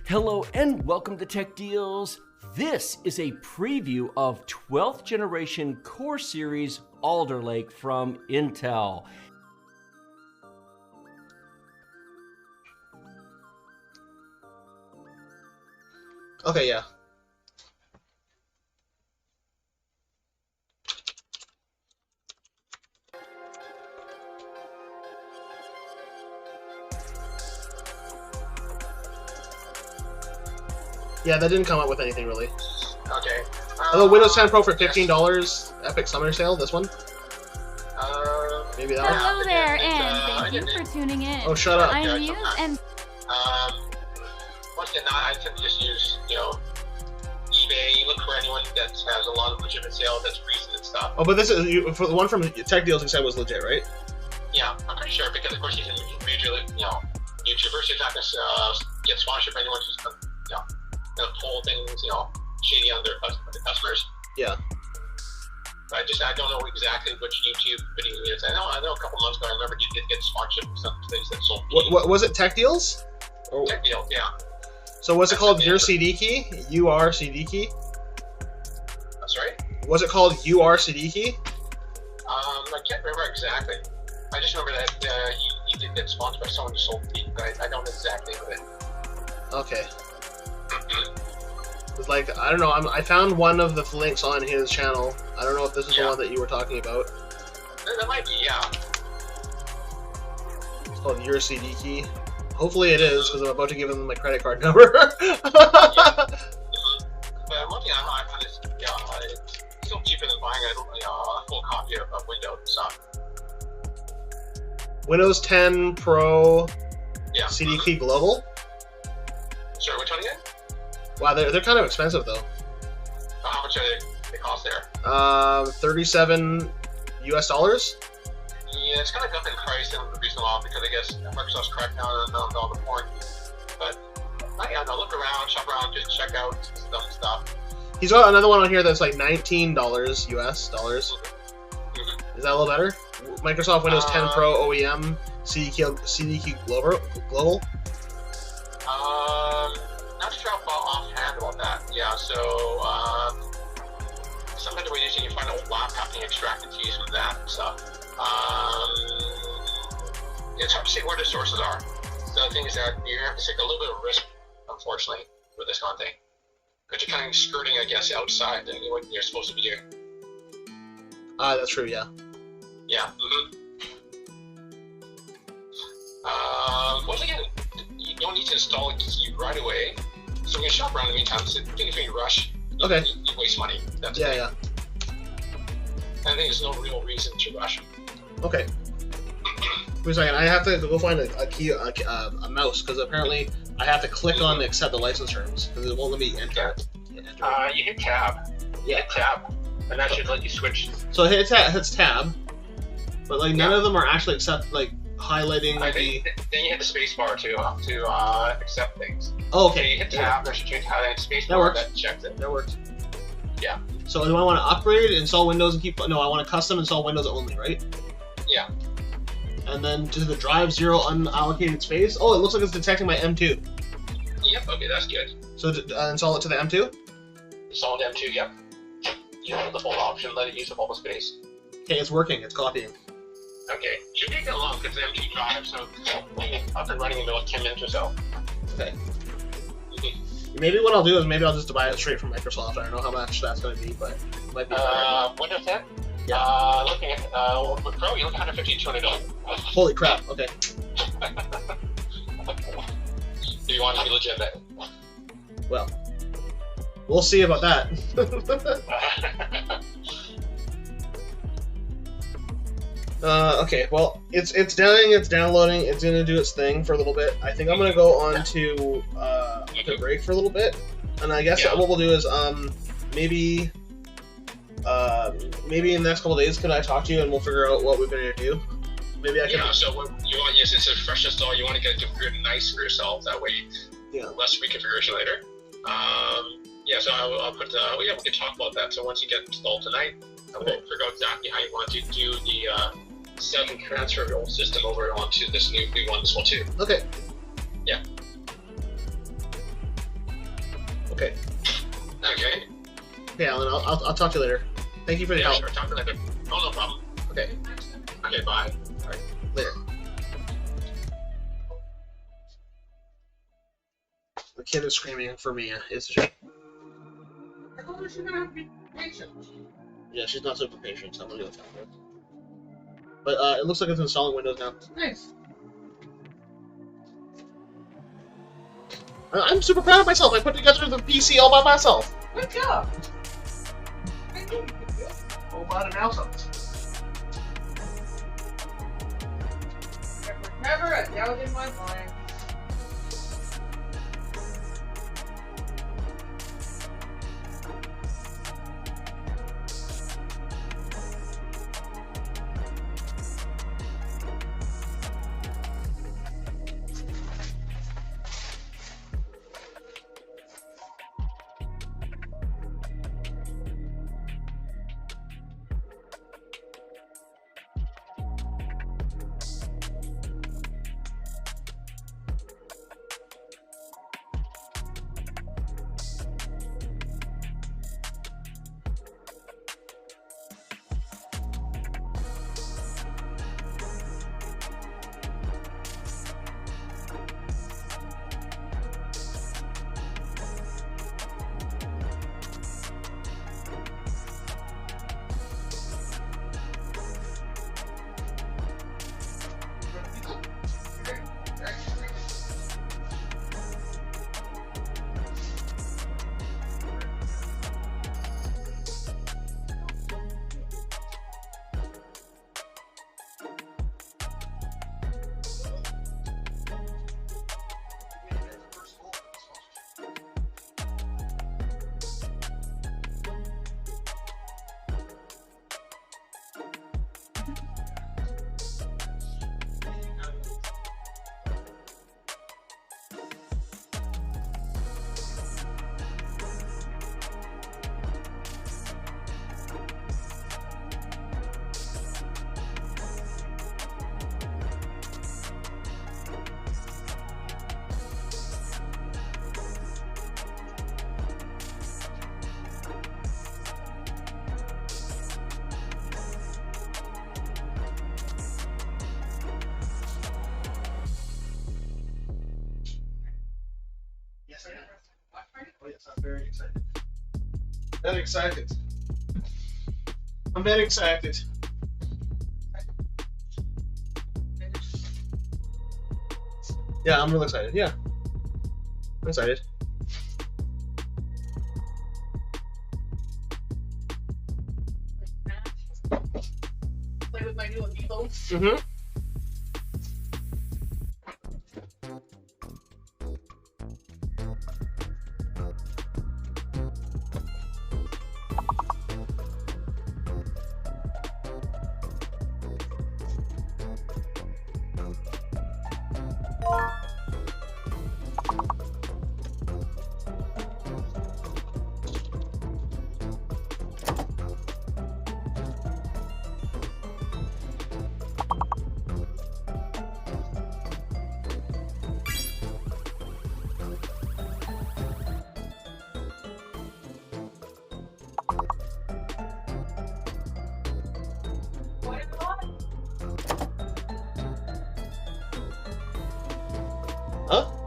Hello and welcome to Tech Deals. This is a preview of 12th generation Core Series Alder Lake from Intel. Okay, yeah. Yeah, that didn't come up with anything really. Okay. Although Windows 10 Pro for $15, Epic Summer Sale, this one? Maybe that one? Hello there, and thank you for tuning in. Oh, shut up. I'm Muse, and Once again, I tend to just use, eBay. Look for anyone that has a lot of legitimate sales that's recent and stuff. Oh, but this is for the one from Tech Deals you said was legit, right? Yeah, I'm pretty sure because of course he's a major, YouTuber, so he's not gonna get sponsorship from anyone who's gonna pull things, shady on their customers. Yeah. I don't know exactly which YouTube video it is. I know a couple months ago I remember he did get sponsorship for some things that sold. What was it? Tech Deals? Or, Tech Deals, yeah. So was it called Your CD Key? UR CD Key? That's right. Was it called UR CD Key? I can't remember exactly. I just remember that he did get sponsored by someone who sold the but I don't know exactly what it. Okay. It's like, I don't know, I found one of the links on his channel. I don't know if this is the one that you were talking about. That might be, yeah. It's called Your CD Key. Hopefully it is, because I'm about to give them my credit card number. But one thing I find is, it's still cheaper than buying a full copy of Windows stuff. Windows 10 Pro Yeah. CD Key Global. Sorry, which one again? Wow, they're kind of expensive though. How much are they cost there? $37 US. Yeah, it's kind of up in price in the recent while because I guess Microsoft's cracked down on all the porn. But yeah, no, look around, shop around, just check out stuff. He's got another one on here that's like $19 US. Is that a little better? Microsoft Windows 10 Pro OEM CDK Global. Not sure offhand about that. Yeah, so sometimes the way you can find an old laptop and extract the keys from that and stuff. It's hard to say where the sources are. So the thing is that you have to take a little bit of risk, unfortunately, with this kind of thing. Because you're kind of skirting, I guess, outside what you're supposed to be doing. That's true, yeah. Yeah. Once again, you don't need to install a key right away. So we can shop around in the meantime. So if you rush, you waste money. That's yeah. I think there's no real reason to rush. Okay. Wait a second, I have to go find a key, a mouse, because apparently I have to click on accept the license terms, because it won't let me enter it. You hit tab. You hit tab, and that should let you switch. So it hits tab, but like none of them are actually highlighting then you hit the space bar to accept things. Oh, okay. So you hit tab, that should change how that space bar. That works. That checks it. That works. Yeah. So do I want to upgrade, install Windows, and keep? No, I want to custom install Windows only, right? Yeah. And then to the drive 0 unallocated space. Oh, it looks like it's detecting my M2. Yep. Okay, that's good. So install it to the M2. Install the M2. Yep. You have the full option, let it use up all the space. Okay, it's working. It's copying. Okay. Should take that long because the M2 drive, so up and running in about 10 minutes or so. Okay. Maybe what I'll do is I'll just buy it straight from Microsoft. I don't know how much that's going to be, but it might be. Windows 10. Yeah. Looking at with Pro, you're looking at $150 to $200. Holy crap! Okay. Do you want to be legitimate? Well, we'll see about that. Okay, well, it's downloading, it's gonna do its thing for a little bit. I think I'm gonna go on to the break for a little bit, and I guess what we'll do is maybe in the next couple of days, can I talk to you and we'll figure out what we're gonna do? Maybe I can. Yeah. So what you want? Yes, it's a fresh install. You want to get it configured nice for yourself. That way, less reconfiguration later. Yeah. So I'll put. We can talk about that. So once you get installed tonight, we'll figure out exactly how you want to do the set and transfer your old system over onto this new one as well too. Okay. Yeah. Okay. Okay. Okay, Alan. I'll talk to you later. Thank you for the help. Sure. Talk to you later. Oh, no problem. Okay. Okay. Bye. All right. Later. The kid is screaming for me. She's gonna have to be patient. Yeah, she's not super patient, so I'm gonna go tell her. But it looks like it's installing Windows now. Nice. I'm super proud of myself. I put together the PC all by myself. Good job. Whole lot of mouse on. Never a doubt in my mind. Very excited. I'm very excited. Yeah, I'm real excited. Yeah. I'm excited. Play with my new amiibo. Mm-hmm.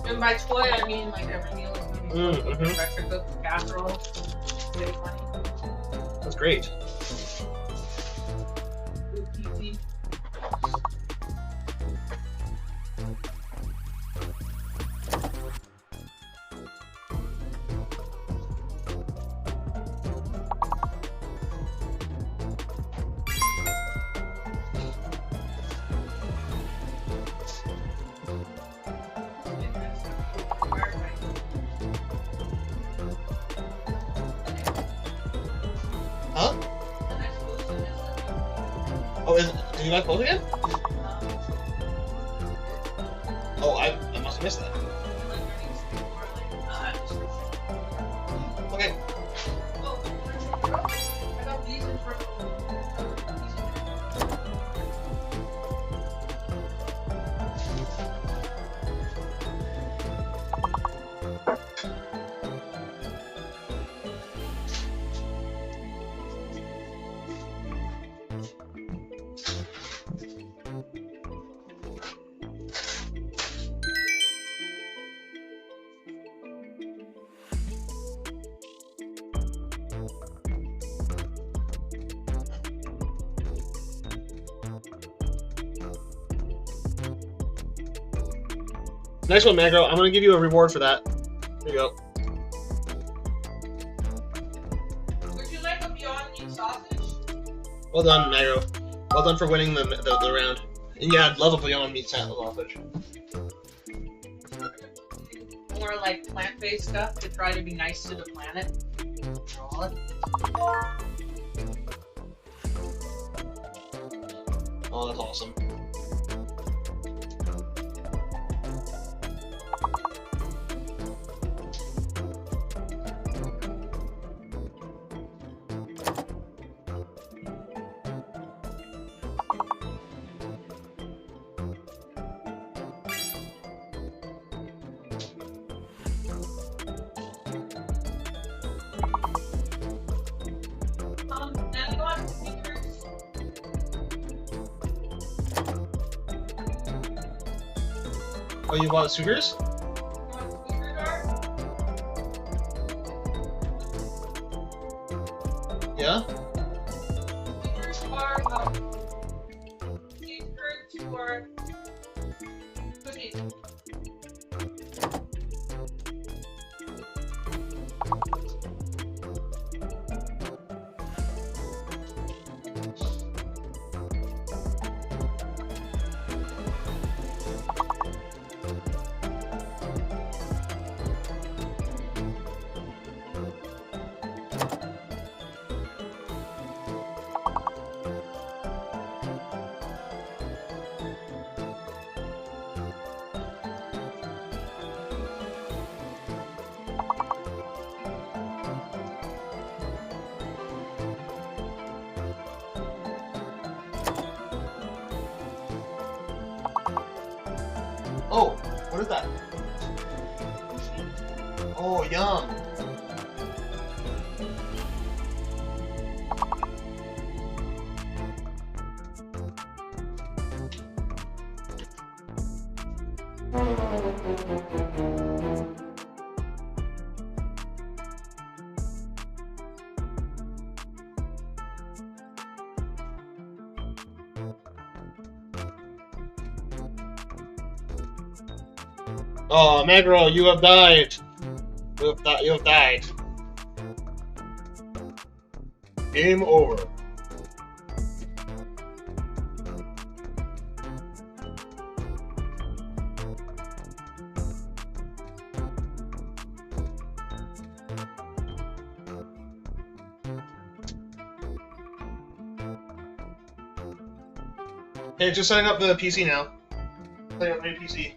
And by toy, I mean like every meal is going to be pressure cooked, casserole, big money. That's great. Easy. Huh? Oh, did you like both again? Oh, I must have missed that. Okay. Nice one, Magro. I'm gonna give you a reward for that. There you go. Would you like a Beyond Meat sausage? Well done, Magro. Well done for winning the round. And yeah, I'd love a Beyond Meat sausage. More like plant-based stuff to try to be nice to the planet. Draw it. Oh, that's awesome. Now you want sneakers? Oh, you bought Sugars? Yeah? Sneakers are sneakers or cookies. Oh, what is that? Oh, yum. Oh, Magro, you have died. You have died. Game over. Hey, just setting up the PC now. Setting up my PC.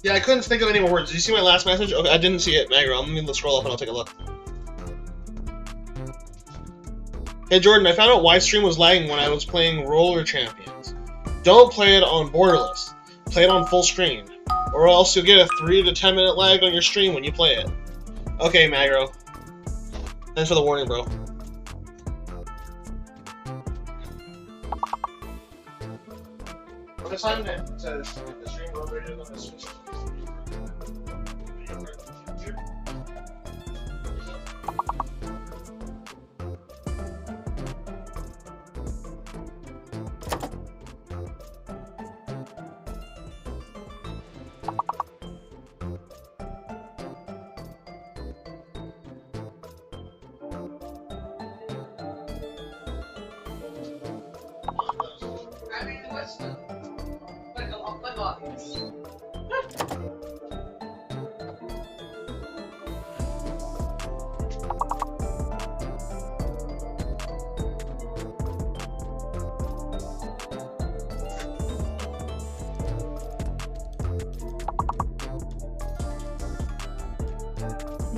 Yeah, I couldn't think of any more words. Did you see my last message? Okay, I didn't see it, Magro. I'm gonna scroll up and I'll take a look. Hey Jordan, I found out why stream was lagging when I was playing Roller Champions. Don't play it on borderless. Play it on full screen. Or else you'll get a 3 to 10 minute lag on your stream when you play it. Okay, Magro. Thanks for the warning, bro. What time it says the stream located on the Switch. I mean, what's the like obvious?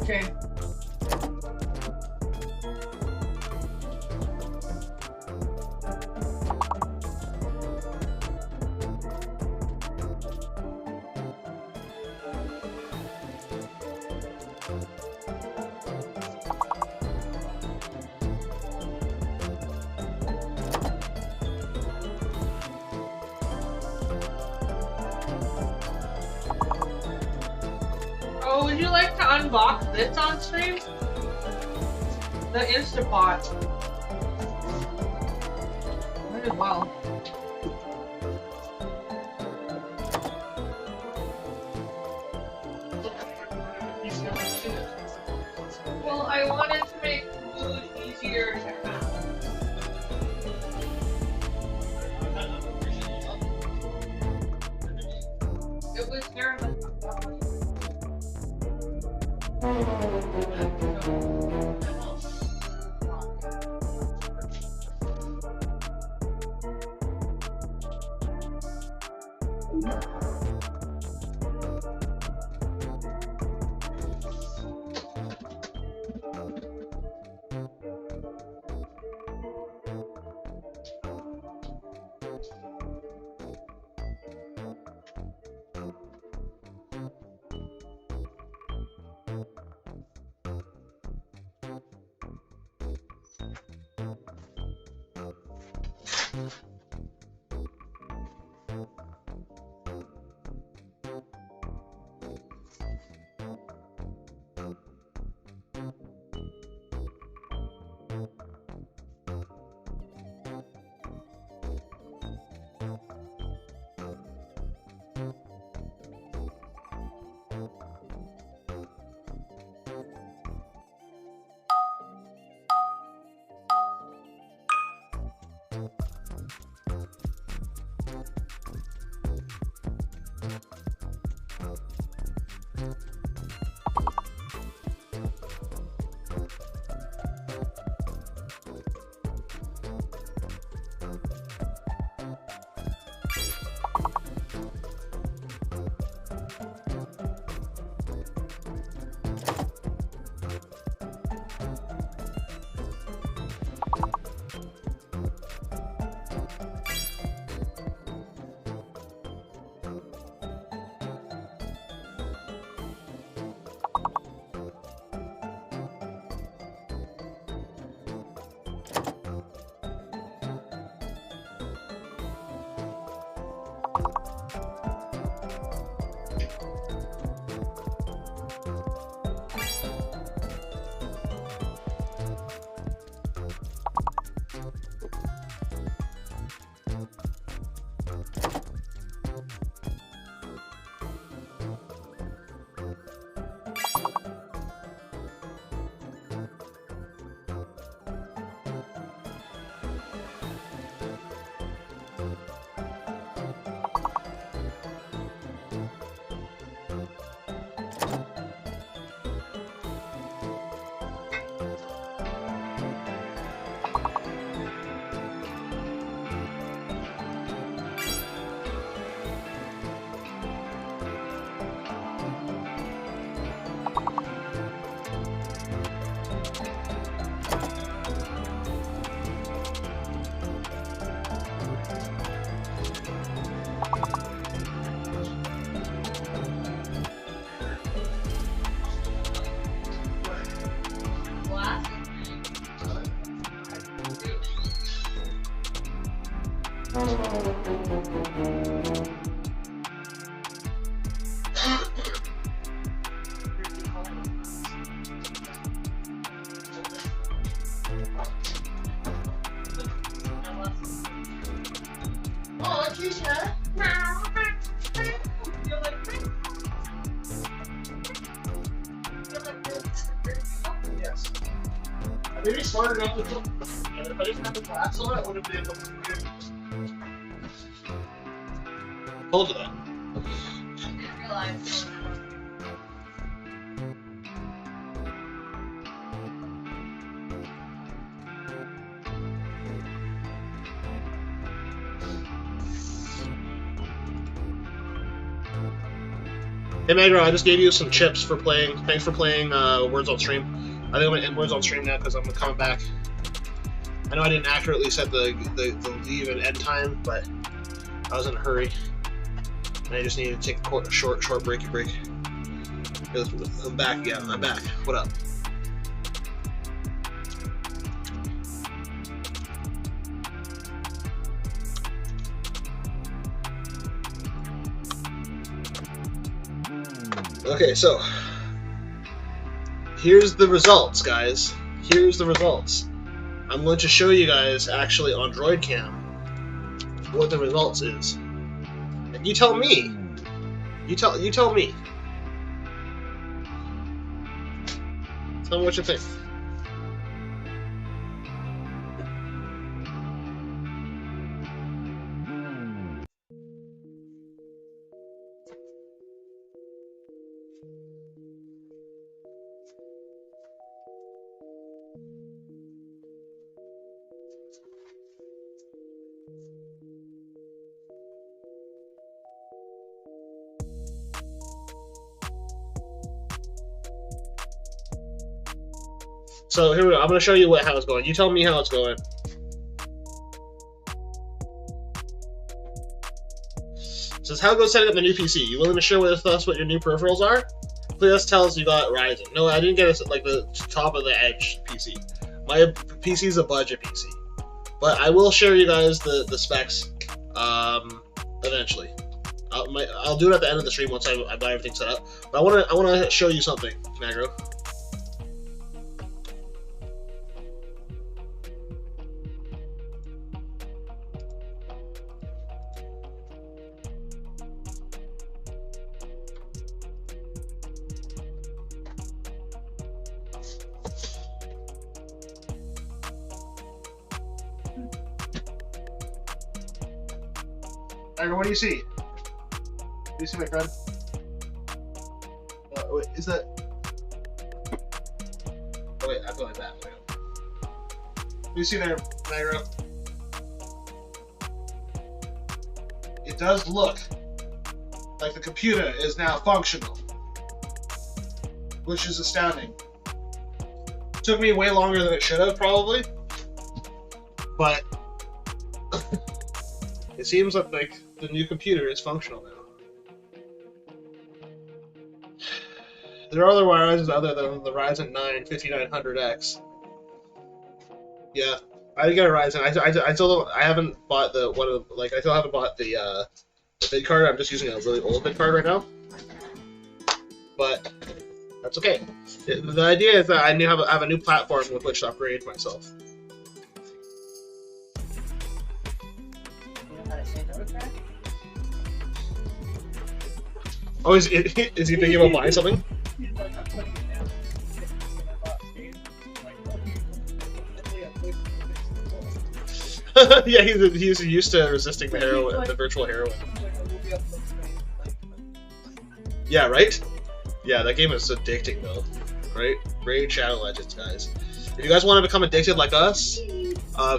Okay. Oh, would you like to unbox this on stream? The Instapot. Might as well. Well, I wanted to make food easier to have. It was terrible. Oh, Keisha. Yes. I maybe started off with them. And if I didn't have the glass on, I would have been able to do it. Hold it up. Hey Magro, I just gave you some chips for playing. Thanks for playing Words on Stream. I think I'm gonna end Words on Stream now because I'm coming back. I know I didn't accurately set the leave and end time, but I was in a hurry. And I just needed to take a short breaky break. I'm back, yeah, I'm back. What up? Okay, so here's the results, guys. Here's the results. I'm going to show you guys actually on Droid Cam what the results is. And you tell me. You tell me. Tell me what you think. So here we go. I'm going to show you how it's going. You tell me how it's going. It says, how goes setting up the new PC? You willing to share with us what your new peripherals are? Please tell us you got Ryzen. No, I didn't get it like the top of the edge PC. My PC is a budget PC. But I will share you guys the specs eventually. I'll do it at the end of the stream once I buy everything set up. But I want to show you something, Magro. What do you see? What do you see, my friend? Wait, is that... Oh wait, I feel like that. What do you see there, Magro? It does look like the computer is now functional, which is astounding. It took me way longer than it should have, probably, but it seems like the new computer is functional now. There are other Ryzens other than the Ryzen 9 5900X. Yeah, I didn't get a Ryzen. I still haven't bought the I still haven't bought the vid card. I'm just using a really old vid card right now. But that's okay. The idea is that I have a new platform with which to upgrade myself. Oh, is he thinking about buying something? Yeah, he's used to resisting the heroin, the virtual heroin. Yeah, right? Yeah, that game is addicting though, right? Raid Shadow Legends, guys. If you guys want to become addicted like us,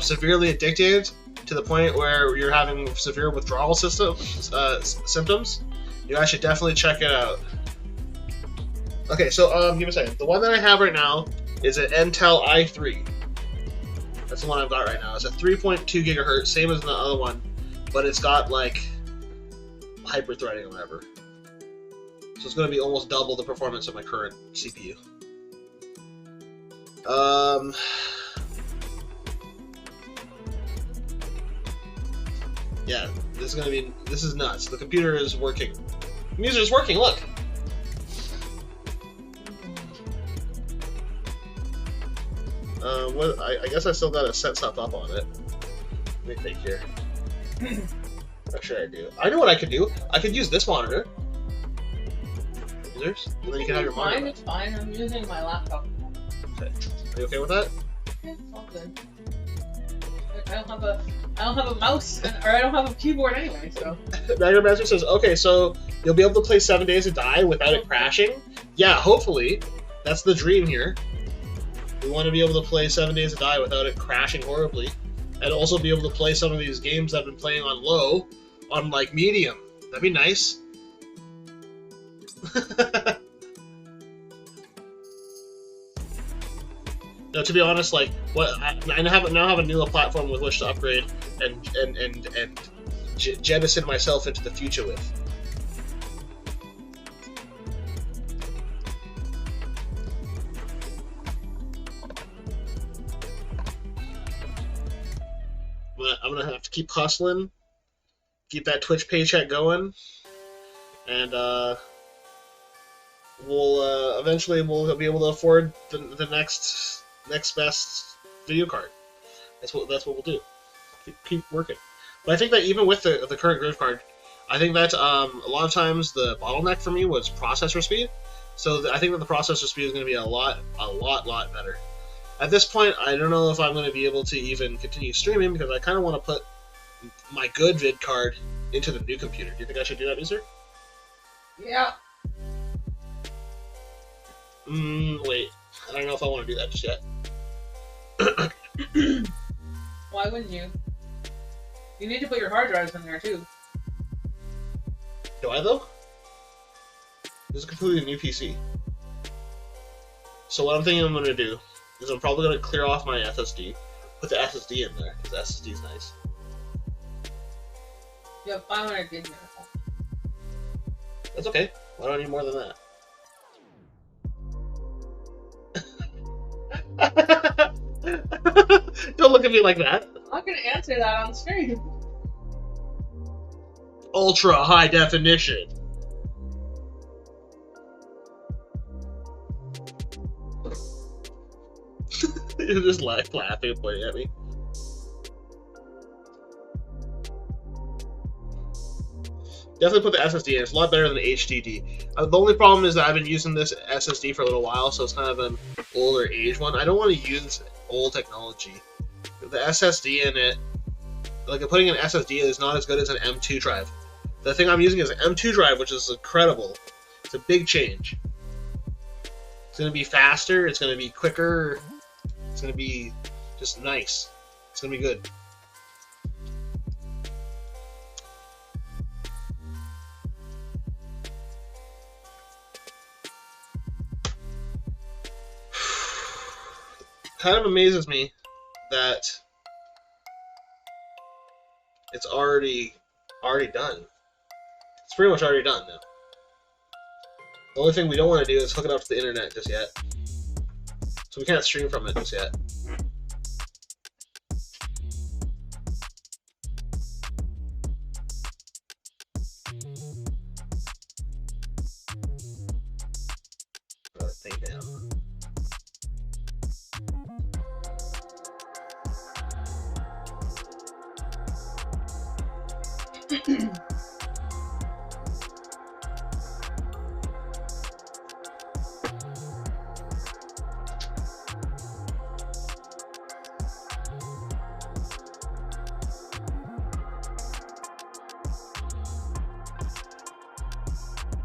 severely addicted to the point where you're having severe withdrawal symptoms, you guys should definitely check it out. Okay, so give me a second. The one that I have right now is an Intel i3. That's the one I've got right now. It's a 3.2 gigahertz, same as the other one, but it's got like hyper threading or whatever. So it's going to be almost double the performance of my current CPU. Yeah, this is nuts. The computer is working. The music is working, look! I guess I still gotta set stuff up on it. Let me think here. Not sure I do. I know what I could do. I could use this monitor. Users? And then you can have your monitor. It's fine. I'm using my laptop. Okay. Are you okay with that? Yeah, it's all good. I don't have a mouse, or I don't have a keyboard anyway, so. Master says, okay, so you'll be able to play 7 Days to Die without it crashing? Yeah, hopefully. That's the dream here. We want to be able to play 7 Days to Die without it crashing horribly. And also be able to play some of these games I've been playing on low, on, like, medium. That'd be nice. No, to be honest, like, I now have a new platform with which to upgrade and jettison myself into the future with. I'm gonna have to keep hustling, keep that Twitch paycheck going, and we'll eventually be able to afford the next best video card. That's what we'll do. Keep working. But I think that even with the current graphics card, I think that a lot of times the bottleneck for me was processor speed. So I think that the processor speed is going to be a lot better. At this point, I don't know if I'm going to be able to even continue streaming because I kind of want to put my good vid card into the new computer. Do you think I should do that, Mister? Yeah. Wait. I don't know if I want to do that just yet. Why wouldn't you? You need to put your hard drives in there too. Do I though? This is a completely new PC. So what I'm thinking I'm going to do is I'm probably going to clear off my SSD, put the SSD in there, because the SSD is nice. You have 500 gigs in That's okay. Why do I need more than that? Don't look at me like that. I'm not gonna answer that on stream. Ultra high definition. You're just laughing and pointing at me. Definitely put the SSD in. It's a lot better than the HDD. The only problem is that I've been using this SSD for a little while, so it's kind of an older age one. I don't want to use old technology. The SSD in it, like putting an SSD is not as good as an M2 drive. The thing I'm using is an M2 drive, which is incredible. It's a big change. It's going to be faster, it's going to be quicker, it's going to be just nice. It's going to be good. Kind of amazes me that it's already done. It's pretty much already done now. The only thing we don't want to do is hook it up to the internet just yet. So we can't stream from it just yet. Got it thing down.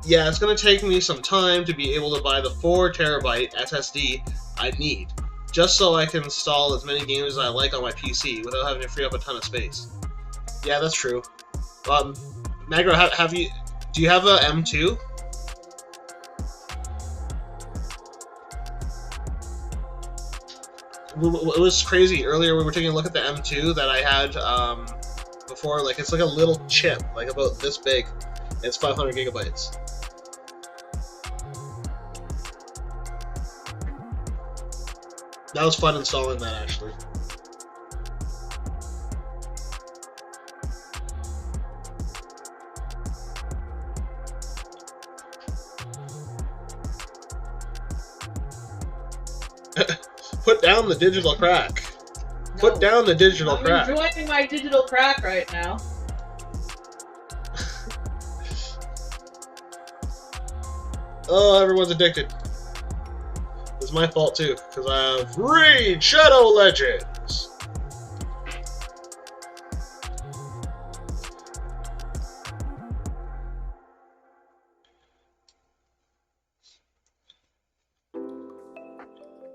Yeah, it's going to take me some time to be able to buy the 4 terabyte SSD I need, just so I can install as many games as I like on my PC without having to free up a ton of space. Yeah, that's true. Magro, do you have a M2? It was crazy. Earlier we were taking a look at the M2 that I had before. Like, it's like a little chip, like about this big. It's 500 gigabytes. That was fun installing that, actually. Put down the digital crack. Put down the digital I'm crack. enjoying my digital crack right now. Oh, everyone's addicted. It's my fault too, because I have Raid Shadow Legends.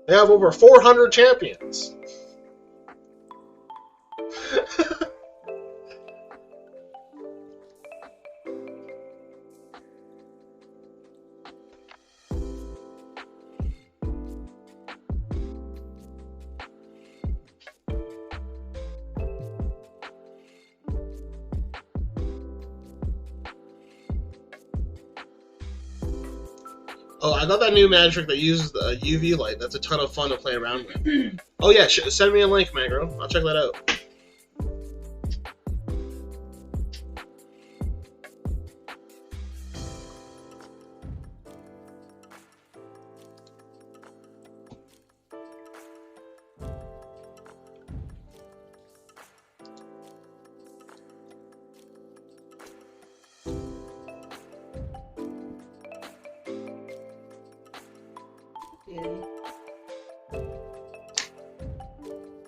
They have over 400 champions. Oh, I got that new magic that uses the UV light. That's a ton of fun to play around with. Oh yeah, send me a link, Magro. I'll check that out.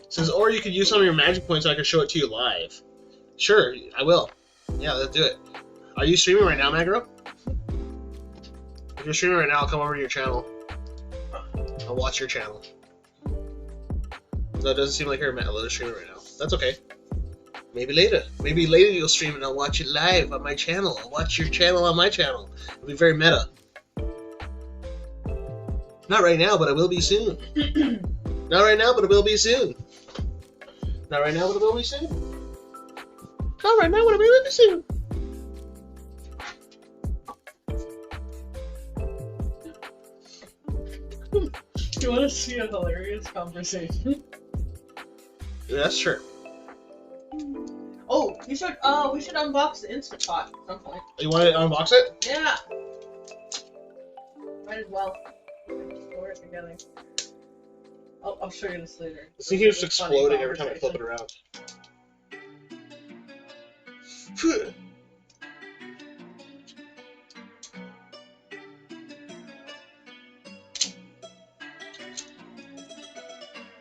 Says, or you could use some of your magic points so I can show it to you live. Sure, I will. Yeah, let's do it. Are you streaming right now, Magro? If you're streaming right now, I'll come over to your channel. I'll watch your channel. No, it doesn't seem like you're streaming right now. That's okay. Maybe later. Maybe later you'll stream and I'll watch it live on my channel. I'll watch your channel on my channel. It'll be very meta. Not right now, but it will be soon. Not right now, but it will be soon. Not right now, but it will be soon. Not right now, but it will be soon. Do you want to see a hilarious conversation? Yeah, that's true. Oh, we should unbox the Instant Pot at some point. You want to unbox it? Yeah. Might as well. Store it together. I'll show you this later. This thing keeps exploding every time I flip it around.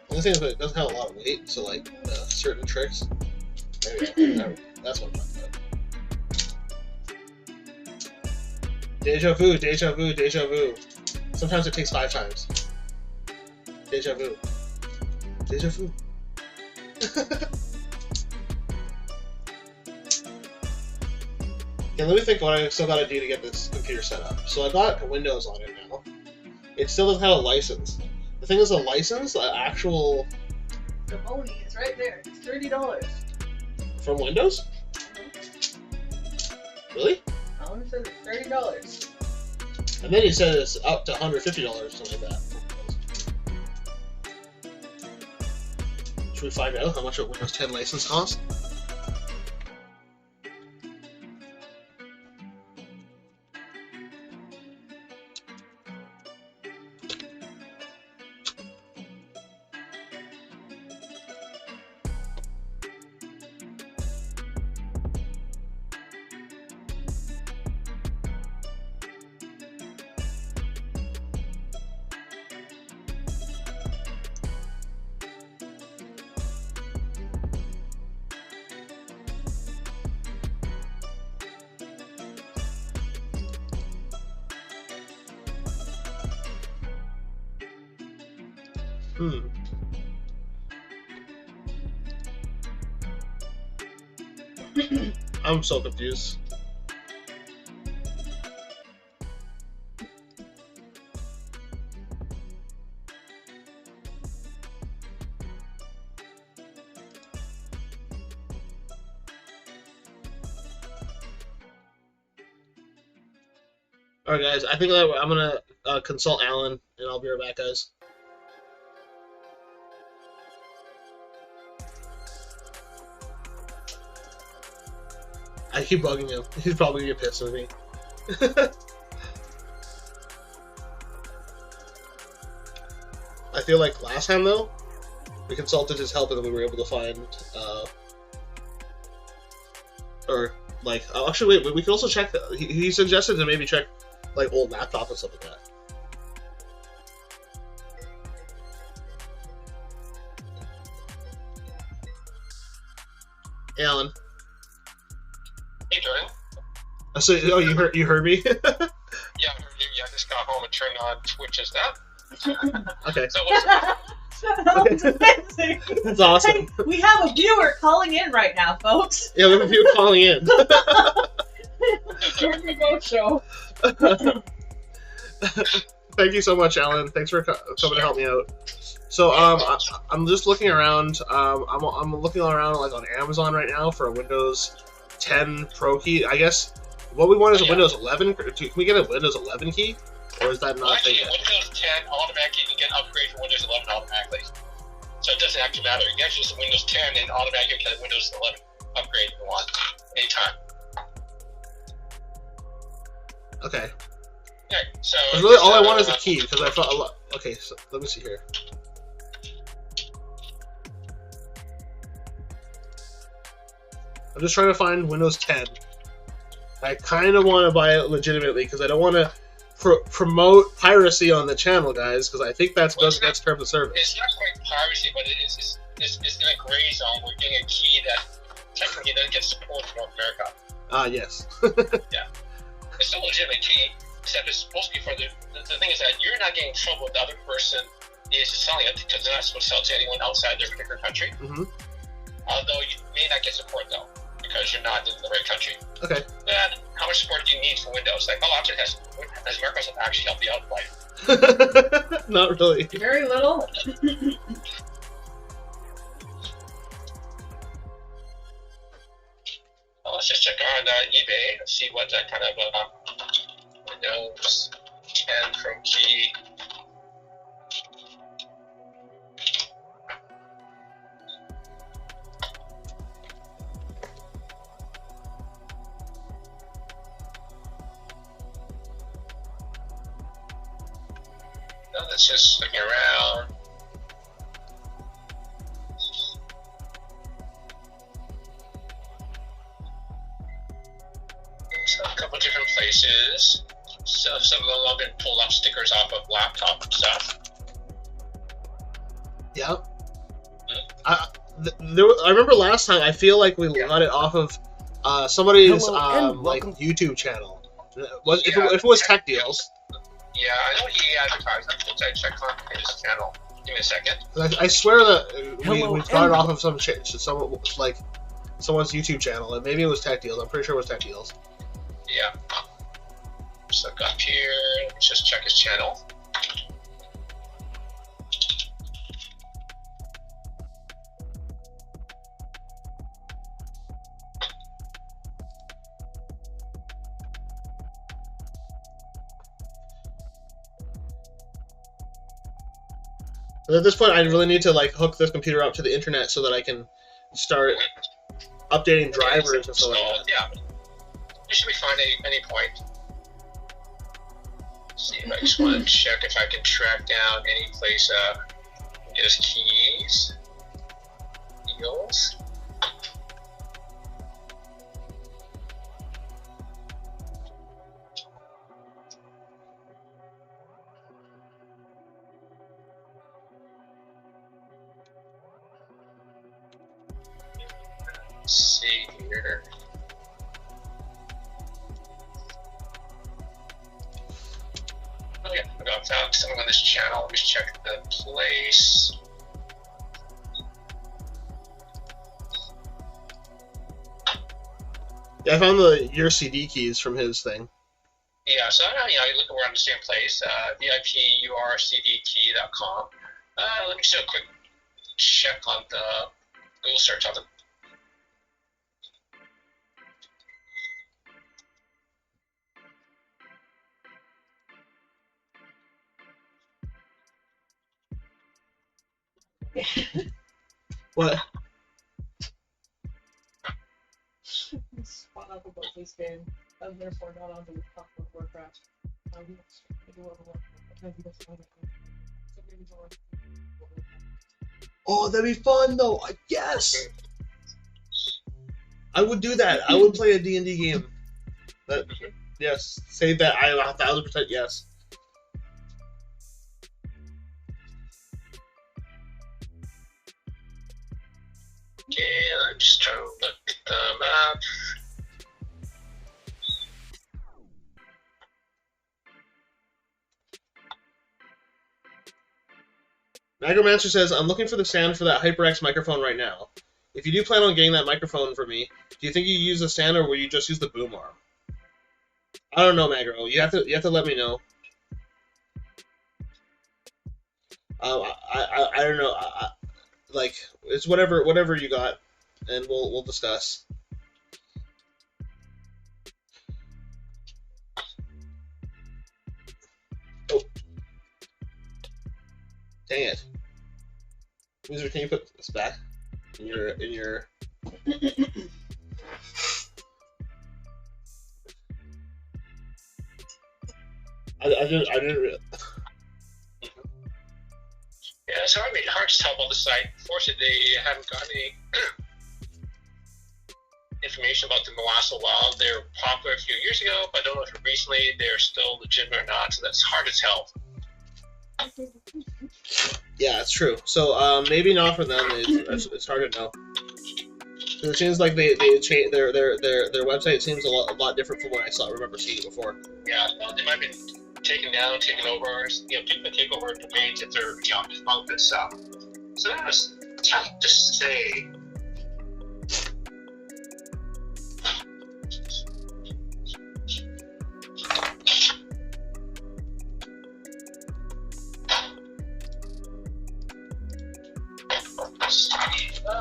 The thing is that it doesn't have a lot of weight, so like certain tricks. There we go. That's what I'm talking about. Deja vu, deja vu, deja vu. Sometimes it takes 5 times. Deja vu. Deja vu. Okay, let me think what I still gotta do to get this computer set up. So I got Windows on it now. It still doesn't have a license. The thing is, a license, the actual... The Oni is right there. It's $30. From Windows? Really? I only said it's $30. And then he said it's up to $150 or something like that. Should we find out how much a Windows 10 license costs? I'm so confused. Alright guys, I think I'm gonna consult Alan, and I'll be right back, guys. I keep bugging him. He's probably gonna get pissed at me. I feel like last time though, we consulted his help and then we were able to find, actually wait, we could also check. He suggested to maybe check like old laptops and stuff like that. Hey, Alan. Hey, Jordan. So, you heard me? Yeah, I heard you. Yeah, I just got home and turned on Twitch just now. Okay. So what's That's amazing. That's awesome. Hey, we have a viewer calling in right now, folks. Yeah, we have a viewer calling in. Jordan Remote Show. Thank you so much, Alan. Thanks for coming to help me out. So, I'm just looking around. I'm looking around like on Amazon right now for a Windows 10 Pro key. I guess what we want is a Windows 11. Can we get a Windows 11 key, or is that not a thing yet? Windows 10 automatically, you can upgrade to Windows 11 automatically. So it doesn't actually matter. You can actually use Windows 10 and automatically get a Windows 11 upgrade if you want, anytime. Okay. Okay, so Really, all I want is a key because I thought a lot. Okay, so let me see here. I'm just trying to find Windows 10. I kind of want to buy it legitimately because I don't want to promote piracy on the channel, guys, because I think that's goes against terms of service. It's not quite piracy, but it's in a gray zone. We're getting a key that technically doesn't get support in North America. Ah, yes. Yeah. It's still a legitimate key, except it's supposed to be for the thing is that you're not getting in trouble with the other person is selling it because they're not supposed to sell it to anyone outside their particular country. Mm-hmm. Although you may not get support though, because you're not in the right country. Okay. Then how much support do you need for Windows? Like, how often has Microsoft actually helped you out in life? Not really. Very little. Well, let's just check on eBay and see what that kind of Windows 10 Pro key. Let's just looking around. So a couple different places. So some of them have been pulled off stickers off of laptop and stuff. Yeah. I remember last time. I feel like we got it off of somebody's like YouTube channel. If it was Tech Deals. Yeah, I know he advertised. I check on his channel. Give me a second. I swear that we got it off of someone's YouTube channel, and maybe it was Tech Deals. I'm pretty sure it was Tech Deals. Yeah. So look up here. Let's just check his channel. At this point, I really need to like hook this computer up to the internet so that I can start updating drivers and stuff like that. Yeah, it should be fine at any point. See if I just want to check if I can track down any place get his keys, deals. Let's see here. Okay, I found something on this channel. Let me check the place. Yeah, I found your CD keys from his thing. Yeah, so you look, we're on the same place. VIPURCDkey.com. Let me just do a quick check on the Google search on the. What? Spot up about this game, and therefore not onto the top of Warcraft. Oh, that'd be fun though. Yes. I would do that. I would play a D&D game. That, yes, save that. I 1,000% yes. Okay, I'm just trying to look at the map. Magromancer says, I'm looking for the stand for that HyperX microphone right now. If you do plan on getting that microphone for me, do you think you use the stand or will you just use the boom arm? I don't know, Magro. You have to let me know. I don't know. Like, it's whatever you got, and we'll discuss. Oh, dang it! Wizard, can you put this back in your? I didn't really... Yeah, it's hard to tell about the site. Fortunately, they haven't got any information about them in the last while. They were popular a few years ago, but I don't know if recently they're still legitimate or not, so that's hard to tell. Yeah, it's true. So maybe not for them. It's hard to know. It seems like they changed their website seems a lot different from what I remember seeing before. Yeah, they might have been taken down, taken over, people take over domains if they're defunct and stuff. So that was tough to say.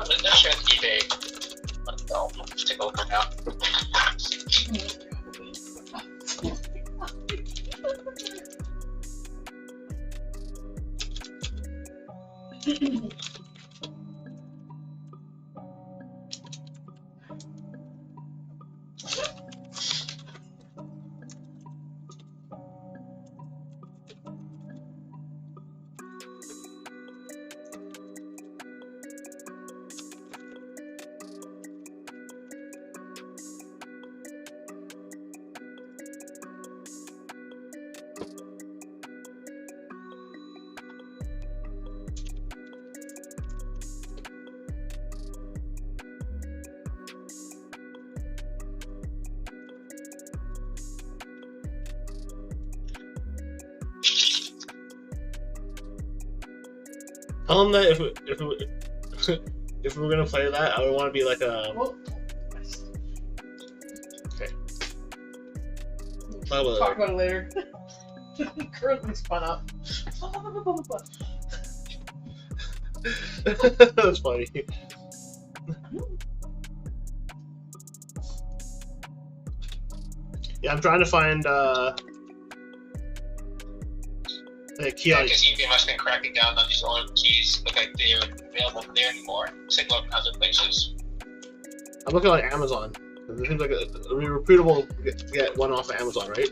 But that's on eBay. I'll just take a look now. Tell them that if we were gonna play that, I would want to be like a. Okay. Talk about it later. Currently spun up. That's funny. Yeah, I'm trying to find key. Yeah, because eBay must have been cracking down on these old keys. Look like they're available there anymore. Take a look at other places. I'm looking at Amazon. It seems like it would be reputable to get one off of Amazon, right?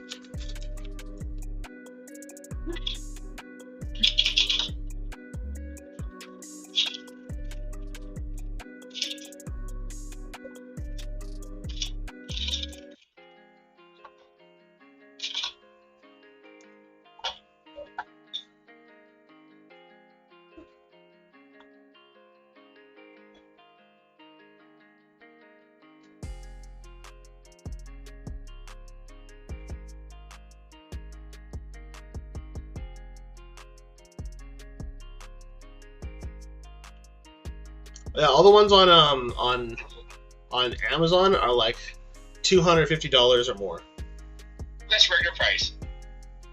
Yeah, all the ones on Amazon are like $250 or more. That's regular price.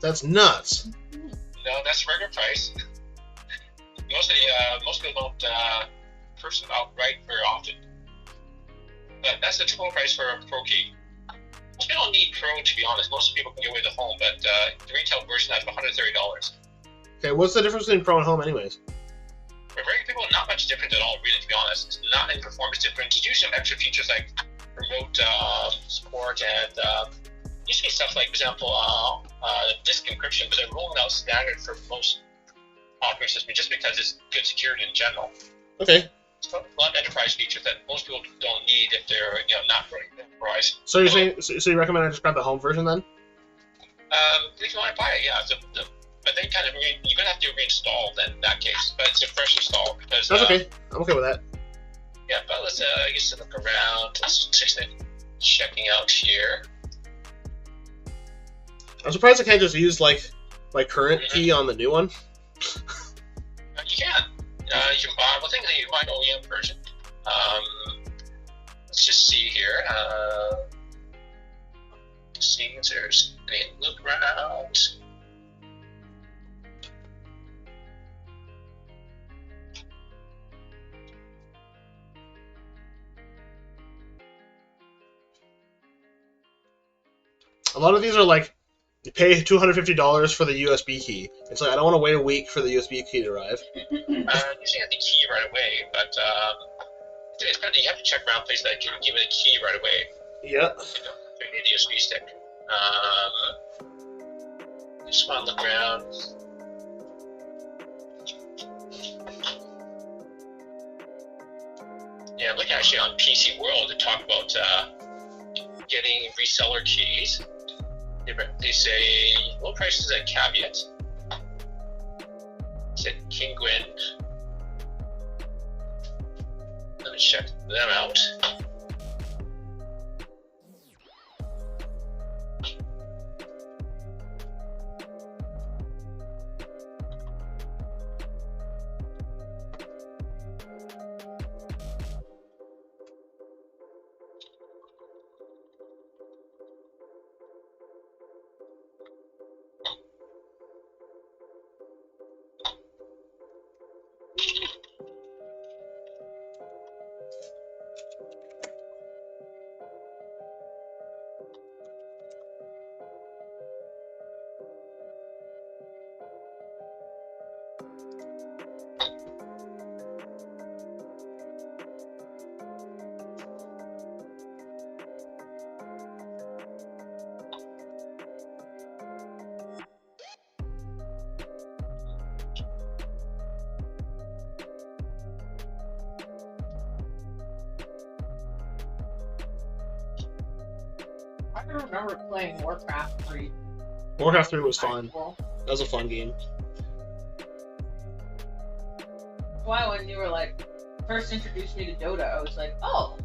That's nuts. No, that's regular price. Most people don't purchase them outright very often. But that's the total price for a Pro key. Most people don't need Pro, to be honest. Most people can get away with the Home, but the retail version has $130. Okay, what's the difference between Pro and Home, anyways? For regular people, not much different at all, really, to be honest. It's not any performance difference. You do some extra features like remote support and used to be stuff like, for example, disk encryption, but they're rolling out standard for most operating system just because it's good security in general. Okay. It's a lot of enterprise features that most people don't need if they're not running enterprise. So you're saying, so you recommend I just grab the home version then? If you want to buy it, yeah. But then you're gonna have to reinstall then in that case. But it's a fresh install because That's okay. I'm okay with that. Yeah, but let's I guess look around. Let's just checking out here. I'm surprised I can't just use like my current key on the new one. You can. You can buy. Well, I think that you buy an OEM version. Let's just see here. See if there's any loop around. A lot of these are like, you pay $250 for the USB key. It's like, I don't want to wait a week for the USB key to arrive. Usually have the key right away, but it's kind of, you have to check around places that can give it a key right away. Yeah. You need the USB stick. Just want to look around. Yeah, look actually on PC World to talk about getting reseller keys. They say low prices at Caveat. Said Kinguin. Let me check them out. I can remember playing Warcraft 3. Warcraft 3 was fun. That was a fun game. Why when you were like first introduced me to Dota, I was like, oh.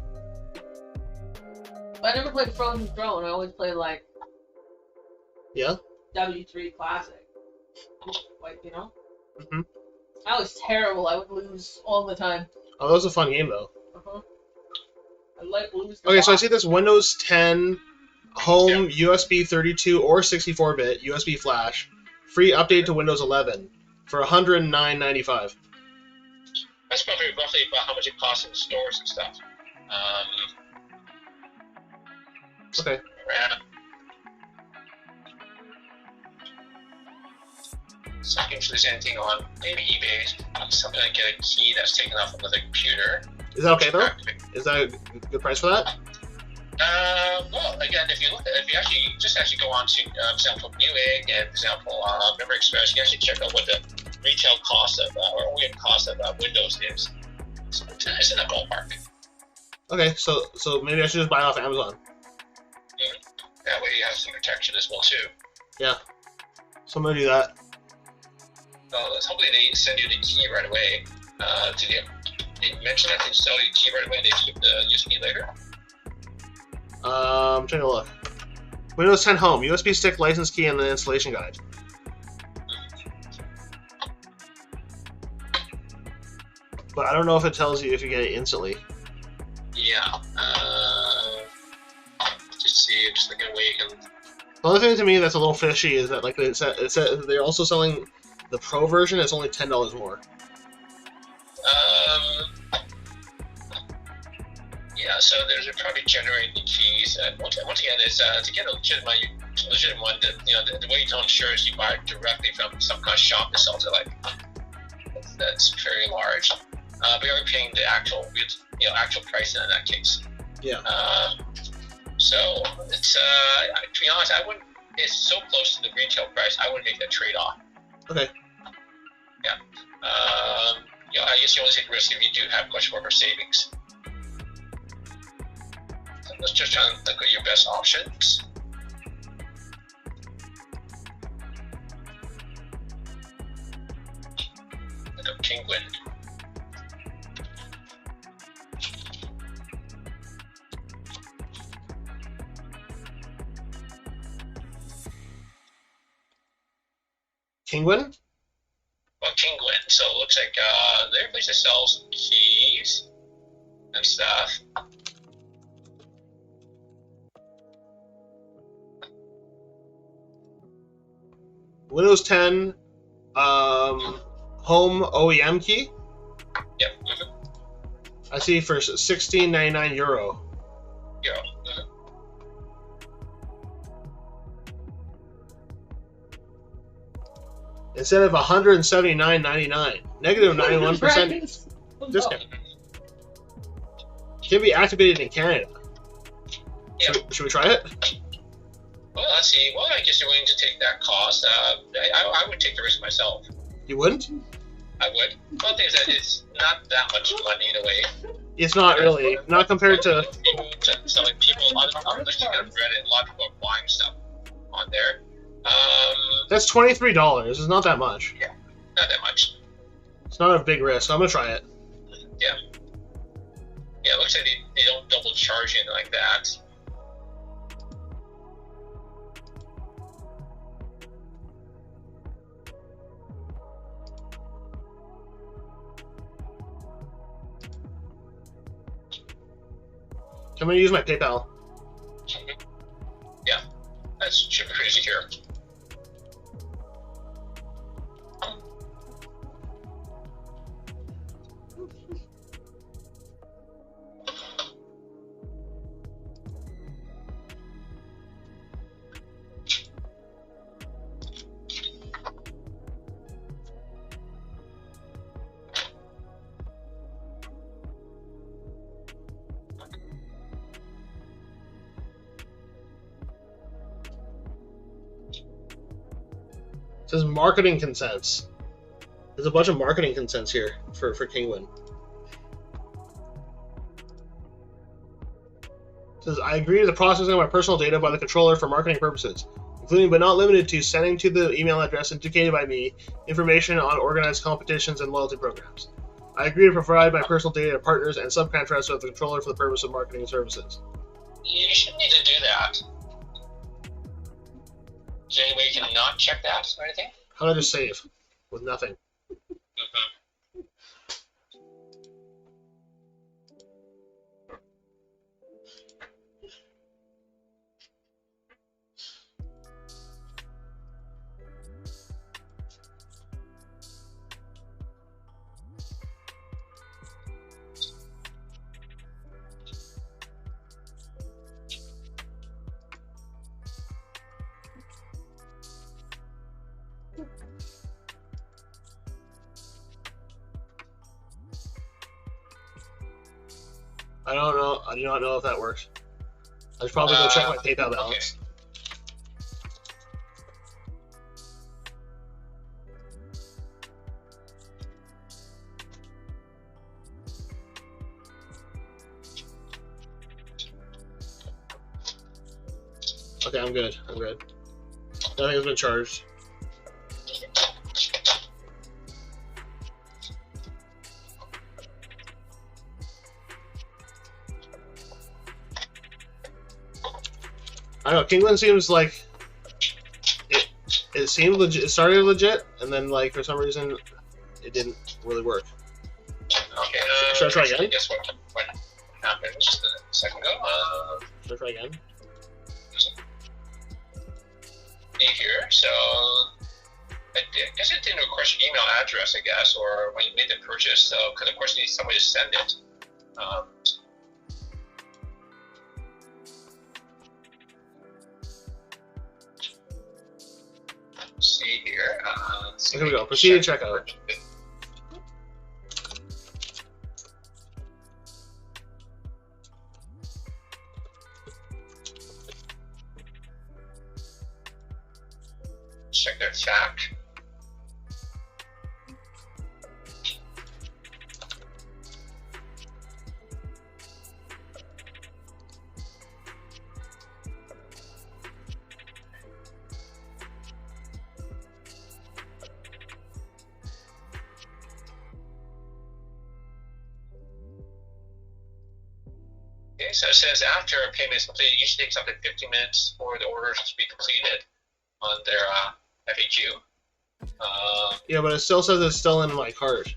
But I never played Frozen Throne. I always played like W3 Classic. Like, you know? Mm-hmm. I was terrible. I would lose all the time. Oh, that was a fun game though. I like lose. Okay, so I see this Windows 10 home USB 32 or 64-bit USB flash, free update to Windows 11 for $109.95. That's probably roughly about how much it costs in stores and stuff. Okay. Checking if there's anything on maybe eBay, something like get a key that's taken off another computer. Is that okay though? Is that a good price for that? Well, again, if you actually go on to, for example, Newegg and, for example, Memory Express, you can actually check out what the retail cost of, or OEM cost of Windows is. So it's in that ballpark. Okay, so maybe I should just buy it off Amazon. That way you have some protection as well, too. Yeah. So I'm gonna do that. Hopefully they send you the key right away. They mentioned that they sell you the key right away and they ship the USB later. I'm trying to look. Windows 10 Home, USB stick, license key, and the installation guide. But I don't know if it tells you if you get it instantly. Yeah. Just see, just looking away. The other thing to me that's a little fishy is that like it said they're also selling the Pro version. It's only $10 more. Yeah, so there's probably generating the keys. And once again, it's to get a legitimate one. The way you tell insurance, you buy it directly from some kind of shop that sells it. Like that's very large. But you're paying the actual price in that case. Yeah. So it's to be honest, I wouldn't. It's so close to the retail price. I wouldn't make that trade off. Okay. Yeah, I guess you only take risk if you do have much more savings. So let's just try and look at your best options. Look up Penguin. Penguin? Well, Penguin. So it looks like they're a place that sells keys and stuff. Windows 10 home OEM key? Yep. I see for €16.99. Euro. Instead of $179.99. Negative 91% discount. Can be activated in Canada. Yeah. Should we try it? Well, let's see. Well, I guess you're willing to take that cost. I would take the risk myself. You wouldn't? I would. One thing is that it's not that much money in a way. It's not really. Not compared to... Selling people, I'm looking at Reddit, a lot of people are buying stuff on there. That's $23. It's not that much. Yeah, not that much. It's not a big risk. I'm going to try it. Yeah. Yeah, it looks like they don't double charge you like that. I'm going to use my PayPal. Yeah, that's should be pretty secure. It says marketing consents. There's a bunch of marketing consents here for Penguin. It says, I agree to the processing of my personal data by the controller for marketing purposes, including but not limited to sending to the email address indicated by me information on organized competitions and loyalty programs. I agree to provide my personal data to partners and subcontractors of the controller for the purpose of marketing services. You shouldn't need to do that. Is there any way you can not check that or anything? How do I just save? With nothing. I don't know. I do not know if that works. I should probably go check my PayPal balance. Okay, I'm good. I'm good. Nothing has been charged. I don't know, Penguin seems like it seemed legit. It started legit, and then like for some reason it didn't really work. Okay. Should I try again? Guess what happened just a second ago? Should I try again? See here. So I guess it didn't request your email address, I guess, or when you made the purchase. So because of course you need somebody to send it. See here. Here we go. Proceed to checkout. Check their chat. so it says after a payment is completed, it usually takes up to 15 minutes for the orders to be completed on their FAQ. Yeah, but it still says it's still in my cart.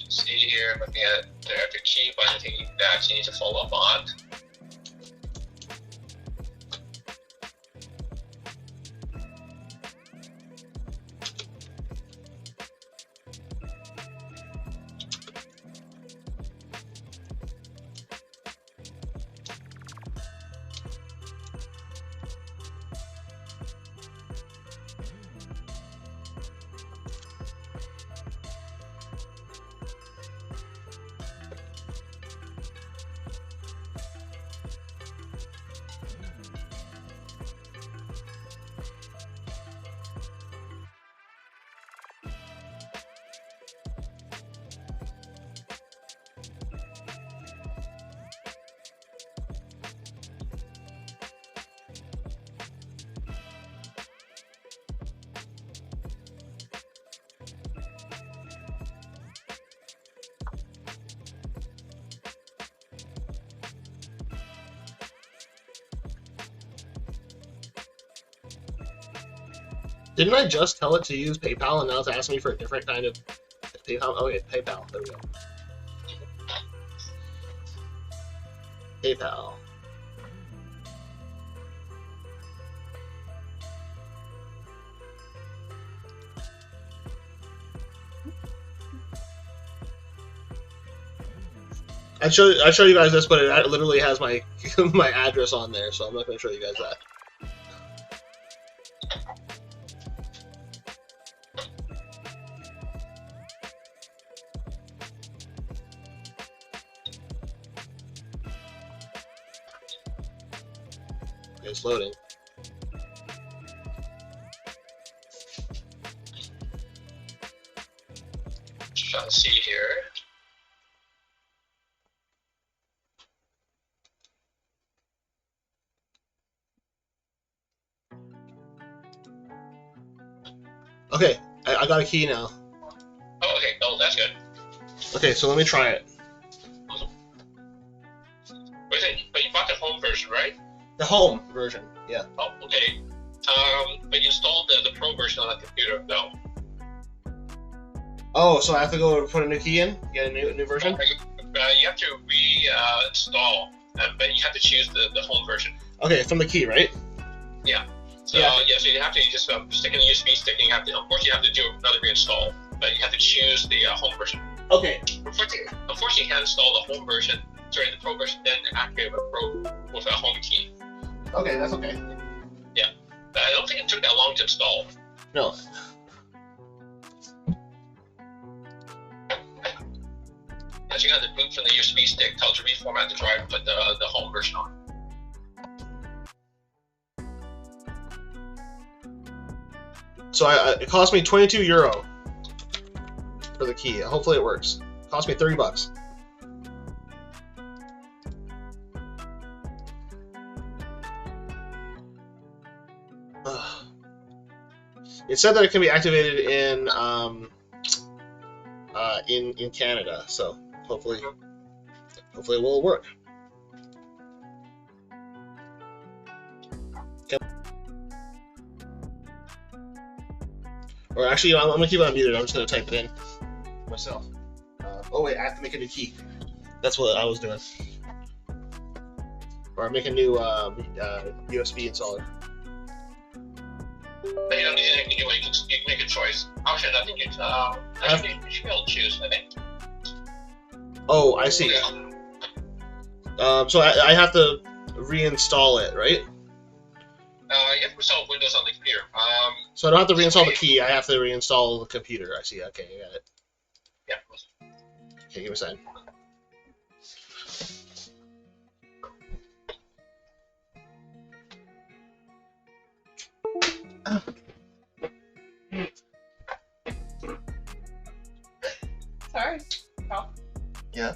See here, looking at the FAQ, but anything that you need to follow up on. Didn't I just tell it to use PayPal and now it's asking me for a different kind of PayPal? Oh, yeah, PayPal. There we go. PayPal. I show you guys this, but it literally has my my address on there, so I'm not going to show you guys that. It's loading. Trying to see here. Okay, I got a key now. Oh, okay. Oh, that's good. Okay, so let me try it. But you bought the home version, right? The home version, yeah. Oh, okay. But you installed the Pro version on the computer, though. Oh, so I have to go put a new key in? Get a new version? You have to reinstall, but you have to choose the home version. Okay, from the key, right? Yeah. So yeah, so you have to just stick in the USB stick, and unfortunately you have to do another reinstall, but you have to choose the home version. Okay. Unfortunately, you can't install the home version, the Pro version, then activate a Pro with a home key. Okay, that's okay. Yeah. I don't think it took that long to install. No. Because you got to boot from the USB stick, tell it to reformat the drive and put the home version on. So it cost me €22 for the key. Hopefully it works. It cost me $30. It said that it can be activated in Canada, so hopefully it will work. Or actually, I'm gonna keep it unmuted. I'm just gonna type it in myself. Oh wait, I have to make a new key. That's what I was doing. Or make a new USB installer. But you don't need anything anyway. You can make a choice. Actually, I think you should be able to choose. I think. Oh, I see. So I have to reinstall it, right? You have to install Windows on the computer. So I don't have to reinstall the key. I have to reinstall the computer. I see. Okay, I got it. Yeah. Okay, give me a second. Sorry. Oh. Yeah.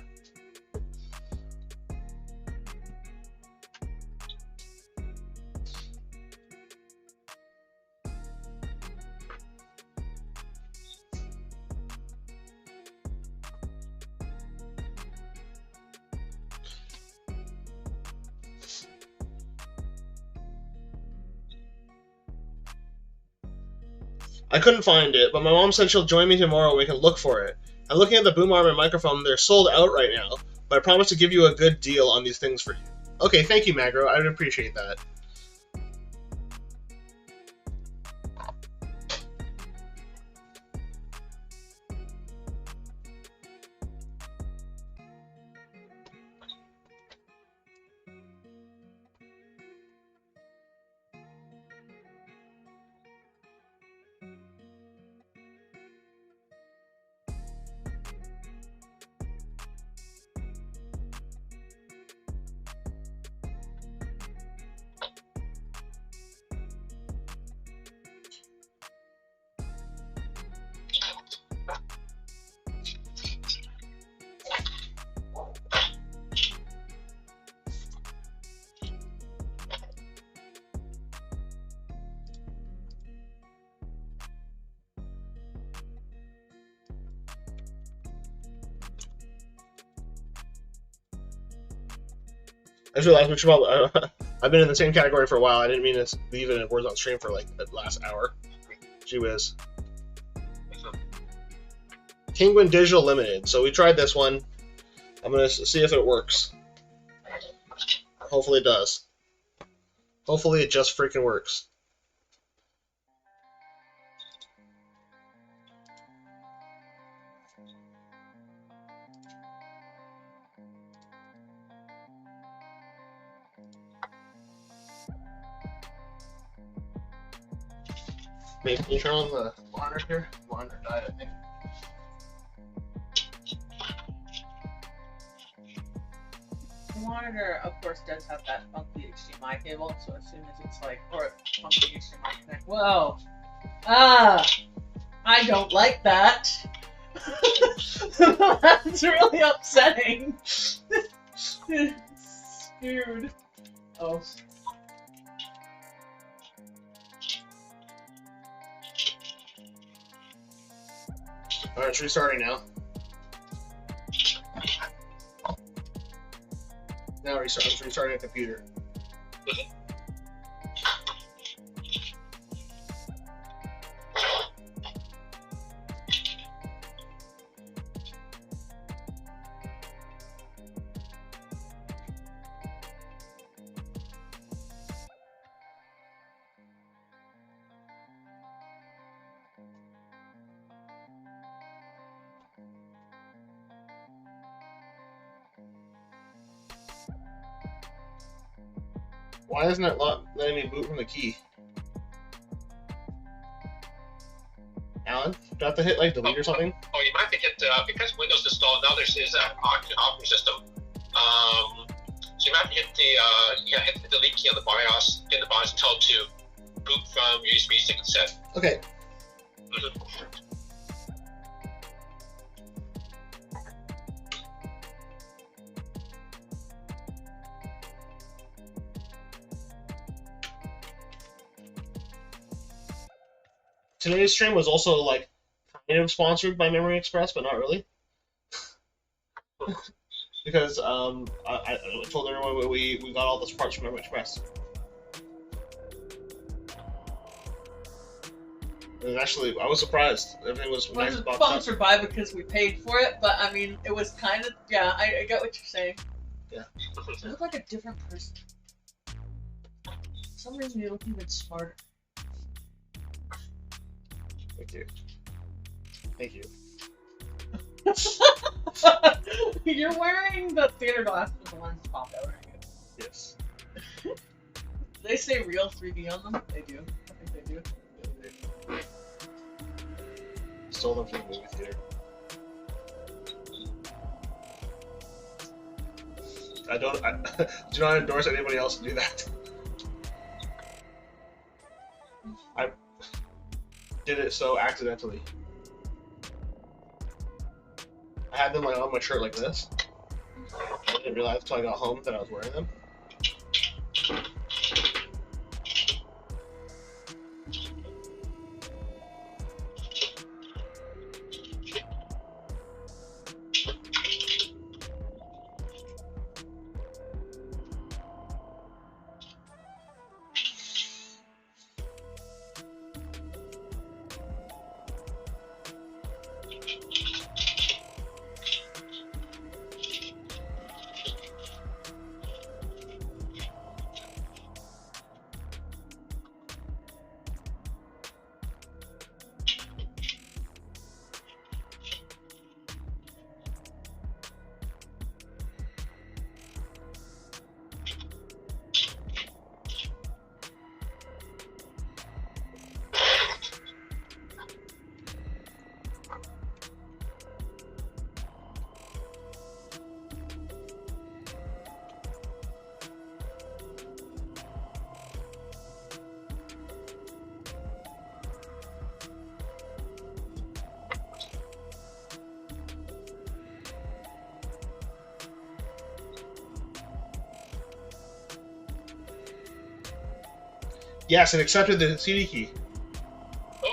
I couldn't find it, but my mom said she'll join me tomorrow and we can look for it. I'm looking at the boom arm and microphone. They're sold out right now, but I promise to give you a good deal on these things for you. Okay, thank you, Magro. I would appreciate that. I just realized we should probably, I've been in the same category for a while. I didn't mean to leave it in Words on Stream for like the last hour. Gee whiz. Penguin Digital Limited. So we tried this one. I'm going to see if it works. Hopefully it does. Hopefully it just freaking works. Maybe can you turn on the monitor here? Monitor died, I think. The monitor, of course, does have that funky HDMI cable, so as soon as it's like, or funky HDMI connect. Whoa! Ah! I don't like that! That's really upsetting! Dude. Oh. Alright, it's restarting now. Now it's restarting the computer. Why isn't it letting me boot from the key? Alan, do I have to hit like delete or something? Oh, you might have to hit because Windows installed. Now there's an operating system. So you might have to hit hit the delete key on the BIOS in the BIOS and tell it to boot from USB stick instead. Okay. Today's stream was also like kind of sponsored by Memory Express, but not really. Because I told everyone we got all those parts from Memory Express. And actually, I was surprised. Everything was nice Wasn't boxed up. sponsored by because we paid for it, but I mean, it was kind of, yeah, I get what you're saying. Yeah. You look like a different person. For some reason, you look even smarter. Thank you. Thank you. You're wearing the theater glasses with the lens popped out, aren't you? Yes. Do they say real 3D on them? They do. I think they do. Stole them from the movie theater. I do not endorse anybody else to do that. I did it so accidentally. I had them like on my shirt like this. I didn't realize until I got home that I was wearing them. Yes, it accepted the CD key.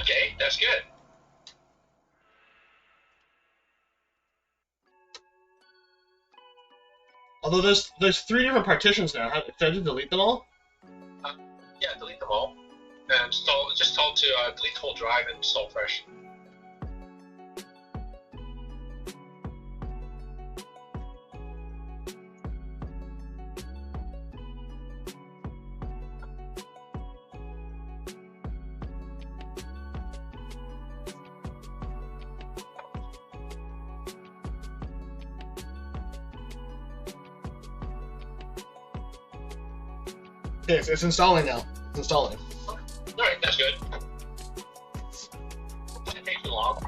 Okay, that's good. Although there's 3 different partitions now. Did I just delete them all? Yeah, delete them all. And install. Just tell it to delete the whole drive and install fresh. Okay, it's installing now. It's installing. Alright, that's good. Didn't take too long.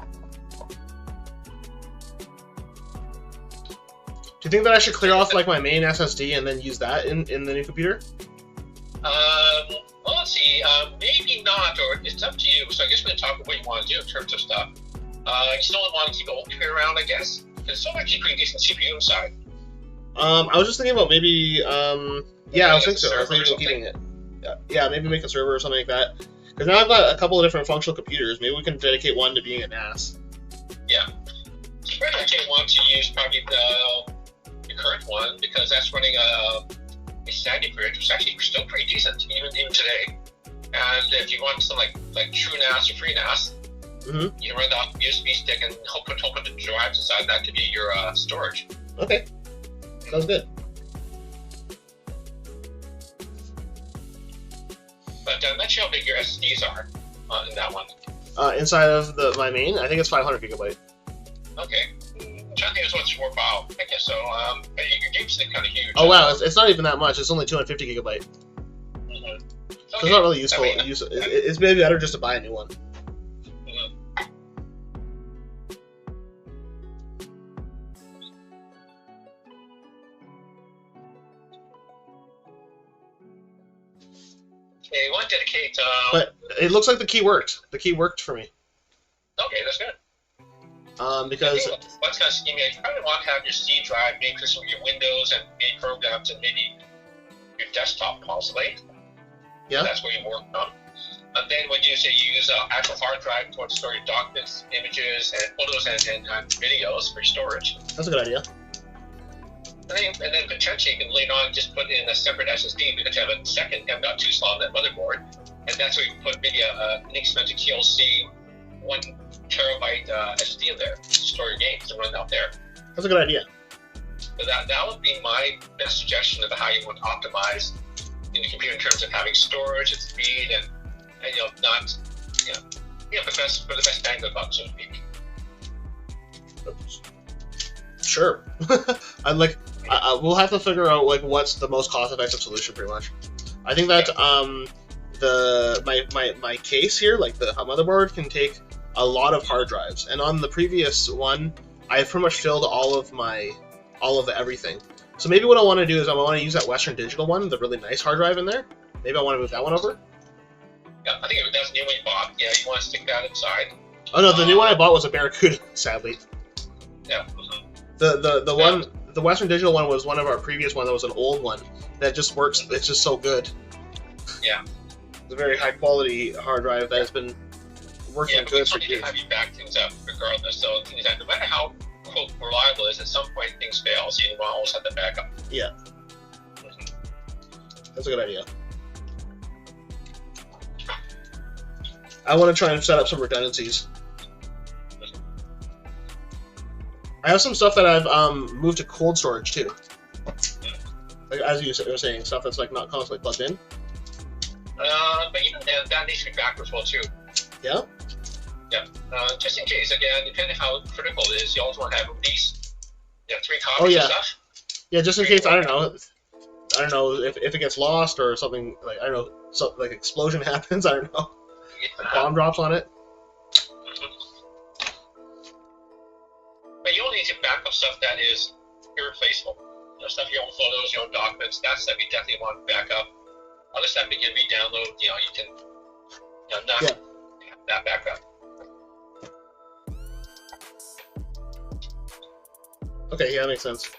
Do you think that I should clear off like my main SSD and then use that in the new computer? Well, let's see. Maybe not, or it's up to you. So I guess we're gonna talk about what you want to do in terms of stuff. You still want to keep the old computer around, I guess. It's still actually pretty decent CPU inside. I was just thinking about maybe yeah, I was thinking so. I was thinking about keeping it. Yeah, maybe make a server or something like that. Because now I've got a couple of different functional computers. Maybe we can dedicate one to being a NAS. Yeah. So pretty much you want to use probably the current one because that's running a Sandy bridge, which is actually still pretty decent even today. And if you want some like true NAS or free NAS, you can run the USB stick and put the drives inside that to be your storage. Okay, sounds good. But mention how big your SSDs are in that one. Inside of my main, I think it's 500 gigabyte. Okay. I'm trying to think of what's more file. I guess so. Your game's kind of huge. Oh wow, it's not even that much. It's only 250 gigabyte. Okay. So it's not really useful. It's maybe better just to buy a new one. Okay, you want to dedicate. But it looks like the key worked. The key worked for me. Okay, that's good. Because what's kind of scheming? You probably want to have your C drive maybe for some of your Windows and maybe programs and maybe your desktop possibly. Yeah. That's where you work on. And then when you say use actual hard drive to store your documents, images, and photos and videos for storage. That's a good idea. And then potentially you can later on just put in a separate SSD because you have a second M.2 slot on that motherboard, and that's where you put maybe an inexpensive TLC 1 terabyte SSD in there to store your games and run out there. That's a good idea. So that would be my best suggestion of how you would optimize in the computer in terms of having storage and speed and not the best for the best bang for the buck, so to speak. Sure. We'll have to figure out like what's the most cost-effective solution, pretty much. I think that my case here, like the motherboard, can take a lot of hard drives, and on the previous one, I pretty much filled all of everything. So maybe what I want to do is I want to use that Western Digital one, the really nice hard drive in there. Maybe I want to move that one over. Yeah, I think that's the new one you bought. Yeah, you want to stick that inside. Oh no, the new one I bought was a Barracuda, sadly. Yeah. The Western Digital one was one of our previous one that was an old one that just works. It's just so good. Yeah. It's a very high quality hard drive that has been working good for years. Have you back things up regardless. So things that no matter how quote reliable it is, at some point things fail, so you always have to back up. Yeah. That's a good idea. I want to try and set up some redundancies. I have some stuff that I've moved to cold storage too. Like as you were saying, stuff that's like not constantly plugged in. But even then, that needs to be backed as well too. Yeah. Yeah. Just in case, again, depending how critical it is, you always want to have at least 3 copies of stuff. Yeah, just in case. I don't know if it gets lost or something like I don't know, like explosion happens. I don't know. A bomb drops on it. But you only need to back up stuff that is irreplaceable. Stuff, your own photos, your own documents, that stuff you definitely want to back up. Other stuff you can re-download, you can not have that backup. Okay, yeah, that makes sense.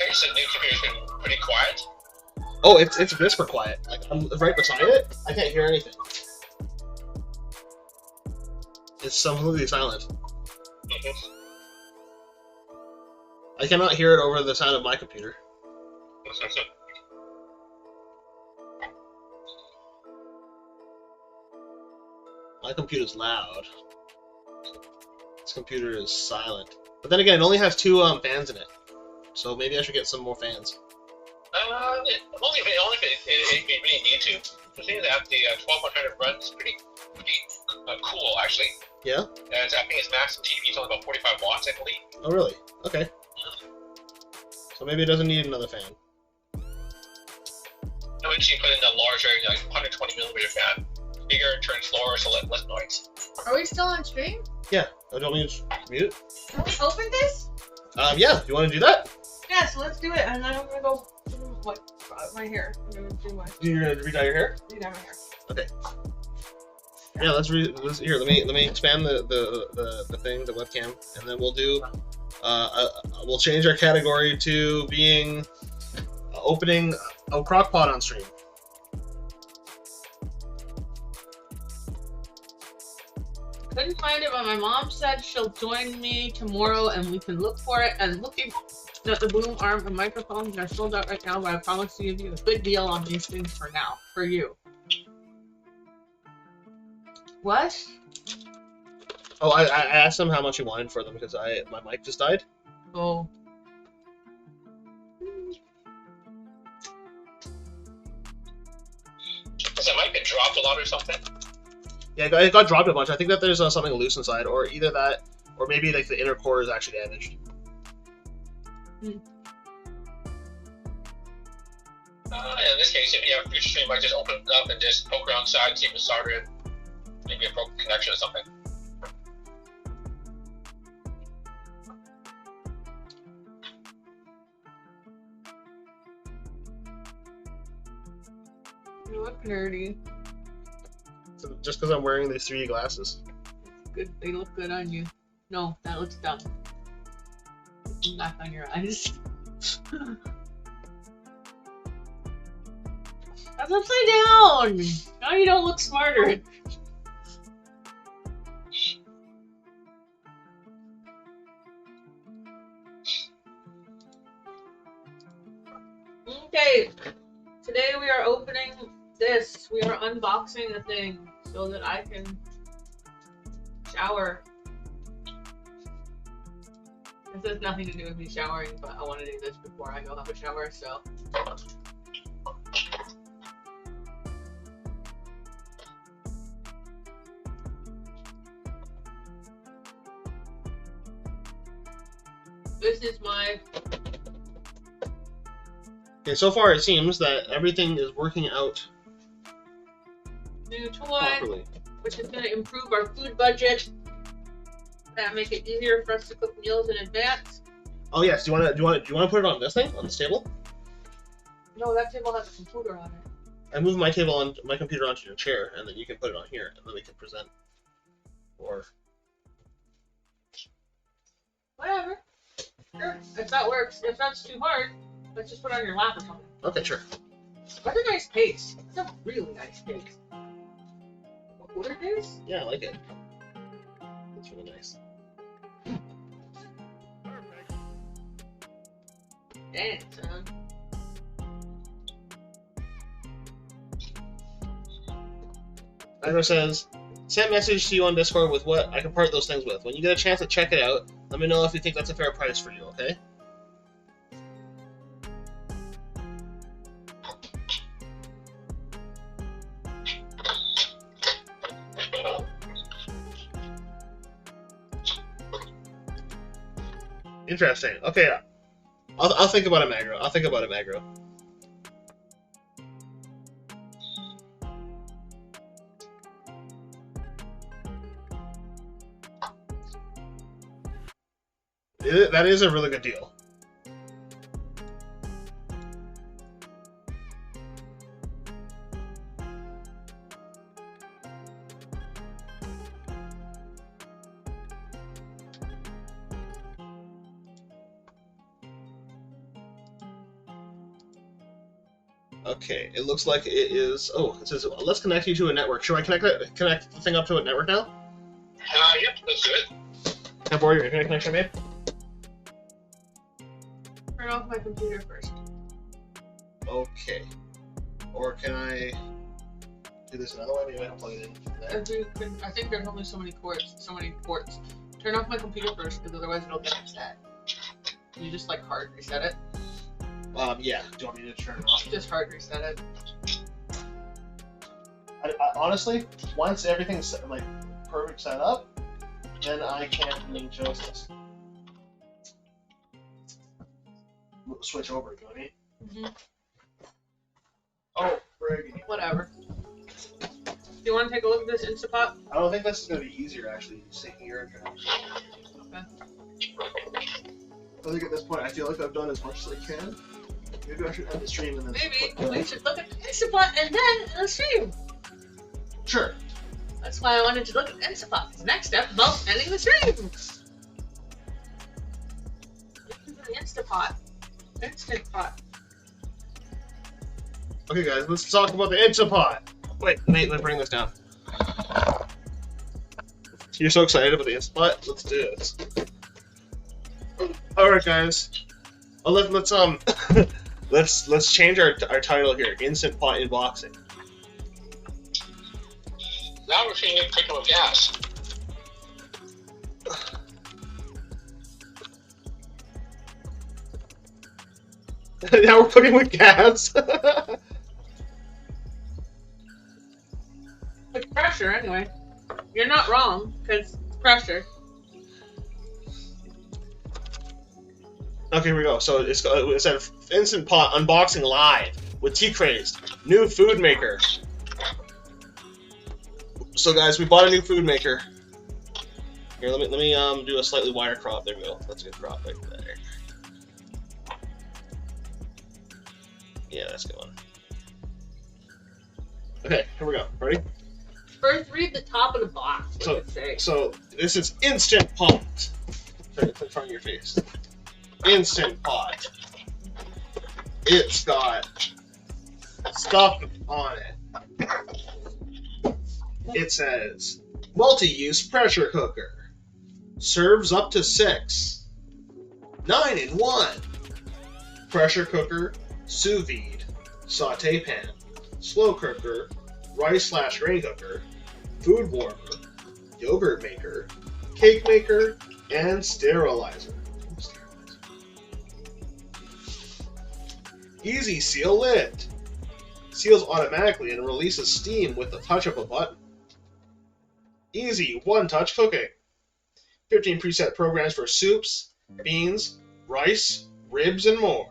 face, the new computer's been pretty quiet. Oh, it's whisper quiet. Like I'm right beside it. I can't hear anything. It's completely silent. I cannot hear it over the sound of my computer. My computer's loud. This computer is silent. But then again, it only has 2 fans in it. So maybe I should get some more fans. Only if you really need to. The thing that the 12100 runs pretty cool, actually. Yeah? And I think its maximum TDP is only about 45 watts, I believe. Oh, really? Okay. So maybe it doesn't need another fan. I mean, you put in a larger, like 120 millimeter fan. Bigger, turns slower, so less noise. Are we still on stream? Yeah. Oh, do you want me to mute? Can we open this? Yeah. Do you want to do that? Yeah, so let's do it, and then I'm gonna go do my hair. I'm gonna do my. You're gonna redye your hair? Redye my hair. Okay. Yeah, let's here. Let me expand the thing, the webcam, and then we'll do. We'll change our category to being opening a crockpot on stream. Couldn't find it, but my mom said she'll join me tomorrow, and we can look for it. And looking at the boom arm and microphones are sold out right now, but I promise to give you a good deal on these things for now, for you. What? Oh, I asked him how much he wanted for them because my mic just died. Oh. Because it might get dropped a lot or something. Yeah, it got dropped a bunch. I think that there's something loose inside, or either that, or maybe like the inner core is actually damaged. In this case, if you have a future stream, I just open it up and just poke around inside, see if it's soldered, maybe a broken connection or something. You look nerdy. So just because I'm wearing these 3D glasses. Good, they look good on you. No, that looks dumb. Back on your eyes. That's upside down! Now you don't look smarter. Okay, today we are opening this. We are unboxing the thing so that I can shower. This has nothing to do with me showering, but I want to do this before I go have a shower, so. This is my... Okay, so far it seems that everything is working out new toy, properly. which is going to improve our food budget and make it easier for us to cook meals in advance. Oh yes, do you want to put it on this thing, on this table? No, that table has a computer on it. I move my computer onto your chair, and then you can put it on here, and then we can present. Or whatever. Sure, if that works. If that's too hard, let's just put it on your lap or something. Okay, sure. That's a nice case. That's a really nice case. What it is? Yeah, I like it. It's really nice. Dang, son. Agro says, sent message to you on Discord with what I can part those things with. When you get a chance to check it out, let me know if you think that's a fair price for you, okay? Interesting. Okay, I'll think about it, Magro. I'll think about it, Magro. That is a really good deal. Okay, it looks like it is. Oh, it says let's connect you to a network. Should I connect the thing up to a network now? Yep, that's good. Can I borrow your internet connection, babe? Turn off my computer first. Okay. Or can I do this another way? Maybe I can plug it in there. I think there's only so many ports. Turn off my computer first, because otherwise it'll get upset. Can you just like hard reset it? Yeah. Do you want me to turn it off? Just hard reset it. I honestly, once everything's like perfect set up, then I can just switch over. You know what I mean? Mm-hmm. Oh, frig. Whatever. Do you want to take a look at this Instapot? I don't think this is going to be easier, actually, syncing your internet. Okay. I think at this point, I feel like I've done as much as I can. Maybe I should end the stream and then... Maybe we should look at the Instapot and then the stream. Sure. That's why I wanted to look at Instapot. The next step about ending the stream. This is an Instapot. Instant Pot. Okay, guys, let's talk about the Instapot. Wait, Nate, let me bring this down. You're so excited about the Instapot? Let's do this. All right, guys. Oh, let's let's change our title here. Instant Pot Unboxing. Now we're feeling pick up gas. Now we're cooking with gas. It's pressure, anyway. You're not wrong, because it's pressure. Okay, here we go. So it said Instant Pot Unboxing Live with T-Crazed. New food maker. So guys, we bought a new food maker. Here, let me do a slightly wider crop. There we go. That's a good crop right there. Yeah, that's a good one. Okay, here we go. Ready? First, read the top of the box. What does it say? So this is Instant Pot. Sorry, it's in front of your face. Instant Pot. It's got stuff on it. It says multi-use pressure cooker. Serves up to 6. 9 in 1. Pressure cooker, sous vide, saute pan, slow cooker, rice/grain cooker, food warmer, yogurt maker, cake maker, and sterilizer. Easy seal lid. Seals automatically and releases steam with the touch of a button. Easy one-touch cooking. 15 preset programs for soups, beans, rice, ribs, and more.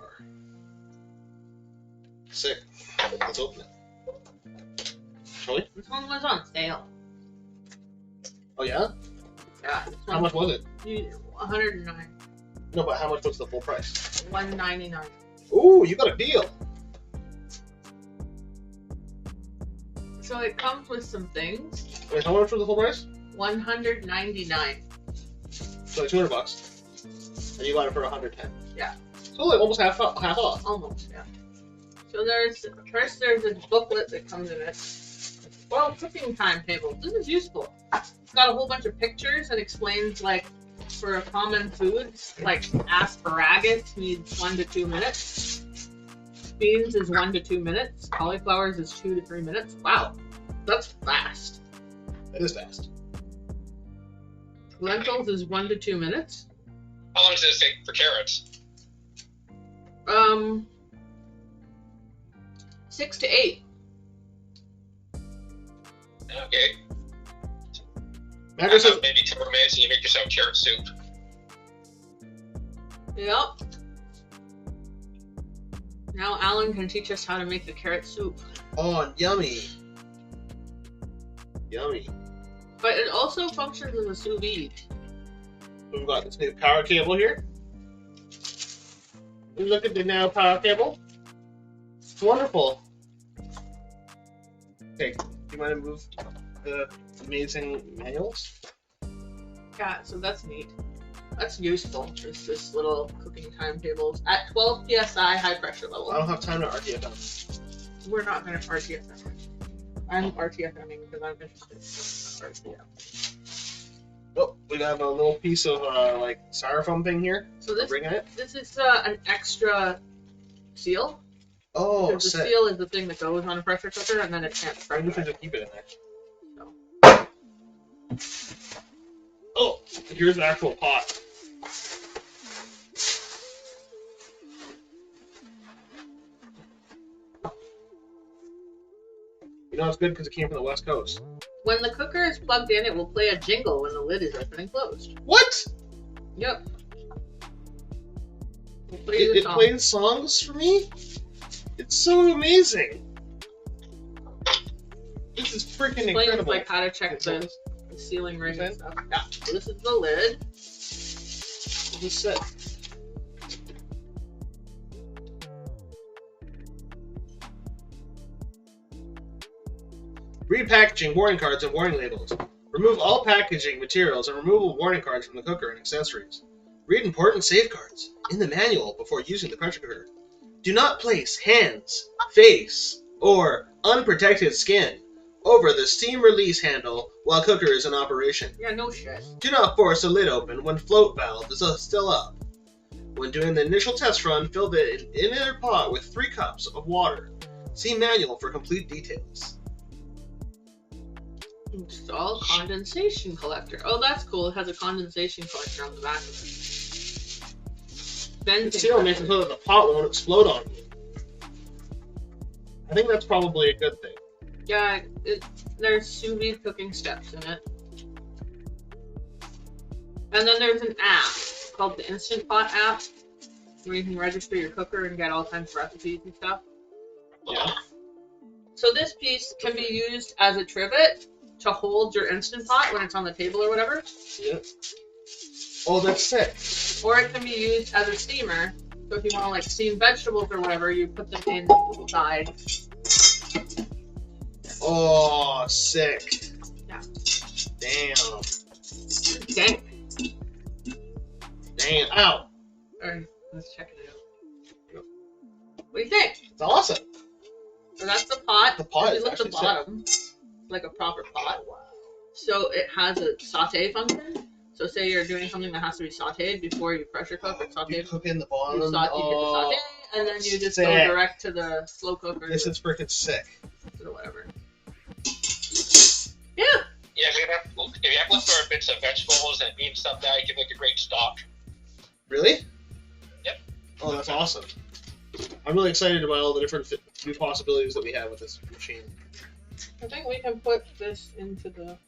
Sick. Let's open it. Shall we? This one was on sale. Oh yeah? Yeah. How much was it? $109. No, but how much was the full price? $199. Ooh, you got a deal. So it comes with some things. Wait, how much was the full price? $199. So like $200. And you got it for $110. Yeah. So like almost half off. Almost, yeah. So there's a booklet that comes in it. 12 cooking timetables. This is useful. It's got a whole bunch of pictures and explains like for common foods like asparagus needs 1 to 2 minutes. Beans is 1 to 2 minutes. Cauliflowers is 2 to 3 minutes. Wow, that's fast. It is fast. Lentils is 1 to 2 minutes. How long does it take for carrots? 6 to 8. Okay. Magger says maybe 10 more minutes and you make yourself carrot soup. Yep. Now Alan can teach us how to make the carrot soup. Oh, yummy. Yummy. But it also functions as a sous vide. We've got this new power cable here. Look at the now power cable. It's wonderful. Okay, do you mind to move the amazing manuals? Yeah, so that's neat. That's useful. It's this little cooking timetables at 12 psi high pressure level. I don't have time to argue about them. we're not going to RTF that much. I'm RTFing because I'm interested in RTF. Oh, we have a little piece of like styrofoam thing here. So this, bring it. this is an extra seal. Oh, because the seal is the thing that goes on a pressure cooker, and then it can't. I wonder if I just keep it in there. Oh, here's an actual pot. You know it's good because it came from the West Coast. When the cooker is plugged in, it will play a jingle when the lid is open and closed. What? Yep. It plays songs for me? It's so amazing. This is freaking incredible. Like how to check the ceiling ring and stuff. Yeah. So this is the lid. This is set. Read packaging, warning cards, and warning labels. Remove all packaging materials and removable warning cards from the cooker and accessories. Read important safeguards in the manual before using the pressure cooker. Do not place hands, face, or unprotected skin over the steam release handle while cooker is in operation. Yeah, no shit. Do not force the lid open when float valve is still up. When doing the initial test run, fill the inner pot with 3 cups of water. See manual for complete details. Install condensation collector. Oh, that's cool. It has a condensation collector on the back of it. The seal makes it so that the pot won't explode on you. I think that's probably a good thing. Yeah, there's sous vide cooking steps in it. And then there's an app called the Instant Pot app where you can register your cooker and get all kinds of recipes and stuff. Yeah. So this piece can be used as a trivet to hold your Instant Pot when it's on the table or whatever. Yep. Oh, that's sick. Or it can be used as a steamer. So if you want to like steam vegetables or whatever, you put them inside. Oh, sick. Yeah. Damn. Dang. Damn. Ow. Alright, let's check it out. What do you think? It's awesome. So that's the pot. The pot is look at the actually bottom, like a proper pot. So it has a saute function. So say you're doing something that has to be sauteed before you pressure cook or saute. You cook in the bottom. You hit the saute, and then you just go sick. direct to the slow cooker. This is freaking sick. Or whatever. Yeah. Yeah, if you have leftover bits of vegetables and meat and stuff, that you can make a great stock. Really? Yep. Oh, that's awesome. I'm really excited about all the different new possibilities that we have with this machine. I think we can put this into the...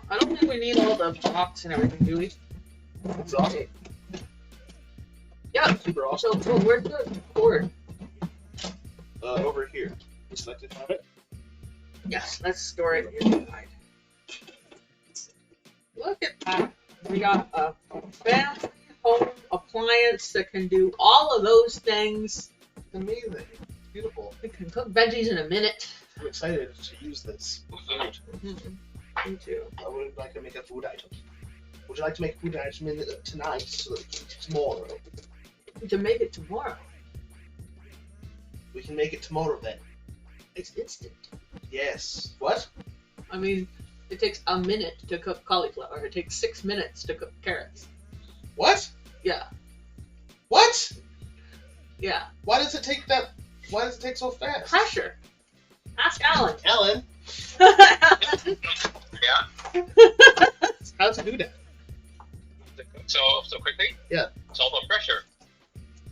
I don't think we need all the box and everything, do we? That's awesome. Yeah. Super awesome. So where's the cord? Over here. Just like to have it. Yes, let's store it inside. Look at that. We got a family home appliance that can do all of those things. It's amazing. It's beautiful. We can cook veggies in a minute. I'm excited to use this for food. Me too. I would like to make a food item. Would you like to make a food item tonight so that we can eat it tomorrow? We can make it tomorrow. We can make it tomorrow then. It's instant. Yes. What? I mean, it takes a minute to cook cauliflower. It takes 6 minutes to cook carrots. What? Yeah. What? Yeah. Why does it take that? Why does it take so fast? Pressure. Ask Alan. Alan. Yeah. How to do that? So quickly? Yeah. It's all about pressure.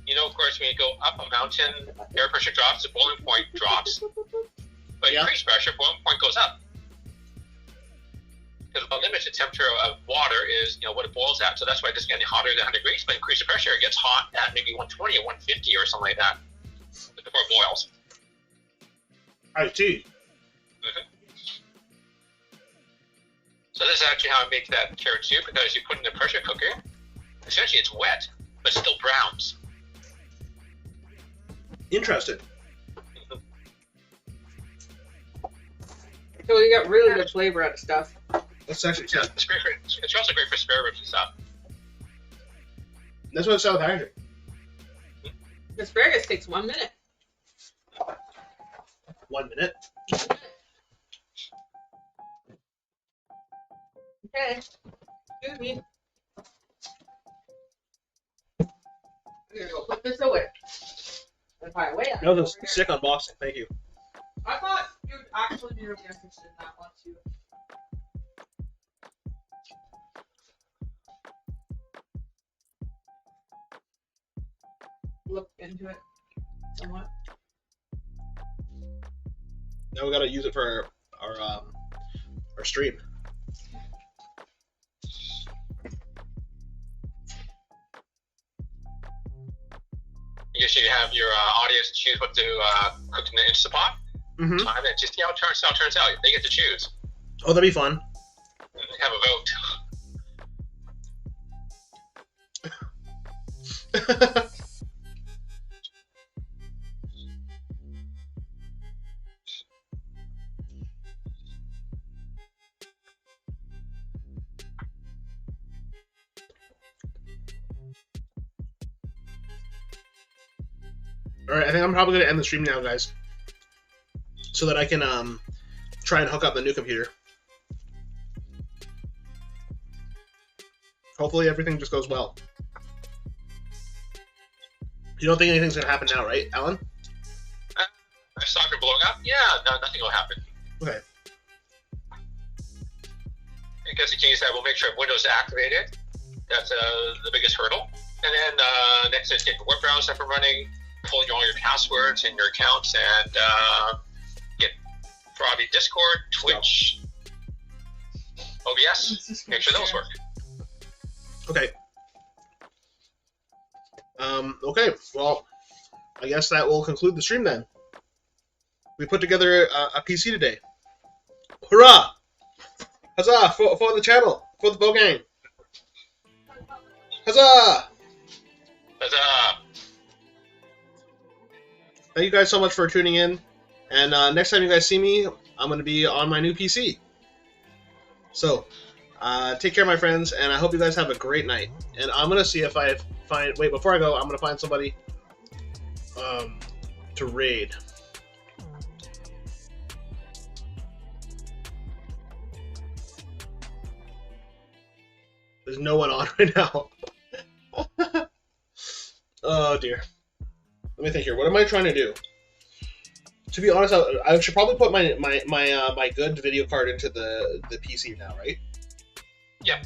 You know, of course, when you go up a mountain, air pressure drops, the boiling point drops. But increased pressure, boiling point goes up. Because what limits the temperature of water is, what it boils at. So that's why it doesn't get any hotter than 100 degrees. But increase the pressure, it gets hot at maybe 120 or 150 or something like that before it boils. I see. So this is actually how I make that carrot soup, because you put it in the pressure cooker. Essentially, it's wet, but still browns. Interesting. So you got really good flavor out of stuff. That's actually Yeah, it's great for, it's also great for spare ribs and stuff. That's what it's out with hydrate. Asparagus takes 1 minute. 1 minute. Okay. Excuse me. I'm gonna go put this away. If I wait, That was a sick unboxing. Thank you. I thought you'd actually be really interested in that one too. Look into it somewhat. Now we gotta use it for our stream. I guess you have your audience choose what to cook in the Instapot. Mm-hmm. Time and just see how it turns out. They get to choose. Oh, that'd be fun. Have a vote. All right, I think I'm probably gonna end the stream now, guys, so that I can try and hook up the new computer. Hopefully, everything just goes well. You don't think anything's gonna happen now, right, Alan? If soccer blowing up, yeah, no, nothing will happen. Okay. Because the key is that we'll make sure Windows is activated. That's the biggest hurdle. And then next is get the web browser up and running, pulling all your passwords and your accounts, and get probably Discord, Twitch, OBS. Make sure those work. Okay. Okay. Well, I guess that will conclude the stream then. We put together a PC today. Hurrah! Huzzah for the channel, for the Bo Gang. Huzzah! Huzzah! Thank you guys so much for tuning in. And next time you guys see me, I'm going to be on my new PC. So, take care, my friends, and I hope you guys have a great night. And I'm going to see if I find... Wait, before I go, I'm going to find somebody to raid. There's no one on right now. Oh, dear. Let me think here. What am I trying to do? To be honest, I should probably put my good video card into the PC now, right? Yep.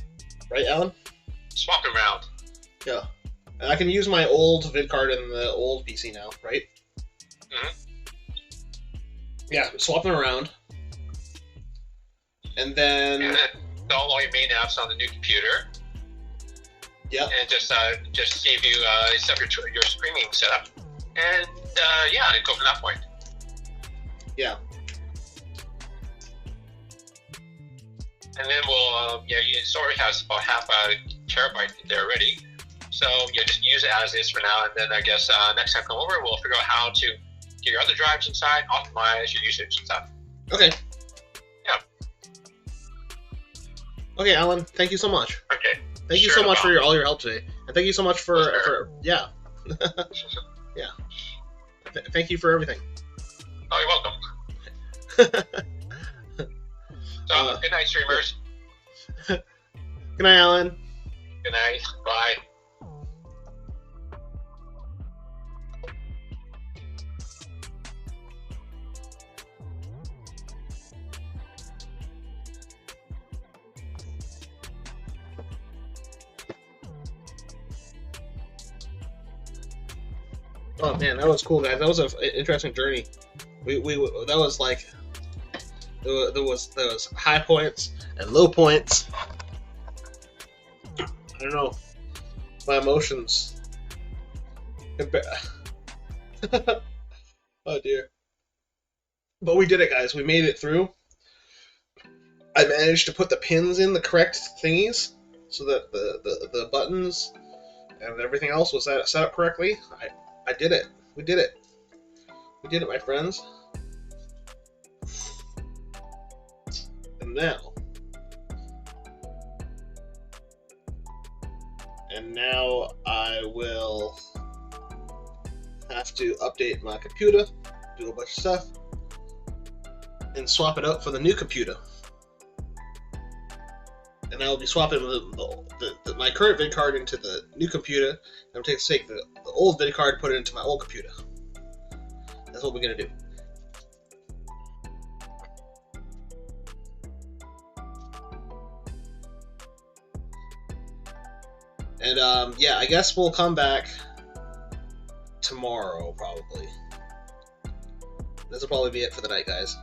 Right, Alan? Swap them around. Yeah. And I can use my old vid card in the old PC now, right? Mm-hmm. Yeah, swap them around. And then... And then install all your main apps on the new computer. Yeah. And just see if you set up your streaming setup. And yeah, and go from that point. Yeah. And then we'll, yeah, it already has about half a terabyte there already. So, yeah, just use it as is for now. And then I guess next time come over, we'll figure out how to get your other drives inside, optimize your usage and stuff. Okay. Yeah. Okay, Alan, thank you so much. Okay. Thank you so much for all your help today. And thank you so much for yeah. Yeah. Thank you for everything. Oh, you're welcome. So, good night, streamers. Good night, Alan. Good night. Bye. Oh man, that was cool, guys. That was an interesting journey. We that was like there was high points and low points. I don't know. My emotions. Oh dear. But we did it, guys. We made it through. I managed to put the pins in the correct thingies so that the buttons and everything else was set up correctly. I did it. We did it. We did it, my friends. And now, and now I will have to update my computer, do a bunch of stuff, and swap it out for the new computer. And I will be swapping my current vid card into the new computer. I'm going to take the old vid card and put it into my old computer. That's what we're going to do. And yeah, I guess we'll come back tomorrow, probably. This will probably be it for the night, guys.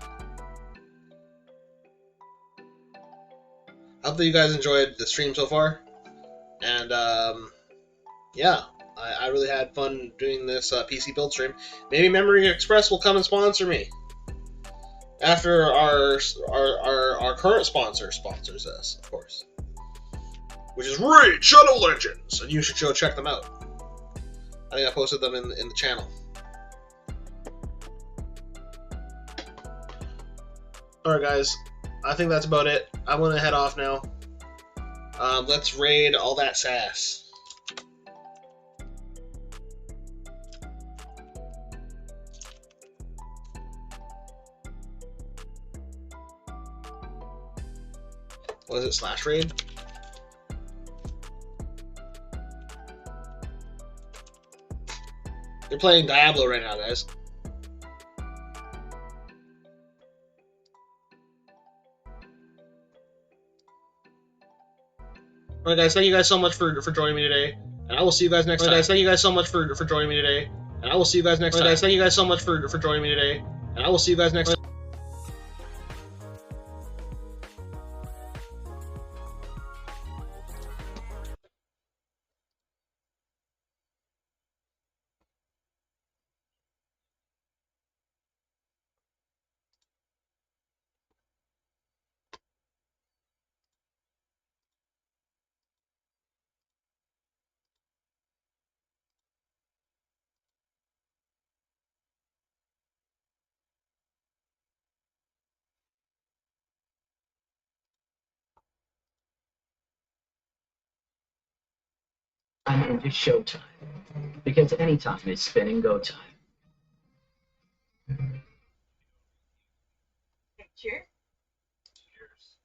I hope that you guys enjoyed the stream so far. And yeah, I really had fun doing this PC build stream. Maybe Memory Express will come and sponsor me after our current sponsor sponsors us, of course, which is Raid Shadow Legends, and you should go check them out. I think I posted them in the channel. Alright guys, I think that's about it. I'm gonna head off now. Let's raid all that sass. What is it, /raid? You're playing Diablo right now, guys. Alright guys, thank you guys so much for joining me today. And I will see you guys next time. Guys, thank you guys so much for joining me today. And I will see you guys next time. Guys, thank you guys so much for joining me today. And I will see you guys next time. I'm into showtime, because any time is spin and go time. Cheers. Cheers.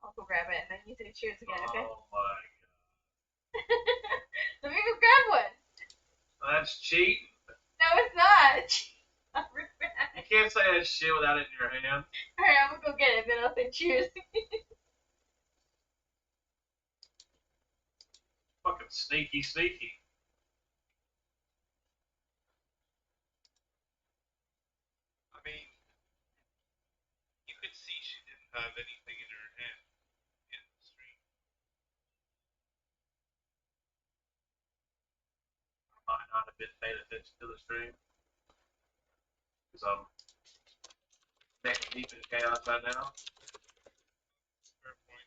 I'll go grab it, and then you say cheers again, okay? Oh my So maybe grab one. god. That's cheating. No, it's not. You can't say that shit without it in your hand. Alright, I'm gonna go get it, then I'll say cheers. Fucking sneaky, sneaky. I mean, you could see she didn't have anything in her hand in the stream. I might not have been paying attention to the stream. Because I'm neck deep in chaos right now. Fair point.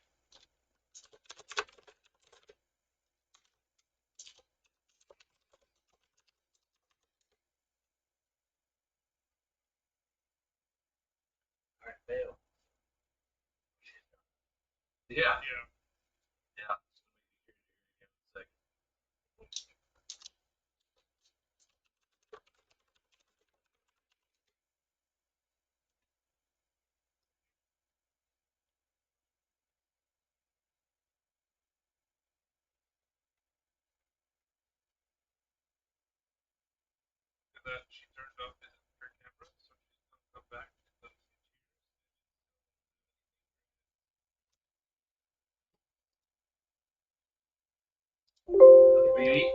Alright, fail. Yeah. Yeah. Yeah. That she turned off her camera, so she's gonna come back. Okay,